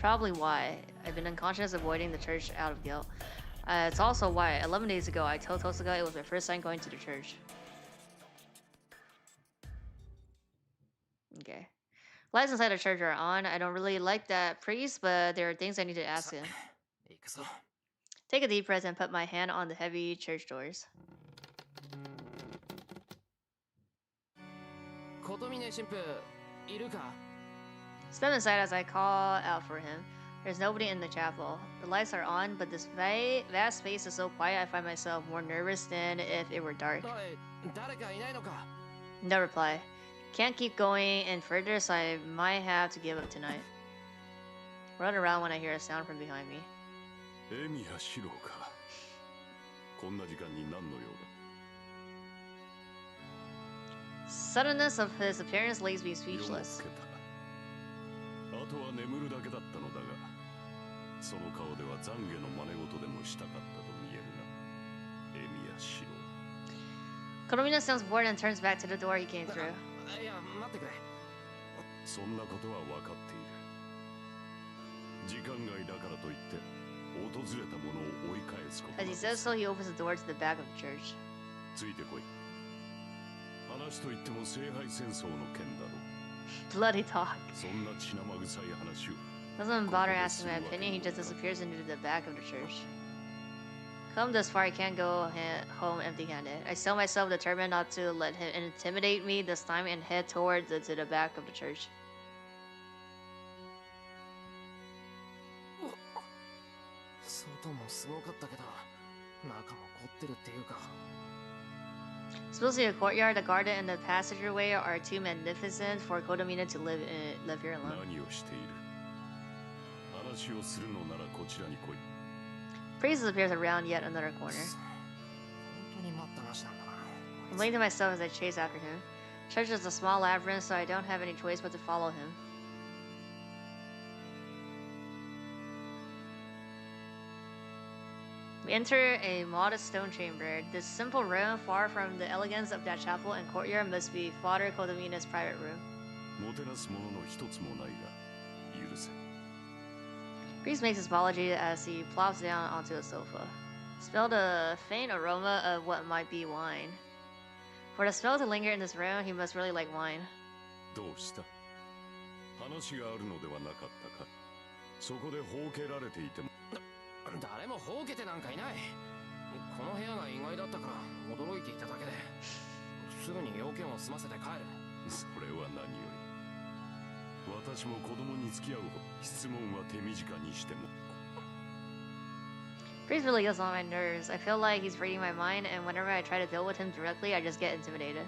Probably why I've been unconscious avoiding the church out of guilt. It's also why 11 days ago I told Tosuka it was my first time going to the church. Okay. Lights inside the church are on. I don't really like that priest, but there are things I need to ask him. Take a deep breath and put my hand on the heavy church doors. Step inside as I call out for him. There's nobody in the chapel. The lights are on, but this vast space is so quiet I find myself more nervous than if it were dark. No reply. Can't keep going in further, so I might have to give up tonight. Run around when I hear a sound from behind me. Suddenness of his appearance leaves me speechless. Koromina sounds bored and turns back to the door he came through. As he says so, he opens the door to the back of the church. Bloody talk. Doesn't bother asking my opinion, he just disappears into the back of the church. Come this far, I can't go home empty-handed. I still myself determined not to let him intimidate me this time and head towards to the back of the church. Supposed to be a courtyard, the garden, and the passageway are too magnificent for Kodomina to live here alone. Priest appears around yet another corner. I'm waiting to myself as I chase after him. Church is a small labyrinth, so I don't have any choice but to follow him. We enter a modest stone chamber. This simple room, far from the elegance of that chapel and courtyard, must be Father Kodomina's private room. Priest makes his apology as he plops down onto a sofa. Smelled a faint aroma of what might be wine. For the smell to linger in this room, he must really like wine. Priest really gets on my nerves. I feel like he's reading my mind, and whenever I try to deal with him directly, I just get intimidated.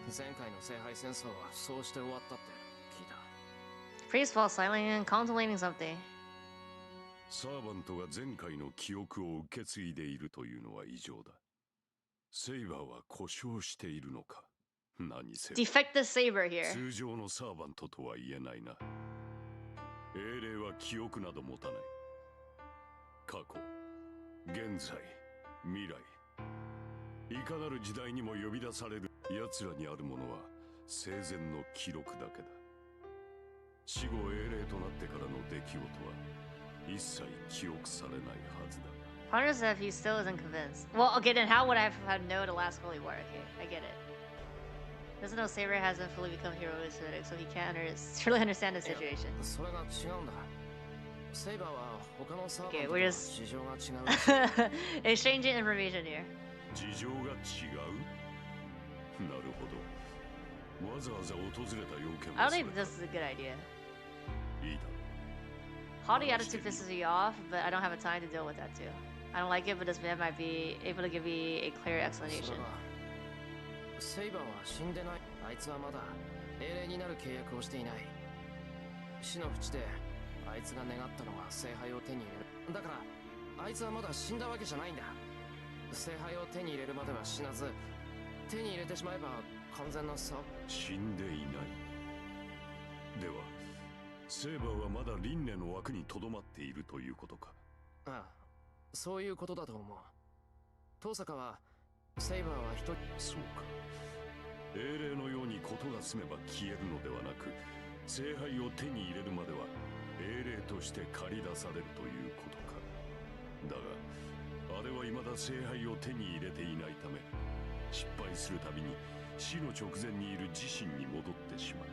前回の聖杯戦争はそうして終わったって聞いた。 Priest falls silent and contemplating something. サーバントが前回の記憶を受け継いでいるというのは異常だ。セイバーは故障しているのか。何せ Defect the saber here. 通常のサーバントとは言えないな。英霊は記憶など持たない。過去、現在、未来、いかなる時代にも呼び出される奴らにあるものは生前の記録だけだ。死後英霊となってからの出来事は一切記憶されないはずだ。Ponders if he still isn't convinced. Well, okay, then how would I have had no the last holy war? Okay, I get it. Doesn't know Saber hasn't fully become hero aesthetic, so he can't truly understand the situation. それが違うんだ。セイバーは他のサーバー Okay, と we're は just 事情が違うらしい。 exchanging information here. 事情が違う。なるほど。わざわざ訪れた要件 I は don't それ think か。 this is a good idea. いいだろう。 Haughty attitude pisses me off, but I don't have a time to deal with that too. I don't like it, but this man might be able to give me a clear そ explanation. れがセイバーは死んでない。あいつはまだ英霊になる契約をしていない。死の淵であいつが願ったのは聖杯を手に入れる。だからあいつはまだ死んだわけじゃないんだ。聖杯を手に入れるまでは死なず、手に入れてしまえば完全なさ。死んでいない。ではセーバーはまだ輪廻の枠にとどまっているということか。ああ、そういうことだと思う。遠坂はセイバーは一人。そうか。英霊のように事が済めば消えるのではなく、聖杯を手に入れるまでは英霊として駆り出されるということか。だがあれは未だ聖杯を手に入れていないため、失敗するたびに死の直前にいる自身に戻ってしまう。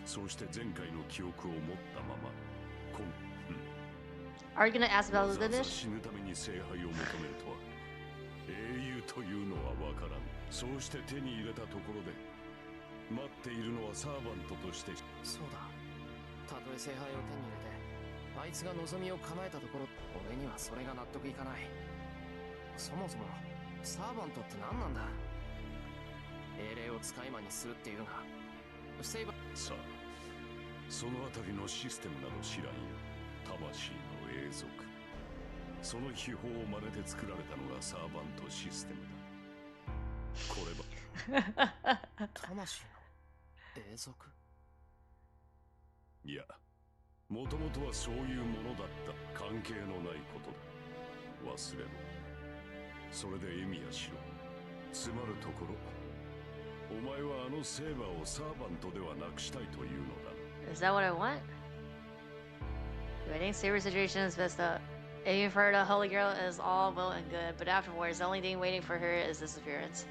そうして前回の記憶を持ったまま、Are you gonna ask わ about ざわざ this? 死ぬために聖杯を求めるとは、英雄というのはわからん。そうして手に入れたところで待っているのはサーバントとして。そうだ。たとえ聖杯を手に入れてあいつが望みを叶えたところ、俺にはそれが納得いかない。そもそもサーバントって何なんだ。英霊を使い魔にするっていうが、セイバー。さあ、そのあたりのシステムなど知らんよ。魂の永続。その秘宝を真似て作られたのがサーバントシステムだ。これば魂の永続。いや、もともとはそういうものだった。関係のないことだ。忘れろ。それで意味やしろ。つまるところ、お前はあのセーバーをサーバントではなくしたいというのだ。Is that what I want? I think Saber's situation is messed up. Aiming for the Holy Girl is all well and good, but afterwards, the only thing waiting for her is disappearance.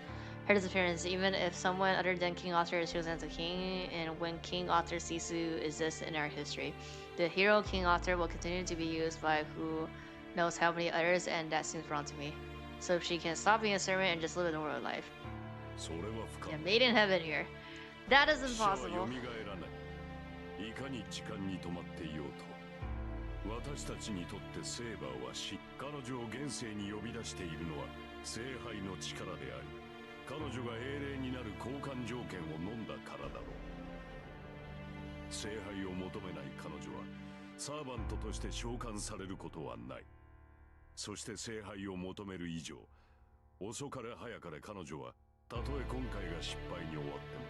Her disappearance, even if someone other than King Arthur is chosen as a king, and when King Arthur ceases to exist in our history, the hero King Arthur will continue to be used by who knows how many others, and that seems wrong to me. So if she can stop being a servant and just live a normal life. それは不可 Yeah, 能。 made in heaven here. That is 死者は impossible. 蘇らない。いかに時間に止まっていようと、私たちにとってセーバーは死。彼女を現世に呼び出しているのは聖杯の力であり、彼女が英霊になる交換条件を飲んだからだろう。聖杯を求めない彼女はサーバントとして召喚されることはない。そして聖杯を求める以上、遅かれ早かれ彼女はたとえ今回が失敗に終わっても、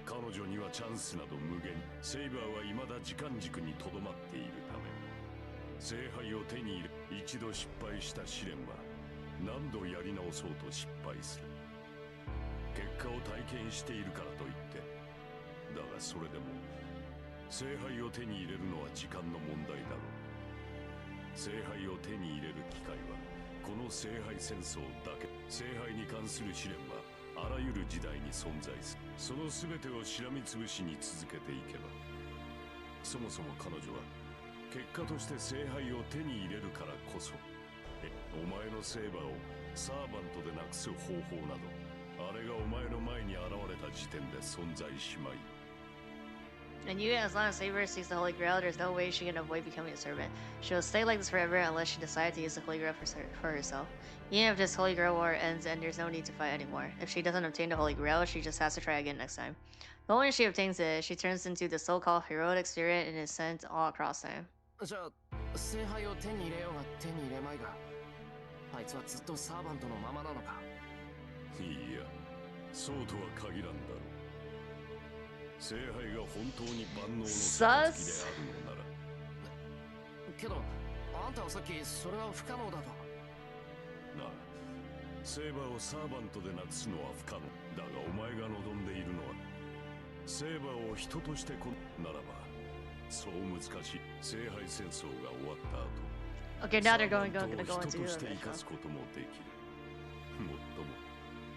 彼女にはチャンスなど無限。セイバーは未だ時間軸にとどまっているため、聖杯を手に入れ、一度失敗した試練は何度やり直そうと失敗する。結果を体験しているからといって、だがそれでも聖杯を手に入れるのは時間の問題だろう。聖杯を手に入れる機会はこの聖杯戦争だけ。聖杯に関する試練はあらゆる時代に存在する。その全てをしらみつぶしに続けていけば、そもそも彼女は結果として聖杯を手に入れるからこそ、お前のセーバーをサーバントでなくす方法など、あれがお前の前に現れた時点で存在しまい。And you, as long as Saber seeks the Holy Grail, there's no way she can avoid becoming a servant. She'll stay like this forever unless she decides to use the Holy Grail for herself. Even if this Holy Grail war ends and there's no need to fight anymore. If she doesn't obtain the Holy Grail, she just has to try again next time. But when she obtains it, she turns into the so-called heroic spirit and is sent all across time. じゃあ聖杯を手に入れようが手に入れまいがあいつはずっとサーバントのままなのかいやそうとは限らんだろう聖杯が本当に万能の杯であるのならけどあんたはさっきそれは不可能だとなあセーバーをサーバントでなくすのは不可能だがお前が望んでいるのはセーバーを人としてならばそう難しい聖杯戦争が終わった後 Okay, now they're gonna go into 人として the 生かすこともできるもっとも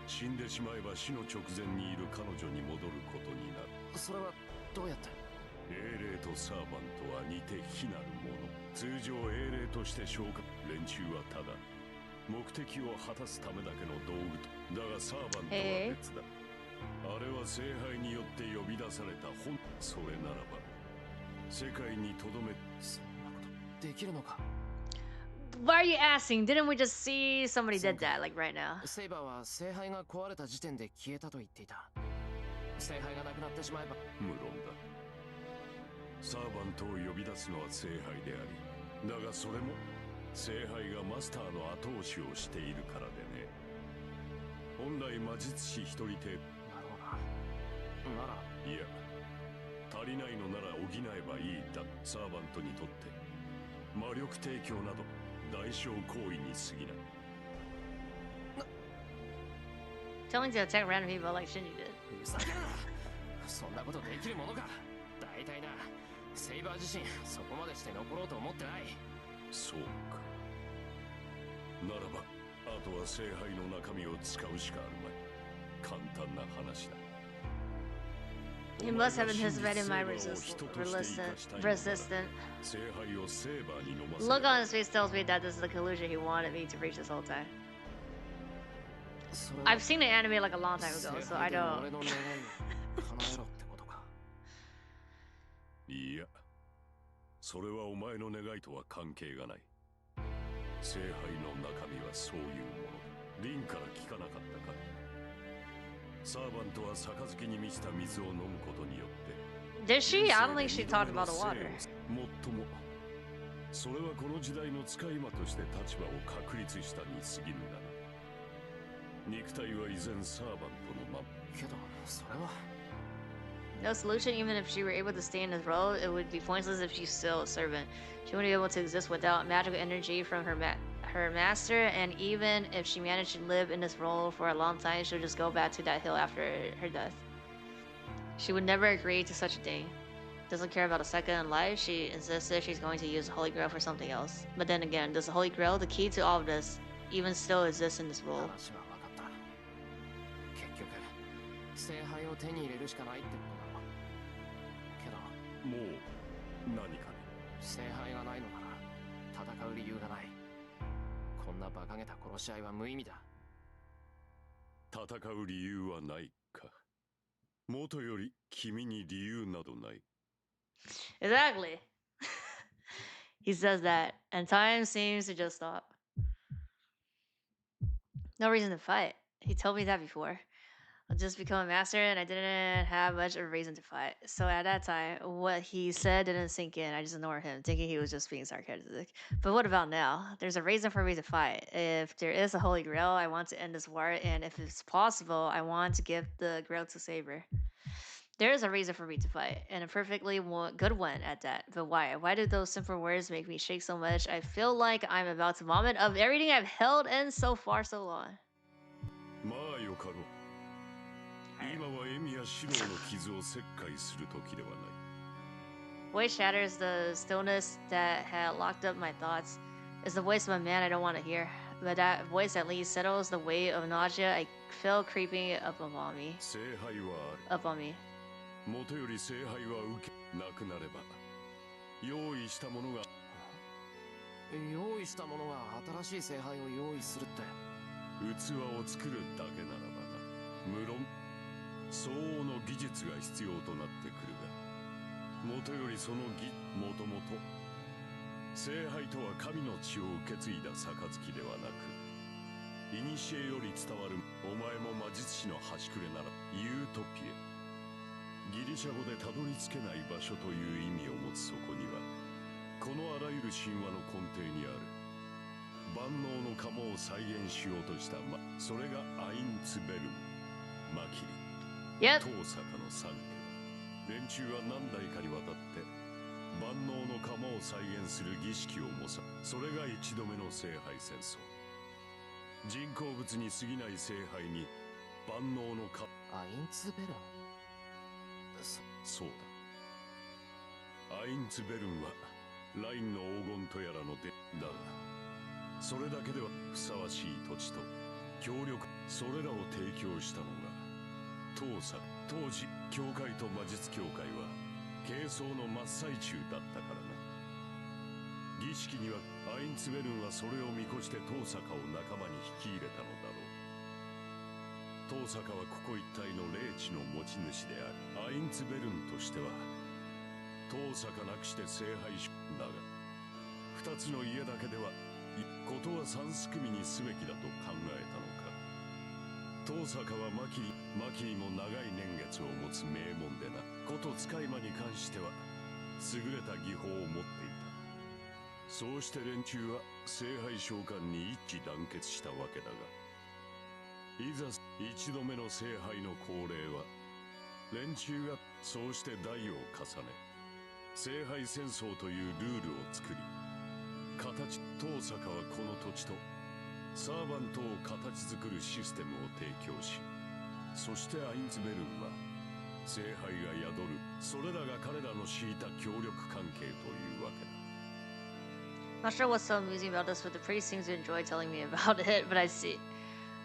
死んでしまえば死の直前にいる彼女に戻ることになるそれはどうやって英霊とサーバントは似て非なるもの通常英霊として召喚連中はただ目的を果たすためだけの道具だがサーバントは別だあれは聖杯によって呼び出された本それならば世界にとどめそんなことできるのか Why are you asking? Didn't we just see somebody did that, like right now? セイバーは聖杯が壊れた時点で消えたと言っていた聖杯がなくなってしまえば無論だサーバントを呼び出すのは聖杯でありだがそれも聖杯がマスターの後押しをしているからでね本来魔術師一人程なるほどならいや足りないのなら補えばいいだサーバントにとって魔力提供など代償行為に過ぎない Telling to attack random people like Shinji did. ふざけるなそんなことできるものか大体なセイバー自身そこまでして残ろうと思ってないそうかならばあとは聖杯の中身を使うしかあるまい簡単な話だ He must have anticipated my resistant. Look on his face tells me that this is the collusion he wanted me to reach this whole time. I've seen the anime like a long time ago, so I don't. いや、それはお前の願いとは関係がない。聖杯の中身はそういうものだ。リンから聞かなかったか。サーバントは杯に満ちた水を飲むことによって。Did she? I don't think she talked about the water. もっとも、それはこの時代の使い魔として立場を確立したに過ぎぬがな。肉体は依然サーバントのまま。けど、それは。No solution, even if she were able to stay in this role, it would be pointless if she's still a servant. She wouldn't be able to exist without magical energy from her master, and even if she managed to live in this role for a long time, she'll just go back to that hill after her death. She would never agree to such a thing. Doesn't care about a second in life, she insisted she's going to use the Holy Grail for something else. But then again, does the Holy Grail, the key to all of this, even still exist in this role? 聖杯を手に入れるしかないってことだけどもう何かに聖杯がないのなら戦う理由がないこんな馬鹿げた殺し合いは無意味だ戦う理由はないかもとより君に理由などない Exactly. He says that, and time seems to just stop. No reason to fight. He told me that before. I'll just become a master, and I didn't have much of a reason to fight. So at that time, what he said didn't sink in. I just ignored him, thinking he was just being sarcastic. But what about now? There's a reason for me to fight. If there is a Holy Grail, I want to end this war, and if it's possible, I want to give the Grail to Saber. There is a reason for me to fight, and a perfectly good one at that. But why? Why do those simple words make me shake so much? I feel like I'm about to vomit of everything I've held in so far so long. まあよかろう今はエミやシロの傷を切開する時ではない Voice shatters the stillness that had locked up my thoughts. It's the voice of a man I don't want to hear. But that voice at least settles the weight of nausea I feel creeping up upon me. 聖杯はある Up on me. もとより聖杯は受けなくなれば用意したものが用意したものが新しい聖杯を用意するって器を作るだけならばな無論相応の技術が必要となってくるがとよりその義もともと聖杯とは神の血を受け継いだ杯ではなく、古より伝わるお前も魔術師の端くれならユートピエ、ギリシャ語でたどり着けない場所という意味を持つそこには、このあらゆる神話の根底にある万能の鴨を再現しようとした、それがアインツベルム、マキリ、Yep. 遠坂の三家。連中は何代かにわたって万能の釜を再現する儀式を模索。それが一度目の聖杯戦争。人工物に過ぎない聖杯に万能のアインツベルン。そうだ。アインツベルンはラインの黄金とやらのだが、それだけではふさわしい土地と協力、それらを提供したのが当時教会と魔術協会は係争の真っ最中だったからな。儀式にはアインツベルンはそれを見越して遠坂を仲間に引き入れたのだろう。遠坂はここ一帯の霊地の持ち主である。アインツベルンとしては遠坂なくして聖杯主だが、二つの家だけではことは三すくみにすべきだと考えたのか。遠坂はマキリも長い年月を持つ名門でな、こと使い魔に関しては優れた技法を持っていた。そうして連中は聖杯召喚に一致団結したわけだが、いざ一度目の聖杯の恒例は、連中がそうして代を重ね聖杯戦争というルールを作り、遠坂はこの土地とサーバントを形作るシステムを提供し、そしてアインツベルンは聖杯が宿る、それらが彼らの敷いた協力関係というわけだ。Not sure what's so amusing about this, but the priest seems to enjoy telling me about it. But I see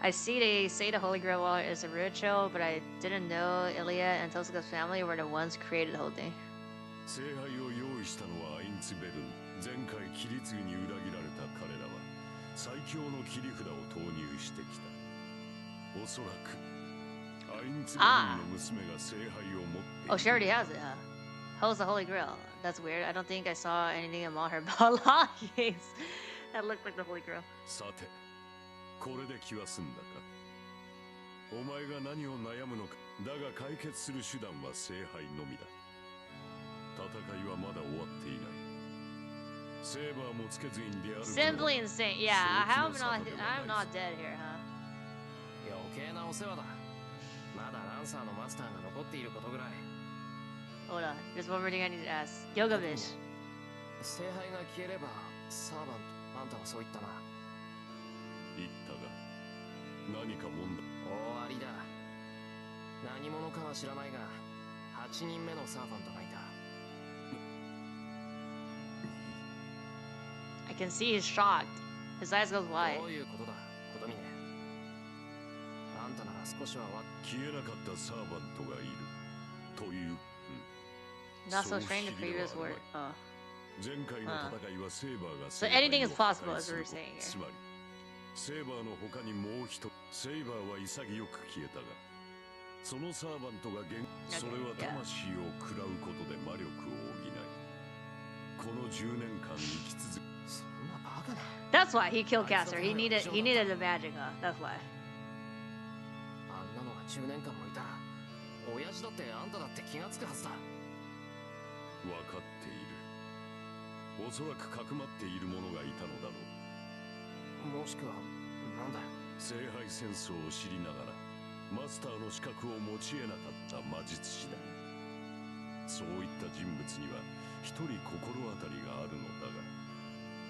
they say the Holy Grail is a ritual, but I didn't know Ilya and Tosaka's family were the ones who created the whole thing. 聖杯を用意したのはアインツベルン。前回キリツグに裏切られた彼らは最強の切り札を投入してきた。おそらくアインツベルンの娘が聖杯を持っている。Oh, she already has it, huh? How's the Holy Grail? That's weird. I don't think I saw anything about her Balagis that looked like the Holy Grail. さて、これで気は済んだか。お前が何を悩むのか。だが解決する手段は聖杯のみだ。戦いはまだ終わっていない。セーバーもつけずにである。Simply insane. Yeah, I'm not dead here, huh? 余計なお世話だ。まだランサーのマスターが残っていることぐらい。Hold on. There's one more thing I need to ask. Yogavish. 聖杯が消えればサーバント、あんたはそう言ったな。言ったが、何か問題。終わりだ。何者かは知らないが、8人目のサーバントがいた。I can see he's shocked. His eyes go wide. どういうことだ、ことみね。あんたなら少しは消えなかったサーバントがいるという。Not so strange the previous word. Oh. 前回の戦いはセーバーが So anything is possible, as we were saying つ here. まりセーバーの他にもう一人、セーバーは潔く消えたが、そのサーバントがそれは魂を食らうことで魔力を補い、この10年間生き続け。そんなバカな。That's why he killed Caster. He needed the magic, huh? That's why. あんなのが10年間もいたら、親父だってあんただって気がつくはずだ。分かっている。おそらくかくまっている者がいたのだろう。もしくは、なんだよ。聖杯戦争を知りながらマスターの資格を持ち得なかった魔術師だ。そういった人物には一人心当たりがあるのだが、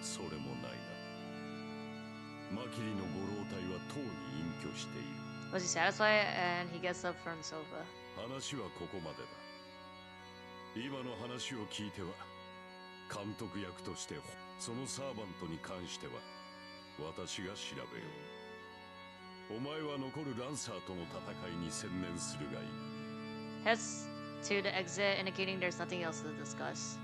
それもないな。マキリのご老体はとうに隠居している。 Was he satisfied? And he gets up from the sofa. 話はここまでだ。今の話を聞いては監督役としてそのサーバントに関しては私が調べよう。お前は残るランサーとの戦いに専念するがいい。 Heads to the exit, indicating there's nothing else to discuss.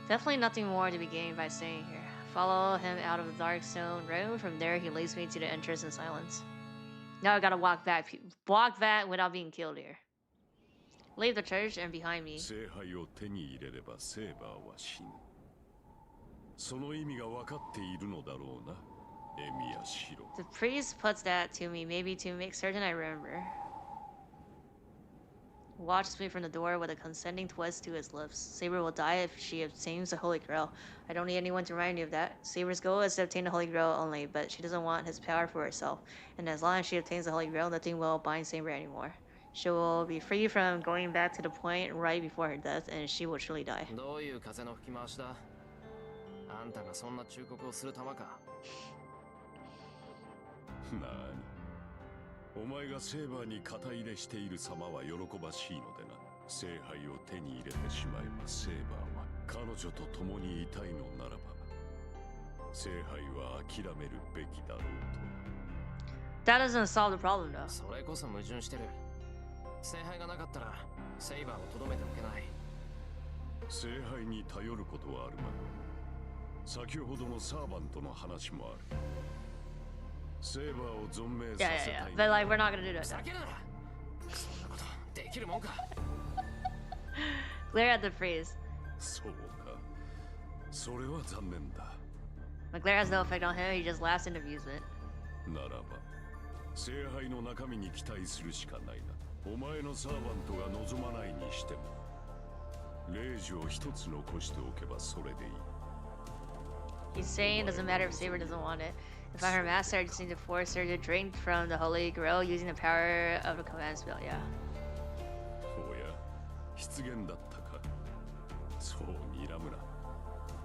Definitely nothing more to be gained by staying here. Follow him out of the dark stone room. From there, he leads me to the entrance in silence. Now I gotta walk back without being killed here. Leave the church and behind me. 聖杯を手に入れればセーバーは死ぬ。その意味が分かっているのだろうな、エミヤシロ。 The priest puts that to me, maybe to make certain I remember. Watches me from the door with a consenting twist to his lips. Saber will die if she obtains the Holy Grail. I don't need anyone to remind me of that. Saber's goal is to obtain the Holy Grail only, but she doesn't want his power for herself. And as long as she obtains the Holy Grail, nothing will bind Saber anymore. She will be free from going back to the point right before her death, and she will truly die. どういう風の吹き回しだ。あんたがそんな忠告をするたまか。なに、お前がセーバーに肩入れしている様は喜ばしいのでな。聖杯を手に入れてしまえばセーバーは彼女と共にいたいのならば聖杯は諦めるべきだろうと。 That doesn't solve the problem, though. それこそ矛盾してる。聖杯がなかったらセイバーをとどめておけない。聖杯に頼ることはあるまい。先ほどのサーバントの話もある。セーバーを存命さ Yeah, せ yeah, たい yeah. But like, we're not gonna do that. 避けるな。そんなことできるもんか。Glare at the priest. そうか、それは残念だ。 But glare has no effect on him. He just laughs in amusement. ならば聖杯の中身に期待するしかないな。お前のサーバントが望まないにしてもレイジを一つ残しておけばそれでいい。 He's saying it doesn't matter if Saber doesn't want it. If I'm her master, I just need to force her to drink from the Holy Grail using the power of a command spell, yeah. おや、失言だったか。そう睨むな。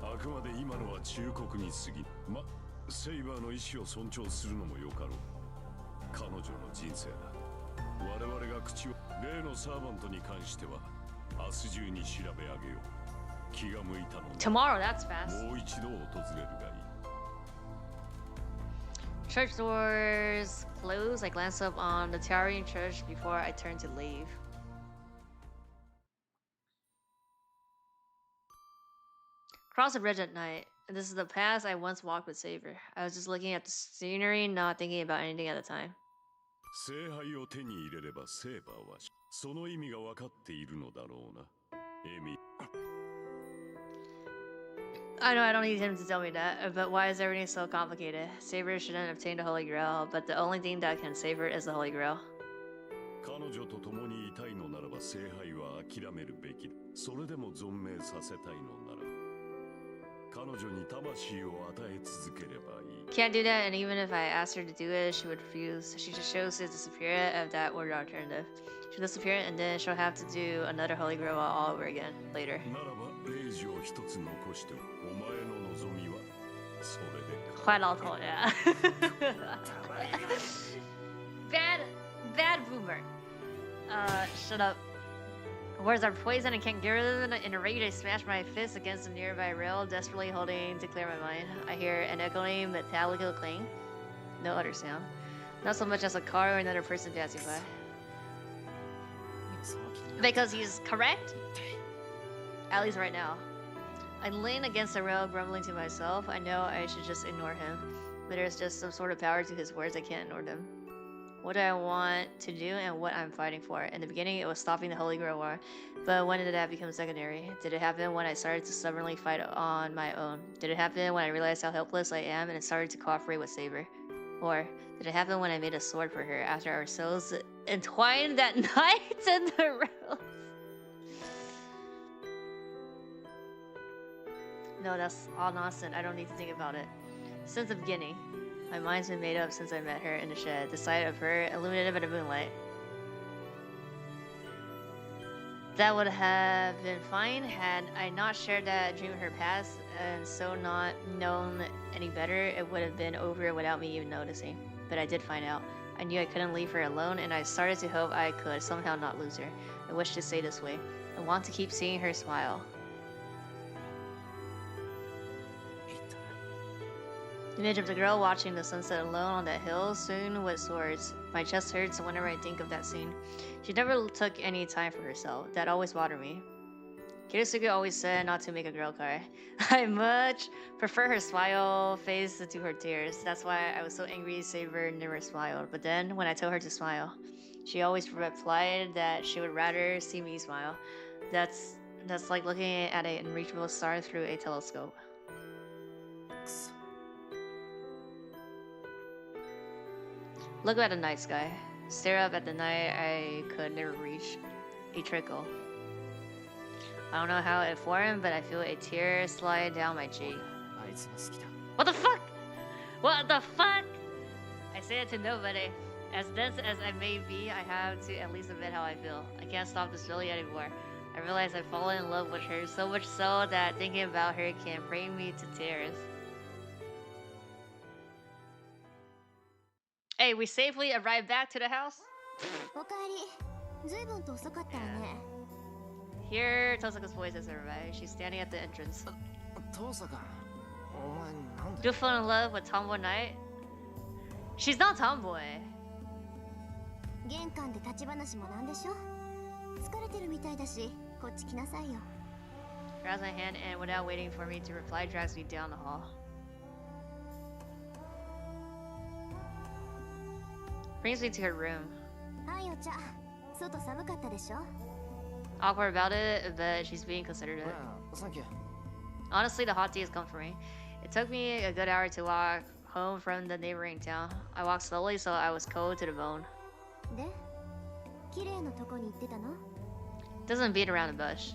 あくまで今のは忠告に過ぎ。ま、セイバーの意志を尊重するのもよかろう。彼女の人生だ。我々が口を、例のサーバントに関しては明日中に調べ上げよう。気が向いたのな。 Tomorrow, that's fast. もう一度訪れるがいい。 Church doors close. I glance up on the towering church before I turn to leave. Cross the bridge at night. This is the path I once walked with Saber. I was just looking at the scenery, not thinking about anything at the time. 聖杯を手に入れればセーバーはその意味が分かっているのだろうな。エミ。 I know I don't need him to tell me that, but why is everything so complicated? Saber shouldn't obtain the Holy Grail, but the only thing that can save her is the Holy Grail. 彼女と共にいたいのならば聖杯は諦めるべきだ。それでも存命させたいのなら彼女に魂を与え続ければいい。 Can't do that, and even if I asked her to do it, she would refuse. She just chose to disappear of that order alternative. She'll disappear, and then she'll have to do another Holy Grail all over again later. ならばレイジを一つ残してお前の望みはそれでか。坏老头, yeah. Bad boomer. Shut up. Words are poison and can't get rid of them. In a rage, I smash my fist against a nearby rail, desperately hoping to clear my mind. I hear an echoing metallic clang. No other sound. Not so much as a car or another person passing by. Because he's correct? At least right now. I lean against the rail, grumbling to myself. I know I should just ignore him. But there's just some sort of power to his words. I can't ignore them. What do I want to do and what I'm fighting for? In the beginning, it was stopping the Holy Grail War. But when did that become secondary? Did it happen when I started to stubbornly fight on my own? Did it happen when I realized how helpless I am and started to cooperate with Saber? Or did it happen when I made a sword for her after our souls entwined that night in the rails? No, that's all nonsense. I don't need to think about it. Since the beginning, my mind's been made up since I met her in the shed, the sight of her illuminated by the moonlight. That would have been fine had I not shared that dream of her past, and so not known any better, it would have been over without me even noticing. But I did find out. I knew I couldn't leave her alone, and I started to hope I could somehow not lose her. I wish to stay this way. I want to keep seeing her smile. The image of the girl watching the sunset alone on that hill, soon with swords. My chest hurts whenever I think of that scene. She never took any time for herself. That always bothered me. Kirisuke always said not to make a girl cry. I much prefer her smile face to her tears. That's why I was so angry Saber never smiled. But then, when I told her to smile, She always replied that she would rather see me smile. That's like looking at an unreachable star through a telescope. Look at the night sky. Stare up at the night I could never reach. A trickle. I don't know how it formed, but I feel a tear slide down my cheek. What the fuck? What the fuck? I say it to nobody. As dense as I may be, I have to at least admit how I feel. I can't stop this feeling anymore. I realize I've fallen in love with her, so much so that thinking about her can bring me to tears. Hey, we safely arrived back to the house. Here, Tosaka's voice has arrived. She's standing at the entrance. Do you fall in love with Tomboy Knight? She's not Tomboy. Grabs my hand and without waiting for me to reply, drags me down the hall. Brings me to her room. Awkward about it, but she's being considerate. Thank you. Honestly, the hot tea is comforting. It took me a good hour to walk home from the neighboring town. I walked slowly, so I was cold to the bone. Doesn't beat around the bush.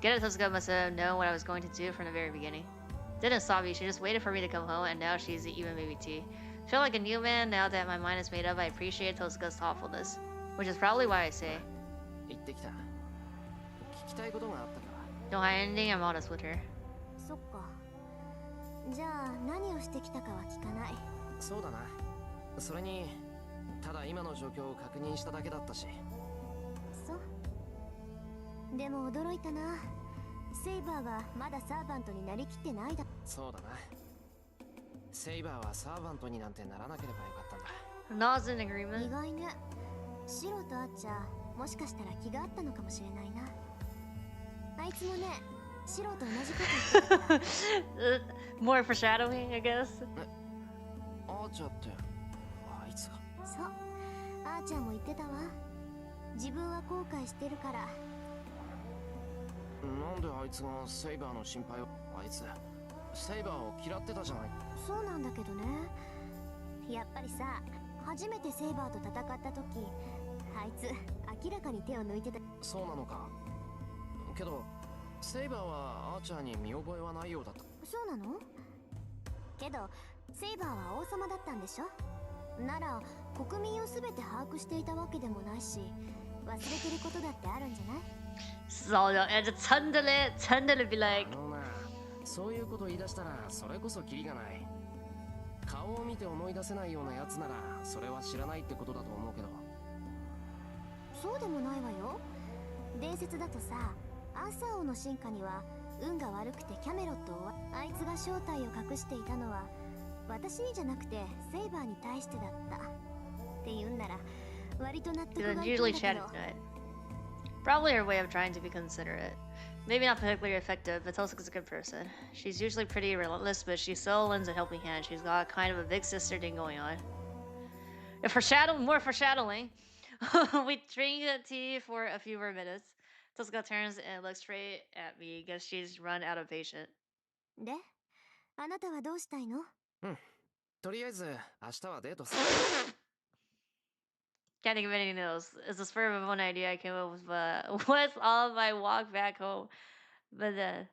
Get it, Tosaka must have known what I was going to do from the very beginning. Didn't stop me, she just waited for me to come home, and now she's even made me tea. Feel like a new man now that my mind is made up. I appreciate Tosaka's thoughtfulness, which is probably why I say, don't hide anything, I'm honest with her. じゃあ何をしてきたかは聞かない。そうだな。それにただ今の状況を確認しただけだったし。そう。でも驚いたな。セイバーがまだサーバントになりきってないだ。そうだな。セイバーはサーバントになんてならなければよかったんだ。Not in agreement. 意外ね。シロとアッチャーもしかしたら気があったのかもしれないな。あいつもね。More foreshadowing, I guess. あーちゃんってあいつが。そう、あーちゃんも言ってたわ。自分は後悔してるから。なんであいつがセイバーの心配を。あいつセイバーを嫌ってたじゃない。そうなんだけどね。やっぱりさ、初めてセイバーと戦った時、あいつ明らかに手を抜いてた。そうなのか。けどセイバーはアーチャーに見覚えはないようだった。そうなの？けどセイバーは王様だったんでしょ？なら国民をすべて把握していたわけでもないし、忘れてることだってあるんじゃない？そうよ、tenderly be like。そういうこと言い出したらそれこそキリがない。顔を見て思い出せないようなやつならそれは知らないってことだと思うけど。そうでもないわよ。伝説だとさ。アーサー王の進化には運が悪くてキャメロットをあいつが正体を隠していたのは私にじゃなくてセイバーに対してだったって言うんなら割と納得がいくんだけど Probably her way of trying to be considerate. Maybe not particularly effective, but Tosaka's a good person. She's usually pretty relentless, but she still lends a helping hand. She's got kind of a big sister thing going on. More foreshadowing. We drink tea for a few more minutes. Tosaka turns and looks straight at me. Guess she's run out of patience. で、あなたはどうしたいの？とりあえず明日はデートす。Can't think of anything else. It's a spur of one idea I came up with, what's on my walk back home? But then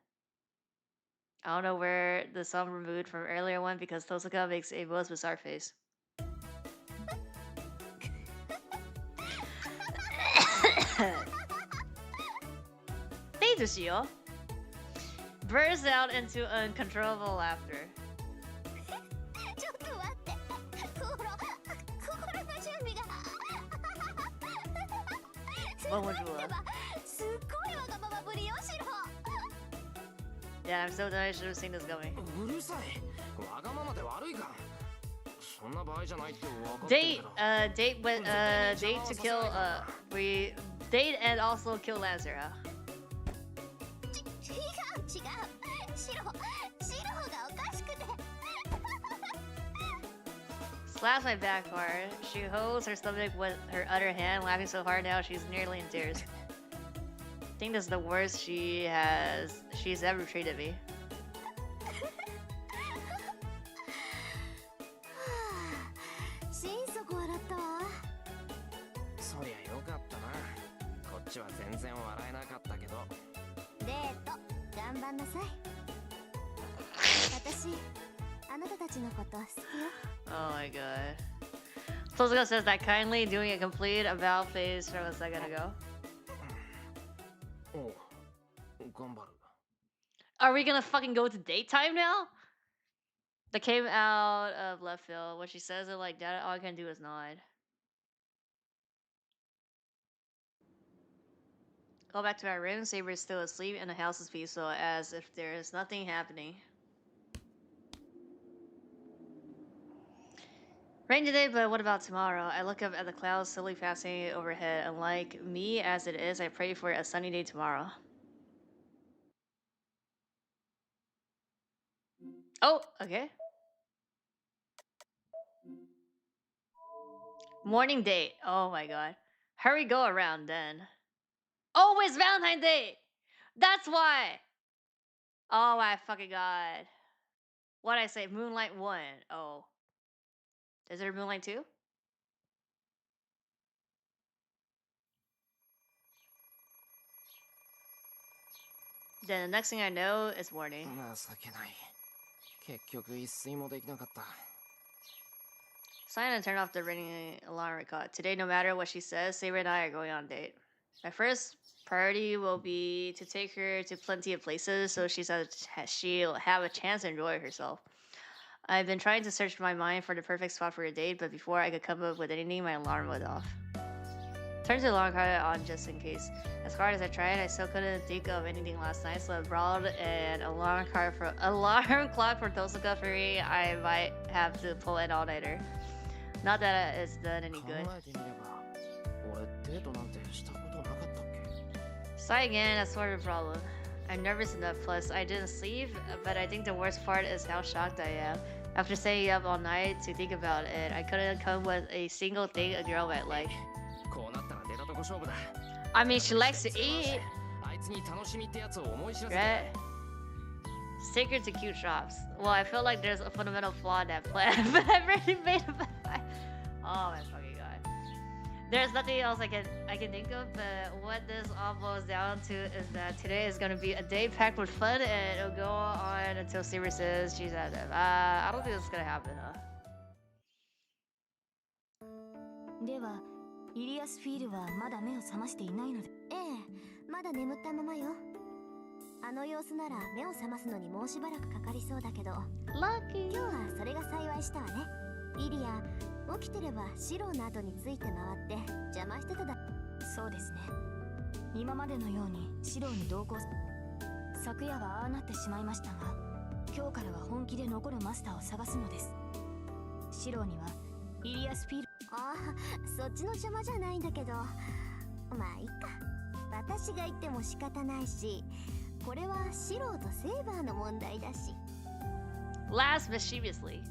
I don't know where the song removed from earlier one because Tosaka makes a most bizarre face. Bursts out into uncontrollable laughter. Yeah, I'm so done. I should have seen this coming. Date to kill. We date and also kill Lazara. Slaps my back hard. She holds her stomach with her other hand, laughing so hard now she's nearly in tears. I think this is the worst she's ever treated me. 心底笑ったわ。そりゃよかったな。こっちは全然笑えなかったけど。デート頑張んなさい。私あなたたちのこと好きよ。 Oh my god. Tozuka says that kindly, doing a complete about face from a second ago. おう、頑張る。 Are we gonna fucking go to daytime now? That came out of left field. When she says it like that, all I can do is nod. Go back to my room. Saber is still asleep and the house is peaceful as if there is nothing happening. Rain today, but what about tomorrow? I look up at the clouds slowly passing overhead. Unlike me as it is, I pray for a sunny day tomorrow. Oh, okay. Morning date. Oh my god. Hurry, go around then. Oh, it's Valentine's Day! That's why! Oh my fucking god. What'd I say? Moonlight 1. Oh. Is there Moonlight 2? Then the next thing I know is morning. 情けない。結局一睡もできなかった。 Sign and turn off the ringing alarm record. Today, no matter what she says, Saber and I are going on a date. My first priority will be to take her to plenty of places so she'll have a chance to enjoy herself. I've been trying to search my mind for the perfect spot for a date, but before I could come up with anything, my alarm went off. Turned the alarm clock on just in case. As hard as I tried, I still couldn't think of anything last night, so I brought an alarm clock for Tosuka Fury. I might have to pull an all-nighter. Not that it's done any good. 考えてみれば、俺デートなんてしたことなかったっけ? Sigh again, that's sort of a problem. I'm nervous enough, plus I didn't sleep, but I think the worst part is how shocked I am. After staying up all night to think about it, I couldn't come with a single thing a girl might like. こうなったら出たとこ勝負だ。 I mean, she likes to eat, あいつに楽しみってやつを思い知らせて。 right? Take her to cute shops. Well, I feel like there's a fundamental flaw in that plan, but I've already made up my mind. Oh my fucking god. There's nothing else I can think of, but what this all boils down to is that today is gonna be a day packed with fun, and it'll go on until Saber says she's at it. I don't think this is gonna happen, huh? ではイリアスフィールはまだ目を覚ましていないので。ええ、まだ眠ったままよ。あの様子なら目を覚ますのにもうしばらくかかりそうだけど。Lucky. 今日はそれが幸いしたわね。イリア、起きてればシローの後について回って邪魔してただ。そうですね。今までのようにシローに同行。昨夜はああなってしまいましたが、今日からは本気で残るマスターを探すのです。シローにはイリアスフィール。ああ、そっちの邪魔じゃないんだけど。まあいいか。私が言っても仕方ないし、これはシローとセイバーの問題だし。Laughs mischievously.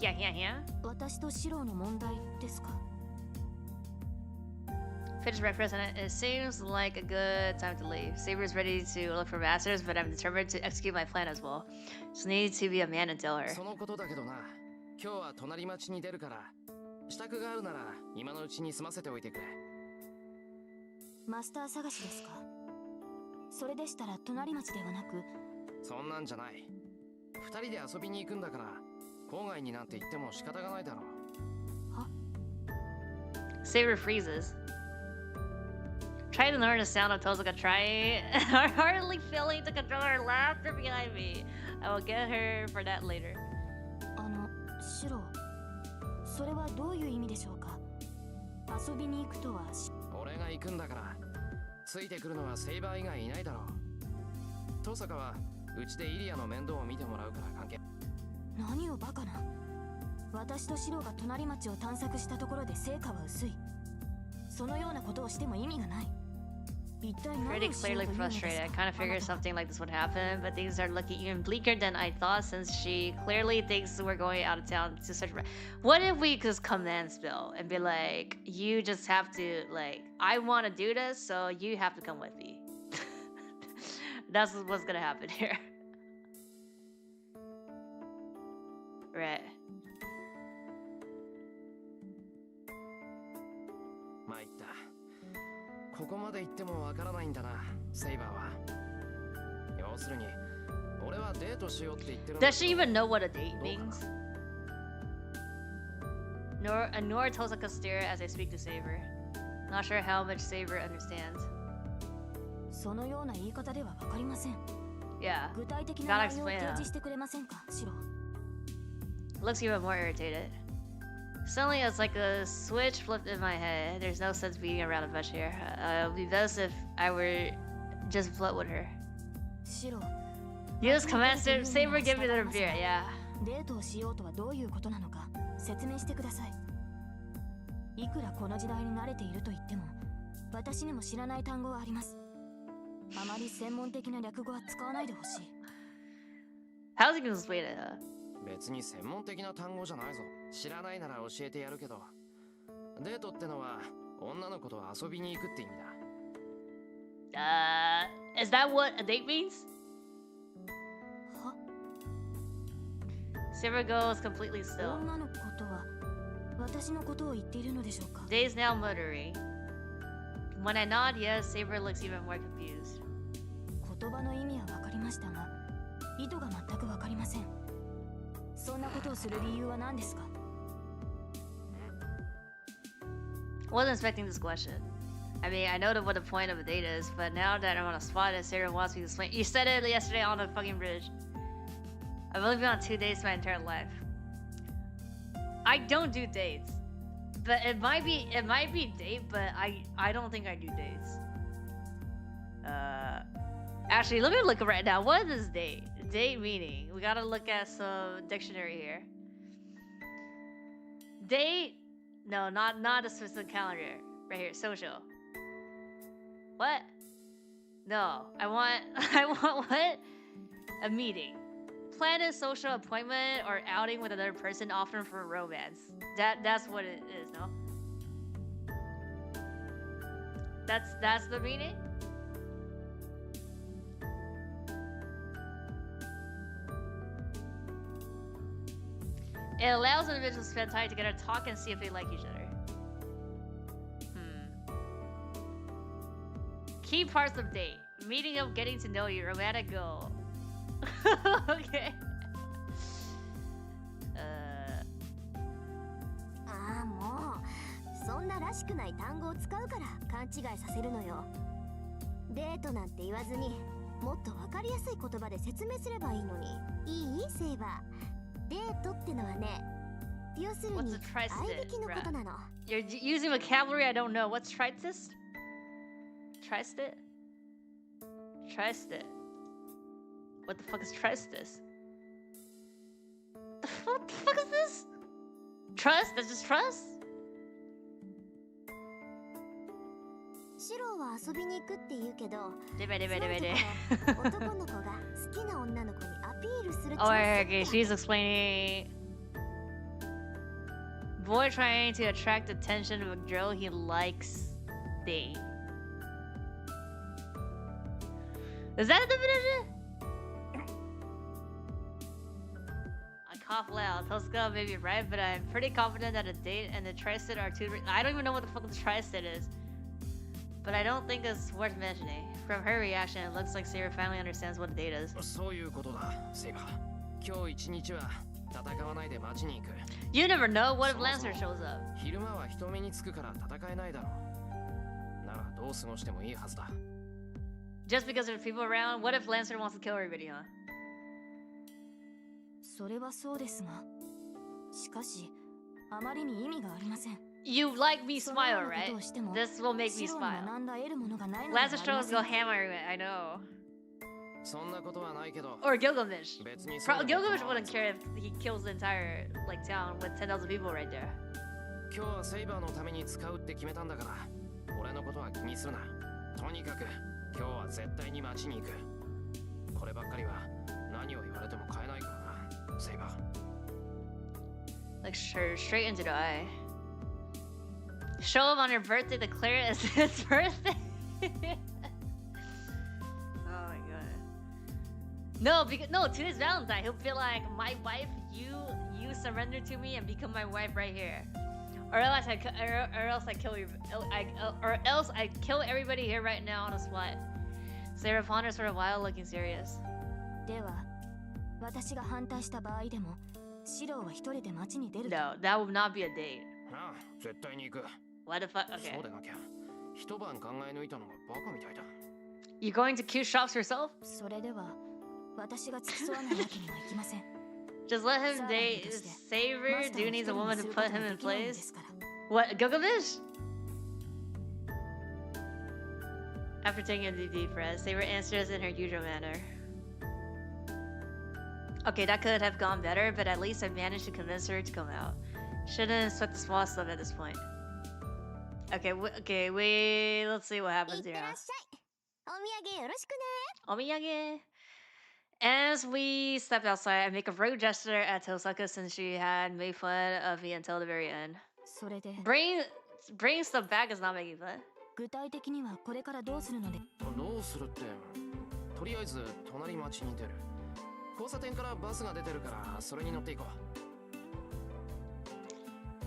Yeah. 私とシローの問題ですか? Finish breakfast, and it seems like a good time to leave. Saber's ready to look for masters, but I'm determined to execute my plan as well. Just need to be a man and tell her. そのことだけどな、今日は隣町に出るから、支度があるなら今のうちに済ませておいてくれ。マスター探しですか? それでしたら隣町ではなく。そんなんじゃない。二人で遊びに行くんだから、郊外になんて行っても仕方がないだろう。は? Saber freezes. Try to learn the sound of Tozuka trying or hardly failing to control her laughter behind me. I will get her for that later. シロー、それはどういう意味でしょうか? 遊びに行くとは。俺が行くんだから、ついてくるのはセイバー以外いないだろう。登坂はうちでイリアの面倒を見てもらうから関係。何をバカな。私とシローが隣町を探索したところで成果は薄い。そのようなことをしても意味がない。Pretty clearly frustrated. I kind of figured something like this would happen, but things are looking even bleaker than I thought since she clearly thinks we're going out of town to search for... What if we just command spell and be like, you just have to, like, I want to do this, so you have to come with me. That's what's gonna happen here. Right. 参った。ここまで行ってもわからないんだな、セイバーは。要するに、俺はデートしようって言ってるんだ。 Does she even know what a date means? Nor Tosaka stare as I speak to Saber. Not sure how much Saber understands. そのような言い方ではわかりません。 Yeah. 具体的な Gotta 内容を explain 提 that. 示してくれませんか、シロ。 Looks even more irritated. Suddenly, it's like a switch flipped in my head. There's no sense beating around the bush here. It would be best if I were just float with her. シロ。 Use command Saber, give me the beer. Yeah. デートをしようとはどういうことなのか説明してください。いくらこの時代に慣れていると言っても、私にも知らない単語はあります。あまり専門的な略語は使わないでほしい。 How's he gonna explain it? 別に専門的な単語じゃないぞ。知らないなら教えてやるけど、デートってのは女の子と遊びに行くって意味だ。Is that what a date means? は？ Saber goes completely still. 女の子とは私のことを言っているのでしょうか。 Days now muttering. When I nod yes, Saber looks even more confused. 言葉の意味はわかりましたが、意図が全くわかりません。そんなことをする理由は何ですか？ Wasn't expecting this question. I mean, I know what the point of a date is, but now that I'm on a spot and Sarah wants me to explain... You said it yesterday on the fucking bridge. I've only been on 2 dates my entire life. I don't do dates. But it might be date, but I don't think I do dates. Actually, let me look right now. What is date? Date meaning. We gotta look at some dictionary here. Date? No, not a specific calendar. Right here, social. What? No, I want what? A meeting. Plan a social appointment or outing with another person, often for romance. That's what it is, no? That's the meaning? It allows individuals to spend time together, talk, and see if they like each other. Key parts of date. Meeting up, getting to know you, romantic goal. Okay. ああ、もうそんならしくない単語を使うから勘違いさせるのよ。デートなんて言わずにもっとわかりやすい言葉で説明すればいいのに。いい？セイバー。デートってのはね、要するに愛歴のことなの。You're using vocabulary I don't know. What's tristis? Tristit? Tristit. What the fuck is tristis? What the fuck is this? Trust? That's just trust? シロは遊びに行くって言うけど、男の子が好きな女の子にアピールする。Oh, okay, she's explaining. Boy trying to attract attention of a girl he likes. Date. Is that a definition? I cough loud. Tosca may be right, but I'm pretty confident that a date and the tri-state are two... I don't even know what the fuck the tri-state is. But I don't think it's worth mentioning. From her reaction, it looks like Saber finally understands what a date is. そういうことだ、セイバー。今日一日は戦わないで街に行く。You never know. What if Lancer shows up? 昼間は人目につくから戦えないだろう。ならどう過ごしてもいいはずだ。Just because there's people around, what if Lancer wants to kill everybody, huh? それはそうですが、しかしあまりに意味がありません。You like me smile, right? This will make me smile. Lancer shows go hammer everywhere, I know. そんなことはないけど。 Or Gilgamesh. Gilgamesh wouldn't care if he kills the entire like town with 10,000 people right there. 今日はセイバーのために使うって決めたんだから、俺のことは気にするな。とにかく今日は絶対に街に行く。こればっかりは何を言われても変えないからな、セイバー。 Like straight into the eye. Show up on your birthday, declare it as his birthday. Oh my god. No, because no, today's Valentine. He'll feel like my wife. You surrender to me and become my wife right here, or else I kill you. Or else I kill everybody here right now on the spot. Sarah ponders for a while, looking serious. では私が反対した場合でもシローは一人で街に出ると。 No, that would not be a date. ああ、絶対に行く。 What the fuck? Okay. そうでなきゃ一晩考え抜いたのがバカみたいだ。 You going to cue shops yourself? それでは私が付き添わないわけにはいきません。 Just let him date Saber. Dude needs a woman to put him in place. What? Gilgamesh? After taking a deep breath, Saber answers in her usual manner. Okay, that could have gone better, but at least I managed to convince her to come out. Shouldn't sweat the small stuff at this point. Okay, okay, wait. Let's see what happens here. お土産よろしくね。 Omiyage. As we stepped outside, I make a rude gesture at Tosaka since she had made fun of me until the very end. それで Bringing stuff back is not making fun. 具体的にはこれからどうするので。どうするって、とりあえず隣町に出る。交差点からバスが出てるからそれに乗っていこう。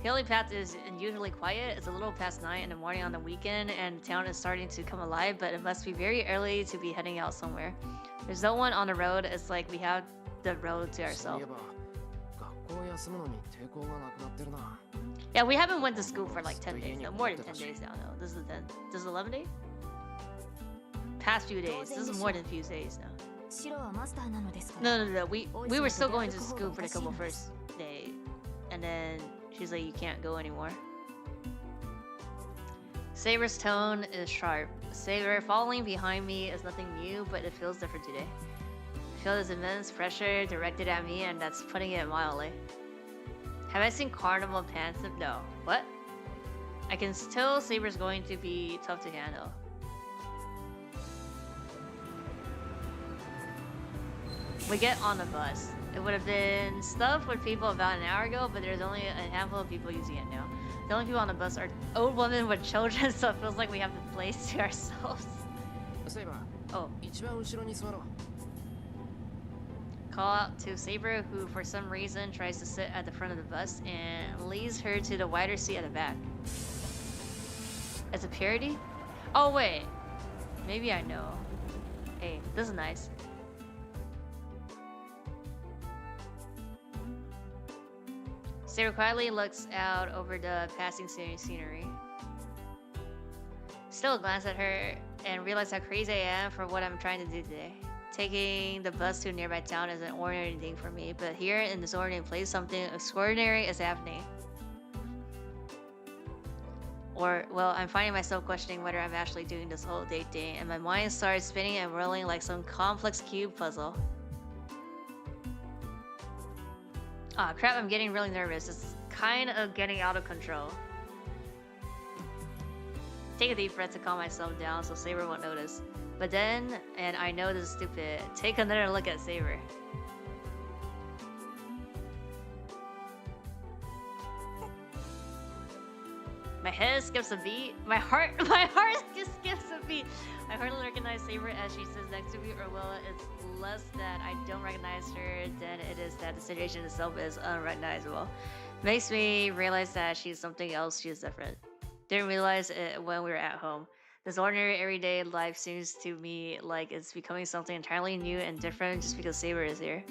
Hilly Path is usually quiet. It's a little past 9 in the morning on the weekend, and town is starting to come alive, but it must be very early to be heading out somewhere. There's no one on the road. It's like we have the road to そうい ourselves. えば学校休むのに抵抗がなくなってるな。 Yeah, we haven't went to school for like 10 days now. More than 10 days now. No, this is the 10th. This is the 11th day? Past few days. This is more than a few days now. シローはマスターなのですから No. We were still going to school for the couple first day, and then she's like, you can't go anymore. Saber's tone is sharp. Saber following behind me is nothing new, but it feels different today. I feel this immense pressure directed at me, and that's putting it mildly. Have I seen Carnival Pants? No. What? I can tell Saber's going to be tough to handle. We get on the bus. It would have been stuffed with people about an hour ago, but there's only a handful of people using it now. The only people on the bus are old women with children, so it feels like we have the place to ourselves. セイバー、 Oh, 一番後ろに座ろう。 call out to Saber, who for some reason tries to sit at the front of the bus and leads her to the wider seat at the back. As a parody? Oh wait, maybe I know. Hey, this is nice. Saber quietly looks out over the passing scenery. Still glance at her and realize how crazy I am for what I'm trying to do today. Taking the bus to a nearby town is an ordinary thing for me, but here in this ordinary place, something extraordinary is happening. Or, well, I'm finding myself questioning whether I'm actually doing this whole date thing, and my mind starts spinning and whirling like some complex cube puzzle. Ah, crap, I'm getting really nervous. It's kind of getting out of control. Take a deep breath to calm myself down so Saber won't notice. But then, and I know this is stupid, take another look at Saber. My head skips a beat. My heart just skips a beat. I hardly recognize Saber as she sits next to me, or well, it's less that I don't recognize her than it is that the situation itself is unrecognizable. Makes me realize that she's something else, she's different. Didn't realize it when we were at home. This ordinary everyday life seems to me like it's becoming something entirely new and different just because Saber is here.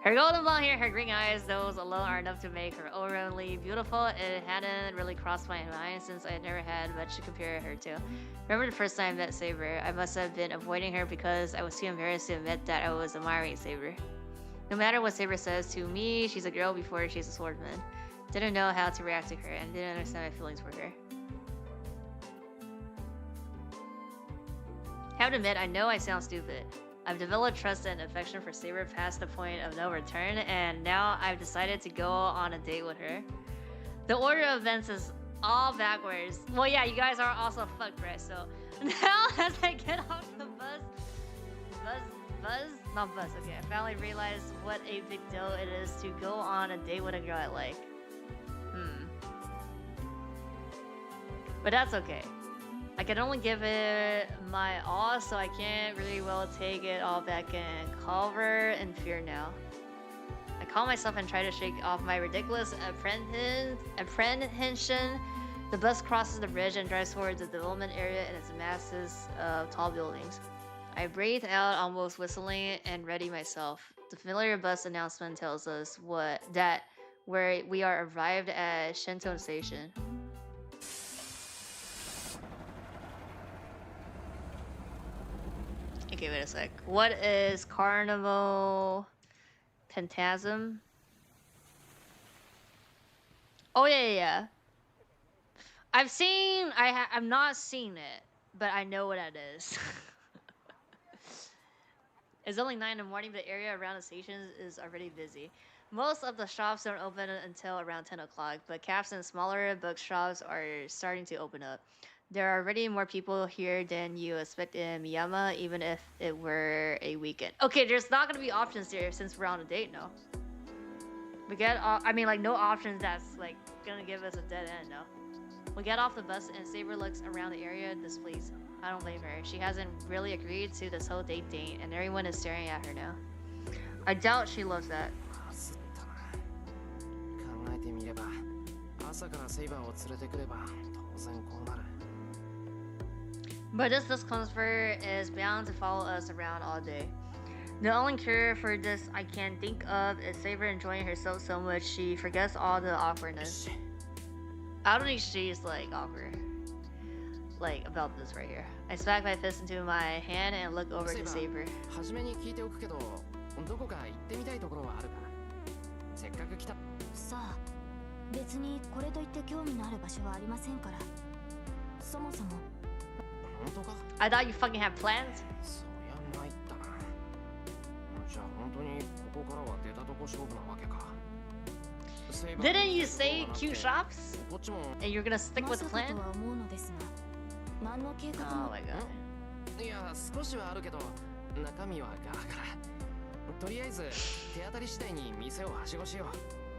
Her golden blonde hair, her green eyes, those alone are enough to make her overwhelmingly beautiful. It hadn't really crossed my mind since I had never had much to compare her to. Remember the first time I met Saber, I must have been avoiding her because I was too embarrassed to admit that I was admiring Saber. No matter what Saber says to me, she's a girl before she's a swordsman. Didn't know how to react to her and didn't understand my feelings for her. Have to admit, I know I sound stupid. I've developed trust and affection for Saber past the point of no return, and now I've decided to go on a date with her. The order of events is all backwards. Well, yeah, you guys are also fucked, right? So now as I get off the not bus, okay, I finally realized what a big deal it is to go on a date with a girl I like. But that's okay. I can only give it my all, so I can't really well take it all back and cover in fear now. I calm myself and try to shake off my ridiculous apprehension. The bus crosses the bridge and drives towards the development area and its masses of tall buildings. I breathe out, almost whistling, and ready myself. The familiar bus announcement tells us where we are arrived at Shinton Station. Okay, wait a sec. What is Carnival Phantasm? Oh yeah. I've not seen it, but I know what that is. It's only 9 in the morning, but the area around the station is already busy. Most of the shops don't open until around 10 o'clock, but cafes and smaller bookshops are starting to open up. There are already more people here than you expect in Miyama, even if it were a weekend. Okay, there's not gonna be options here since we're on a date now. We get, no options that's like gonna give us a dead end, no. We get off the bus and Saber looks around the area displeased. I don't blame her. She hasn't really agreed to this whole date thing, and everyone is staring at her now. I doubt she loves that. But this discomfort is bound to follow us around all day. The only cure for this I can think of is Saber enjoying herself so much she forgets all the awkwardness. I don't think she's like awkward. Like about this right here. I smack my fist into my hand and look over to Saber. 初めに聞いておくけど、どこか行ってみたいところはあるか？せっかく来た。さあ、別にこれといって興味のある場所はありませんから。そもそも。本当か？ I thought you fucking had plans. そりゃ参ったな。じゃあ本当にここからは出たとこ勝負なわけか。Didn't you say cute shops? And you're gonna stick with the plan? Oh my god. いや、少しはあるけど、中身はガラガラ。とりあえず手当たり次第に店をはしごしよう。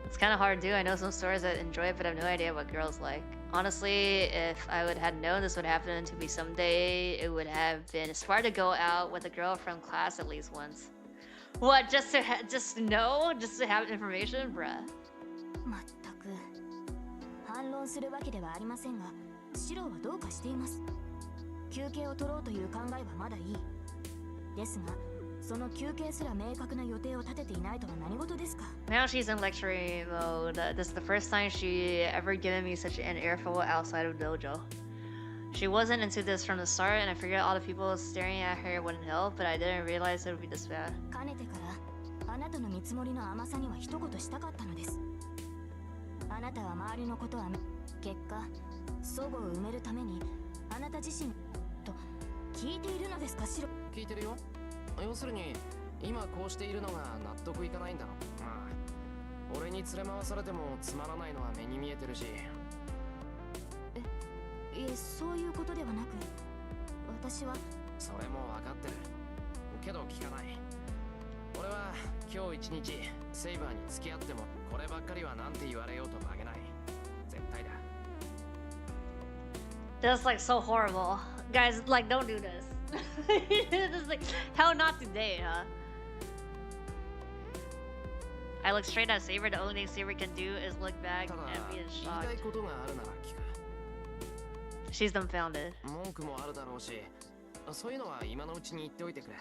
It's kind of hard to do. I know some stores that enjoy it, but I have no idea what girls like. Honestly, if I would have known this would happen to me someday, it would have been smart to go out with a girl from class at least once. What? Just to know? Just to have information, bruh. まったく反論するわけではありませんが、シロはどうかしています。休憩を取ろうという考えはまだいい。ですが、その休憩すら明確な予定を立てていないとは何事ですか？ Now she's in lecturing mode. This is the first time she ever given me such an earful outside of dojo. She wasn't into this from the start, and I figured all the people staring at her wouldn't help, but I didn't realize it would be this bad. かねてからあなたの見積もりの甘さには一言したかったのです。あなたは周りのことは結果、齟齬を埋めるためにあなた自身と聞いているのですか？シロ。聞いてるよ。要するに今こうしているのが納得いかないんだろ。まあ、俺に連れ回されてもつまらないのは目に見えてるし。そういうことではなく、私は。それも分かってる。けど聞かない。俺は今日一日セイバーに付き合ってもこればっかりはなんて言われようと曲げない。絶対だ。That's like so horrible. Guys, like don't do this. This is like how not to date, huh? I look straight at Saber. The only thing Saber can do is look back and be in shock. She's dumbfounded. 文句もあるだろうし、そういうのは今のうちに言っておいてくれ。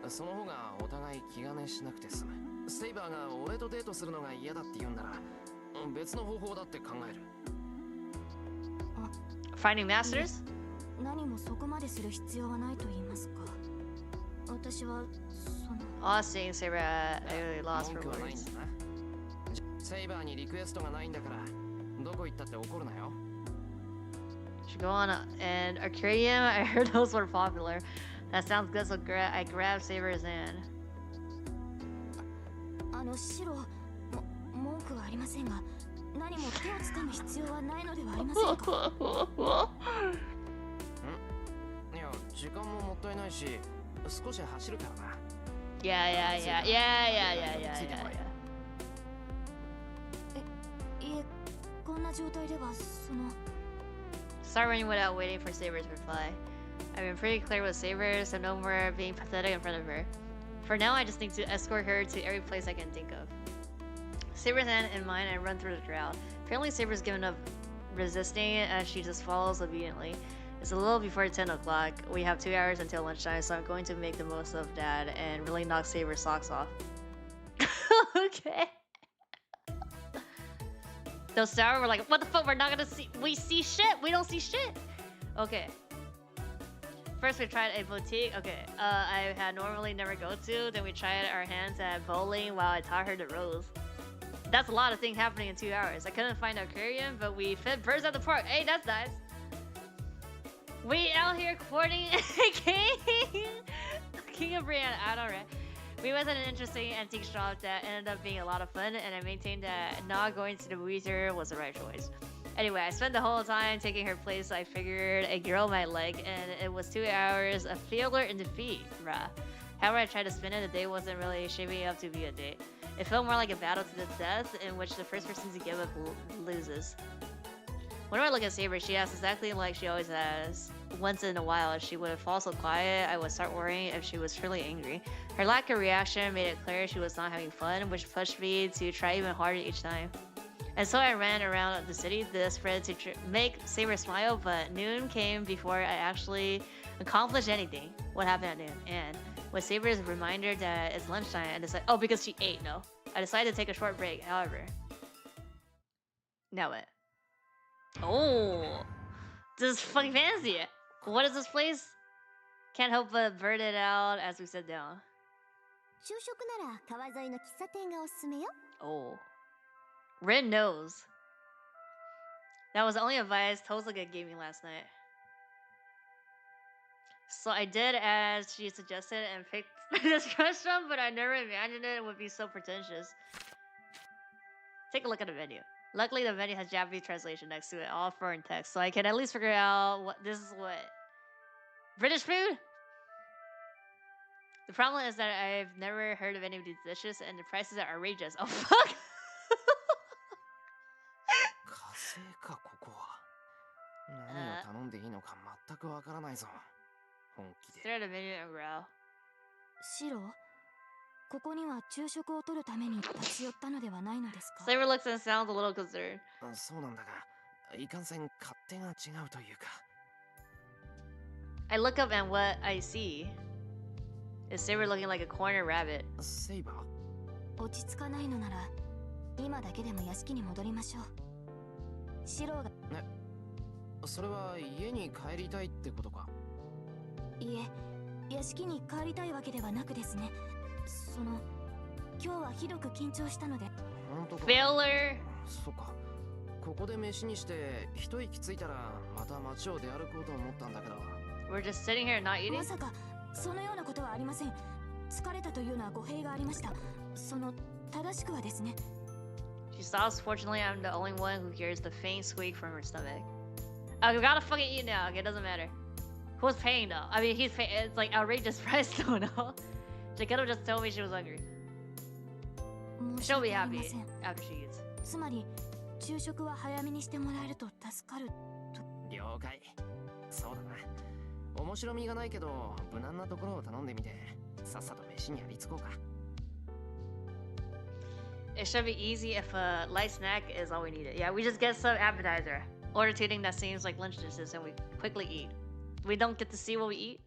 その方がお互い気兼ねしなくて済む。セイバーが俺とデートするのが嫌だって言うんなら、別の方法だって考える。Finding masters? 何もそこまでする必要はないと言いますか。私はその。Seeing Saber, I really lost for words. セイバーにリクエストがないんだから、どこ行ったって怒るなよ。Should go on and Arcadium. I heard those were popular. That sounds good, so I grabbed Saber's hand. シロ、文句はありませんが、何も手をつかむ必要はないのではありませんか。いや、時間ももったいないし、少し走るからな。Yeah. いえ、こんな状態ではその。 Start running without waiting for Saber's reply. I've been pretty clear with Saber, so no more being pathetic in front of her. For now, I just need to escort her to every place I can think of. Saber's hand in mine, I run through the crowd. Apparently, Saber's given up resisting as she just follows obediently. It's a little before 10 o'clock. We have 2 hours until lunchtime, so I'm going to make the most of that and really knock Saber's socks off. Okay. Those sour were like, what the fuck? We're not gonna see. We see shit. We don't see shit. Okay. First, we tried a boutique. Okay. I had normally never go to. Then we tried our hands at bowling while I taught her the rules. That's a lot of things happening in 2 hours. I couldn't find an aquarium, but we fed birds at the park. Hey, that's nice. We out here courting King of Brianna. I don't know. We went to an interesting antique shop that ended up being a lot of fun, and I maintained that not going to the movie theater was the right choice. Anyway, I spent the whole time taking her place I figured a girl might like, and it was 2 hours of failure and defeat, bruh. However I tried to spin it, the day wasn't really shaping up to be a date. It felt more like a battle to the death, in which the first person to give up loses. Whenever I look at Saber, she acts exactly like she always has. Once in a while, she would fall so quiet, I would start worrying if she was truly angry. Her lack of reaction made it clear she was not having fun, which pushed me to try even harder each time. And so I ran around the city, desperate to make Saber smile, but noon came before I actually accomplished anything. What happened at noon? And with Saber's reminder that it's lunchtime, I decided, oh, because she ate, no. I decided to take a short break, however. Now what? Oh, this is fucking fancy. What is this place? Can't help but blurt it out as we sit down. 昼食なら川沿いの喫茶店がおすすめよ。 Oh. Red nose. That was the only advice Tozaga gave me last night. So I did as she suggested and picked this restaurant, but I never imagined it would be so pretentious. Take a look at the menu. Luckily, the menu has Japanese translation next to it, all foreign text, so I can at least figure out what this is. What British food? The problem is that I've never heard of any of these dishes, and the prices are outrageous. Oh fuck! 火星かここは。何を頼んでいいのか全くわからないぞ。本気で。Stare at the menu and growl. シロ、ここには昼食を取るために立ち寄ったのではないのですか。 Saber looks and sounds a little concerned. そうなんだが、いかんせん勝手が違うというか。I look up and what I see is Saber looking like a corner rabbit. セイバー？落ち着かないのなら、今だけでも屋敷に戻りましょう。シロが。ね、それは家に帰りたいってことか。いえ、屋敷に帰りたいわけではなくですね。その、今日はひどく緊張したので。本当か。Failure. そうか。ここで飯にして一息ついたらまた街を出歩こうと思ったんだけど。We're just sitting here not eating. まさかそのようなことはありません。疲れたというのは語弊がありました。その正しくはですね。She stops. Fortunately, I'm the only one who hears the faint squeak from her stomach. I gotta fucking eat now. Okay, it doesn't matter. Who's paying though? I mean, he's paying. It's like outrageous price though, no? She could have just told me she was hungry. She'll be happy after she eats. つまり昼食は早めにしてもらえると助かると。了解。そうだな。面白みがないけど無難なところを頼んでみて、さっさと飯にありつこうか。It should be easy if a light snack is all we needed. Yeah, we just get some appetizer. Order two things that seems like lunch dishes and we quickly eat. We don't get to see what we eat.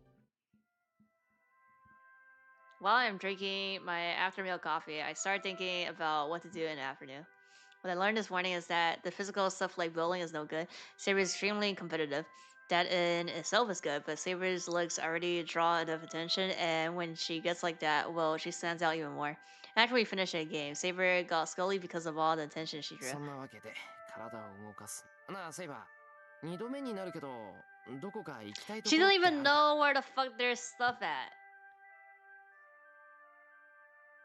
While I'm drinking my after meal coffee, I start thinking about what to do in the afternoon. What I learned this morning is that the physical stuff like bowling is no good. Saber is extremely competitive. That in itself is good, but Saber's looks already draw enough attention, and when she gets like that, well, she stands out even more. After we finished a game, Saber got scully because of all the attention she drew. そんなわけで体を動かす。なあ、セイバー。2度目になるけど、どこか行きたいとこ She ろ doesn't ってあ even る？ know where the fuck there's stuff at.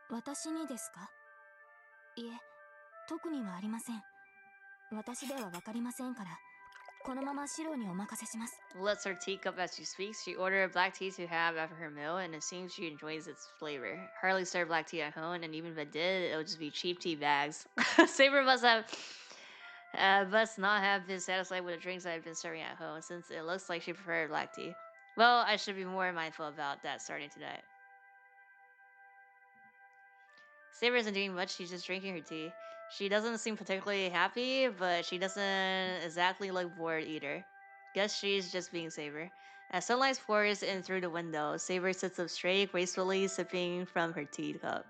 私にですか。いえ、特にはありません。私ではわかりませんから、このままシロにお任せします。 Lets her teacup as she speaks. She ordered a black tea to have after her meal, and it seems she enjoys its flavor. Hardly serve black tea at home, and even if it did, it would just be cheap tea bags. Saber must not have been satisfied with the drinks I had been serving at home, since it looks like she preferred black tea. Well, I should be more mindful about that starting tonight. Saber isn't doing much, she's just drinking her tea. She doesn't seem particularly happy, but she doesn't exactly look bored either. Guess she's just being Saber. As sunlight pours in through the window, Saber sits up straight, gracefully sipping from her teacup.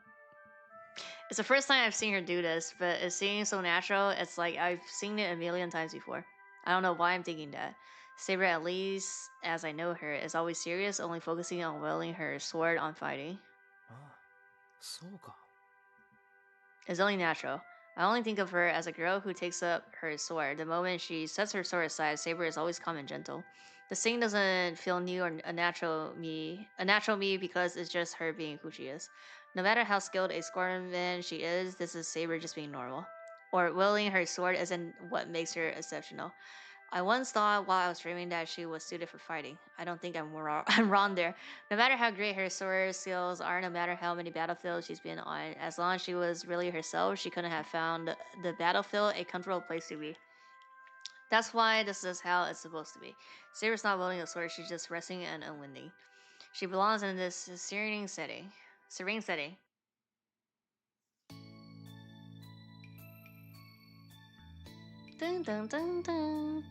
It's the first time I've seen her do this, but it seems so natural, it's like I've seen it a million times before. I don't know why I'm thinking that. Saber, at least as I know her, is always serious, only focusing on wielding her sword on fighting. ああ、そうか。 It's only natural. I only think of her as a girl who takes up her sword. The moment she sets her sword aside, Saber is always calm and gentle. The scene doesn't feel new or a natural me because it's just her being who she is. No matter how skilled a swordsman she is, this is Saber just being normal. Or wielding her sword isn't what makes her exceptional. I once thought while I was dreaming that she was suited for fighting. I don't think I'm wrong there. No matter how great her sword skills are, no matter how many battlefields she's been on, as long as she was really herself, she couldn't have found the battlefield a comfortable place to be. That's why this is how it's supposed to be. Saber's not wielding a sword, she's just resting and unwinding. She belongs in this serene setting. Dun, dun, dun, dun.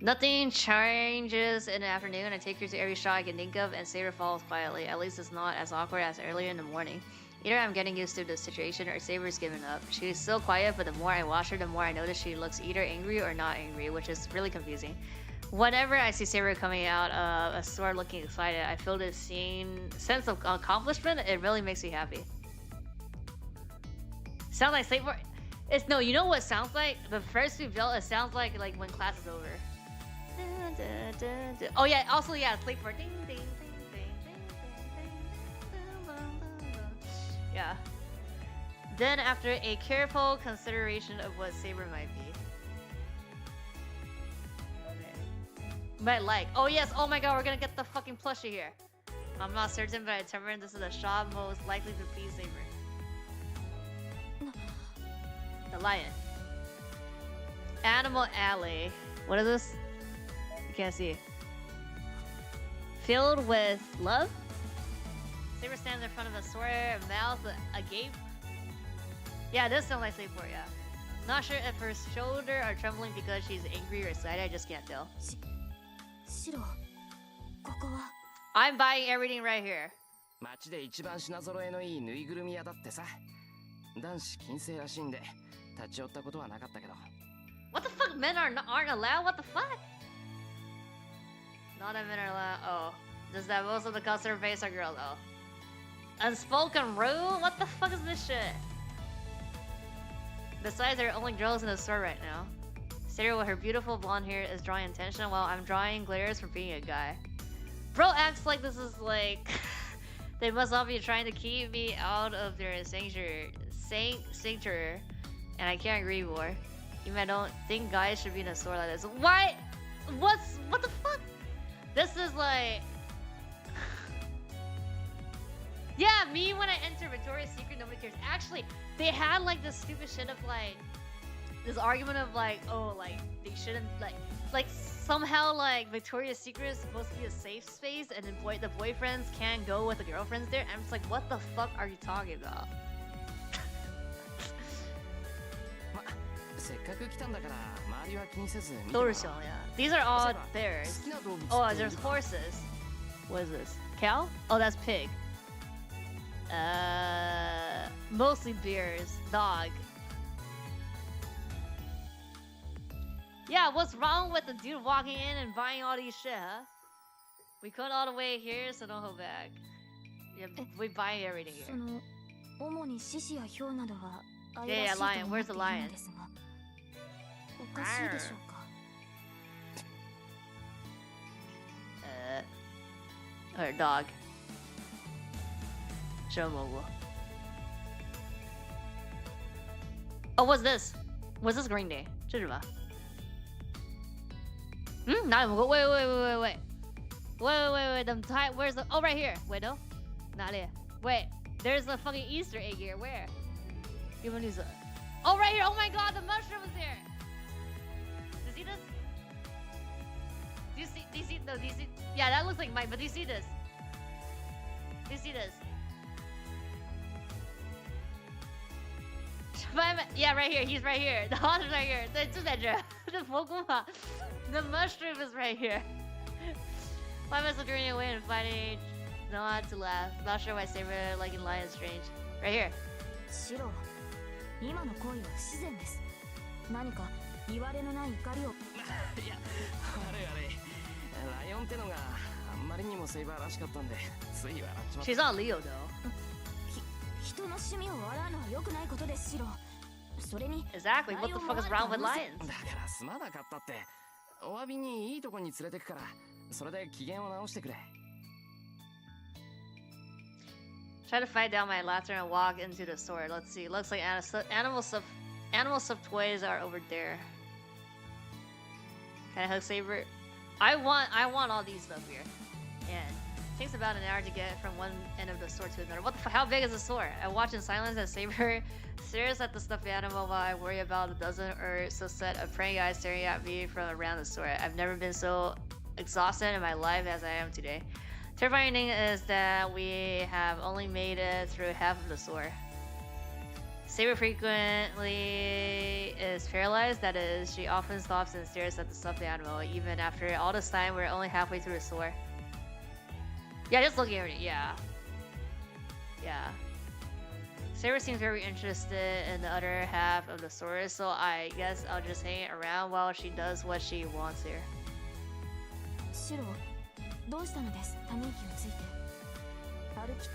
Nothing changes in the afternoon. I take her to every shot I can think of, and Saber follows quietly. At least it's not as awkward as earlier in the morning. Either I'm getting used to the situation, or Saber's giving up. She's still quiet, but the more I watch her, the more I notice she looks either angry or not angry, which is really confusing. Whenever I see Saber coming out of a store looking excited, I feel this sense of accomplishment. It really makes me happy. Sounds like Saber. No, you know what it sounds like? The first few built, it sounds like when class is over. Oh yeah, also yeah, sleep for ding ding ding ding ding. Yeah. Then after a careful consideration of what Saber might be. Might like. Oh yes, oh my god, we're gonna get the fucking plushie here. I'm not certain, but I determined this is the shop most likely to please Saber. The lion. Animal Alley. What is this? You can't see. Filled with love? Saber stands in front of a sword, mouth agape. Yeah, this sounds like sleep for yeah. Not sure if her shoulders are trembling because she's angry or excited, I just can't tell. シロ、ここは I'm buying everything right here. 街で一番品揃えのいいぬいぐるみ屋だってさ。男子禁制らしいんで立ち寄ったことはなかったけど。What the fuck? Men aren't allowed? What the fuck? Not that men are allowed. Oh. Just that most of the customer base are girls. Oh. Unspoken rule? What the fuck is this shit? Besides, there are only girls in the store right now. Sarah with her beautiful blonde hair is drawing attention while I'm drawing glares for being a guy. Bro acts like this is like... they must all be trying to keep me out of their sanctuary. And I can't agree more. Even I don't think guys should be in a store like this. Why? What the fuck? This is like... yeah, me when I enter Victoria's Secret, nobody cares. Actually, they had like this stupid shit of like... this argument of like, oh, like, they shouldn't, like somehow like Victoria's Secret is supposed to be a safe space and then the boyfriends can't go with the girlfriends there. I'm just like, what the fuck are you talking about? せっかく来たんだから周りは気にせず見てもらおう。Torsion, yeah. These are all bears. Oh, there's horses. What is this? Cow? Oh, that's pig. Mostly bears. Dog. Yeah, what's wrong with the dude walking in and buying all these shit, huh? We cut all the way here, so don't hold back. Yeah, we buying everything here. その主に獅子やヒョウなどは愛 Yeah, ら yeah, しいと lion. 思っ Where's て the いる lion? のですが、おかしいでしょうか。Or dog. Show mobile. Oh, what's this? What's this Green Day? 吧？哪里？ Wait. The time. Where's the? Oh, right here. Wait, no. 哪里？ Wait. There's a fucking Easter egg here. Where? Oh, right here. Oh my God, the mushroom is here. Do you see this? Do you see? No, do you see? Yeah, that looks like Mike. But do you see this? Do you see this? Yeah, right here. He's right here. The horse is right here. The mushroom is right here. Why am I still turning away and fighting? Not to laugh. Not sure why Saber liking lion is strange. Right here. シロ、今の行為は不自然です。何か言われのない怒りを。いや、悪い。ライオンってのがあんまりにもセイバーらしかったんで、つい笑っちまった。 She's not Leo though. 人の趣味を笑うのは良くないことです、シロ。それに。Exactly. What the fuck is wrong with lions? だからすまなかったって。お詫びにいいとこに連れてくから、それで機嫌を直してくれ。 Try to fight down my laughter and walk into the store. Let's see. Looks like animal sub toys are over there. Can I hug Saber? I want all these stuff here. And it takes about an hour to get from one end of the store to another. What the fuck? How big is the store? I watch in silence as Saber stares at the stuffed animal while I worry about a dozen or so set of praying eyes staring at me from around the store. I've never been so exhausted in my life as I am today. Terrifying thing is that we have only made it through half of the store. Saber frequently is paralyzed, that is, she often stops and stares at the stuffed animal. Even after all this time, we're only halfway through the store. Yeah, just looking at it, yeah. Yeah. Saber seems very interested in the other half of the store, so I guess I'll just hang around while she does what she wants here. シロ、どうしたのです？ため息をついて。歩き。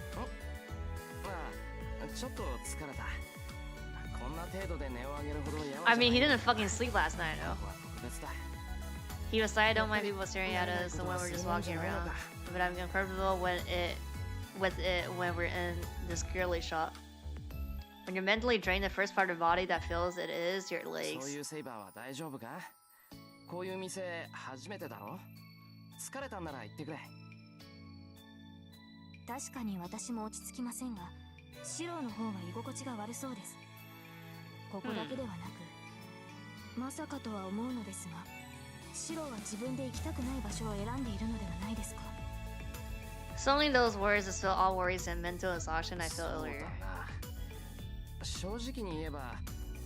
ちょっと疲れた。こんな程度で値を上げるほどやばい。I mean, he didn't fucking sleep last night, though. He was I don't mind people staring at us when we're just walking around, but I'm uncomfortable with it when we're in this girly shop. When you're mentally drained, the first part of the body that feels it is your legs. そういうセイバーは大丈夫か？こういう店初めてだろ？疲れたんなら言ってくれ。確かに私も落ち着きませんが、シロの方が居心地が悪そうです。ここだけではなく、まさかとは思うのですが、シロは自分で行きたくない場所を選んでいるのではないですか。Suddenly those words dispel all worries and mental exhaustion I felt earlier. 正直に言えば、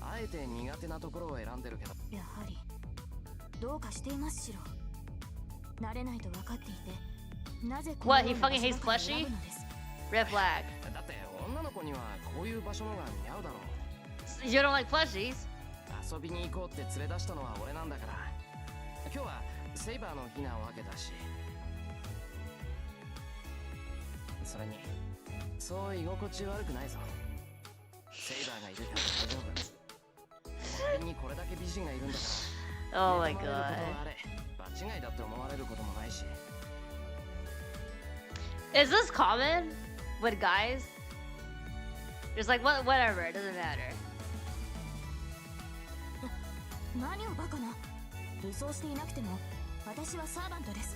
あえて苦手なところを選んでるけど。やはりどうかしています、シロ。慣れないと分かっていて、なぜこのような場所だから選ぶのです。Red flag. だって女の子にはこういう場所のが似合うだろう。You don't like plushies? 遊びに行こうって連れ出したのは俺なんだから。今日はセイバーのヒナを分けたし。それに、そう居心地悪くないぞ。セイバーがいるから大丈夫。周りにこれだけ美人がいるんだから。Oh my god. 間違いだって思われることもないし。Is this common with guys? Just like whatever, it doesn't matter. 何をバカな。武装していなくても私はサーバントです。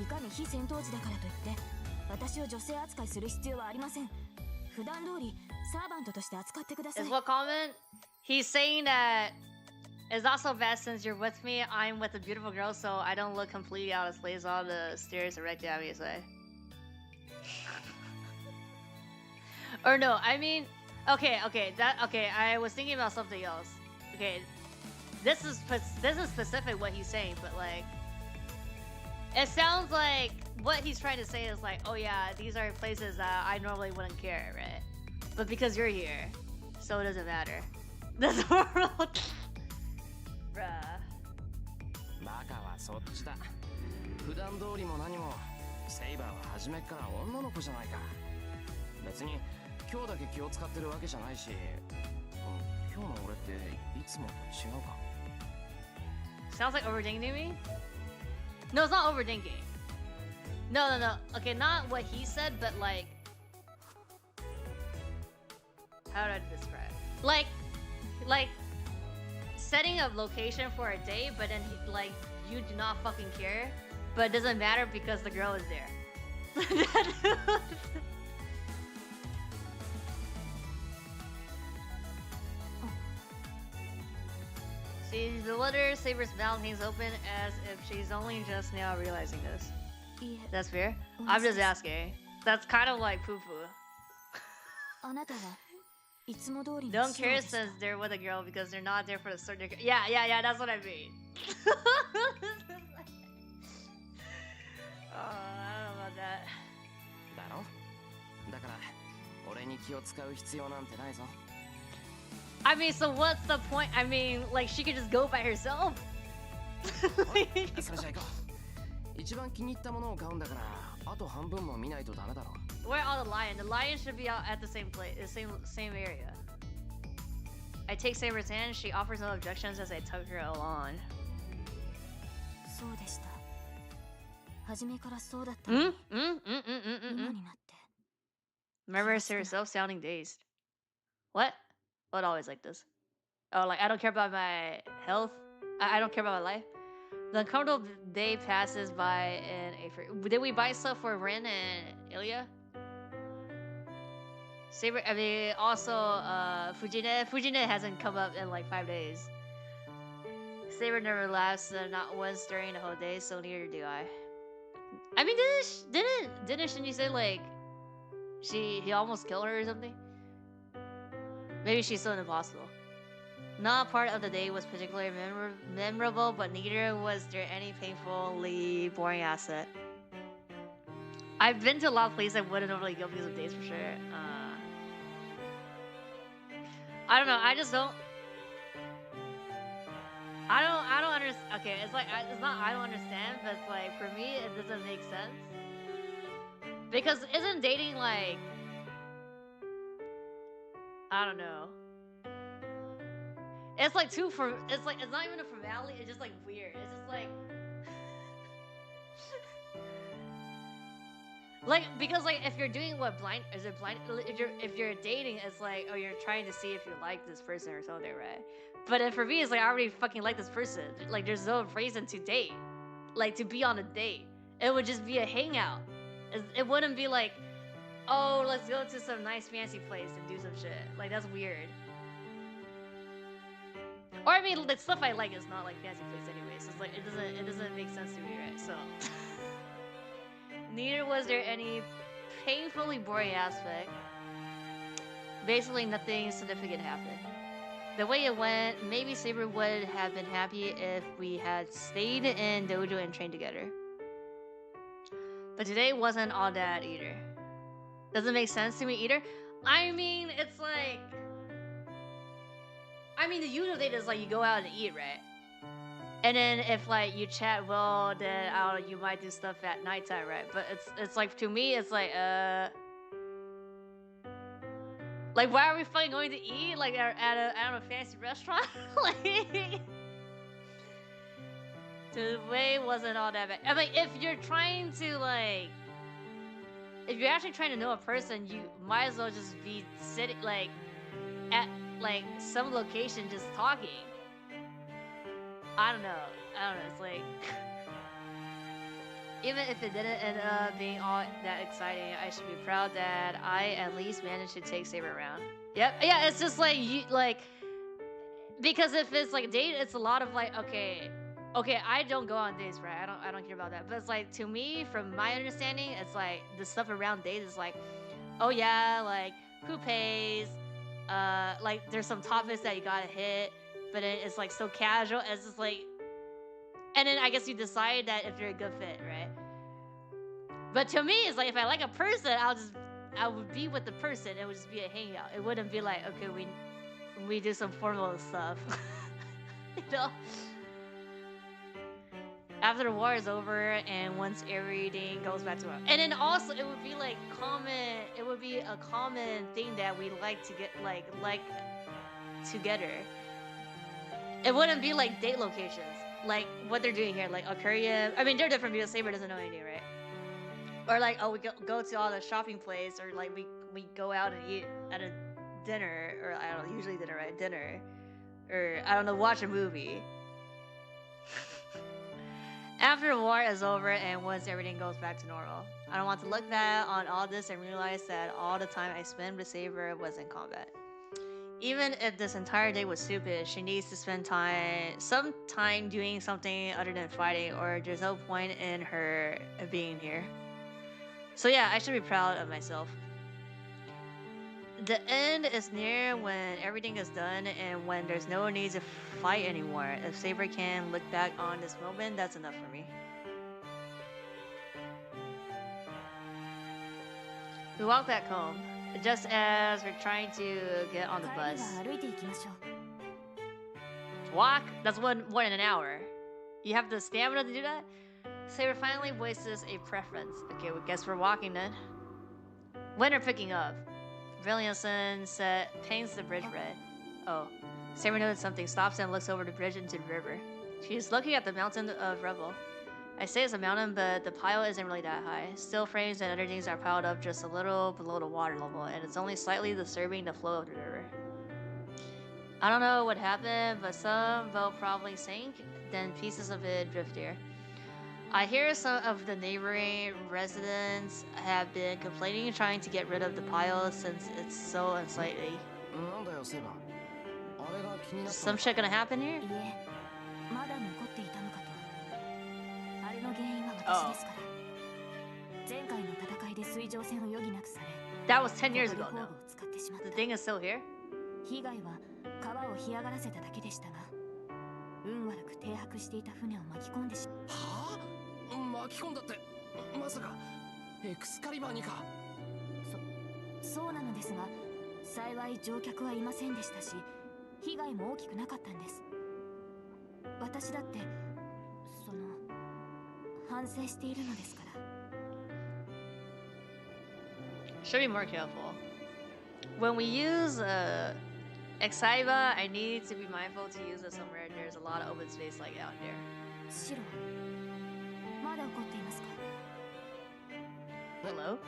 いかに非戦闘時だからといって私を女性扱いする必要はありません。普段通りサーバントとして扱ってください。 Is what common? He's saying that it's not so bad since you're with me. I'm with a beautiful girl, so I don't look completely out of place. All the stares directed at me say. Or no, I mean, okay, I was thinking about something else. Okay, this is specific what he's saying, but like, it sounds like what he's trying to say is like, oh yeah, these are places that I normally wouldn't care, right? But because you're here, so it doesn't matter. That's horrible. Bruh. バカはそっちだ。普段通りも何も、セイバーは初めから女の子じゃないか。別に今日だけ気を使ってるわけじゃないし、今日の俺っていつもと違うか。Sounds like overthinking to me? No, it's not overthinking. No. Okay, not what he said, but like, how do I describe? Like, setting a location for a date, but then like you do not fucking care, but it doesn't matter because the girl is there. She bewilders, Saber's mouth hangs open as if she's only just now realizing this. That's fair. I'm just asking. That's kind of like poo-poo. Don't care since they're with a girl because they're not there for the certain. Yeah, that's what I mean. Oh, I don't know about that. だろ? だから俺に気を使う必要なんてないぞ. I mean, so what's the point? I mean, like she could just go by herself. それじゃ行こう。一番気に入ったものを買うんだから、あと半分も見ないとダメだろ。Where are the lion? The lion should be out at the same place, the same area. I take Saber's hand. She offers no objections as I tug her along. そうでした。初めからそうだった。今に Mm? なって。Remembers herself sounding dazed. What? Well, always like this. Oh, like I don't care about my health. I don't care about my life. The uncomfortable day passes by in a. Did we buy stuff for Rin and Ilya? Saber. I mean, also Fujine. Fujine hasn't come up in like 5 days. Saber never laughs, not once during the whole day. So neither do I. I mean, didn't Shinji say like he almost killed her or something? Maybe she's still impossible. Not part of the day was particularly memorable, but neither was there any painfully boring asset. I've been to a lot of places I wouldn't normally go because of days for sure. I don't know. I just don't. I don't understand. Okay, it's like it's not I don't understand, but it's like for me it doesn't make sense. Because isn't dating like I don't know. It's like it's like it's not even a formality, it's just like weird. It's just like because like if you're doing what blind if you're dating, it's like oh you're trying to see if you like this person or something, right? But for me it's like I already fucking like this person. Like there's no reason to date. Like to be on a date. It would just be a hangout. It wouldn't be like oh let's go to some nice fancy place and do some shit. Like that's weird. Or I mean the stuff I like is not like fancy place anyways. So it's like it doesn't make sense to me, right? So neither was there any painfully boring aspect. Basically nothing significant happened. The way it went, maybe Saber would have been happy if we had stayed in dojo and trained together. But today wasn't all that either. Doesn't make sense to me either. I mean, it's like the usual date is like you go out and eat, right? And then if like you chat well, then I don't know, you might do stuff at nighttime, right? But it's like to me, it's like why are we fucking going to eat like at a fancy restaurant? Like the way wasn't all that bad. I mean, if you're trying to like, if you're actually trying to know a person, you might as well just be sitting like at like some location just talking. I don't know. It's like even if it didn't end up being all that exciting, I should be proud that I at least managed to take Saber around. Yep. Yeah, it's just like you like because if it's like a date, it's a lot of like okay, I don't go on dates, right? I don't care about that. But it's like to me, from my understanding, it's like the stuff around dates is like, oh yeah, like who pays? Like there's some topics that you gotta hit, but it's like so casual. It's just like, and then I guess you decide that if you're a good fit, right? But to me, it's like if I like a person, I would be with the person. It would just be a hangout. It wouldn't be like okay, we do some formal stuff, you know. After the war is over and once everything goes back to normal. And then also it would be like it would be a common thing that we like to get like together. It wouldn't be like date locations, like what they're doing here, like aquarium. I mean they're different because Saber doesn't know anything, right? Or like oh we go to all the shopping place, or like we go out and eat at a dinner, or I don't know, usually dinner, right? Dinner. Or, I don't know, watch a movie. After the war is over and once everything goes back to normal, I don't want to look back on all this and realize that all the time I spent with Saber was in combat. Even if this entire day was stupid, she needs to spend some time doing something other than fighting, or there's no point in her being here. So yeah, I should be proud of myself. The end is near when everything is done and when there's no need to fight anymore. If Saber can look back on this moment, that's enough for me. We walk back home, just as we're trying to get on the bus. Walk? That's more than an hour. You have the stamina to do that? Saber finally voices a preference. Okay, well, guess we're walking then. When are picking up? Brilliant sunset paints the bridge red. Oh. Saber noticed something, stops and looks over the bridge into the river. She's looking at the mountain of rubble. I say it's a mountain, but the pile isn't really that high. Steel frames and other things are piled up just a little below the water level, and it's only slightly disturbing the flow of the river. I don't know what happened, but some boat probably sank, then pieces of it drift here. I hear some of the neighboring residents have been complaining, trying to get rid of the pile since it's so unsightly. Some shit gonna happen here? Oh. That was 10 years ago though. The thing is still here? Should be more careful. When we use Excaiba, I need to be mindful to use it somewhere there's a lot of open space like out there. Hello?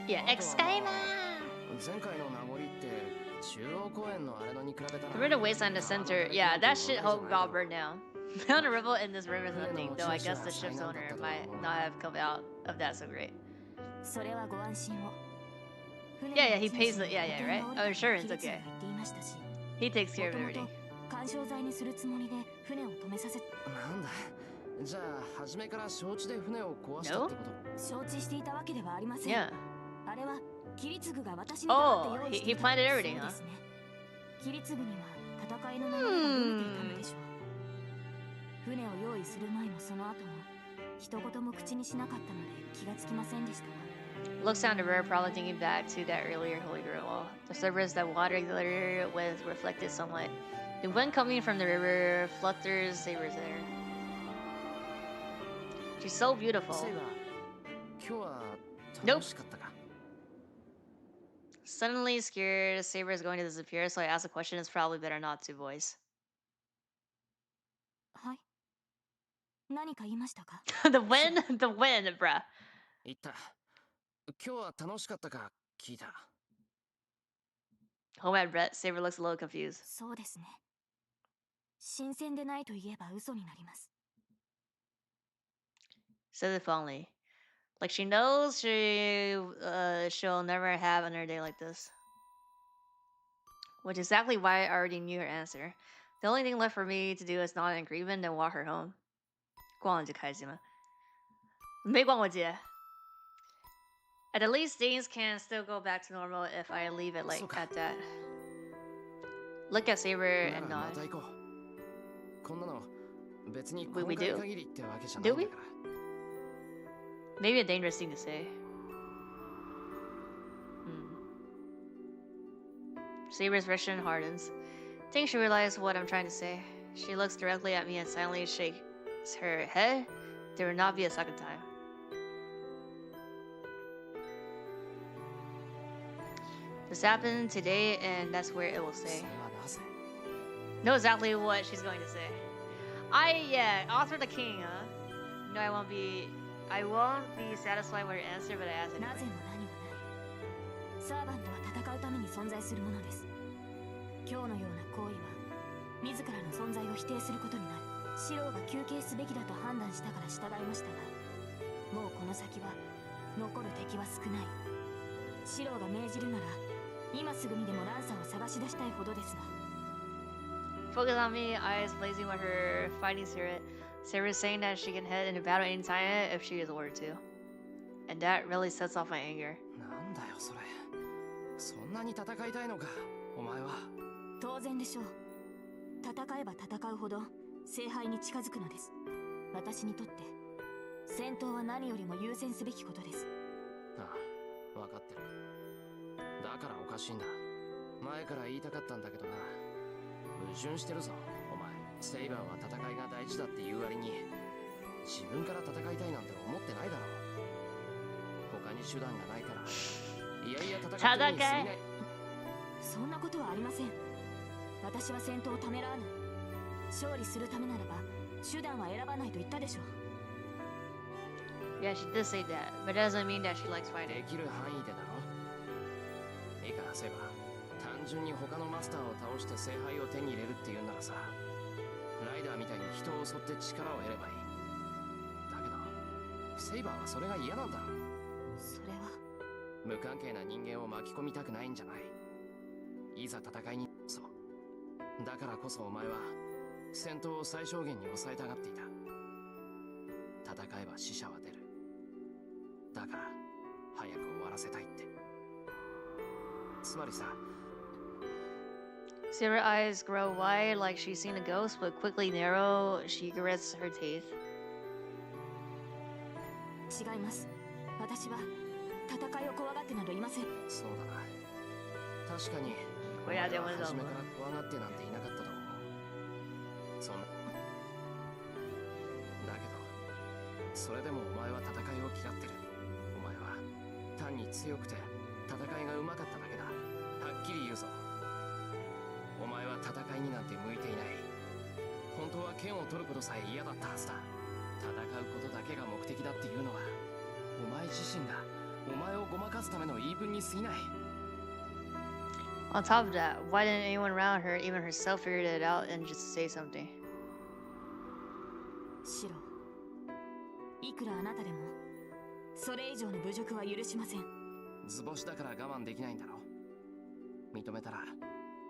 Yeah, Excaiba! The rid of wasteland in the center. Yeah, that shit hope got burned down. Found a rebel in this river is nothing, though I guess the ship's owner might not have come out of that so great. Yeah, he pays the right? Oh, insurance, okay. He takes care of everything. No? Yeah. Oh, he planted everything, huh? Looks down the river, probably thinking back to that earlier Holy Grail wall. The surface that water glitter with reflected sunlight. The wind coming from the river flutters Saber's hair. She's so beautiful. Nope. Suddenly scared, Saber is going to disappear, so I ask a question it's probably better not to voice. The wind, bruh. Oh my Brett, Saber looks a little confused. Said if only. Like she knows she'll never have another day like this. Which is exactly why I already knew her answer. The only thing left for me to do is nod and grieve and then walk her home. 逛就开心了。没逛过街。At least things can still go back to normal if I leave it like at that. Look at Saber and nod. We do? Do we? Maybe a dangerous thing to say. Saber's expression hardens. I think she realized what I'm trying to say. She looks directly at me and silently shakes her head. There will not be a second time. This happened today, and that's where it will stay. Know exactly what she's going to say. Author the king, huh? No, I won't be satisfied with her answer, but I asked anyway. サーバントは戦うために存在するものです。今日のような行為は自らの存在を否定することになる。シローが休憩すべきだと判断したから従いましたが、もうこの先は残る敵は少ない。シローが命じるなら今すぐにでもランサーを探し出したいほどですが。 Focus on me, eyes blazing with her fighting spirit. Sarah's saying that she can head into battle anytime if she is ordered to. And that really sets off my anger. なんだよそれ。そんなに戦いたいのか、お前は。当然でしょう。戦えば戦うほど聖杯に近づくのです。私にとって戦闘は何よりも優先すべきことです。ああ、分かってる。だからおかしいんだ。前から言いたかったんだけどな。矛盾してるぞ、お前。セイバーは戦いが大事だって言う割に自分から戦いたいなんて思ってないだろう。他に手段がないからいやいや戦ってるに過ぎない。そんなことはありません。私は戦闘をためらわない。勝利するためならば手段は選ばないと言ったでしょう。 Yeah, she did say that, but that doesn't mean that she likes で fighting. きる範囲でだろ。いいか、セイバー。単純に他のマスターを倒して聖杯を手に入れるって言うならさ、ライダーみたいに人を襲って力を得ればいい。だけどセイバーはそれが嫌なんだろ。それは無関係な人間を巻き込みたくないんじゃない。いざ戦いに。そうだからこそお前は戦闘を最小限に抑えたがっていた。戦えば死者は出る。だから早く終わらせたいって。つまりさ。 See her eyes grow wide like she's seen a ghost, but quickly narrow. She grits her teeth. 違います。私は戦いを怖がってなどいません。そうだな。確かにこれはでも初めから怖がってなんていなかったと思う。そんな。だけどそれでもお前は戦いを嫌ってる。お前は単に強くて戦いが上手かっただけだ。はっきり言うぞ。お前は戦いになんて向いていない。本当は剣を取ることさえ嫌だったはずだ。戦うことだけが目的だっていうのはお前自身がお前をごまかすための言い分に過ぎない。 On top of that, why didn't anyone around her, even herself, figure it out and just say something? シロ、いくらあなたでもそれ以上の侮辱は許しません。図星だから我慢できないんだろ。認めたら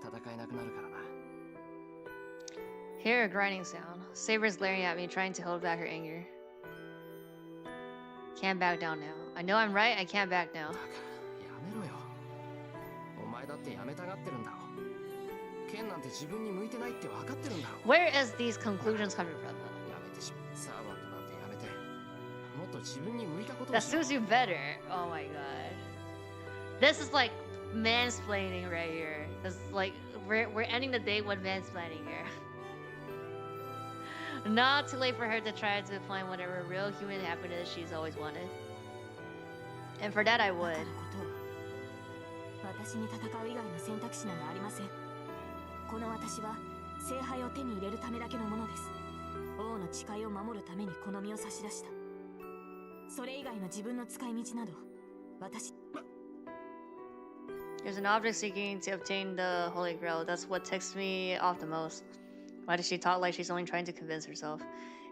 戦えなくなるからな。 Hear a grinding sound. Saber's glaring at me, trying to hold back her anger. Can't back down now. I know I'm right, I can't back now. だからやめろよ。お前だってやめたがってるんだろ。剣なんて自分に向いてないって分かってるんだろ。 Where is these conclusions coming from? やめてしまう。サーバントなんてやめてもっと自分に向いたことを That しろ。 suits you better. Oh my god. This is like mansplaining right here. This is like we're ending the day with mansplaining here. Not too late for her to try to find whatever real human happiness she's always wanted. And for that I だか would. らことは私に戦う以外の選択肢などありません。この私は聖杯を手に入れるためだけのものです。王の誓いを守るためにこの身を差し出した。それ以外の自分の使い道など私。 There's an object seeking to obtain the Holy Grail. That's what ticks me off the most. Why does she talk like she's only trying to convince herself?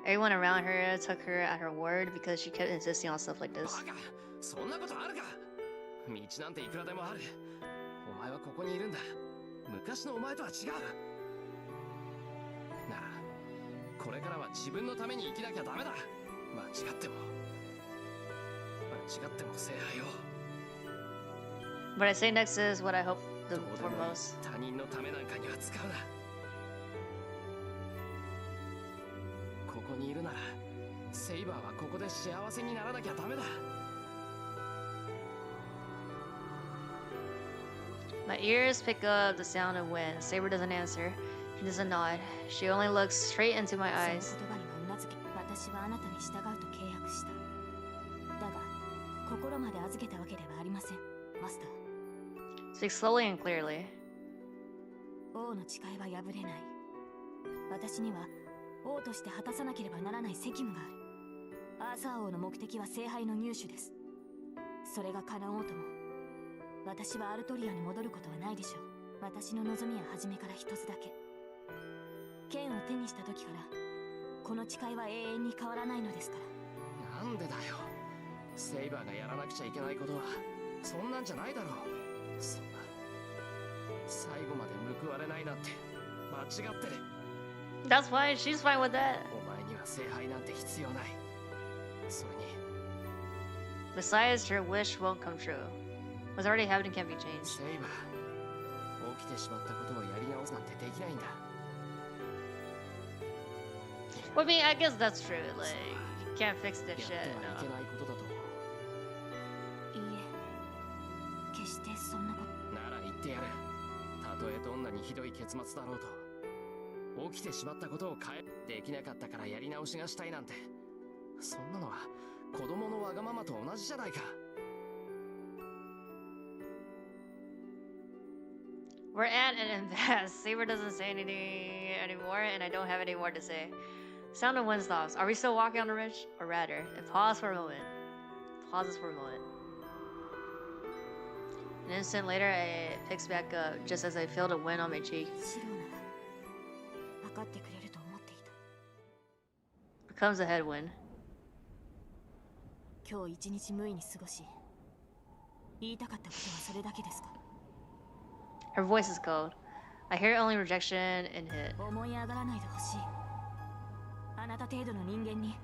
Everyone around her took her at her word because she kept insisting on stuff like this. バカ、そんなことあるか。道なんていくらでもある。お前はここにいるんだ。昔のお前とは違う。ならこれからは自分のために生きなきゃダメだ。間違っても聖杯を。 What I say next is what I hope for most. 他人のためなんかには使うな。ここにいるならセイバーはここで幸せにならなきゃダメだ。 My ears pick up the sound of wind. Saber doesn't answer. She doesn't nod. She only looks straight into my そ eyes. の言葉にはうなずけ。私はあなたに従うと契約した。だが心まで預けたわけではありません、マスター。 Speak slowly and clearly. 王の誓いは破れない。私には王として果たさなければならない責務がある。アーサー王の目的は聖杯の入手です。それが叶おうとも私はアルトリアに戻ることはないでしょう。私の望みは初めから一つだけ。剣を手にした時からこの誓いは永遠に変わらないのですから。なんでだよ。セイバーがやらなくちゃいけないことはそんなんじゃないだろう。そんな最後まで報われないなんて間違ってる。 That's fine. She's fine with that. お前には聖杯なんて必要ない。それに Besides, her wish won't come true. What's already happening can't be changed. セイバー、起きてしまったことをやり直すなんてできないんだ。 Well, I mean, I guess that's true. Like, you can't fix this やって shit. はいけ No. ないことだと思う。いいえ、決してそんなこと。なら言ってやる。たとえどんなにひどい結末だろうと、起きてしまったことを変えできなかったからやり直しがしたいなんて、そんなのは子供のわがままと同じじゃないか。 We're at an impasse. Saber doesn't say anything anymore, and I don't have any more to say. Sound of wind stops. Are we still walking on the ridge? Or rather, it paused for a moment. Pauses for a moment. An instant later, it picks back up, just as I feel the wind on my cheek. シローなら分かってくれると思っていた。 Becomes a headwind. 今日一日無意に過ごし、言いたかったことはそれだけですか。 Her voice is cold. I hear only rejection and hit. 思い上がらないでほしい。あなた程度の人間に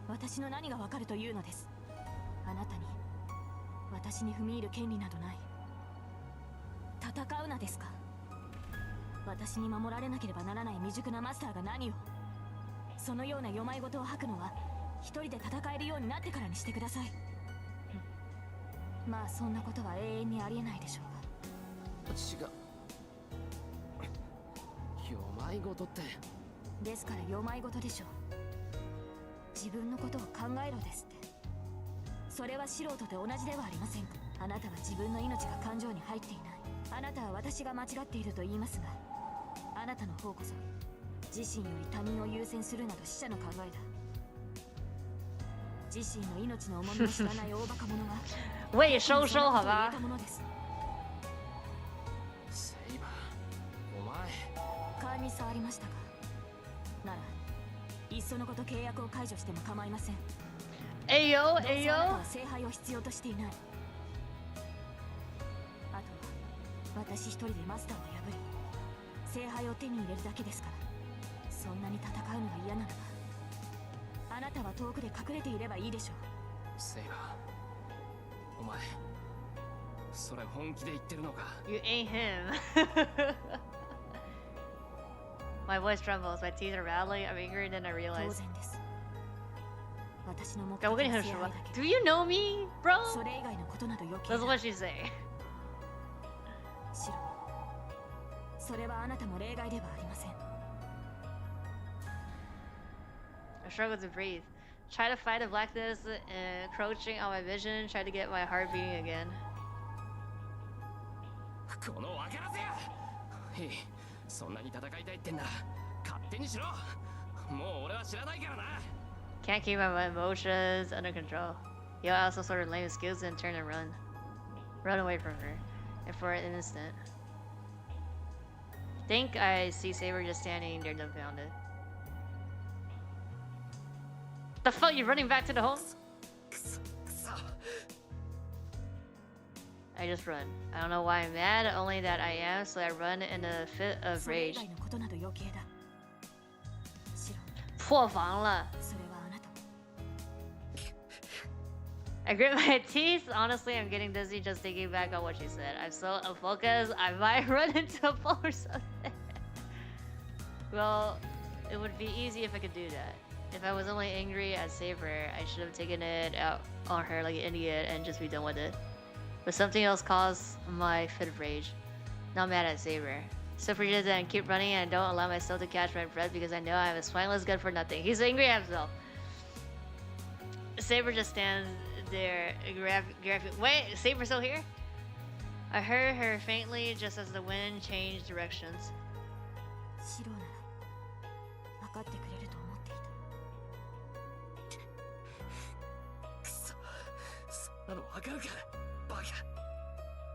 私の何がわかるというのです。あなたに私に踏み入る権利などない。戦うなですか。私に守られなければならない未熟なマスターが何を。そのような世まい事を吐くのは一人で戦えるようになってからにしてください。まあそんなことは永遠にありえないでしょうが。違う。世まいごとって。ですから世まいごとでしょう。自分のことを考えろですって。それは素人と同じではありませんか。あなたは自分の命が感情に入っていない。あなたは私が間違っていると言いますが、あなたの方こそ自身より他人を優先するなど死者の考えだ。自身の命の重みを知らない大バカ者が喂，收收好吧。そんなことを言えたものです。セイバー、お前。勘に触りましたか。ならいっそのこと契約を解除しても構いません。哎呦どうせ哎呦。あなたは聖杯を必要としていない。あとは私一人でマスターを破り聖杯を手に入れるだけですから。そんなに戦うのが嫌ならばあなたは遠くで隠れていればいいでしょう。セイバー、お前それ本気で言ってるのか。 You ain't him. My voice trembles, my teeth are rattling, I'm angry, and then I 当 realize. 然です。私の目的 Yeah, は we're 聖 gonna 杯 hit だ her. け。 Do you know me, bro? それ以外のことなど余計 That's だ。 what she's saying. シロ、それはあなたも例外ではありません。 I struggle to breathe. Try to fight the blackness encroaching on my vision. Try to get my heart beating again. この分からせや。へい、そんなに戦いたいってんなら勝手にしろ。もう俺は知らないからな。 Can't keep my emotions under control. Yo, I also sort of lame skills and turn and run. Run away from her. And for an instant. Think I see Saber just standing there dumbfounded. The fuck, you running back to the home? くそくそ。 I just run. I don't know why I'm mad, only that I am, so I run in a fit of それ以 rage. 外のことなど余計だ。シロ、破防了。それはあなた。 I grit my teeth. Honestly, I'm getting dizzy just thinking back on what she said. I'm so unfocused, I might run into a pole or something. Well, it would be easy if I could do that. If I was only angry at Saber, I should have taken it out on her like an idiot and just be done with it. But something else caused my fit of rage. Not mad at Saber. So forget that and keep running and don't allow myself to catch my breath because I know I'm a spineless good for nothing. He's angry at himself. Saber just stands there, wait, Saber's still here? I heard her faintly just as the wind changed directions. シロなら分かってくれると思っていた。くそ、そんなの分かるかバカ。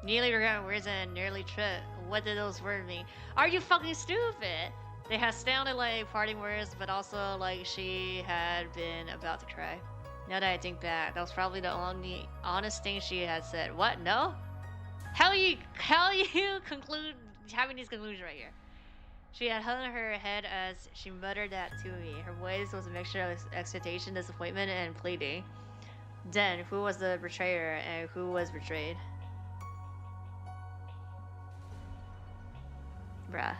Nearly regret words and nearly trip. What did those words mean? Are you fucking stupid? They had sounded like parting words, but also like she had been about to cry. Now that I think back, that was probably the only honest thing she had said. What? No? How you conclude having these conclusions right here? She had hung her head as she muttered that to me. Her voice was a mixture of expectation, disappointment, and pleading. Then, who was the betrayer and who was betrayed? Bruh.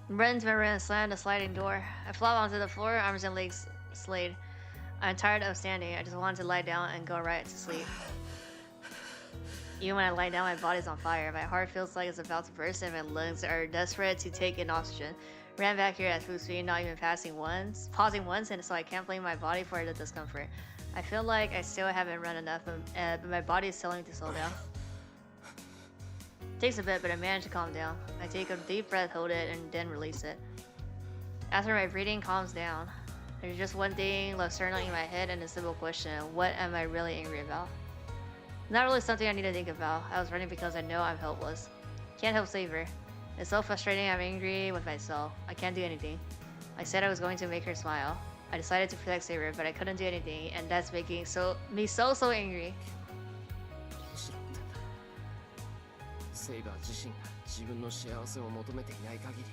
Ran to my room and slammed the sliding door. I flopped onto the floor, arms and legs slayed. I'm tired of standing. I just wanted to lie down and go right to sleep. Even when I lie down, my body's on fire. My heart feels like it's about to burst and my lungs are desperate to take in oxygen. Ran back here at full speed, not even pausing once, and so I can't blame my body for the discomfort. I feel like I still haven't run enough, but my body is telling me to slow down. Takes a bit, but I manage to calm down. I take a deep breath, hold it, and then release it. After my breathing calms down, there's just one thing left circling in my head and a simple question: what am I really angry about? Not really something I need to think about. I was running because I know I'm helpless. Can't help save her. It's so frustrating. I'm angry with myself. I can't do anything. I said I was going to make her smile. I decided to protect Saber, but I couldn't do anything, and that's making me so angry. セイバー自身が自分の幸せを求めていない限り、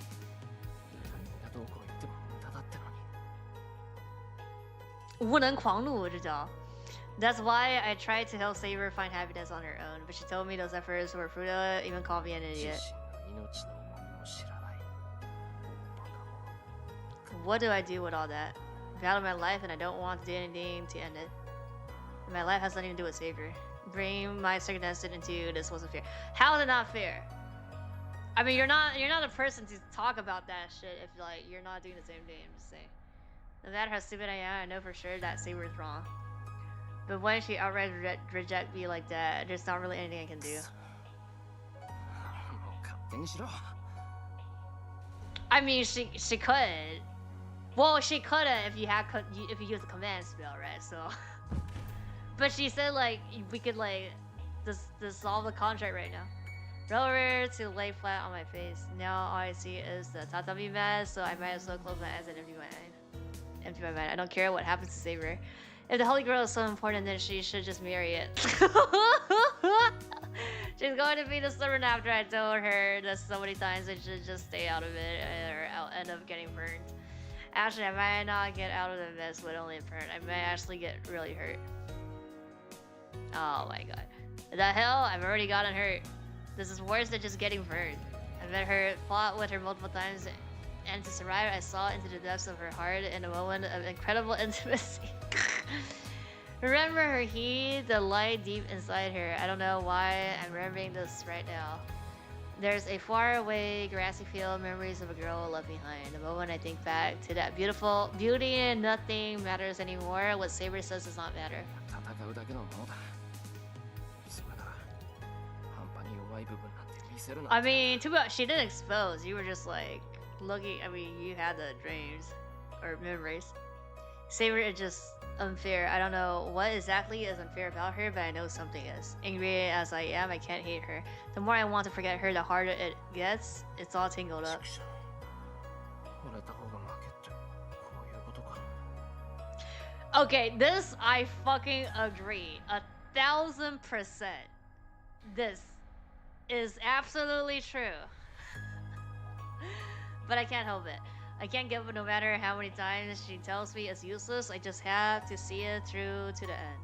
みんなどうこう言っても無駄だったのに。无能狂怒，这叫。That's why I tried to help Saber find happiness on her own, but she told me those efforts were fruitless, even called me an idiot. What do I do with all that? I'm out of my life and I don't want to do anything to end it. My life has nothing to do with Saber. Bring my circumstances into this wasn't fair. How is it not fair? I mean, you're not a person to talk about that shit if like you're not doing the same thing. I'm just saying. No matter how stupid I am, I know for sure that Saber is wrong. But when she outright reject me like that, there's not really anything I can do. I mean, she could. Well, she could have if you used the command spell, right? So. But she said like we could like dissolve the contract right now. Roll over to lay flat on my face. Now all I see is the tatami mat, so I might as well close my eyes and empty my mind. I don't care what happens to Saber. If the Holy Grail is so important, then she should just marry it. She's going to be the servant after I told her this so many times that she should just stay out of it or I'll end up getting burned. Actually, I might not get out of the mess with only a burn. I might actually get really hurt. Oh my god. The hell? I've already gotten hurt. This is worse than just getting burned. I met her, fought with her multiple times, and to survive, I saw into the depths of her heart in a moment of incredible intimacy. Remember her heat, the light deep inside her. I don't know why I'm remembering this right now. There's a faraway grassy field, memories of a girl left behind. The moment I think back to that beautiful beauty and nothing matters anymore. What Saber says does not matter. I mean, too bad she didn't expose. You were just like looking. I mean, you had the dreams or memories. Saber is just unfair. I don't know what exactly is unfair about her, but I know something is. Angry as I am, I can't hate her. The more I want to forget her, the harder it gets. It's all tangled up. Okay, this I fucking agree. 1000%. This is absolutely true. But I can't help it. I can't give up no matter how many times she tells me it's useless. I just have to see it through to the end.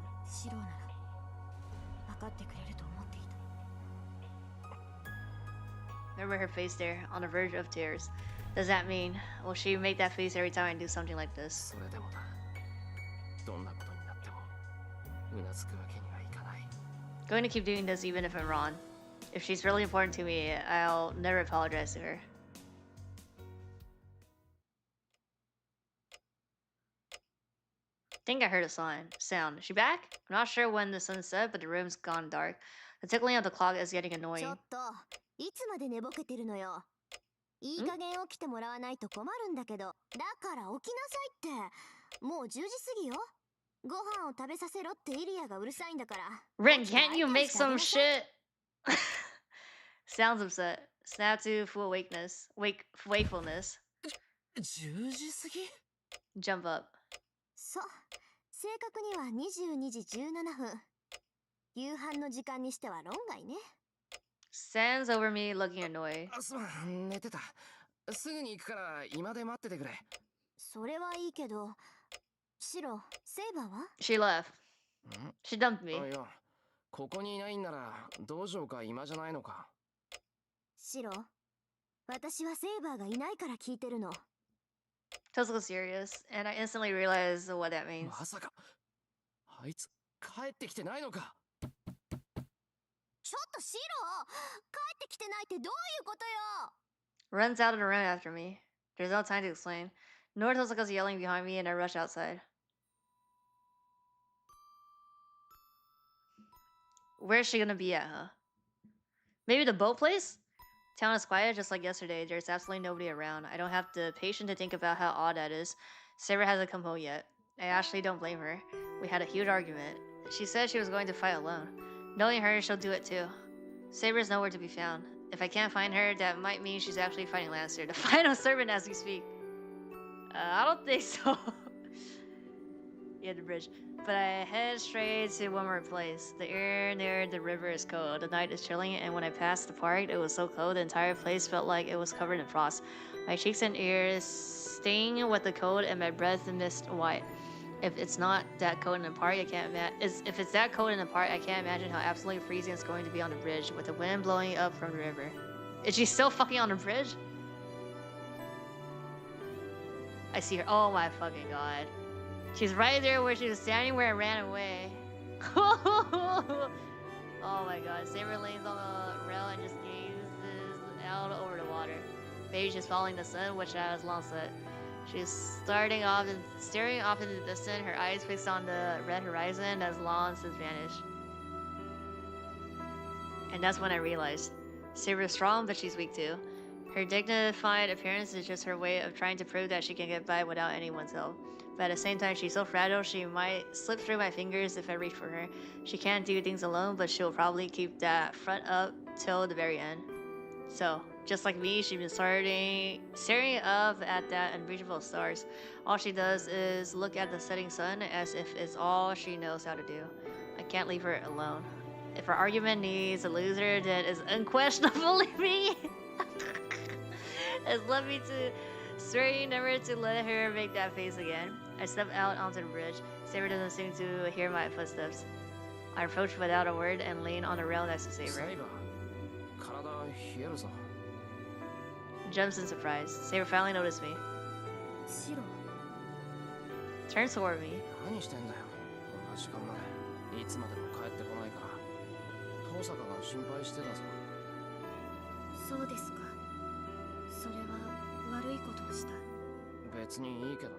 Remember her face there, on the verge of tears. Does that mean, will she make that face every time I do something like this? Going to keep doing this even if I'm wrong. If she's really important to me, I'll never apologize to her. I think I heard a sound. Is she back? I'm not sure when the sun set, but the room's gone dark. The tickling of the clock is getting annoying. いつまで寝ぼけてるのよ。いい加減起きてもらわないと困るんだけど。だから起きなさいって。もう10時過ぎよ。ご飯を食べさせろってイリアがうるさいんだから。 Rin, can't you make some shit? Sounds upset. Snap to full wakefulness. 10時過ぎ Jump up. そう、正確には22時17分。夕飯の時間にしては論外ね。 Stands over me looking annoyed. すまん、寝てた。すぐに行くから今で待っててくれ。それはいいけど、シロ、セイバーは？ She left. ん She dumped me. あ、いや、ここにいないんなら道場か今じゃないのか。シロ、私はセイバーがいないから聞いてるの。 Toast looks serious, and I instantly realized what that means. まさか、あいつ帰ってきてないのか。ちょっとシロ、帰ってきてないってどういうことよ。 Runs out of the room after me. There's no time to explain. Nor Tosaka's yelling behind me, and I rush outside. Where's she gonna be at, huh? Maybe the boat place? Town is quiet just like yesterday. There's absolutely nobody around. I don't have the patience to think about how odd that is. Sarah hasn't come home yet. I actually don't blame her. We had a huge argument. She said she was going to fight alone. Knowing her, she'll do it too. Saber's nowhere to be found. If I can't find her, that might mean she's actually fighting Lancer, the final servant as we speak. I don't think so. Yeah, the bridge. But I head straight to one more place. The air near the river is cold. The night is chilling, and when I passed the park, it was so cold the entire place felt like it was covered in frost. My cheeks and ears sting with the cold, and my breath mist white. If it's not that cold in the park, I can't if it's that cold in the park, I can't imagine how absolutely freezing it's going to be on the bridge with the wind blowing up from the river. Is she still fucking on the bridge? I see her. Oh my fucking god. She's right there where she was standing where I ran away. Oh my god. Saber leans on the rail and just gazes out over the water. Maybe she's following the sun, which has long set. She's staring off into the distance, her eyes fixed on the red horizon as long since vanished. And that's when I realized. Saber's strong, but she's weak too. Her dignified appearance is just her way of trying to prove that she can get by without anyone's help. But at the same time, she's so fragile, she might slip through my fingers if I reach for her. She can't do things alone, but she'll probably keep that front up till the very end. So, just like me, she's been staring up at that unreachable stars. All she does is look at the setting sun as if it's all she knows how to do. I can't leave her alone. If her argument needs a loser, then it's unquestionably me. It's led me to swearing never to let her make that face again. I step out onto the bridge. Saber doesn't seem to hear my footsteps. I approach without a word and lean on the rail next to Saber. Jumps in surprise. Saber finally noticed me. シロ、 Turns toward me. 何してんだよ。こんな時間まで。いつまでも帰ってこないから。遠坂が心配してたぞ。そうですか。それは悪いことをした。別にいいけどな。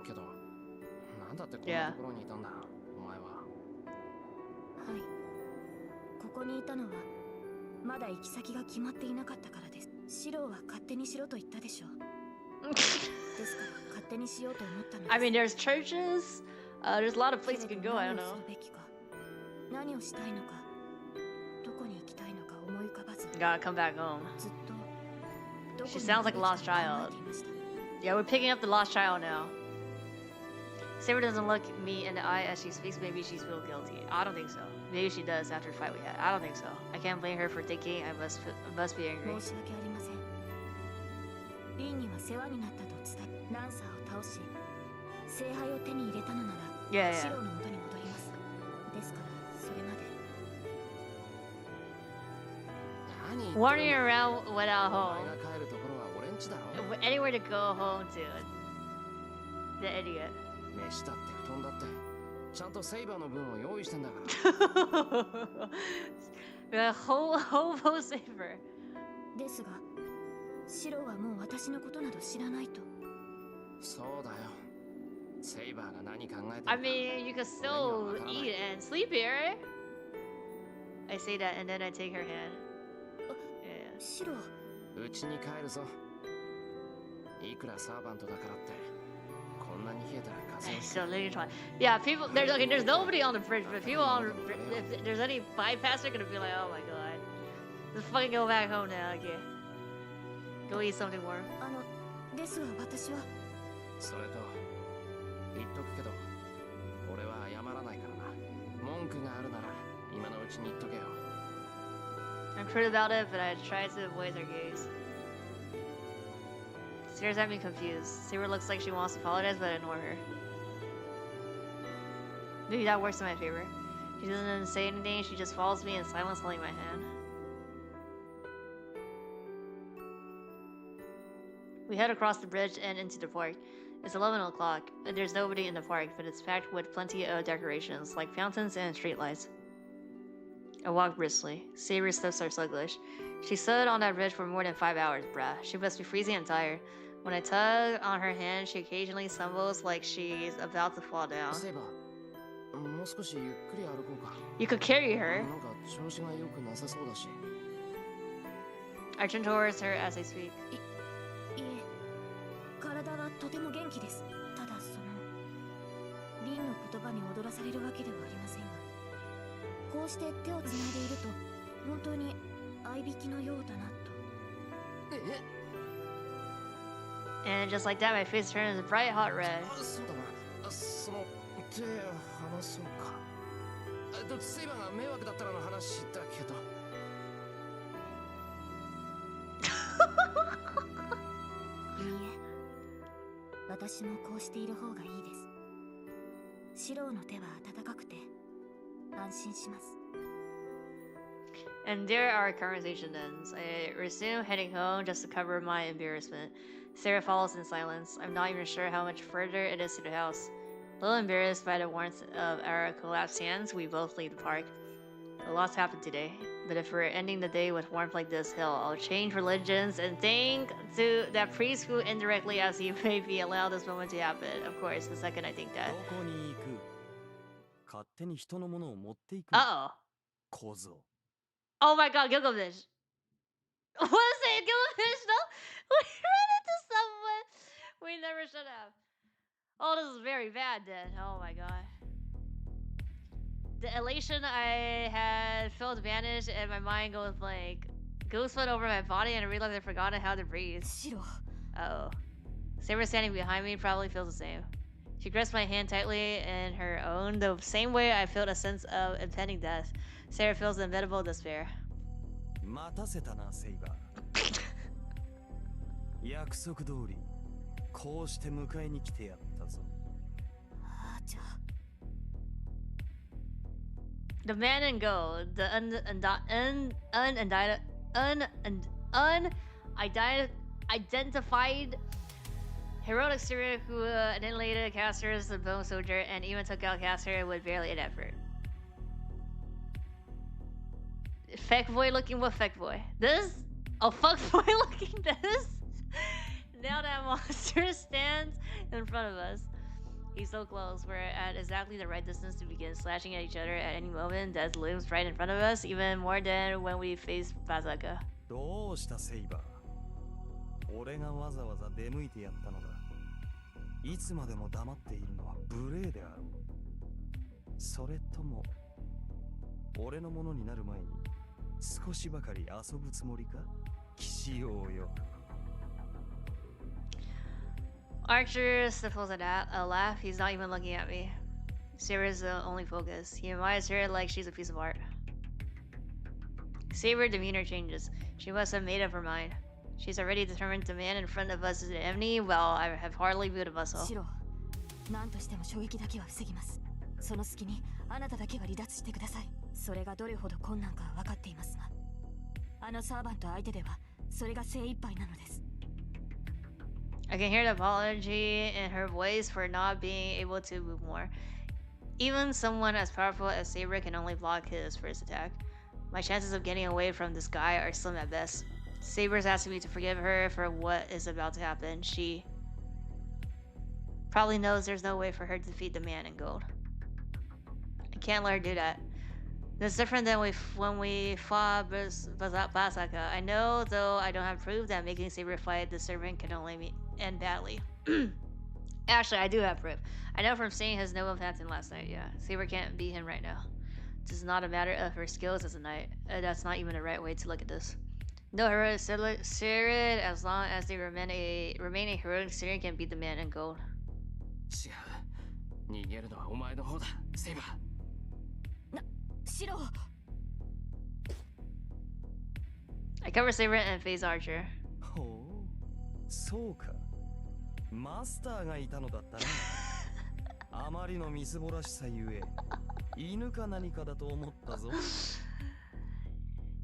けど、なんだってこんなところにいたんだ、お前は。はい。ここにいたのはまだ行き先が決まっていなかったからです。シローは勝手にしろと言ったでしょ。ですから勝手にしようと思ったのです。I mean, there's churches. There's a lot of places you can go. I don't know. 何をしたいのか、どこに行きたいのか思い浮かばず。Gotta come back home. ずっとどこに She sounds like a lost child. Yeah, we're picking up the lost child now. Saber doesn't look me in the eye as she speaks. Maybe she feels guilty. I don't think so. Maybe she does after the fight we had. I don't think so. I can't blame her for thinking I must be angry. 申し訳ありません。リンには世話になったと伝え、ランサーを倒し、聖杯を手に入れたのなら、 Yeah, シ yeah. ローの元に戻ります。ですからそれまで。Wandering around without お home. 前が帰るところは俺んちだろ。 Anywhere to go home to. The idiot. 飯だって布団だってちゃんとセイバーの分を用意してんだから The hobo saver. ですが、シローはもう私のことなど知らないと。そうだよセイバーが何考えてるか I mean, you can still eat and sleep here, right? I say that and then I take her hand. Yeah. シロー、うちに帰るぞいくらサーバントだからってこんんなに冷えたら風邪をひく。 So literally twice. Yeah, people. There's nobody on the bridge, but people on the bridge. If there's any bypass, they're gonna be like, oh my god, let's fucking go back home now. Okay, go eat something warm. ですわ、私は。それと言っとくけど、俺は謝らないからな。文句があるなら今のうちに言っとけよ。 I'm crude about it, but I try to avoid their gaze. Stares at me confused. Saber looks like she wants to apologize, but I ignore her. Maybe that works in my favor. She doesn't say anything, she just follows me in silence, holding my hand. We head across the bridge and into the park. It's 11 o'clock. There's nobody in the park, but it's packed with plenty of decorations, like fountains and streetlights. I walk briskly. Saber's steps are sluggish. She stood on that bridge for more than 5 hours, bruh. She must be freezing and tired. When I tug on her hand, she occasionally stumbles like she's about to fall down. セイバー、もう少しゆっくり歩こうか。 You could carry her. なんか調子が良くなさそうだし。 I turn towards her as I speak. いえ、体はとても元気です。ただリンの言葉に踊らされるわけではありませんが、こうして手をつないでいると本当に合いびきのようだなと。And just like that, my face turns bright hot red. そうだな。その手離そうか。セイバーが迷惑だったらの話だけど。いいえ、私もこうしている方がいいです。シローの手は温かくて安心します。 And there our conversation ends. I resume heading home just to cover my embarrassment. Sarah follows in silence. I'm not even sure how much further it is to the house. A little embarrassed by the warmth of our collapsed hands, we both leave the park. A lot's happened today, but if we're ending the day with warmth like this, hell, I'll change religions and thank to that priest who indirectly, as he may be, allowed this moment to happen. Of course, the second I think that. どこに行く？勝手に人のものを持っていく。 Uh-oh. 小僧。 Oh my god, Gilgamesh. What is it, Gilgamesh? No? We ran into someone we never should have. Oh, this is very bad then. Oh my god. The elation I had felt vanished and my mind goes like goose went over my body and I realized I'd forgotten how to breathe. シロー。 Uh-oh. Saber standing behind me probably feels the same. She grasps my hand tightly in her own, the same way I felt a sense of impending death. Sarah feels inevitable despair. 待たせたな、セイバー。約束通り、こうして迎えに来てやったぞ。じゃあ。 The man in gold, the unidentified heroic spirit who annihilated casters, the bone soldier, and even took out caster with barely an effort. Fuckboy looking what fuckboy? This? Oh, fuckboy looking this? Now that monster stands in front of us. He's so close, we're at exactly the right distance to begin slashing at each other at any moment. Death looms right in front of us, even more than when we face Bazaka. どうしたセイバー？俺がわざわざ出向いてやったのだ。いつまでも黙っているのは無礼であろう。それとも俺のものになる前に少しばかり遊ぶつもりか？騎士王よ。 Archer sniffles a laugh. He's not even looking at me. Saber's the only focus. He admires her like she's a piece of art. Saber's demeanor changes. She must have made up her mind. She's already determined the man in front of us is an enemy, while I have hardly moved a muscle. シロー、何としても衝撃だけは防ぎます。その隙にあなただけは離脱してください。それがどれほど困難かは分かっていますが、あのサーバント相手ではそれが精一杯なのです。 I can hear the apology in her voice for not being able to move more. Even someone as powerful as Saber can only block his first attack. My chances of getting away from this guy are slim at best. Saber's asking me to forgive her for what is about to happen. She probably knows there's no way for her to defeat the man in gold. I can't let her do that. It's different than when we fought Basaka. I know, though I don't have proof, that making Saber fight the servant can only end badly. Actually, I do have proof. I know from seeing his noble pattern last night, yeah. Saber can't beat him right now. This is not a matter of her skills as a knight. That's not even the right way to look at this. No heroic Syrian, as long as they remain a heroic Syrian, can beat the man in gold. 違う。逃げるのはお前の方だ、セイバー。シロ I cover Saber and Phase Archer. ほう、そうか。マスターがいたのだったね。あまりのみすぼらしさゆえ、犬か何かだと思ったぞ。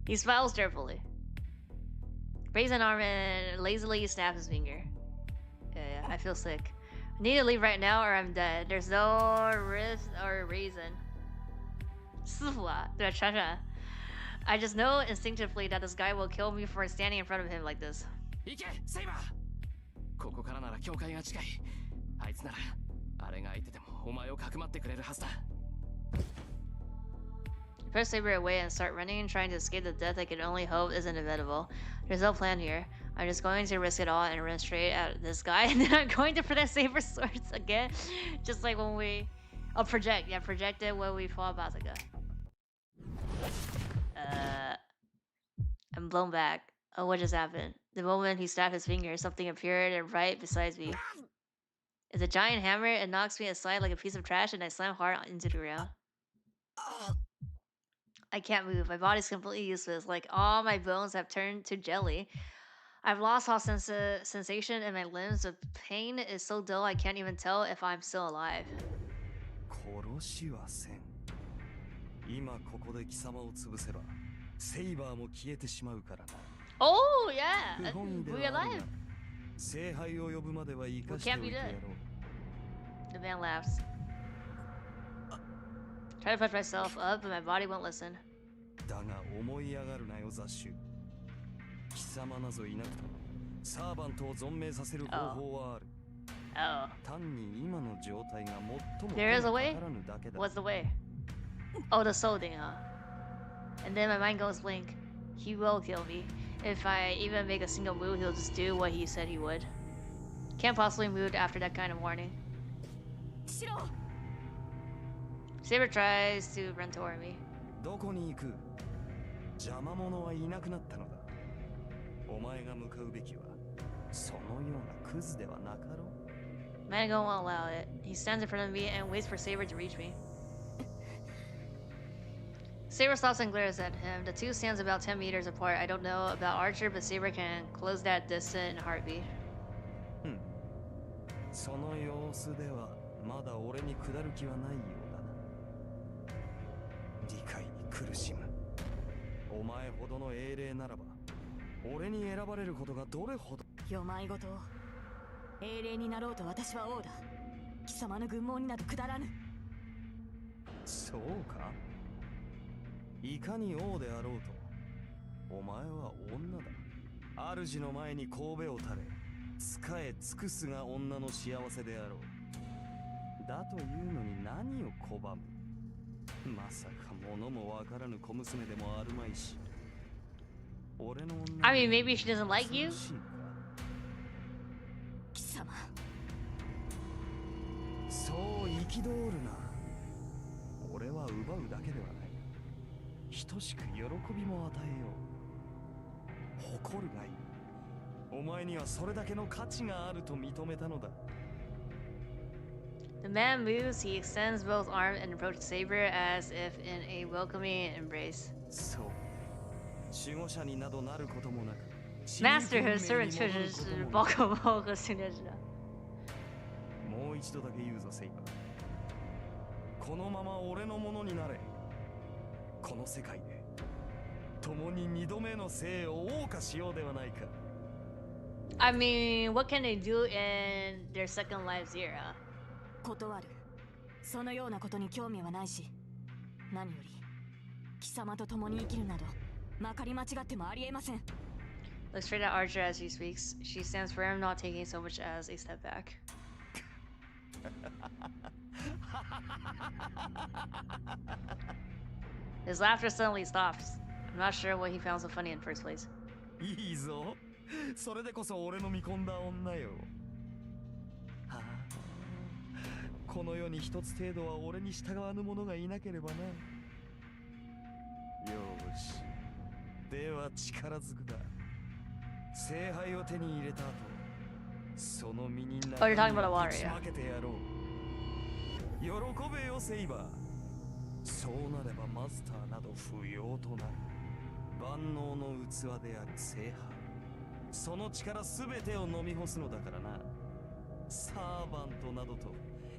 He smiles cheerfully. Raises an arm and lazily snaps his finger. Yeah, I feel sick. I need to leave right now or I'm dead. There's no risk or reason. 师傅啊，对，莎莎。I just know instinctively that this guy will kill me for standing in front of him like this. 行け、セイバー。ここからなら境界が近い。あいつなら、あれが相手でもお前をかくまってくれるはずだ。Push Saber away and start running, trying to escape the death I can only hope is inevitable. There's no plan here. I'm just going to risk it all and run straight at this guy, and then I'm going to protect Saber swords again. Just like when we... Oh, project. Yeah, projected when we fought Basaga. I'm blown back. Oh, what just happened? The moment he snapped his finger, something appeared right beside me. It's a giant hammer. It knocks me aside like a piece of trash, and I slam hard into the ground. I can't move. My body's completely useless. Like all my bones have turned to jelly. I've lost all sensation in my limbs. The pain is so dull I can't even tell if I'm still alive. 殺しはせん。今ここで貴様を潰せば、セイバーも消えてしまうからな。Oh yeah, 不本意で we're はある alive. が、聖杯を呼ぶまでは生かしておいてやろう。The man laughs. Try to push myself up, but my body won't listen. だが思い上がるなよ雑種。貴様なぞいなくともサーバントを存命させる方法はある。Oh. 単に今の状態が最も There is a 手 way? にかからぬだけだ。 What's the way? Oh, the soul thing, huh? And then my mind goes blank. He will kill me. If I even make a single move, he'll just do what he said he would. Can't possibly move after that kind of warning. シロ Saber tries to run toward me. どこに行く？邪魔者はいなくなったのだ。お前が向かうべきはそのようなクズではなかろう。 Manago won't allow it. He stands in front of me and waits for Saber to reach me. Saber stops and glares at him. The two stands about 10 meters apart. I don't know about Archer, but Saber can close that distance in a heartbeat. その様子ではまだ俺に下る気はないようだな。理解に苦しむ。お前ほどの英霊ならば、俺に選ばれることがどれほど。よまいごと英霊になろうと私は王だ。貴様の軍網になどくだらぬ。そうか。いかに王であろうと、お前は女だ。主の前に神戸を垂れ、仕え尽くすが女の幸せであろう。だというのに何を拒む。まさか物もわからぬ小娘でもあるまいし。俺の女 I mean, maybe she doesn't like you? 貴様そう憤るな。俺は奪うだけではない。等しく喜びも与えよう。誇るがいい。お前にはそれだけの価値があると認めたのだ。The man moves, he extends both arms and approaches Saber as if in a welcoming embrace. そう。守護者になどなることもなく。Master her servant treasures Bokomo和Sunejina. もう一度だけ言うぞ、セイバー。このまま俺のものになれ。この世界で共に二度目の生を謳歌しようではないか。I mean, what can they do in their second lives here? 断る。そのようなことに興味はないし、何より貴様と共に生きるなどまかり間違ってもありえません。 Looks straight at Archer as she speaks. She stands firm, not taking so much as a step back. His laughter suddenly stops. I'm not sure what he found so funny in the first place. いいぞ。それでこそ俺の見込んだ女よ。はあ、この世に一つ程度は俺に従わぬ者がいなければな。よし、では力ずくだ。聖杯を手に入れた後、その身に Oh, you're talking about a ぶ water, ち yeah. まけてやろう。喜べよセイバー。そうなればマスターなど不要となる。万能の器である聖杯、その力すべてを飲み干すのだからな。サーバントなどと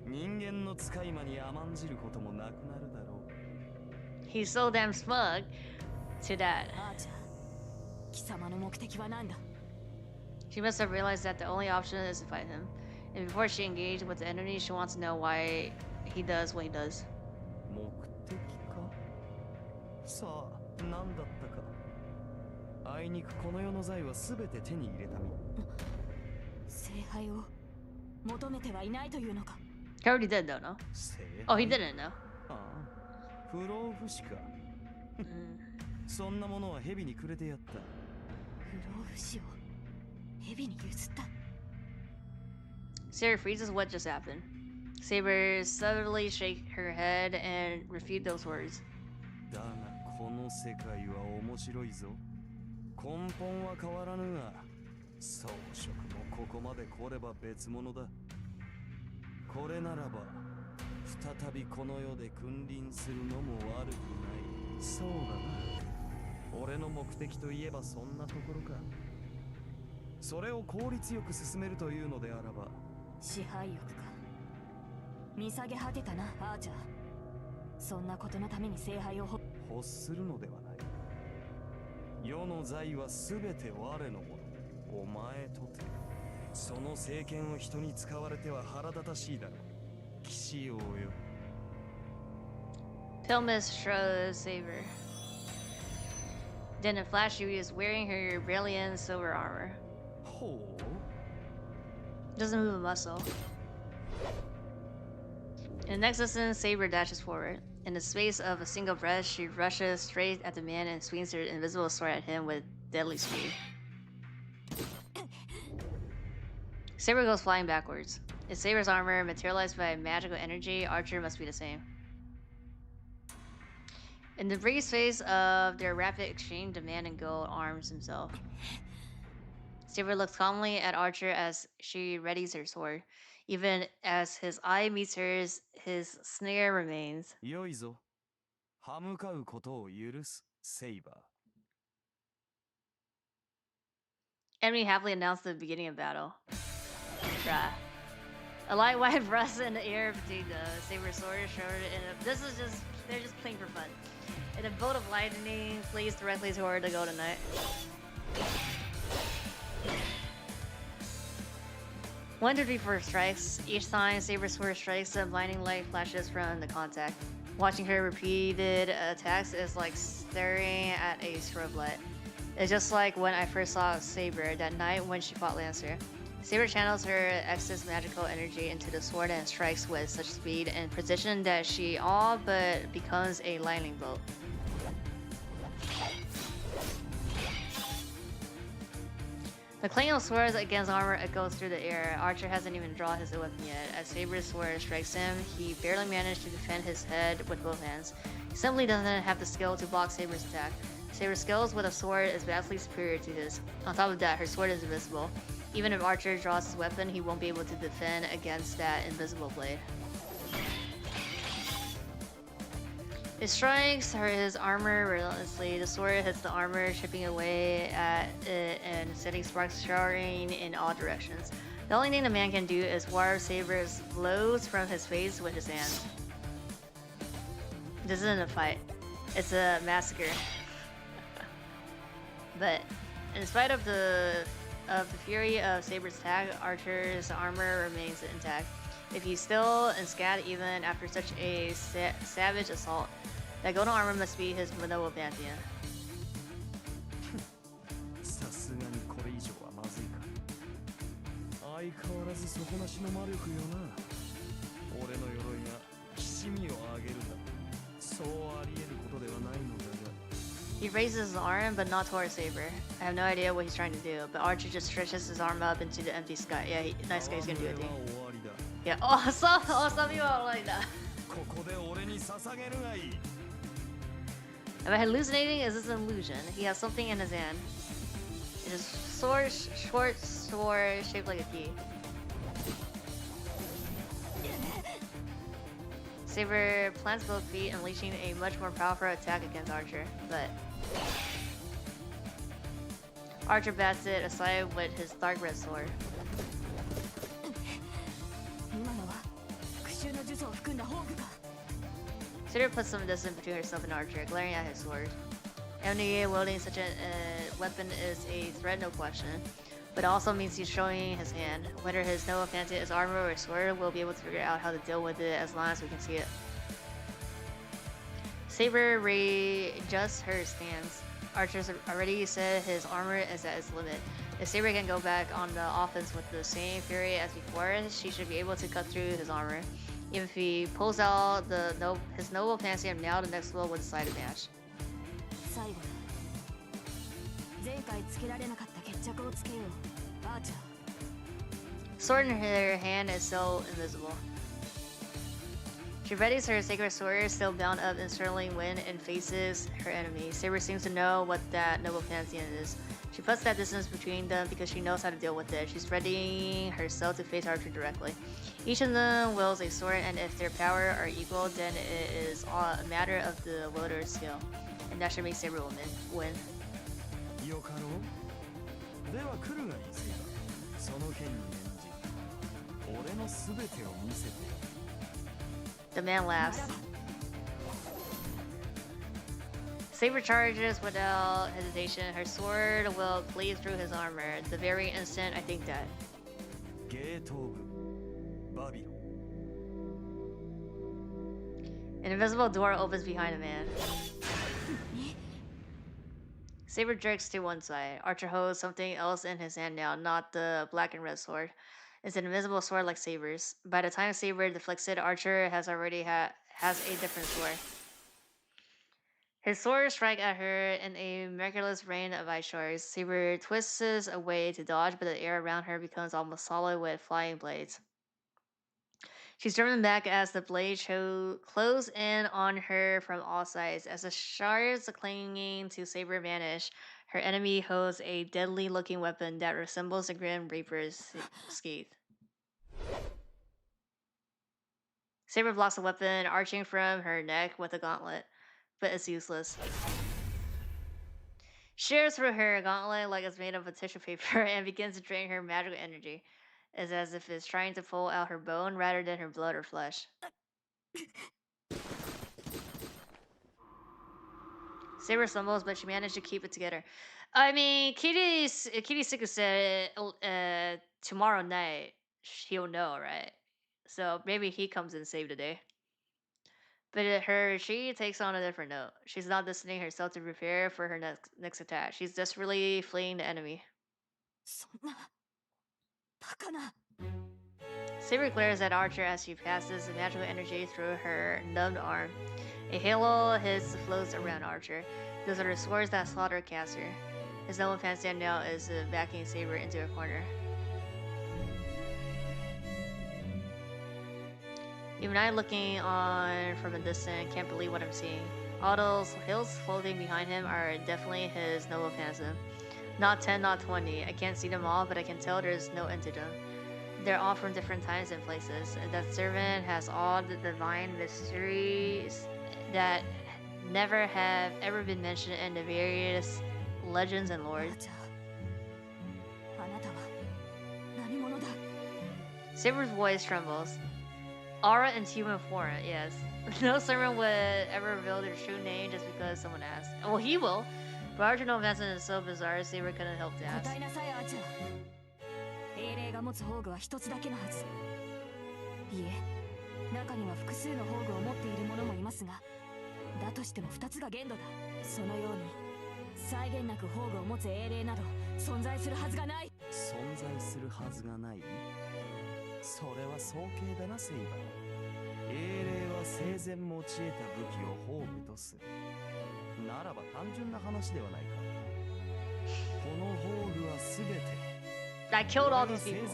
人間の使い魔に甘んじることもなくなるだろう。 He's so damn smug to that. アーチャー、貴様の目的は何だ？ She must have realized that the only option is to fight him. And before she engaged with the enemy, she wants to know why he does what he does. 目的か。さあ、何だったか。あいにくこの世の財はすべて手に入れた身。聖杯を求めてはいないというのか？ He already did though, no? 聖杯 Oh, he didn't, no? ああ、不老不死か。 Mm. そんなものは蛇にくれてやった。不老不死を蛇に譲った。 Sarah freezes what just happened. Saber subtly shake her head and refute those words. だがこの世界は面白いぞ。根本は変わらぬが、装飾もここまで来れば別物だ。これならば再びこの世で君臨するのも悪くない。そうだな。俺の目的といえばそんなところか。それを効率よく進めるというのであらば、支配欲か。見下げ果てたな、アーチャー。そんなことのために聖杯を欲するのではない。世の財は全て我のもの。お前とてその政権を人に使われては腹立たしいだろう。騎士王よ。 Pale Mist shrugs Saber. Then in flash, she is wearing her brilliant silver armor. ほう。 Doesn't move a muscle. In the next instant, Saber dashes forward. In the space of a single breath, she rushes straight at the man and swings her invisible sword at him with deadly speed. Saber goes flying backwards. Is Saber's armor materialized by magical energy? Archer must be the same. In the brief space of their rapid exchange, the man in gold arms himself. Saber looks calmly at Archer as she readies her sword. Even as his eye meets hers, his sneer remains. よいぞ。歯向かうことを許す、セイバー。 Enemy happily announced the beginning of battle. Bruh. A light white rust in the air between the Saber sword showed this is just, they're just playing for fun. And a bolt of lightning flees directly toward the Golden Knight. 1, 2, 3, 4 strikes. Each time Saber sword strikes, a blinding light flashes from the contact. Watching her repeated attacks is like staring at a strobe light. It's just like when I first saw Saber that night when she fought Lancer. Saber channels her excess magical energy into the sword and strikes with such speed and precision that she all but becomes a lightning bolt. The clang of swords against armor echoes through the air. Archer hasn't even drawn his weapon yet. As Saber's sword strikes him, he barely managed to defend his head with both hands. He simply doesn't have the skill to block Saber's attack. Saber's skills with a sword is vastly superior to his. On top of that, her sword is invisible. Even if Archer draws his weapon, he won't be able to defend against that invisible blade. It strikes his armor relentlessly. The sword hits the armor, chipping away at it and setting sparks showering in all directions. The only thing the man can do is ward Saber's blows from his face with his hands. This isn't a fight. It's a massacre. But in spite of the fury of Saber's attack, Archer's armor remains intact. If he's still unscathed even after such a savage assault, that golden armor must be his noble pantheon. さすがにこれ以上はまずいか。相変わらず底なしの魔力よな。俺の鎧がきしみを上げるだ。そうあり得ることではないのだが。 He raises his arm, but not towards Saber. I have no idea what he's trying to do, but Archer just stretches his arm up into the empty sky. Yeah, nice guy, he's gonna do it. 終わりだ。Yeah. Oh, some people don't like that. ここで俺に捧げるがいい。 Am I hallucinating? Is this an illusion? He has something in his hand. It is short sword shaped like a key. Saber plants both feet, unleashing a much more powerful attack against Archer, but Archer bats it aside with his dark red sword. Saber puts some distance between herself and Archer, glaring at his sword. Emily wielding such a weapon is a threat, no question, but it also means he's showing his hand. Whether his Noah fancy is armor or sword, we'll be able to figure out how to deal with it as long as we can see it. Saber readjusts her stance. Archer's already said his armor is at its limit. If Saber can go back on the offense with the same fury as before, she should be able to cut through his armor. Even if he pulls out his noble fancy and now the next blow will decide the match. Sword in her hand is so invisible. She readies her sacred sword, still bound up in sterling wind, and faces her enemy. Saber seems to know what that noble pantheon is. She puts that distance between them because she knows how to deal with it. She's readying herself to face Archer directly. Each of them wields a sword, and if their power are equal, then it is a matter of the wielder's skill. And that should make Saber win. よかろう。では来るがいいセイバー。その剣に免じ、俺のすべてを見せて。 The man laughs. Saber charges without hesitation. Her sword will cleave through his armor. The very instant I think that. An invisible door opens behind the man. Saber jerks to one side. Archer holds something else in his hand now, not the black and red sword. It's an invisible sword like Saber's. By the time Saber deflects it, Archer has already has a different sword. His sword strikes at her in a miraculous rain of ice shards. Saber twists away to dodge, but the air around her becomes almost solid with flying blades. She's driven back as the blades close in on her from all sides. As the shards clinging to Saber vanish, her enemy holds a deadly-looking weapon that resembles the Grim Reaper's skeith. Saber blocks the weapon, arching from her neck with a gauntlet, but it's useless. Shears through her gauntlet like it's made of a tissue paper and begins to drain her magical energy. It's as if it's trying to pull out her bone rather than her blood or flesh. Saber stumbles, but she managed to keep it together. I mean, Kitty Siku said tomorrow night he'll know, right? So maybe he comes and save the day. But her retreat takes on a different note. She's not distancing herself to prepare for her next attack. She's desperately fleeing the enemy. Saber glares at Archer as she passes the magical energy through her numbed arm. A halo hiss floats around Archer. Those are the swords that slaughter a caster. His noble fancy now is backing Saber into a corner. Even I, looking on from a distance, can't believe what I'm seeing. All those hills floating behind him are definitely his noble phantom. Not 10, not 20. I can't see them all, but I can tell there's no end to them. They're all from different times and places. That servant has all the divine mysteries that never have ever been mentioned in the various legends and lore. Saber's voice trembles. Aura and human form, yes. No servant would ever reveal their true name just because someone asked. Well, he will. But Archer no Vincent is so bizarre, Saber couldn't help to ask. I killed all these people.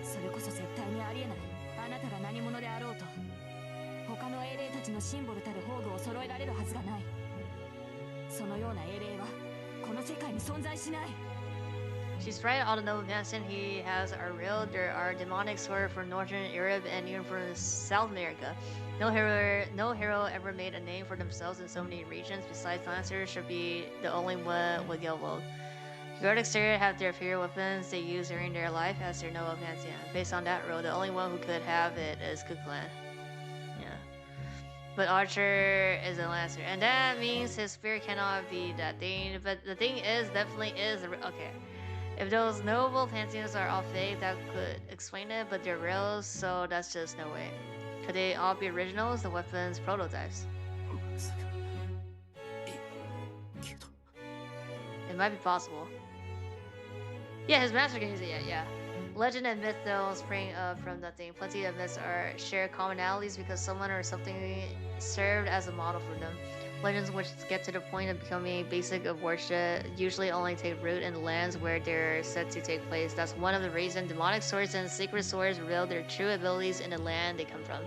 それこそ絶対にありえない。あなたが何者であろうと他の英霊たちのシンボルたる宝具を揃えられるはずがない。そのような英霊はこの世界に存在しない。 She's right. All the noble Vincent he has are real. There are demonic swords from Northern Europe and even from South America. No hero ever made a name for themselves in so many regions. Besides, Lancers should be the only one with Gilwold. Guard exterior have their inferior weapons they use during their life as their noble pantheon. Based on that rule, the only one who could have it is Kuklan. Yeah. But Archer is a Lancer, and that means his spear cannot be that thing. But the thing is, definitely is okay. If those noble pantheons are all fake, that could explain it, but they're real, so that's just no way. Could they all be originals, the weapons prototypes? It might be possible. Yeah, his master can use it, yeah. Legend and myth though spring up from nothing. Plenty of myths are share commonalities because someone or something served as a model for them. Legends which get to the point of becoming basic of worship usually only take root in lands where they're said to take place. That's one of the reasons demonic swords and secret swords reveal their true abilities in the land they come from.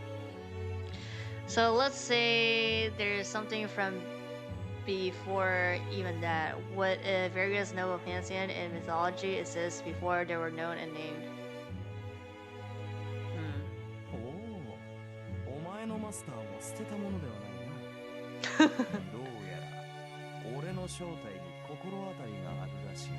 So let's say there's something from before even that. What if various noble pantheon in mythology exists before they were known and named? おお、お前のマスターも捨てたものではないな。どうやら俺の正体に心当たりがあるらしい。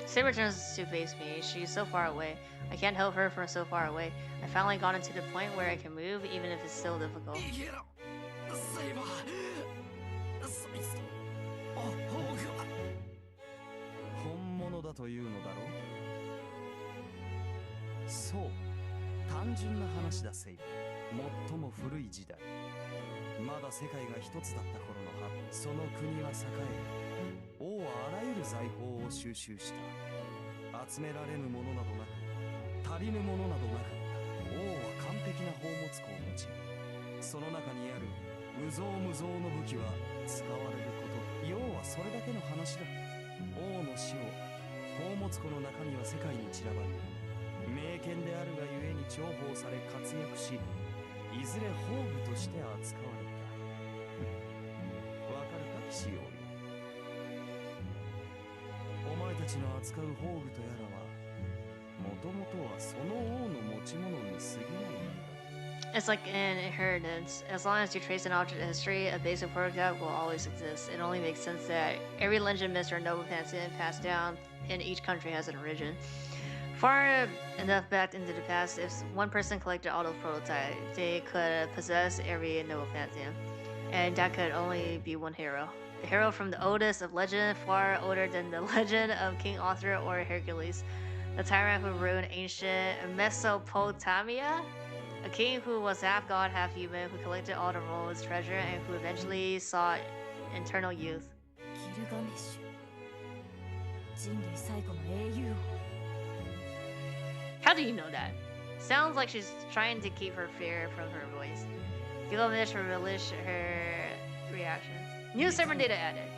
Saber turns to face me. She's so far away. I can't help her from so far away. I finally gotten to the point where I can move, even if it's still difficult. 本物だというのだろう。そう、単純な話だセイバー。最も古い時代、まだ世界が一つだった頃のはその国は栄え、王はあらゆる財宝を収集した。集められぬものなどなく、足りぬものなどなかった。王は完璧な宝物庫を持ち、その中にある無造無造の武器は使われること。要はそれだけの話だ。王の死後、宝物庫の中身は世界に散らばり、名剣であるがゆえに重宝され活躍し、いずれ宝具として扱われた。わかるか騎士王よ。お前たちの扱う宝具とやらは、もともとはその王の持ち物に過ぎないんだ。It's like an inheritance. As long as you trace an object history, a basic prototype will always exist. It only makes sense that every legend, myth, or noble pantheon passed down in each country has an origin. Far enough back into the past, if one person collected all those prototypes, they could possess every noble pantheon. And that could only be one hero. The hero from the oldest of legend, far older than the legend of King Arthur or Hercules. The tyrant who ruled ancient Mesopotamia? A king who was half god, half human, who collected all the world's treasure and who eventually sought eternal youth. ギルガメッシュ、人類最後の英雄王。 How do you know that? Sounds like she's trying to keep her fear from her voice. Gilgamesh relished her reaction. New server data added.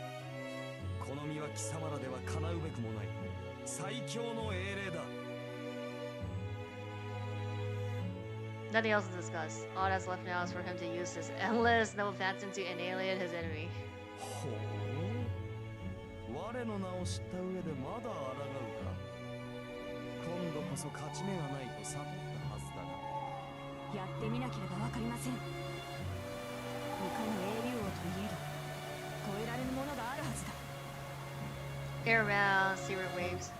この身は貴様らでは叶うべくもない最強の英霊だ。 Nothing else to discuss. All that's left now is for him to use his endless noble pantheon to annihilate his enemy. ほう、我の名を知った上でまだ抗うか。今度こそ勝ち目がないと悟ったはずだが。やってみなければわかりません。他の英雄王といえど超えられるものがあるはずだ。 Air around, secret waves.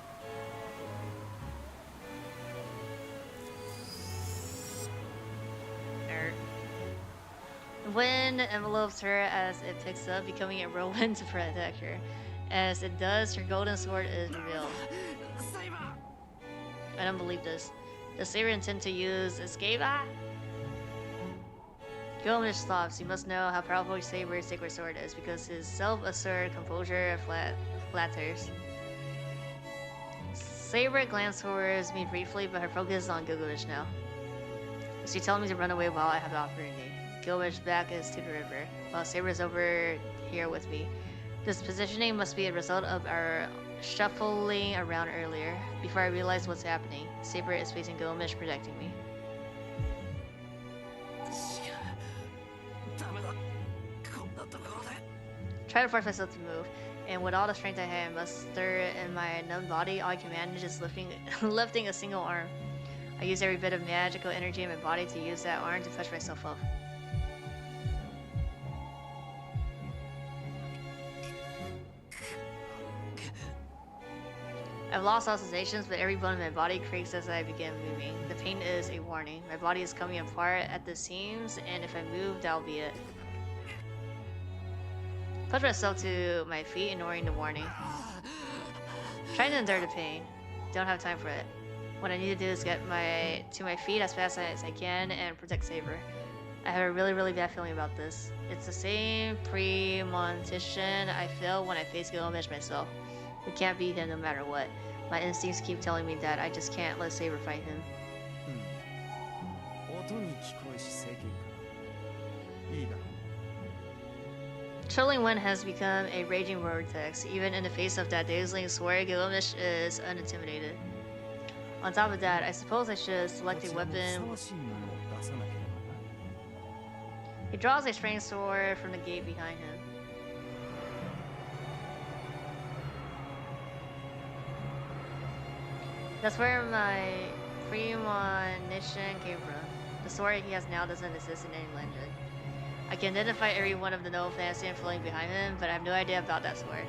The wind envelopes her as it picks up, becoming a whirlwind to protect her. As it does, her golden sword is revealed. I don't believe this. Does Saber intend to use escape? Gilgamesh stops. You must know how powerful Saber's sacred sword is because his self-assured composure flatters. Saber glanced towards me briefly, but her focus is on Gilgamesh now. Is she telling me to run away while I have the opportunity? Gilgamesh's back is to the river, while Saber's over here with me. This positioning must be a result of our shuffling around earlier. Before I realize what's happening, Saber is facing Gilgamesh, protecting me. Try to force myself to move, and with all the strength I have muster in my numb body, all I can manage is lifting a single arm. I use every bit of magical energy in my body to use that arm to push myself up. I've lost all sensations, but every bone in my body creaks as I begin moving. The pain is a warning. My body is coming apart at the seams, and if I move, that'll be it. Push myself to my feet, ignoring the warning. Trying to endure the pain. Don't have time for it. What I need to do is get to my feet as fast as I can and protect Saber. I have a really bad feeling about this. It's the same premonition I feel when I face Gilgamesh myself. We can't beat him no matter what. My instincts keep telling me that I just can't let Saber fight him. Trolling wind has become a raging vortex. Even in the face of that dazzling sword, Gilgamesh is unintimidated. On top of that, I suppose I should select a weapon. He draws a strange sword from the gate behind him. That's where my premonition came from. The sword he has now doesn't exist in any legend. I can identify every one of the noble fantasy and floating behind him, but I have no idea about that sword.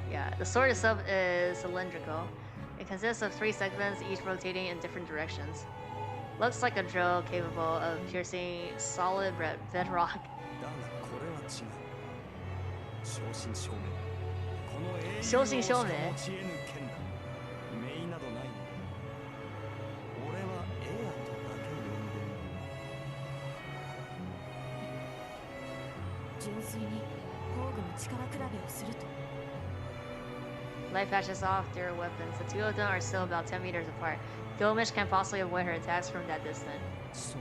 Yeah, the sword itself is cylindrical. It consists of 3 segments, each rotating in different directions. Looks like a drill capable of piercing solid bedrock. 正真正銘 Light patches off their weapons. The two of them are still about 10 meters apart. Gilgamesh can't possibly avoid her attacks from that distance.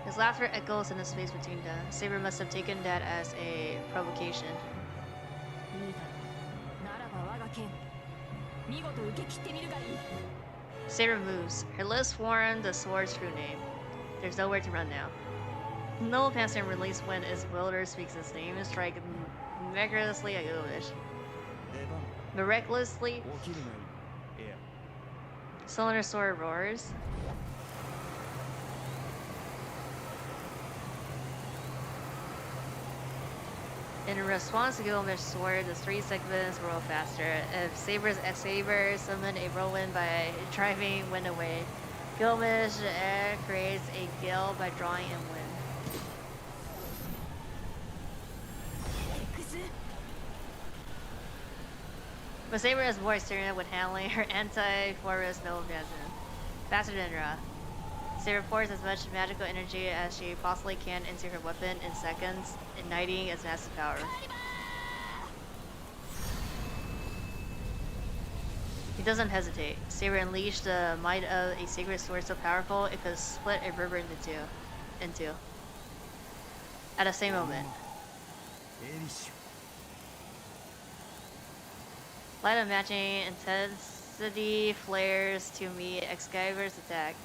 His laughter echoes in the space between them. Saber must have taken that as a provocation. Saber moves. Her lips form the sword's true name. There's nowhere to run now. Noble pants and release when its wielder speaks its name and strike miraculously at Gilgamesh. Miraculously? Cylinder sword roars. In response to Gilgamesh's sword, the 3 segments roll faster. If Saber summon a whirlwind by driving wind away, Gilgamesh creates a gale by drawing in wind. But Saber is more experienced with handling her anti-forest noble phantom. Faster than Ra. Saber pours as much magical energy as she possibly can into her weapon in seconds, igniting its massive power. He doesn't hesitate. Saber unleashed the might of a sacred sword so powerful it could split a river in two. At the same moment. Light of matching intensity flares to meet Excalibur's attack.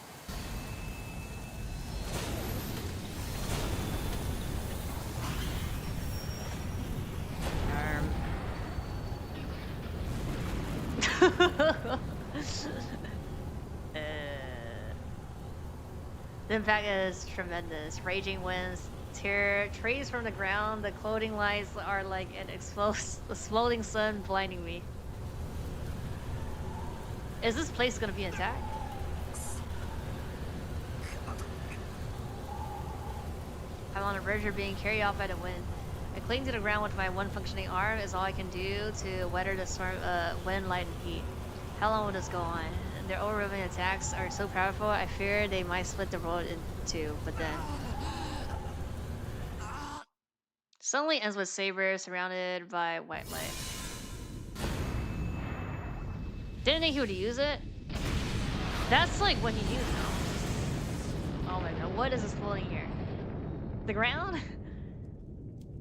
The impact is tremendous. Raging winds tear trees from the ground. The clothing lights are like an exploding sun blinding me. Is this place gonna be attacked? I'm on the verge of being carried off by the wind. I cling to the ground with my one functioning arm is all I can do to weather the storm, wind, light, and heat. How long will this go on? Their overwhelming attacks are so powerful, I fear they might split the world in two, but then... Suddenly ends with Saber surrounded by white light. Didn't think he would use it? That's like what he used though. Oh my god, what is this floating here? The ground?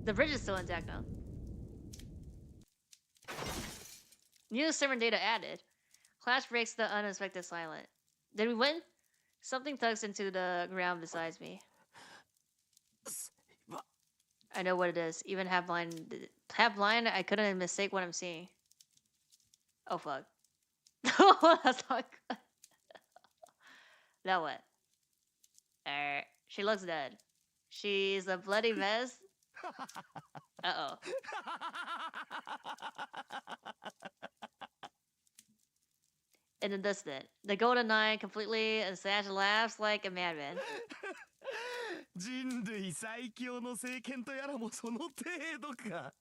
The bridge is still intact though. New server data added. Clash breaks the unexpected silent. Did we win? Something tugs into the ground beside me. I know what it is. Even half blind, I couldn't mistake what I'm seeing. Oh fuck. That's not good. Now what? She looks dead. She's a bloody mess. Uh-oh. In the distant, the golden eye completely and Sash laughs like a madman. 人類最強の聖剣とやらもその程度か。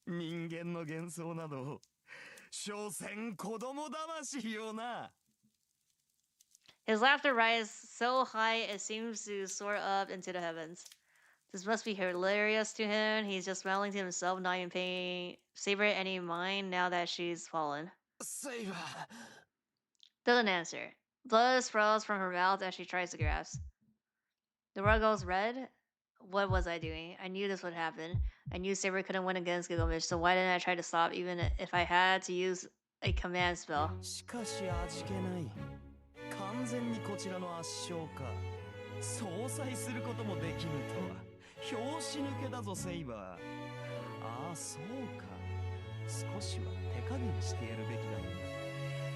人間の幻想など、所詮子供魂よな。His laughter rises so high it seems to soar up into the heavens. This must be hilarious to him. He's just smiling to himself, not even paying Saber any mind now that she's fallen. Saber. Doesn't answer. Blood sprawls from her mouth as she tries to grasp. The world goes red. What was I doing? I knew this would happen. I knew Saber couldn't win against Gilgamesh, so why didn't I try to stop even if I had to use a command spell? しかし味気ない。完全にこちらの圧勝か。相殺することもできぬとは。拍子抜けだぞセイバー。ああ、そうか。少しは手加減してやるべきだった。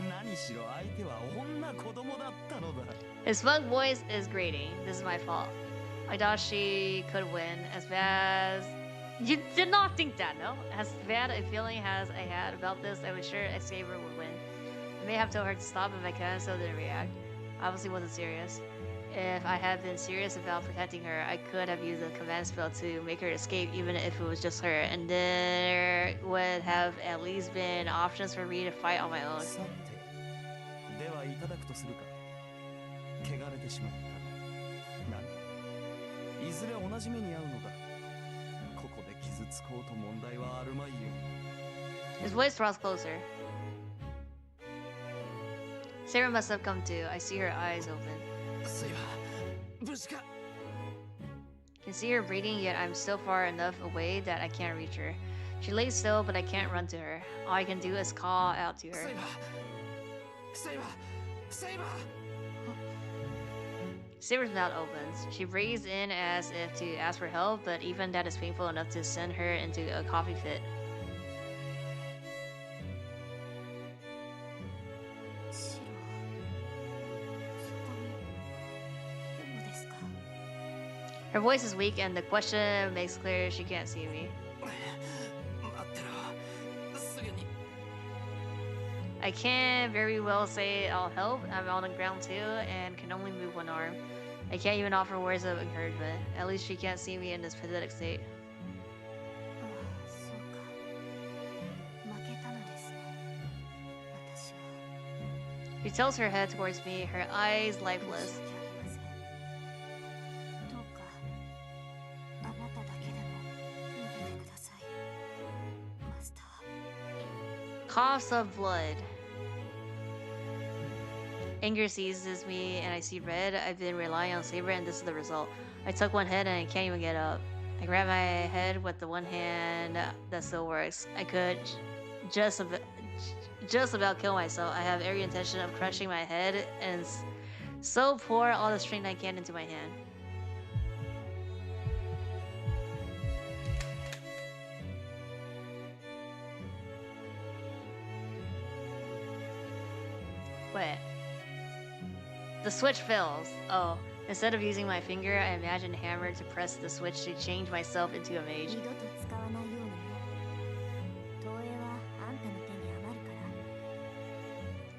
何しろ相手は女子供だったのだ。His smug voice is grating. This is my fault. I thought she could win. As bad as... You did not think that, no? As bad a feeling as I had about this, I was sure Xavier would win. I may have told her to stop if I can, so didn't react. I obviously wasn't serious. If I had been serious about protecting her, I could have used a command spell to make her escape, even if it was just her, and there would have at least been options for me to fight on my own. さて、ではいただくとするか。汚れてしまった。何？いずれ同じ目に遭うのだ。ここで傷つこうと問題はあるまいよ。His voice draws closer. Sarah must have come to. I see her eyes open. Can see her breathing, yet I'm still far enough away that I can't reach her. She lays still, but I can't run to her. All I can do is call out to her. Saber's mouth opens. She breathes in as if to ask for help, but even that is painful enough to send her into a coughing fit. Her voice is weak and the question makes clear she can't see me. I can't very well say I'll help. I'm on the ground too and can only move one arm. I can't even offer words of encouragement. At least she can't see me in this pathetic state. She tilts her head towards me, her eyes lifeless. Coughs of blood. Anger seizes me and I see red. I've been relying on Saber and this is the result. I took one head and I can't even get up. I grab my head with the one hand that still works. I could just about kill myself. I have every intention of crushing my head and so pour all the strength I can into my hand. Wait. The switch fails. Oh, instead of using my finger, I imagined a hammer to press the switch to change myself into a mage.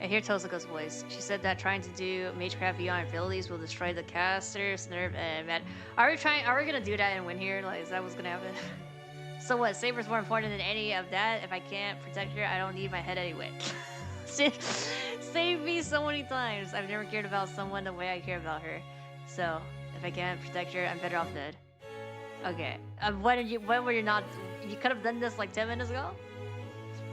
I hear Tosako's voice. She said that trying to do magecraft beyond abilities will destroy the caster's nerve and mad. Are we gonna do that and win here? Like, is that what's gonna happen? So what? Saber's more important than any of that. If I can't protect her, I don't need my head anyway. Saved me so many times. I've never cared about someone the way I care about her. So, if I can't protect her, I'm better off dead. Okay. When were you not? You could have done this like 10 minutes ago?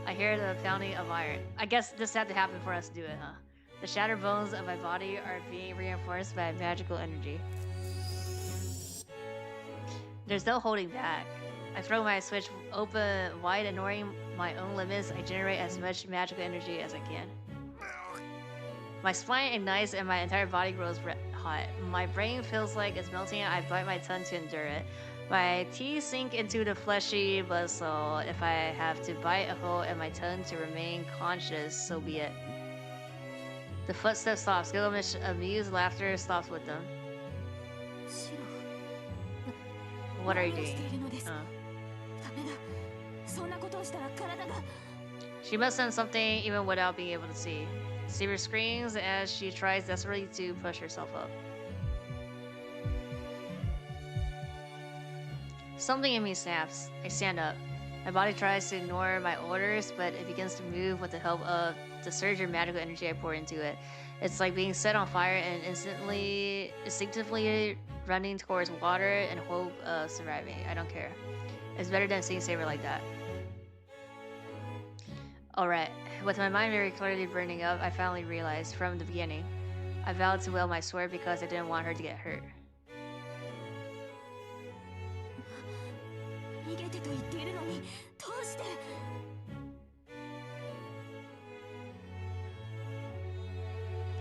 I hear the pounding of iron. I guess this had to happen for us to do it, huh? The shattered bones of my body are being reinforced by magical energy. There's no holding back. I throw my switch open wide, ignoring my own limits. I generate as much magical energy as I can. My spine ignites and my entire body grows hot. My brain feels like it's melting. I bite my tongue to endure it. My teeth sink into the fleshy muscle. If I have to bite a hole in my tongue to remain conscious, so be it. The footsteps stops. Gilgamesh amused laughter stops with them. What are you doing? She must sense something even without being able to see. Saber screams as she tries desperately to push herself up. Something in me snaps. I stand up. My body tries to ignore my orders, but it begins to move with the help of the surge of magical energy I pour into it. It's like being set on fire and instinctively running towards water in hope of surviving. I don't care. It's better than seeing Saber like that. Alright, with my mind very clearly burning up, I finally realized from the beginning. I vowed to wield my sword because I didn't want her to get hurt.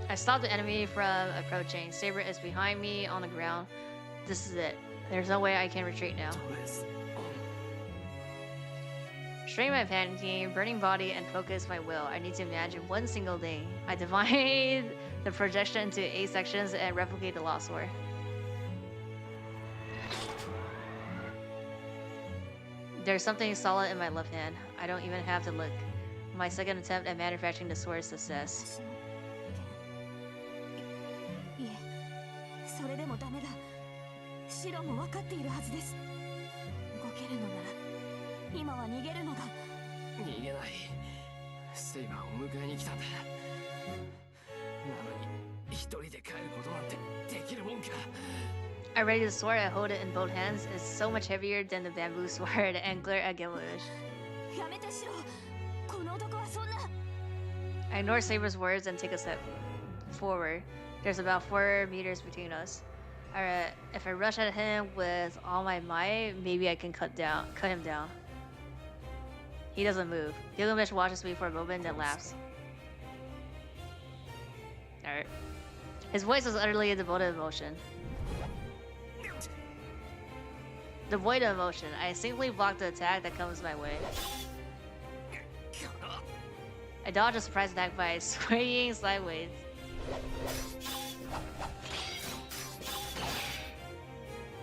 I stopped the enemy from approaching. Saber is behind me on the ground. This is it. There's no way I can retreat now. Strain my panicking, burning body, and focus my will. I need to imagine one single thing. I divide the projection into 8 sections and replicate the lost sword. There's something solid in my left hand. I don't even have to look. My second attempt at manufacturing the sword is success. I ready the sword, I hold it in both hands. It's so much heavier than the bamboo sword and glare at Genmu. I ignore Saber's words and take a step forward. There's about 4 meters between us. If I rush at him with all my might, maybe I can cut him down. He doesn't move. Gilgamesh watches me for a moment, then laughs. Alright. His voice is utterly devoid of emotion. Devoid of emotion. I simply block the attack that comes my way. I dodge a surprise attack by swaying sideways.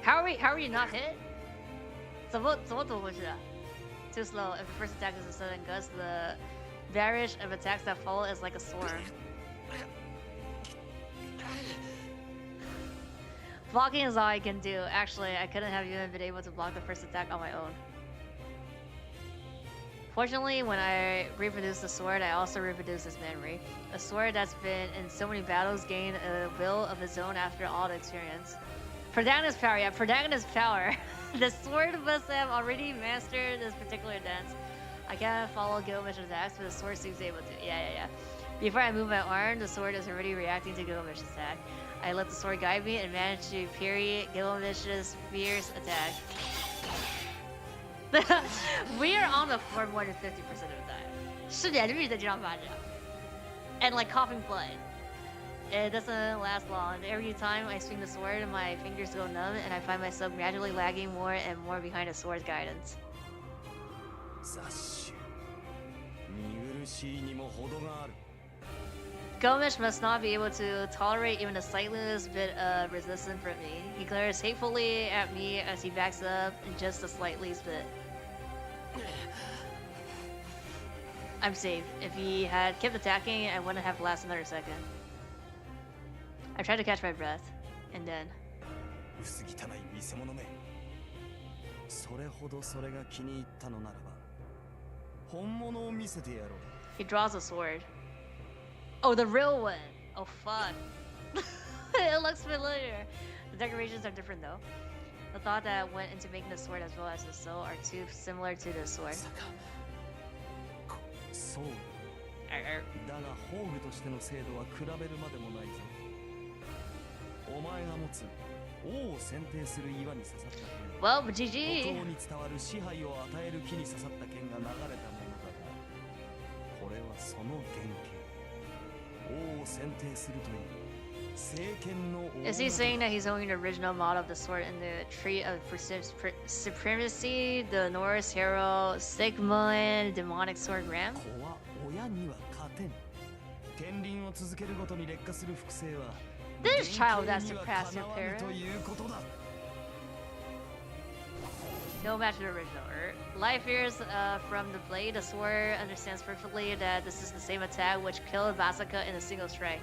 How are you not hit? Too slow. If the first attack is a sudden gust, the barrage of attacks that follow is like a storm. Blocking is all I can do. Actually, I couldn't have even been able to block the first attack on my own. Fortunately, when I reproduced the sword, I also reproduced its memory. A sword that's been in so many battles gained a will of its own after all the experience. Protagonist power, yeah, protagonist power. The sword must have already mastered this particular dance. I can't follow Gilgamesh's attacks, but the sword seems able to. Yeah. Before I move my arm, the sword is already reacting to Gilgamesh's attack. I let the sword guide me and manage to parry Gilgamesh's fierce attack. We are on the floor more than 50% of the time. And like coughing blood. It doesn't last long. Every time I swing the sword, my fingers go numb and I find myself gradually lagging more and more behind the sword's guidance. Gilgamesh must not be able to tolerate even the slightest bit of resistance from me. He glares hatefully at me as he backs up just the slightest bit. I'm safe. If he had kept attacking, I wouldn't have lasted another second. I tried to catch my breath, and then... He draws a sword. Oh, the real one! Oh, fuck. It looks familiar. The decorations are different, though. The thought that went into making the sword as well as the soul are too similar to the sword. そう Arr, だが宝具としての精度は比べるまでもないぞ。お前が持つ王を選定する岩に刺さった剣 Well, は GG. 国王に伝わる支配を与える木に刺さった剣が流れたものだが、これはその原型。王を選定するという聖剣の王 Is he saying that he's owning the original model of the sword in the Tree of Supremacy, the Norse hero Sigmund demonic sword Ram? 子は親には勝てん。天輪を続けるごとに劣化する複製は This child 原 that 型には surpassed かな your わぬ parent. ということだ。 No match to the original. Life years from the blade, the sword understands perfectly that this is the same attack which killed Basaka in a single strike.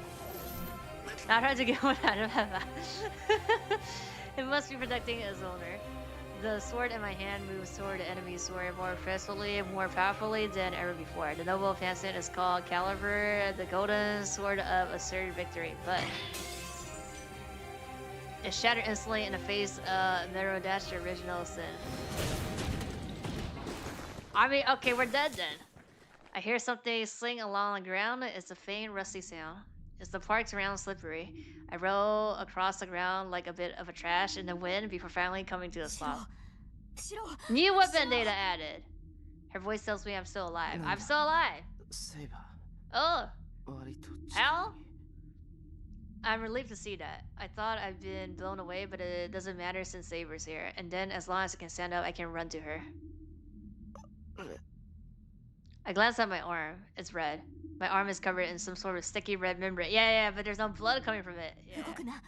Not trying to get one out of that. It must be protecting its owner. The sword in my hand moves toward the enemy's sword more forcefully, more powerfully than ever before. The noble fancion is called Caliber, the golden sword of asserted victory, but it shattered instantly in the face of Merodash, the original sin. I mean, okay, we're dead then. I hear something sling along the ground. It's a faint, rusty sound. It's the park's ground slippery. I roll across the ground like a bit of a trash in the wind before finally coming to a stop. New weapon data added. Her voice tells me I'm still alive. I'm still alive. セイバ Oh, ー割と近 hell? い I'm relieved to see that. I thought I'd been blown away, but it doesn't matter since Saber's here. And then, as long as I can stand up, I can run to her. I glance at my arm. It's red. My arm is covered in some sort of sticky red membrane. Yeah, but there's no blood coming from it. Yeah. 動くな。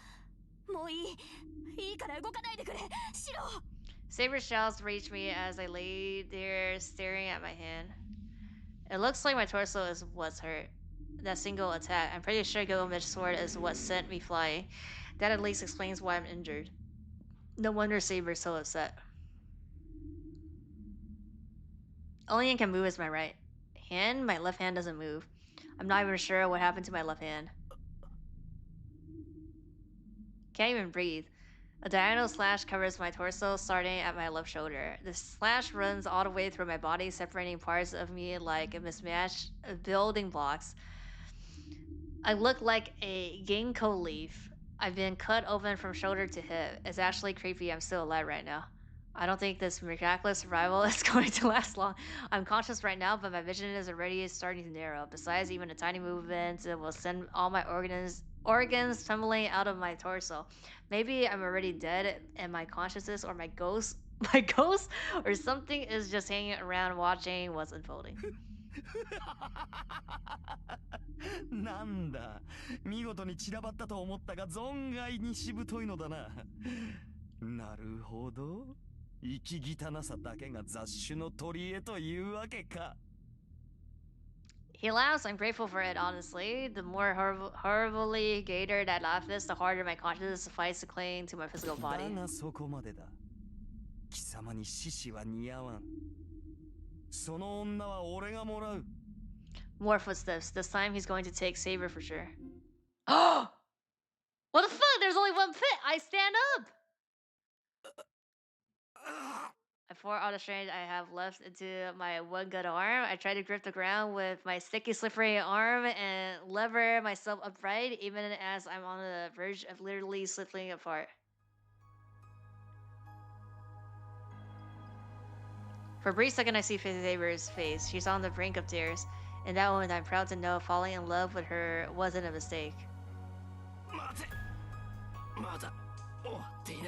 もういい。いいから動かないでくれ。シロ。 Saber's shouts reach me as I lay there staring at my hand. It looks like my torso is what's hurt. That single attack. I'm pretty sure Gilgamesh sword is what sent me flying. That at least explains why I'm injured. No wonder Saber's so upset. Only hand can move is my right hand. My left hand doesn't move. I'm not even sure what happened to my left hand. Can't even breathe. A diagonal slash covers my torso, starting at my left shoulder. The slash runs all the way through my body, separating parts of me like a mismatched building blocks. I look like a ginkgo leaf. I've been cut open from shoulder to hip. It's actually creepy. I'm still alive right now. I don't think this miraculous survival is going to last long. I'm conscious right now, but my vision is already starting to narrow. Besides, even a tiny movement will send all my organs tumbling out of my torso. Maybe I'm already dead and my consciousness or my ghost or something is just hanging around watching what's unfolding. なんだ見事に散らばったと思ったが存外にしぶといのだな。なるほど生き汚さだけが雑種の取り柄というわけか。 He laughs. I'm grateful for it, honestly. The more horribly gator that laugh is, the harder my consciousness fights to cling to my physical だ body. がそこまでだ。貴様に獅子は似合わん。その女は俺がもらう。 More footsteps. This time he's going to take Saber for sure. Oh! What the fuck? There's only one pit! I stand up! I pour all the strength I have left into my one good arm. I try to grip the ground with my sticky, slippery arm and lever myself upright, even as I'm on the verge of literally slipping apart. For a brief second, I see Saber's face. She's on the brink of tears. In that moment, I'm proud to know falling in love with her wasn't a mistake. 待てまだ終わっていない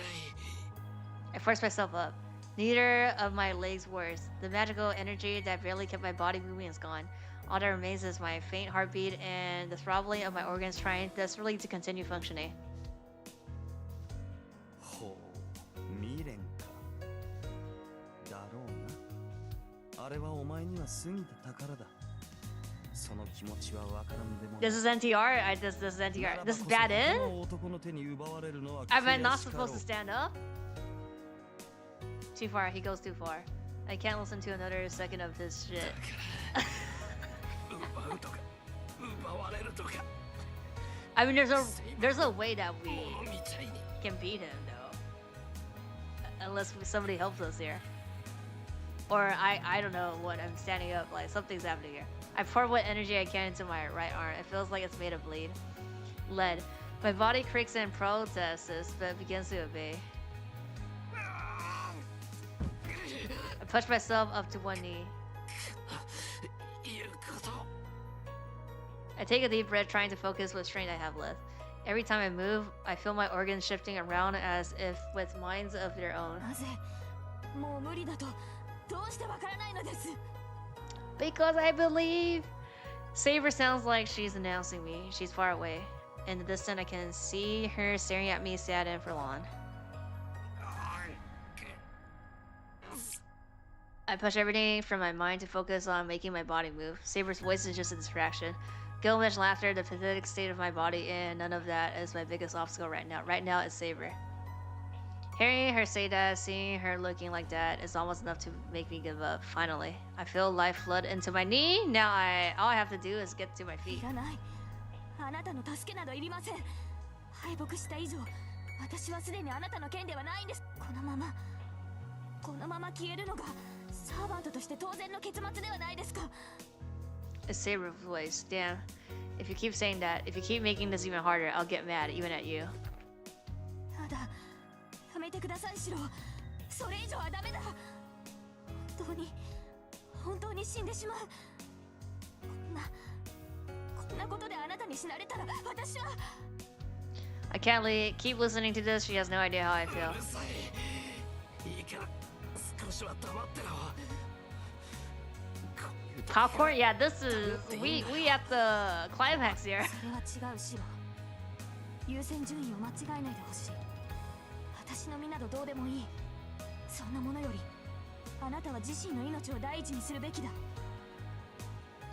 I forced myself up. Neither of my legs works. The magical energy that barely kept my body moving is gone. All that remains is my faint heartbeat and the throbbing of my organs trying desperately to continue functioning. ほう未練か。だろうな。あれはお前には過ぎた宝だ。その気持ちはわからんでもない。 This is NTR? This is NTR. This is bad in? 他の男の手に奪われるのは Am I not 悔しかろう。 supposed to stand up? Too far. He goes too far. I can't listen to another second of his shit. 奪うとか奪われるとか I mean, there's a way that we もうみたいに can beat him, though. unless somebody helps us here. Or I don't know what, I'm standing up, like something's happening here. I pour what energy I can into my right arm. It feels like it's made of lead. My body creaks in protest this, but begins to obey. I push myself up to one knee. I take a deep breath, trying to focus what strength I have left. Every time I move, I feel my organs shifting around as if with minds of their own. Because I believe! Saber sounds like she's announcing me. She's far away. In the distance, I can see her staring at me, sad and forlorn. I push everything from my mind to focus on making my body move. Saber's voice is just a distraction. Gilgamesh laughter, the pathetic state of my body, and none of that is my biggest obstacle right now. Right now, it's Saber. Hearing her say that, seeing her looking like that, is almost enough to make me give up. Finally, I feel life flood into my knee. Now all I have to do is get to my feet. It's Saber's voice. Damn. If you keep saying that, if you keep making this even harder, I'll get mad, even at you. I can't keep listening to this. She has no idea how I feel. Popcorn? Yeah, this is we at the climax here.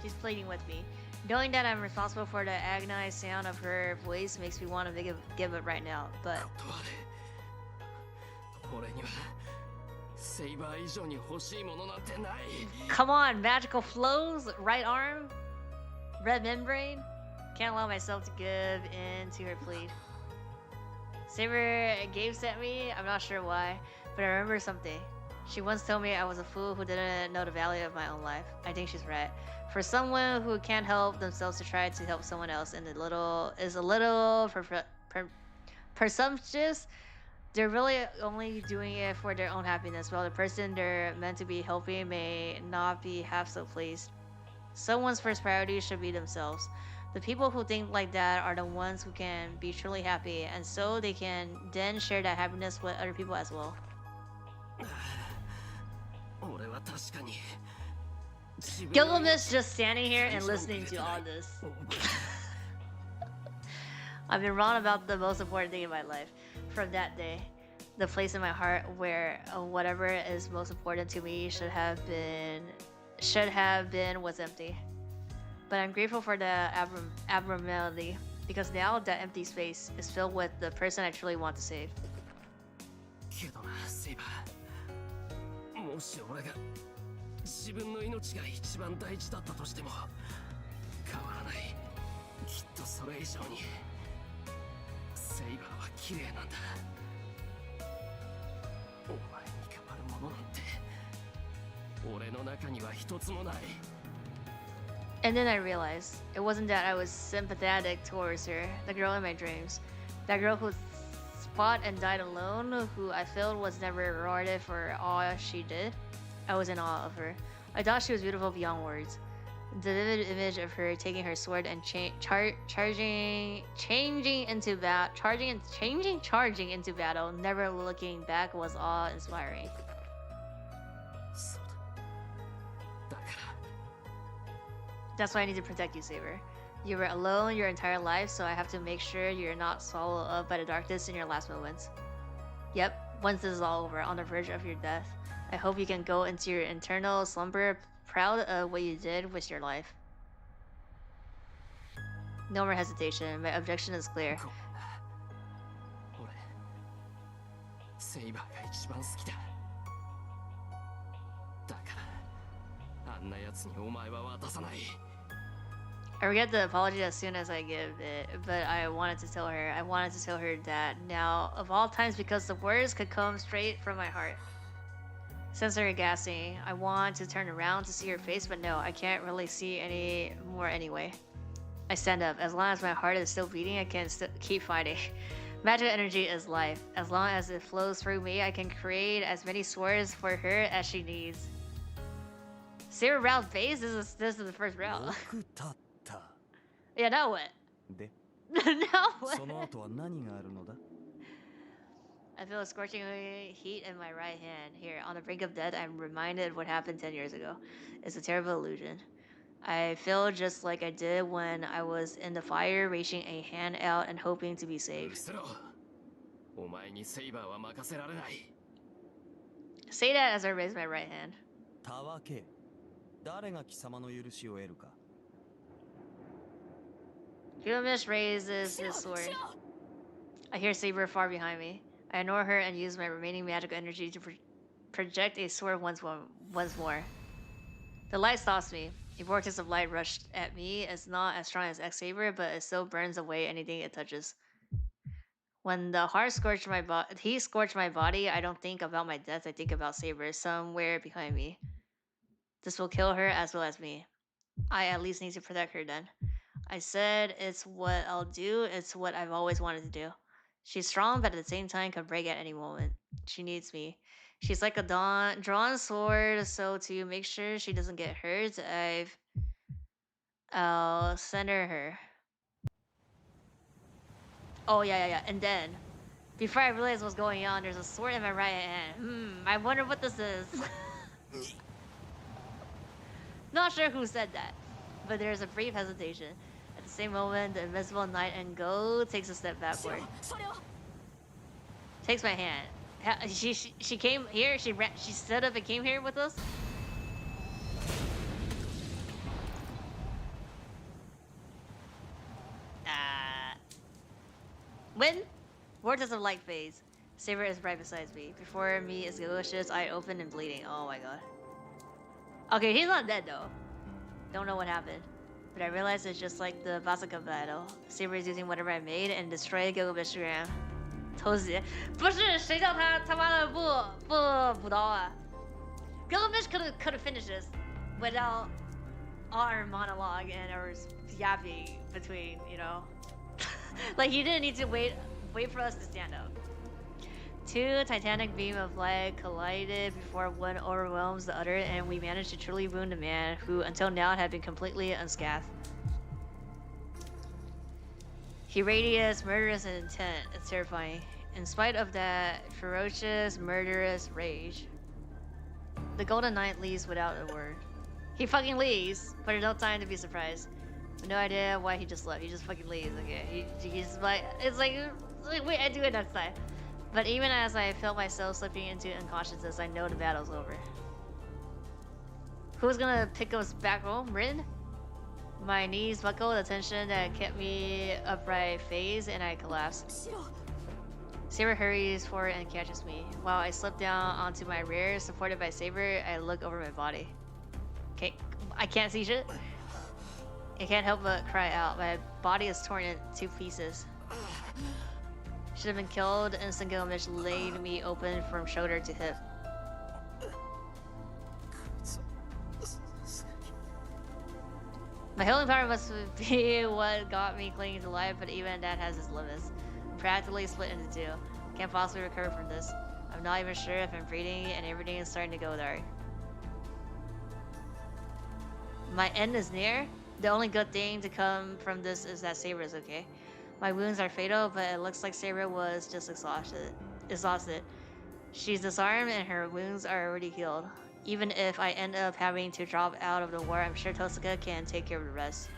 She's pleading with me. Knowing that I'm responsible for the agonized sound of her voice makes me want to give it right now, but... Come on, magical flows, right arm, red membrane. Can't allow myself to give in to her plea. Saber gapes at me, I'm not sure why, but I remember something. She once told me I was a fool who didn't know the value of my own life. I think she's right. For someone who can't help themselves to try to help someone else and is a little presumptuous, they're really only doing it for their own happiness, while the person they're meant to be helping may not be half so pleased. Someone's first priority should be themselves. The people who think like that are the ones who can be truly happy, and so they can then share that happiness with other people as well. Gilgamesh just standing here and listening to all this. I've been wrong about the most important thing in my life. From that day, the place in my heart where whatever is most important to me should have been was empty. But I'm grateful for the abnormality, because now that empty space is filled with the person I truly want to save. And then I realized it wasn't that I was sympathetic towards her, the girl in my dreams, that girl who fought and died alone, who I felt was never rewarded for all she did. I was in awe of her. I thought she was beautiful beyond words. The vivid image of her taking her sword and charging into battle, never looking back, was awe-inspiring. That's why I need to protect you, Saber. You were alone your entire life, so I have to make sure you're not swallowed up by the darkness in your last moments. Yep, once this is all over, on the verge of your death, I hope you can go into your eternal slumber proud of what you did with your life. No more hesitation. My objection is clear. I regret the apology as soon as I give it, but I wanted to tell her. I wanted to tell her that now, of all times, because the words could come straight from my heart. Sensory gassing. I want to turn around to see her face, but no, I can't really see any more anyway. I stand up. As long as my heart is still beating, I can keep fighting. Magic energy is life. As long as it flows through me, I can create as many swords for her as she needs. Zero round phase? This is the first round. よく立った。 Yeah, now what? で、 Now what? その後は何があるのだ I feel a scorching heat in my right hand. Here, on the brink of death, I'm reminded of what happened 10 years ago. It's a terrible illusion. I feel just like I did when I was in the fire, reaching a hand out and hoping to be saved. 失せろ。お前にセイバーは任せられない。 Say that as I raise my right hand. たわけ。誰が貴様の許しを得るか Gilgamesh raises his sword. I hear Saber far behind me. I ignore her and use my remaining magical energy to project a sword once more. The light stops me. A vortex of light rushed at me. It's not as strong as X-Saber, but it still burns away anything it touches. When the heart scorched my he scorched my body, I don't think about my death, I think about Saber somewhere behind me. This will kill her as well as me. I at least need to protect her then. I said it's what I'll do, it's what I've always wanted to do. She's strong, but at the same time can break at any moment. She needs me. She's like a drawn sword, so to make sure she doesn't get hurt, I'll center her. Oh yeah. And then, before I realize what's going on, there's a sword in my right hand. I wonder what this is. Not sure who said that, but there's a brief hesitation. At the same moment, the invisible knight and go takes a step backward. Takes my hand. She came here. She stood up and came here with us. When vortex of light phase, Saber is right beside me. Before me is delicious, eye open and bleeding. Oh my god. Okay, he's not dead though. Don't know what happened. But I realize it's just like the Basaka battle. Saber is using whatever I made and destroyed Gilgamesh Ram. 偷袭，不是谁叫他妈的不补刀啊 Gilgamesh could have finished this without our monologue and our yapping between, you know. Like he didn't need to wait for us to stand up. Two titanic beams of light collided before one overwhelms the other, and we managed to truly wound a man who until now had been completely unscathed. He radiates murderous intent. It's terrifying. In spite of that ferocious, murderous rage. The Golden Knight leaves without a word. He fucking leaves, but there's no time to be surprised. No idea why he just left. He just fucking leaves. Okay, he's like, it's like wait, I do it next time. But even as I felt myself slipping into unconsciousness, I know the battle's over. Who's gonna pick us back home? Rin? My knees buckled, the tension that kept me upright phase, and I collapsed. Saber hurries forward and catches me. While I slip down onto my rear, supported by Saber, I look over my body. Okay, I can't see shit. I can't help but cry out. My body is torn in two pieces. Should have been killed. Instant Gilgamesh laid me open from shoulder to hip. My healing power must be what got me clinging to life, but even that has its limits. I'm practically split into two. Can't possibly recover from this. I'm not even sure if I'm breathing, and everything is starting to go dark. My end is near. The only good thing to come from this is that Saber is okay. My wounds are fatal, but it looks like Saber was just exhausted. She's disarmed and her wounds are already healed. Even if I end up having to drop out of the war, I'm sure Tosaka can take care of the rest.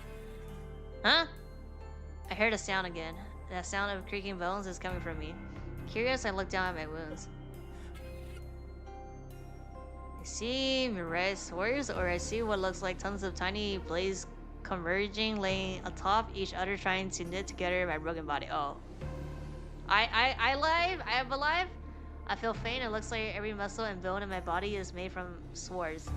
Huh? I heard a sound again. That sound of creaking bones is coming from me. Curious, I look down at my wounds. I see Mirai's swords, or I see what looks like tons of tiny blades converging, laying atop each other, trying to knit together my broken body. Oh. I am alive? I feel faint. It looks like every muscle and bone in my body is made from swords.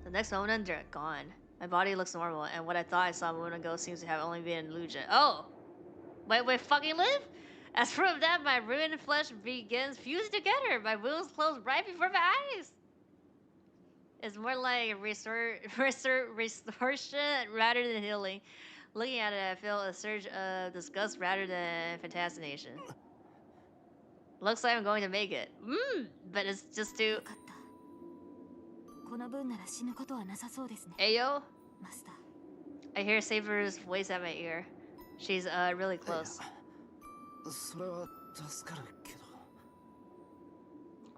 The next moment, they're gone. My body looks normal, and what I thought I saw a moment ago seems to have only been an illusion. Oh! Wait, fucking live? As proof of that, my ruined flesh begins fusing together. My wounds close right before my eyes. It's more like restoration rather than healing. Looking at it, I feel a surge of disgust rather than fascination. Looks like I'm going to make it. But it's just too... よかった。この分なら死ぬことはなさそうですね。 Ayo? マスター。 I hear Saber's voice at my ear. She's really close. それは助かるけど。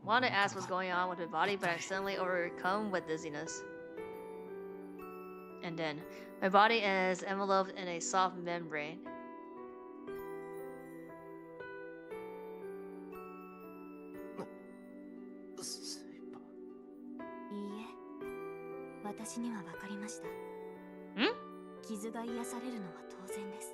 Wanted to ask what's going on with my body, but I'm suddenly overcome with dizziness. And then, my body is enveloped in a soft membrane. いいえ、私には分かりました。傷が癒されるのは当然です。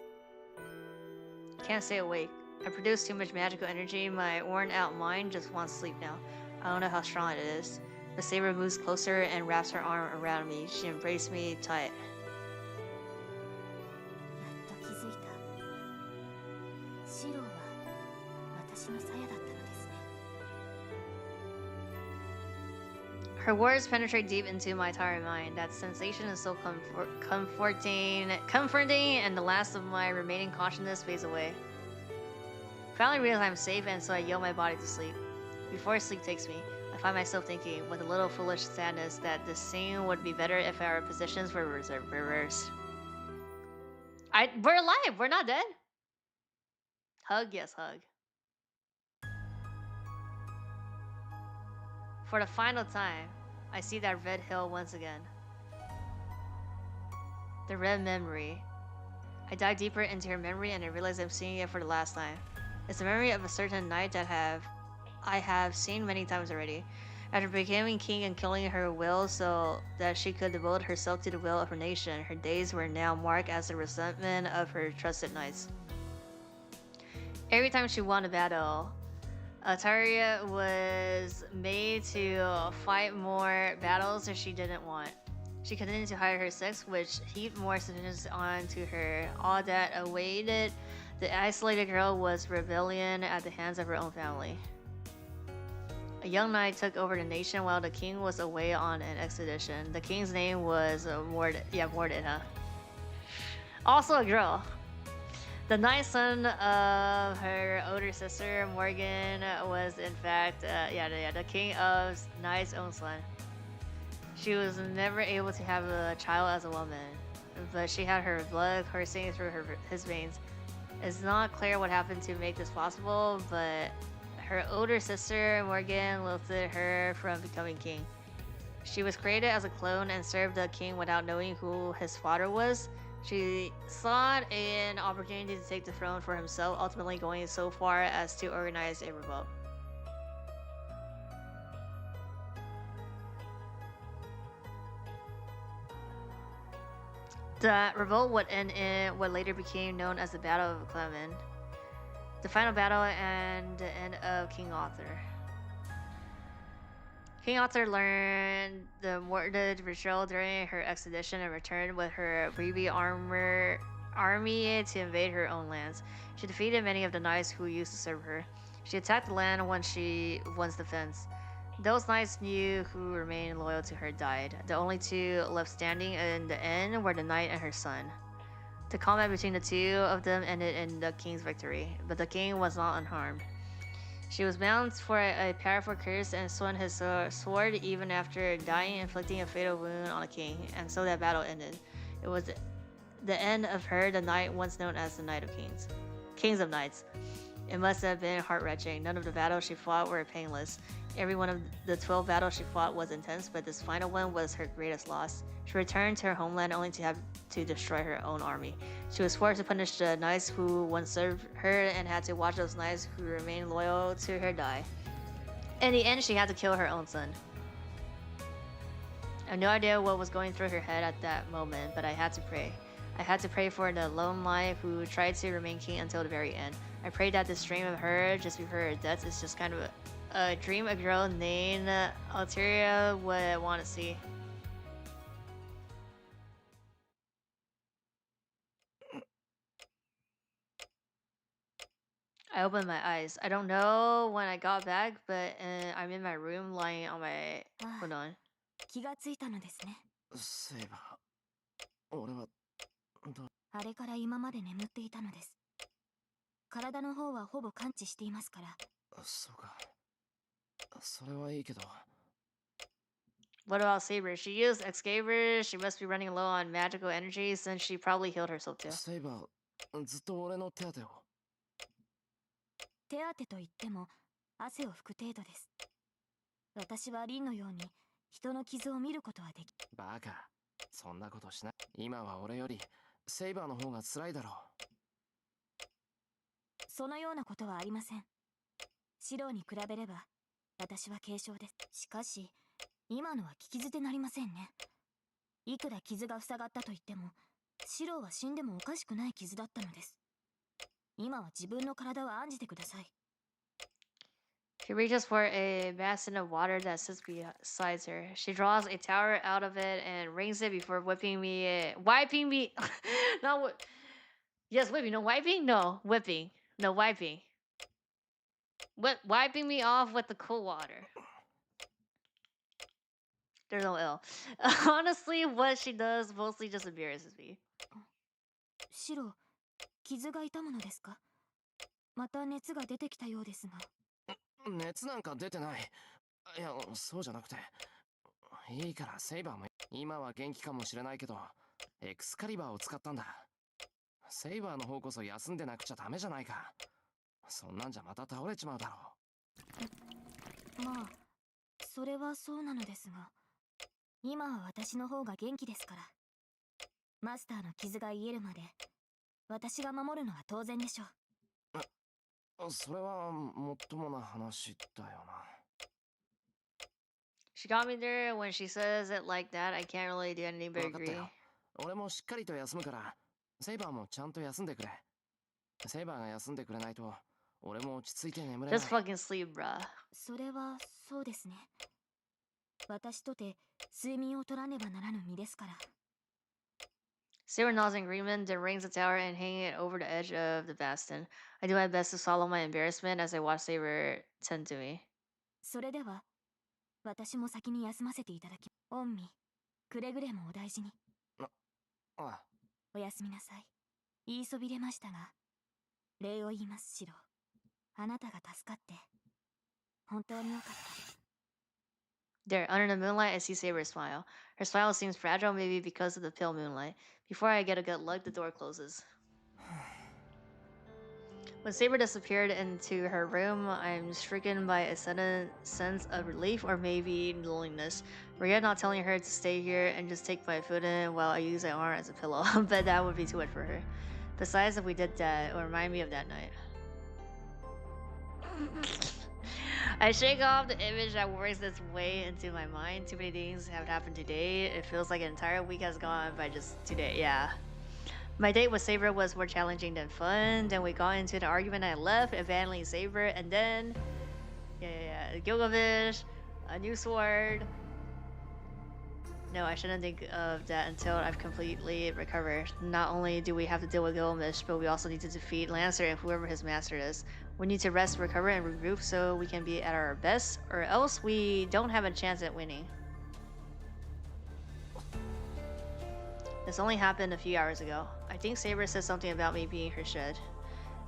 Can't stay awake. I produce too much magical energy. My worn out mind just wants sleep now. I don't know how strong it is. The Saber moves closer and wraps her arm around me. She embraced me tight. やっと気づいた。シローは私の鞘だったのですね。 Her words penetrate deep into my tired mind. That sensation is so comforting, and the last of my remaining consciousness fades away. Finally realize I'm safe, and so I yell my body to sleep. Before sleep takes me, I find myself thinking, with a little foolish sadness, that this scene would be better if our positions were reversed. We're alive! We're not dead! Hug, yes, hug. For the final time, I see that red hill once again. The red memory. I dive deeper into her memory and I realize I'm seeing it for the last time. It's the memory of a certain night that I have seen many times already. After becoming king and killing her will so that she could devote herself to the will of her nation, her days were now marked as the resentment of her trusted knights. Every time she won a battle, Ataria was made to fight more battles that she didn't want. She continued to hide her sex, which heaped more suspicions onto her. All that awaited the isolated girl was rebellion at the hands of her own family. A young knight took over the nation while the king was away on an expedition. The king's name was Mordina. Also a girl. The ninth son of her older sister, Morgan, was in fact, the king of Knight's own son. She was never able to have a child as a woman, but she had her blood coursing through his veins. It's not clear what happened to make this possible, but her older sister, Morgan, lifted her from becoming king. She was created as a clone and served the king without knowing who his father was. She sought an opportunity to take the throne for himself, ultimately going so far as to organize a revolt. The revolt would end in what later became known as the Battle of Clement, the final battle and the end of King Arthur. King Arthur learned the Mordred betrayal during her expedition and returned with her Brevi army to invade her own lands. She defeated many of the knights who used to serve her. She attacked the land once she won defense. Those knights knew who remained loyal to her died. The only two left standing in the end were the knight and her son. The combat between the two of them ended in the king's victory, but the king was not unharmed. She was bound for a powerful curse and swung his sword even after dying, inflicting a fatal wound on the king, and so that battle ended. It was the end of her, the knight once known as the Knight of Kings. Kings of Knights. It must have been heart-wrenching. None of the battles she fought were painless. Every one of the 12 battles she fought was intense, but this final one was her greatest loss. She returned to her homeland only to have to destroy her own army. She was forced to punish the knights who once served her and had to watch those knights who remained loyal to her die. In the end, she had to kill her own son. I have no idea what was going through her head at that moment, but I had to pray. I had to pray for the lone knight who tried to remain king until the very end. I prayed that this dream of her just before her death is just kind of a dream a girl named Alteria would want to see. I opened my eyes. I don't know when I got back, but I'm in my room lying on my... Hold on. 気がついたのですね。セイバー、俺はあれから今まで眠っていたのです。体の方はほぼ完治していますから。そうか。それはいいけど。What about Saber? She used Excalibur. She must be running low on magical energy since she probably healed herself too. セイバー、ずっと俺の手当てを。手当てといっても汗を拭く程度です。私はリンのように人の傷を見ることはでき。バカ、そんなことしない。今は俺よりセイバーの方が辛いだろう。そのようなことはありません。シローに比べれば私は軽傷です。しかし今のは聞き捨てなりませんね。いくら傷が塞がったと言ってもシローは死んでもおかしくない傷だったのです。今は自分の体を案じてください。She reaches for a basin of water that sits beside her. She draws a towel out of it and rings it before wiping me. Wiping me. Not what. Yes, whipping. No, wiping? No, whipping. No, wiping. Wiping me off with the cool water. There's no L. Honestly, what she does mostly just embarrasses me. シロー、傷が痛むのですか？また熱が出てきたようですが。熱なんか出てない。いや、そうじゃなくて。いいからセイバーも今は元気かもしれないけど、エクスカリバーを使ったんだ。セイバーの方こそ休んでなくちゃダメじゃないか。そんなんじゃまた倒れちまうだろう。まあ、それはそうなのですが、今は私の方が元気ですから。マスターの傷が癒えるまで、私が守るのは当然でしょう。それはもっともな話だよな。She got me there when she says it like that. I can't really do anything but agree. 俺もしっかりと休むから、セイバーもちゃんと休んでくれ。セイバーが休んでくれないと、俺も落ち着いて眠れない。Just fucking sleep, bruh. それはそうですね。私とて睡眠を取らねばならぬ身ですから。Saber nods in agreement, then rings the tower and hanging it over the edge of the bastion. I do my best to swallow my embarrassment as I watch Saber tend to me. それでは、私も先に休ませていただき、御身、くれぐれもお大事に。おやすみなさい。言いそびれましたが、礼を言いますシロ。あなたが助かって、本当によかった。There, under the moonlight, I see Saber smile. Her smile seems fragile, maybe because of the pale moonlight. Before I get a good look, the door closes. When Saber disappeared into her room, I'm stricken by a sudden sense of relief or maybe loneliness. Regret not telling her to stay here and just take my food in while I use my arm as a pillow, but that would be too much for her. Besides, if we did that, it would remind me of that night. I shake off the image that works its way into my mind. Too many things have happened today. It feels like an entire week has gone by just today. Yeah. My date with Saber was more challenging than fun. Then we got into the argument. I left, abandoning Saber, and then Gilgamesh, a new sword. No, I shouldn't think of that until I've completely recovered. Not only do we have to deal with Gilgamesh, but we also need to defeat Lancer and whoever his master is. We need to rest, recover, and regroup so we can be at our best, or else we don't have a chance at winning. This only happened a few hours ago. I think Saber said something about me being her shed.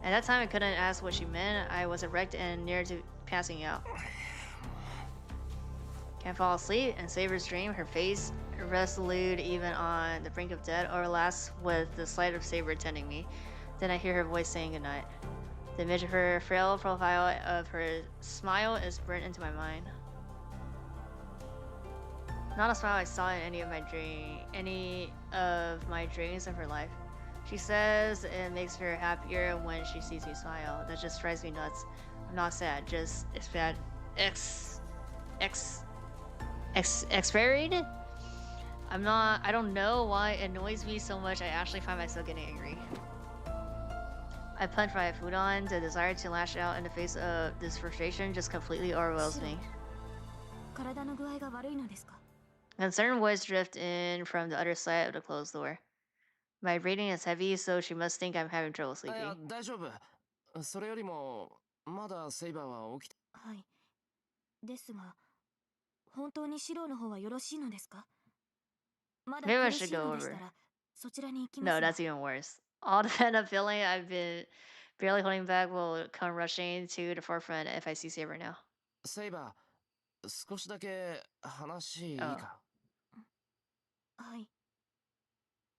At that time, I couldn't ask what she meant. I was erect and near to passing out. Can't fall asleep, and Saber's dream, her face, resolute even on the brink of death, overlaps with the sight of Saber tending me. Then I hear her voice saying goodnight. The image of her frail profile of her smile is burnt into my mind. Not a smile I saw in any of my dreams of her life. She says it makes her happier when she sees me smile. That just drives me nuts. I'm not sad, just exasperated? I don't know why it annoys me so much. I actually find myself getting angry. I punch my food on. The desire to lash out in the face of this frustration just completely overwhelms me. A concerned voice drifts in from the other side of the closed door. My breathing is heavy, so she must think I'm having trouble sleeping. 大丈夫。それよりもまだセイバーは起きて。はい。ですが、本当にシロの方はよろしいのですか？まだ Maybe I 苦 should しい go のでした over. ら、そちらに行きま No, すが。 that's even worse. All the pent-up feeling I've been barely holding back will come rushing to the forefront if I see Saber now. セイバー、少しだけ話いい Oh. か？はい。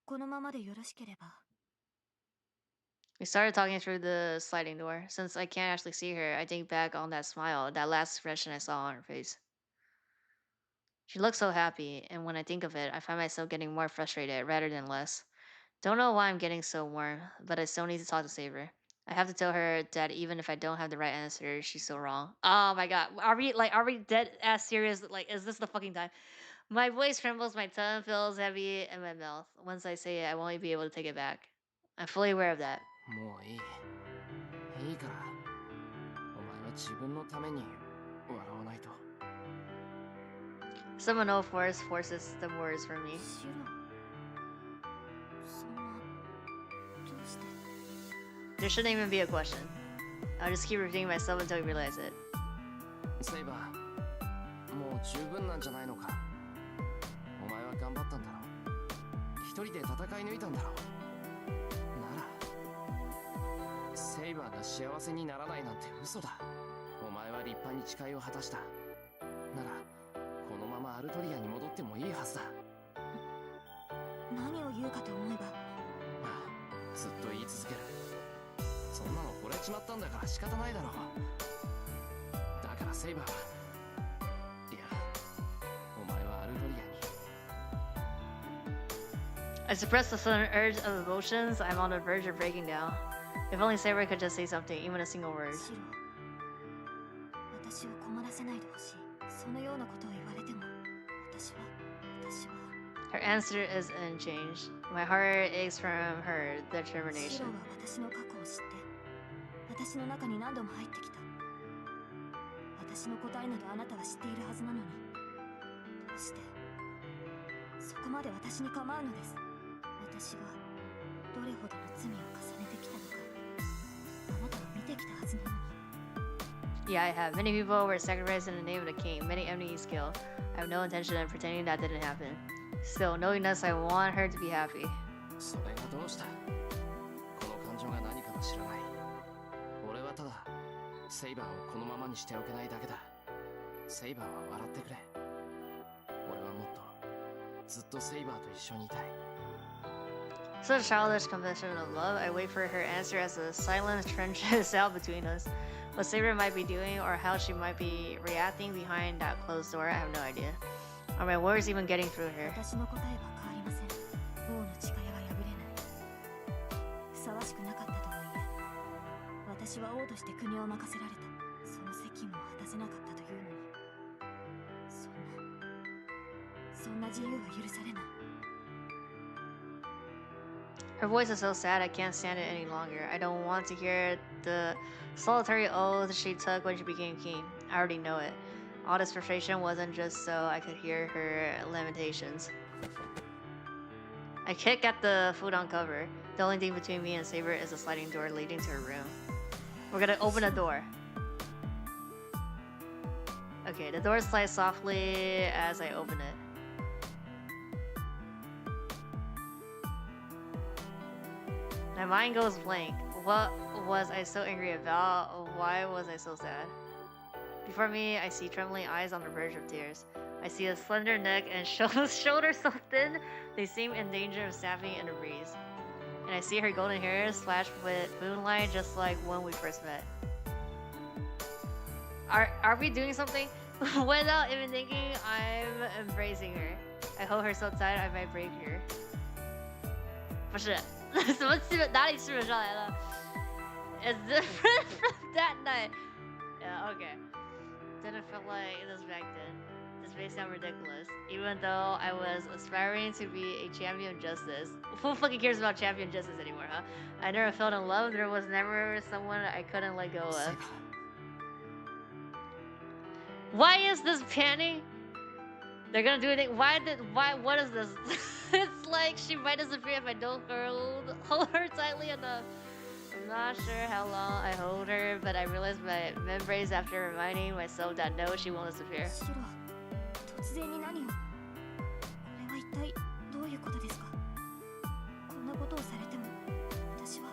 このままでよろしければ。 We started talking through the sliding door. Since I can't actually see her, I think back on that smile, that last expression I saw on her face. She looked so happy, and when I think of it, I find myself getting more frustrated rather than less. Don't know why I'm getting so warm, but I still need to talk to Saber. I have to tell her that even if I don't have the right answer, she's so wrong. Oh my god. Are we dead ass serious? Like, is this the fucking time? My voice trembles, my tongue feels heavy in my mouth. Once I say it, I won't be able to take it back. I'm fully aware of that. もういい。いいから。お前は自分のために笑わないと。Some unknown force forces the words from me. シロ、そんな、どうして？ There shouldn't even be a question. I'll just keep repeating myself until you realize it. セイバー、もう十分なんじゃないのか。お前は頑張ったんだろう。一人で戦い抜いたんだろう。なら、セイバーが幸せにならないなんて嘘だ。お前は立派に誓いを果たした。なら、このままアルトリアに戻ってもいいはずだ。何を言うかと思えば。ああ、ずっと言い続ける。そんなの惚れちまったんだから仕方ないだろう。だからセイバーは、いや、お前はアルトリアに。I suppress the sudden urge of emotions. I'm on the verge of breaking down. If only Saber could just say something, even a single word. シロ、私を困らせないでほしい。そのようなことを言われても、私は。 Her answer is unchanged. My heart aches from her シロ determination. は私の過去を知って、私の中に何度も入ってきた。私の答えなどあなたは知っているはずなのに、どうしてそこまで私に構うのです。私がどれほどの罪を重ねてきたのか、あなたは見てきたはずなのに。 Yeah, I have. Many people were sacrificed in the name of the king. Many enemies killed. I have no intention of pretending that didn't happen. Still, knowing this, I want her to be happy. それがどうした？この感情が何かは知らない。俺はただセイバーをこのままにしておけないだけだ。セイバーは笑ってくれ。俺はもっとずっとセイバーと一緒にいたい。 Such a childish confession of love. I wait for her answer as the silence trenches out between us. What Saber might be doing or how she might be reacting behind that closed door, I have no idea. Are my words even getting through her? 私の答えは変わりません。王の誓いは破れない。ふさわしくなかったとはいえ、私は王として国を任せられた。その責務を果たせなかったというのに、そんな自由は許されない。 Her voice is so sad I can't stand it any longer. I don't want to hear the solitary oath she took when she became king. I already know it. All this frustration wasn't just so I could hear her lamentations. I kick at the food on cover. The only thing between me and Saber is a sliding door leading to her room. We're gonna open a door. Okay, the door slides softly as I open it. My mind goes blank. What was I so angry about? Why was I so sad? Before me, I see trembling eyes on the verge of tears. I see a slender neck and shoulders so thin they seem in danger of snapping in the breeze. And I see her golden hair splashed with moonlight just like when we first met. Are we doing something? Without even thinking, I'm embracing her. I hold her so tight I might break her. 不是，什么基本哪里基本上来了 ？It's different from that night. Yeah, okay. Didn't feel like this back then. This may sound ridiculous, even though I was aspiring to be a champion of justice. Who fucking cares about champion justice anymore, huh? I never felt in love. There was never someone I couldn't let go of. Why is this panning? They're gonna do anything. Why? What is this? It's like she might disappear if I don't hold her tightly enough. I'm not sure how long I hold her, but I realized my membranes after reminding myself that no, she won't disappear. シロ、突然に何を。これは一体どういうことですか。こんなことをされても私は。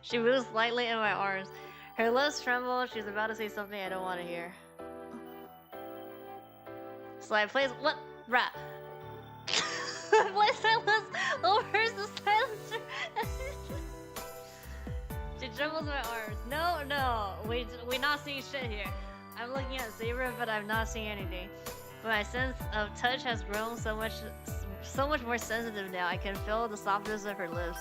She moves lightly in my arms. Her lips tremble. She's about to say something I don't want to hear. So I place what? Rat. I place my lips over the silencer. She trembles in my arms. No, we're not seeing shit here. I'm looking at Saber, but I'm not seeing anything. But my sense of touch has grown so much more sensitive now. I can feel the softness of her lips.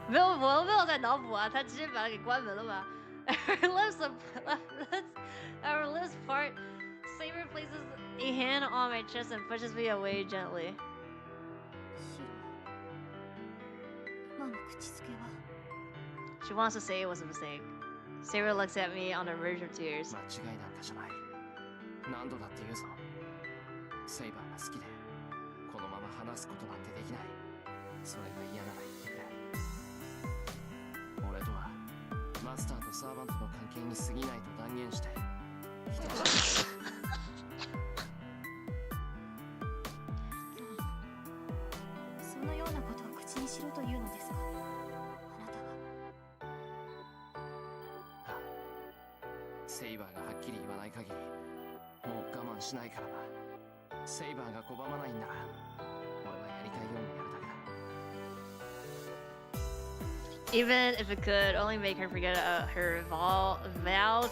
没有在脑补啊，他直接把它给关门了吧。Our lips part. Saber places a hand on my chest and pushes me away gently. シロ、今の口づけは。 She wants to say it was a mistake. Saber looks at me on the verge of tears. 間違いなんかじゃない。何度だって言うぞ。セイバーが好きで、このまま話すことなんてできない。それが嫌なら言ってくれ。俺とはマスターとサーバントの関係に過ぎないと断言して。そのようなことを口にしろというのですか。あなたは。セイバーがはっきり言わない限り、もう我慢しないからな。セイバーが拒まないんなら、俺はやりたいようにやるだけだ。Even if it could only make her forget her vow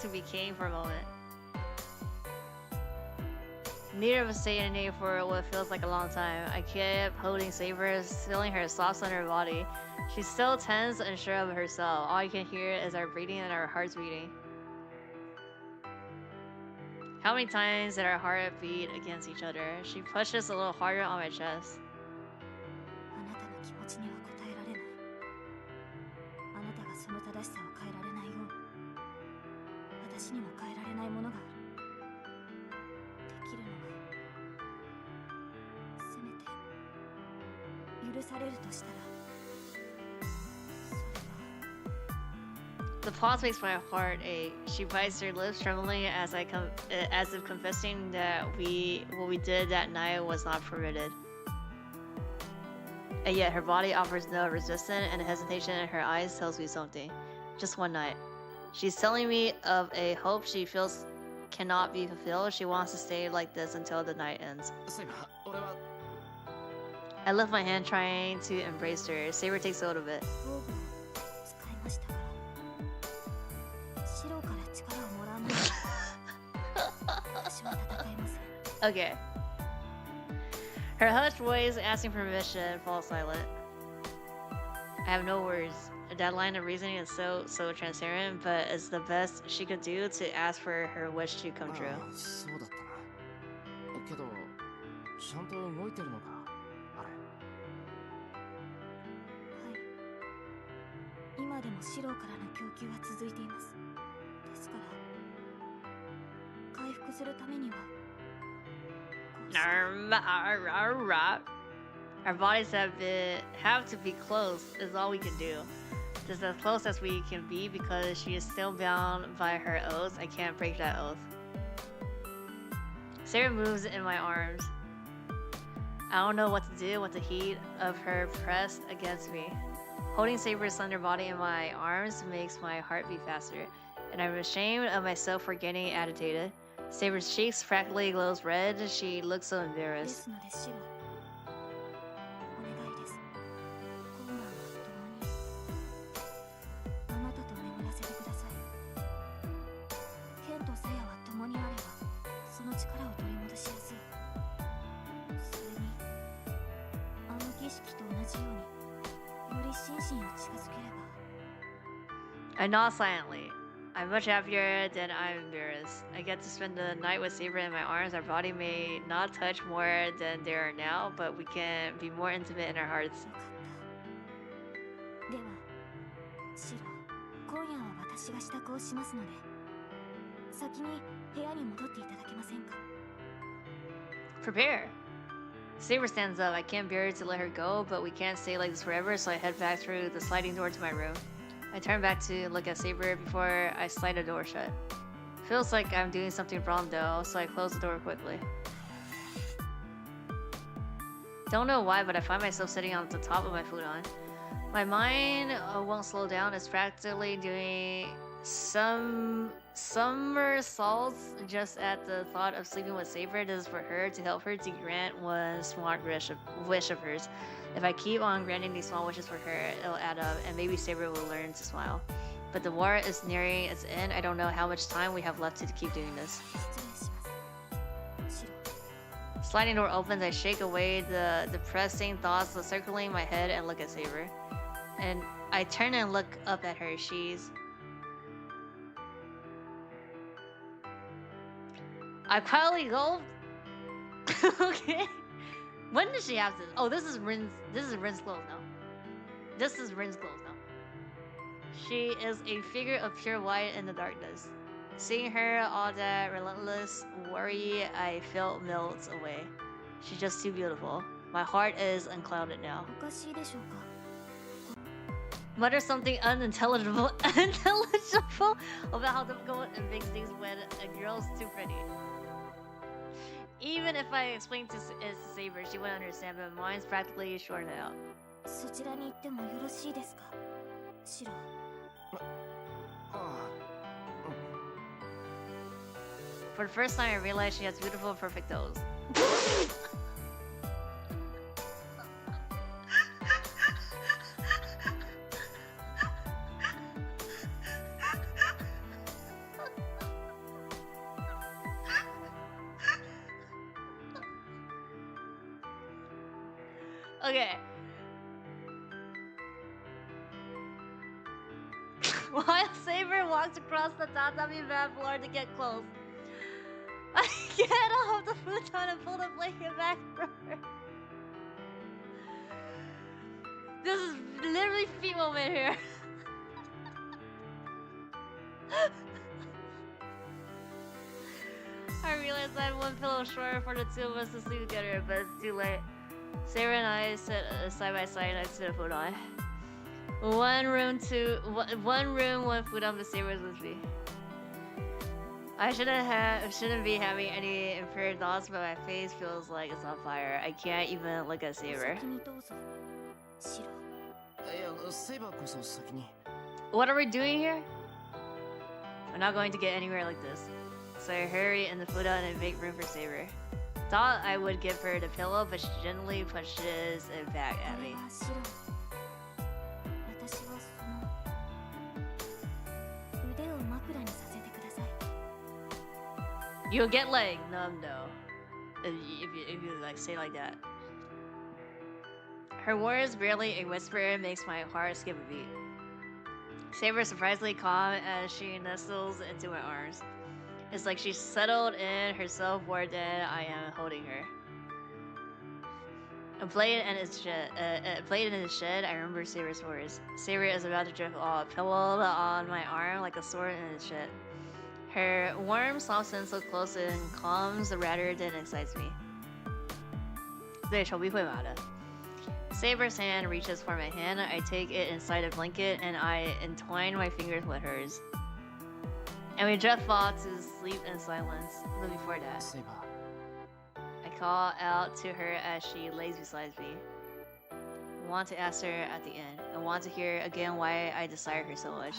to be king for a moment. Neither of us say anything for what feels like a long time. I kept holding Saber, feeling her soft on her body. She's still tense and unsure of herself. All I can hear is our breathing and our hearts beating. How many times did our heart beat against each other? She pushes a little harder on my chest. あなたの気持ちには応えられない。あなたがその正しさを変えられないように、私にも変えられないものがある。できるのは、せめて許されるとしたら、それは。The pause makes my heart ache. She bites her lips, trembling as if confessing that what we did that night was not permitted. And yet her body offers no resistance, and the hesitation in her eyes tells me something. Just one night. She's telling me of a hope she feels cannot be fulfilled. She wants to stay like this until the night ends. セイバー、俺は。 I lift my hand, trying to embrace her. Saber takes hold of it. 防具を使いましたから。シロから力をもらわないと私は戦えません。Okay. Her hushed voice asking permission falls silent. I have no words. That line of reasoning is so transparent, but it's the best she could do to ask for her wish to come true. ああ、そうだったな。けど、ちゃんと動いてるのか、あれ。はい。今でもシロからの供給は続いています。ですから、回復するためには。 Our bodies have to be close is all we can do. Just as close as we can be because she is still bound by her oath. I can't break that oath. Sarah moves in my arms. I don't know what to do with the heat of her pressed against me. Holding Saber's slender body in my arms makes my heart beat faster, and I'm ashamed of myself for getting agitated. Saber's cheeks practically glows red. She looks so で embarrassed. すのでシロ、お願いです。今晩は共にあなたと眠らせてください。ケンとサヤは共にあればその力を取り戻しやすい。それにあの儀式と同じようにより心身を近づければ。 I nod silently. I'm much happier than I'm embarrassed. I get to spend the night with Saber in my arms. Our body may not touch more than they are now, but we can be more intimate in our hearts. よかった。では、シロ、今夜は私が支度をしますので、先に部屋に戻っていただけませんか。 Prepare. Saber stands up. I can't bear to let her go, but we can't stay like this forever, so I head back through the sliding door to my room. I turn back to look at Saber before I slide the door shut. Feels like I'm doing something wrong though, so I close the door quickly. Don't know why, but I find myself sitting on the top of my futon. My mind won't slow down. It's practically doing some somersaults just at the thought of sleeping with Saber. This is for her to help her to grant one smart wish of hers. If I keep on granting these small wishes for her, it'll add up, and maybe Saber will learn to smile. But the war is nearing its end. I don't know how much time we have left to keep doing this. Sliding door opens. I shake away the depressing thoughts circling my head and look at Saber. And I turn and look up at her. She's... I quietly go. Okay. When did she have this? Oh, this is Rin's clothes now. This is Rin's clothes now. She is a figure of pure white in the darkness. Seeing her, all that relentless worry I felt melts away. She's just too beautiful. My heart is unclouded now. Mutter something unintelligible about how difficult it makes things when a girl's too pretty. Even if I explained to Saber, she wouldn't understand, but mine's practically shorted out. For the first time, I realized she has beautiful, perfect toes. Okay. While Saber walks across the tatami mat floor to get close, I get off the futon and pull the blanket back from her. This is literally feet moment here. I realized I had one pillow short for the two of us to sleep together, but it's too late. Saber and I sit side by side next to the futon. One room, one futon, but Saber's with me. I shouldn't be having any impaired thoughts, but my face feels like it's on fire. I can't even look at Saber. What are we doing here? I'm not going to get anywhere like this. So I hurry in the futon and make room for Saber. Thought I would give her the pillow, but she gently pushes it back at me. You'll get like numb though, if you like say like that. Her words, barely a whisper, makes my heart skip a beat. Saber is surprisingly calm as she nestles into my arms. It's like she's settled in herself more than I am holding her. Played in his shed, I remember Saber's words. Saber is about to drift off, pillowed on my arm like a sword in his shed. Her warm, soft sense so close and calms rather than excites me. Saber's hand reaches for my hand. I take it inside a blanket and I entwine my fingers with hers. And we drift off to sleep in silence. But before that, I call out to her as she lays beside me. I want to ask her at the end. I want to hear again why I desire her so much.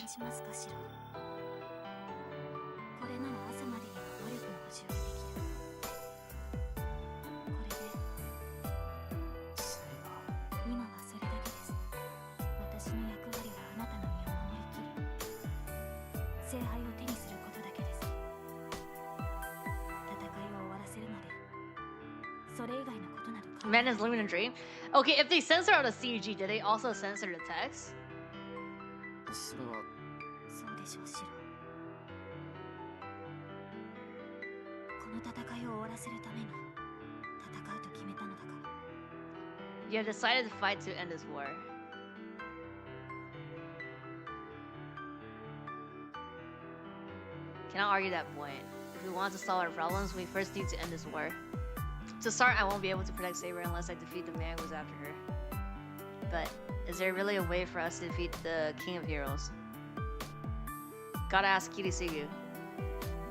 Man is living a dream. Okay, if they censor out the CG, did they also censor the text? You have decided to fight to end this war. Cannot argue that point. If we want to solve our problems, we first need to end this war. To start, I won't be able to protect Saber unless I defeat the man who's after her. But is there really a way for us to defeat the King of Heroes? Gotta ask Kirisugu.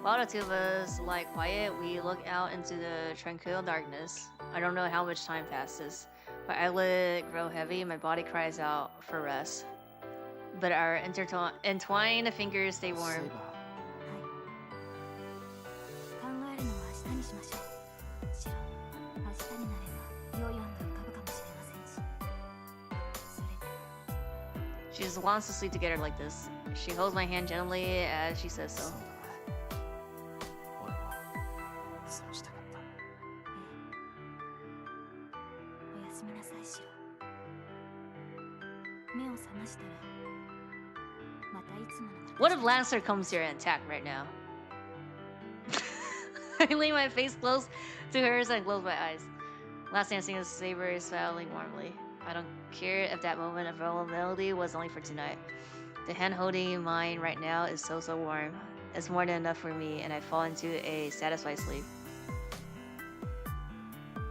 While the two of us lie quiet, we look out into the tranquil darkness. I don't know how much time passes. My eyelid grow heavy, my body cries out for rest. But our entwined fingers stay warm. 考えるのは明日にしましょう。シロ、明日になれば良い案が浮かぶかもしれませんし。それで。 She just wants to sleep together like this. She holds my hand gently as she says so. 俺もそうしたかった。おやすみなさい、シロ。目を覚ましたら、またいつもの。 What if Lancer comes here and attack right now? I lay my face close to hers and close my eyes. Last dancing is Saber smiling warmly. I don't care if that moment of vulnerability was only for tonight. The hand holding mine right now is so warm. It's more than enough for me, and I fall into a satisfied sleep.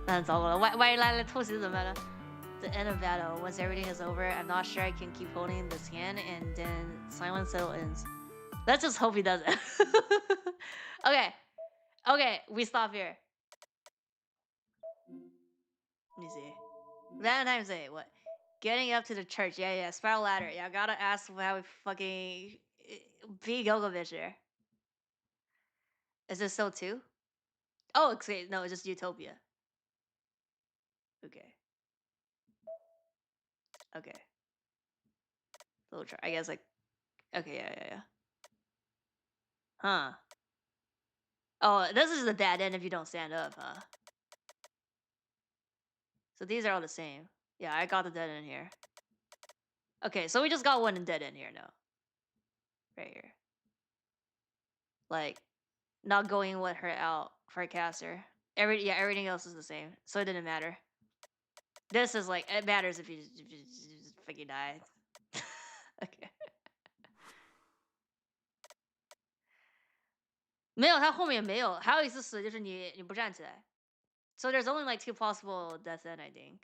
那糟糕了，万一来了偷袭怎么办呢？ The end of battle. Once everything is over, I'm not sure I can keep holding this hand, and then silence settles in. Let's just hope he doesn't. Okay, we stop here. Let me see. Valentine's Day, what? Getting up to the church, yeah, spiral ladder. Yeah, I gotta ask how we fucking beat Gogovich there. Is this so too? Oh, okay, no, it's just Utopia. Okay. Little try. I guess like. Okay, yeah. Huh. Oh, this is the bad end if you don't stand up, huh? So these are all the same. Yeah, I got the dead end here. Okay, so we just got one dead end here now. Right here. Like, not going with her out for a caster. Everything else is the same. So it didn't matter. This is like, it matters if you just fucking die. Okay. 没有，他后面没有，还有一次死就是你不站起来。So there's only like 2 possible death end, I think.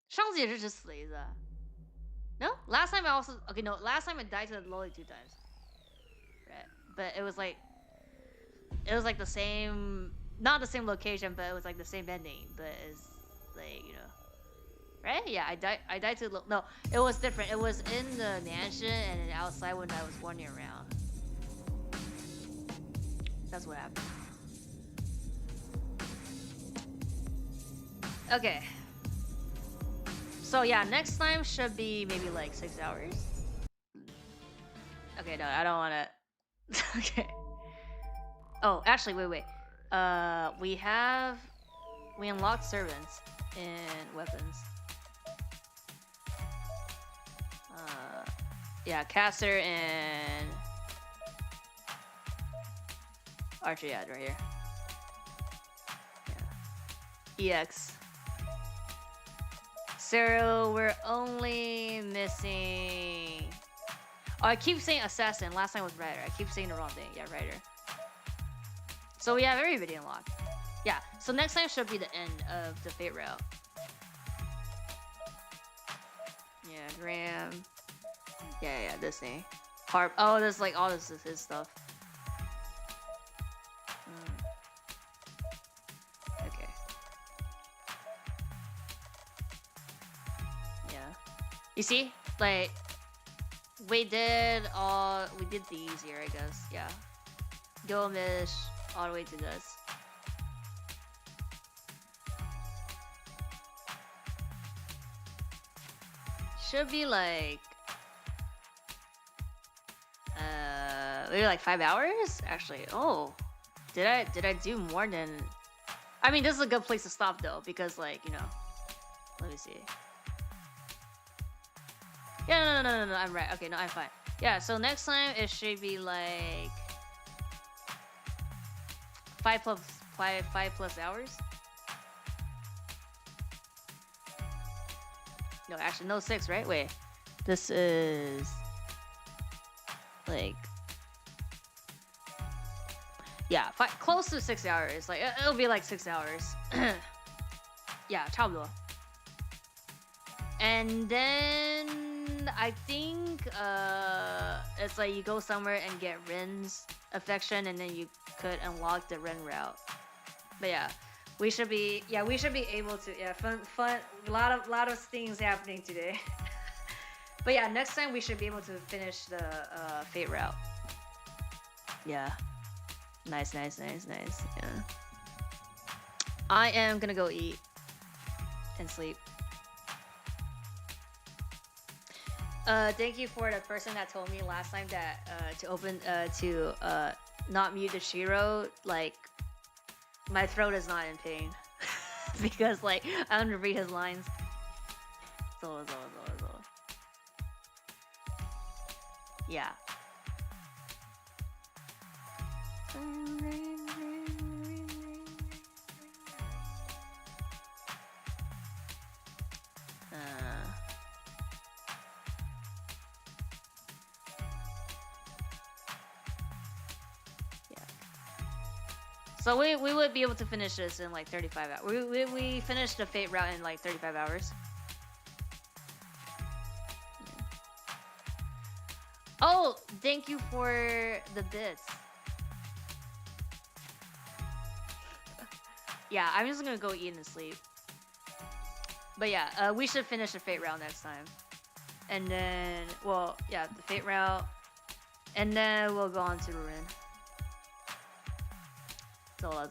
上次也是只死了一次。No, last time I also no, last time I died to the lolly 2 times. Right, but it was like the same, not the same location, but it was like the same ending, but it's like, you know. Right? Yeah, I died to no, it was different. It was in the mansion and then outside when I was wandering around. That's what happened. Okay. So yeah, next time should be maybe like 6 hours. Okay, no, I don't wanna. Okay. Oh, actually, wait. We unlocked servants and weapons. Yeah, caster and archer, yeah, right here. Yeah. EX. So we're only missing. Oh, I keep saying assassin. Last time was rider. I keep saying the wrong thing. Yeah, rider. So we have everybody unlocked. Yeah. So next time should be the end of the fate route. Yeah, Graham. Yeah, this thing. Harp. Oh, this like all this is his stuff. Okay. Yeah. You see, like we did these here, I guess. Yeah. Gomish all the way to this. Should be like maybe like 5 hours actually. Oh, did I do more than? I mean, this is a good place to stop though, because like, you know, let me see. Yeah, no, I'm right. Okay, no, I'm fine. Yeah, so next time it should be like 5 plus hours. No, actually, no, 6, right? Wait, this is like Yeah, close to 6 hours. Like it'll be like 6 hours. Yeah, 差不多. And then I think it's like you go somewhere and get Rin's affection, and then you could unlock the Rin route. But yeah, we should be able to. Yeah, fun, a lot of things happening today. But yeah, next time we should be able to finish the Fate route. Yeah, nice. Yeah, I am gonna go eat and sleep. Thank you for the person that told me last time that to not mute the Shiro. Like, my throat is not in pain because like I don't read his lines. So. Yeah. So we would be able to finish this in like 35 hours. We finished the Fate route in like 35 hours. Oh, thank you for the bits. Yeah, I'm just gonna go eat and sleep. But yeah, we should finish the Fate route next time. And then, well, yeah, the Fate route. And then we'll go on to Ruin. 走了。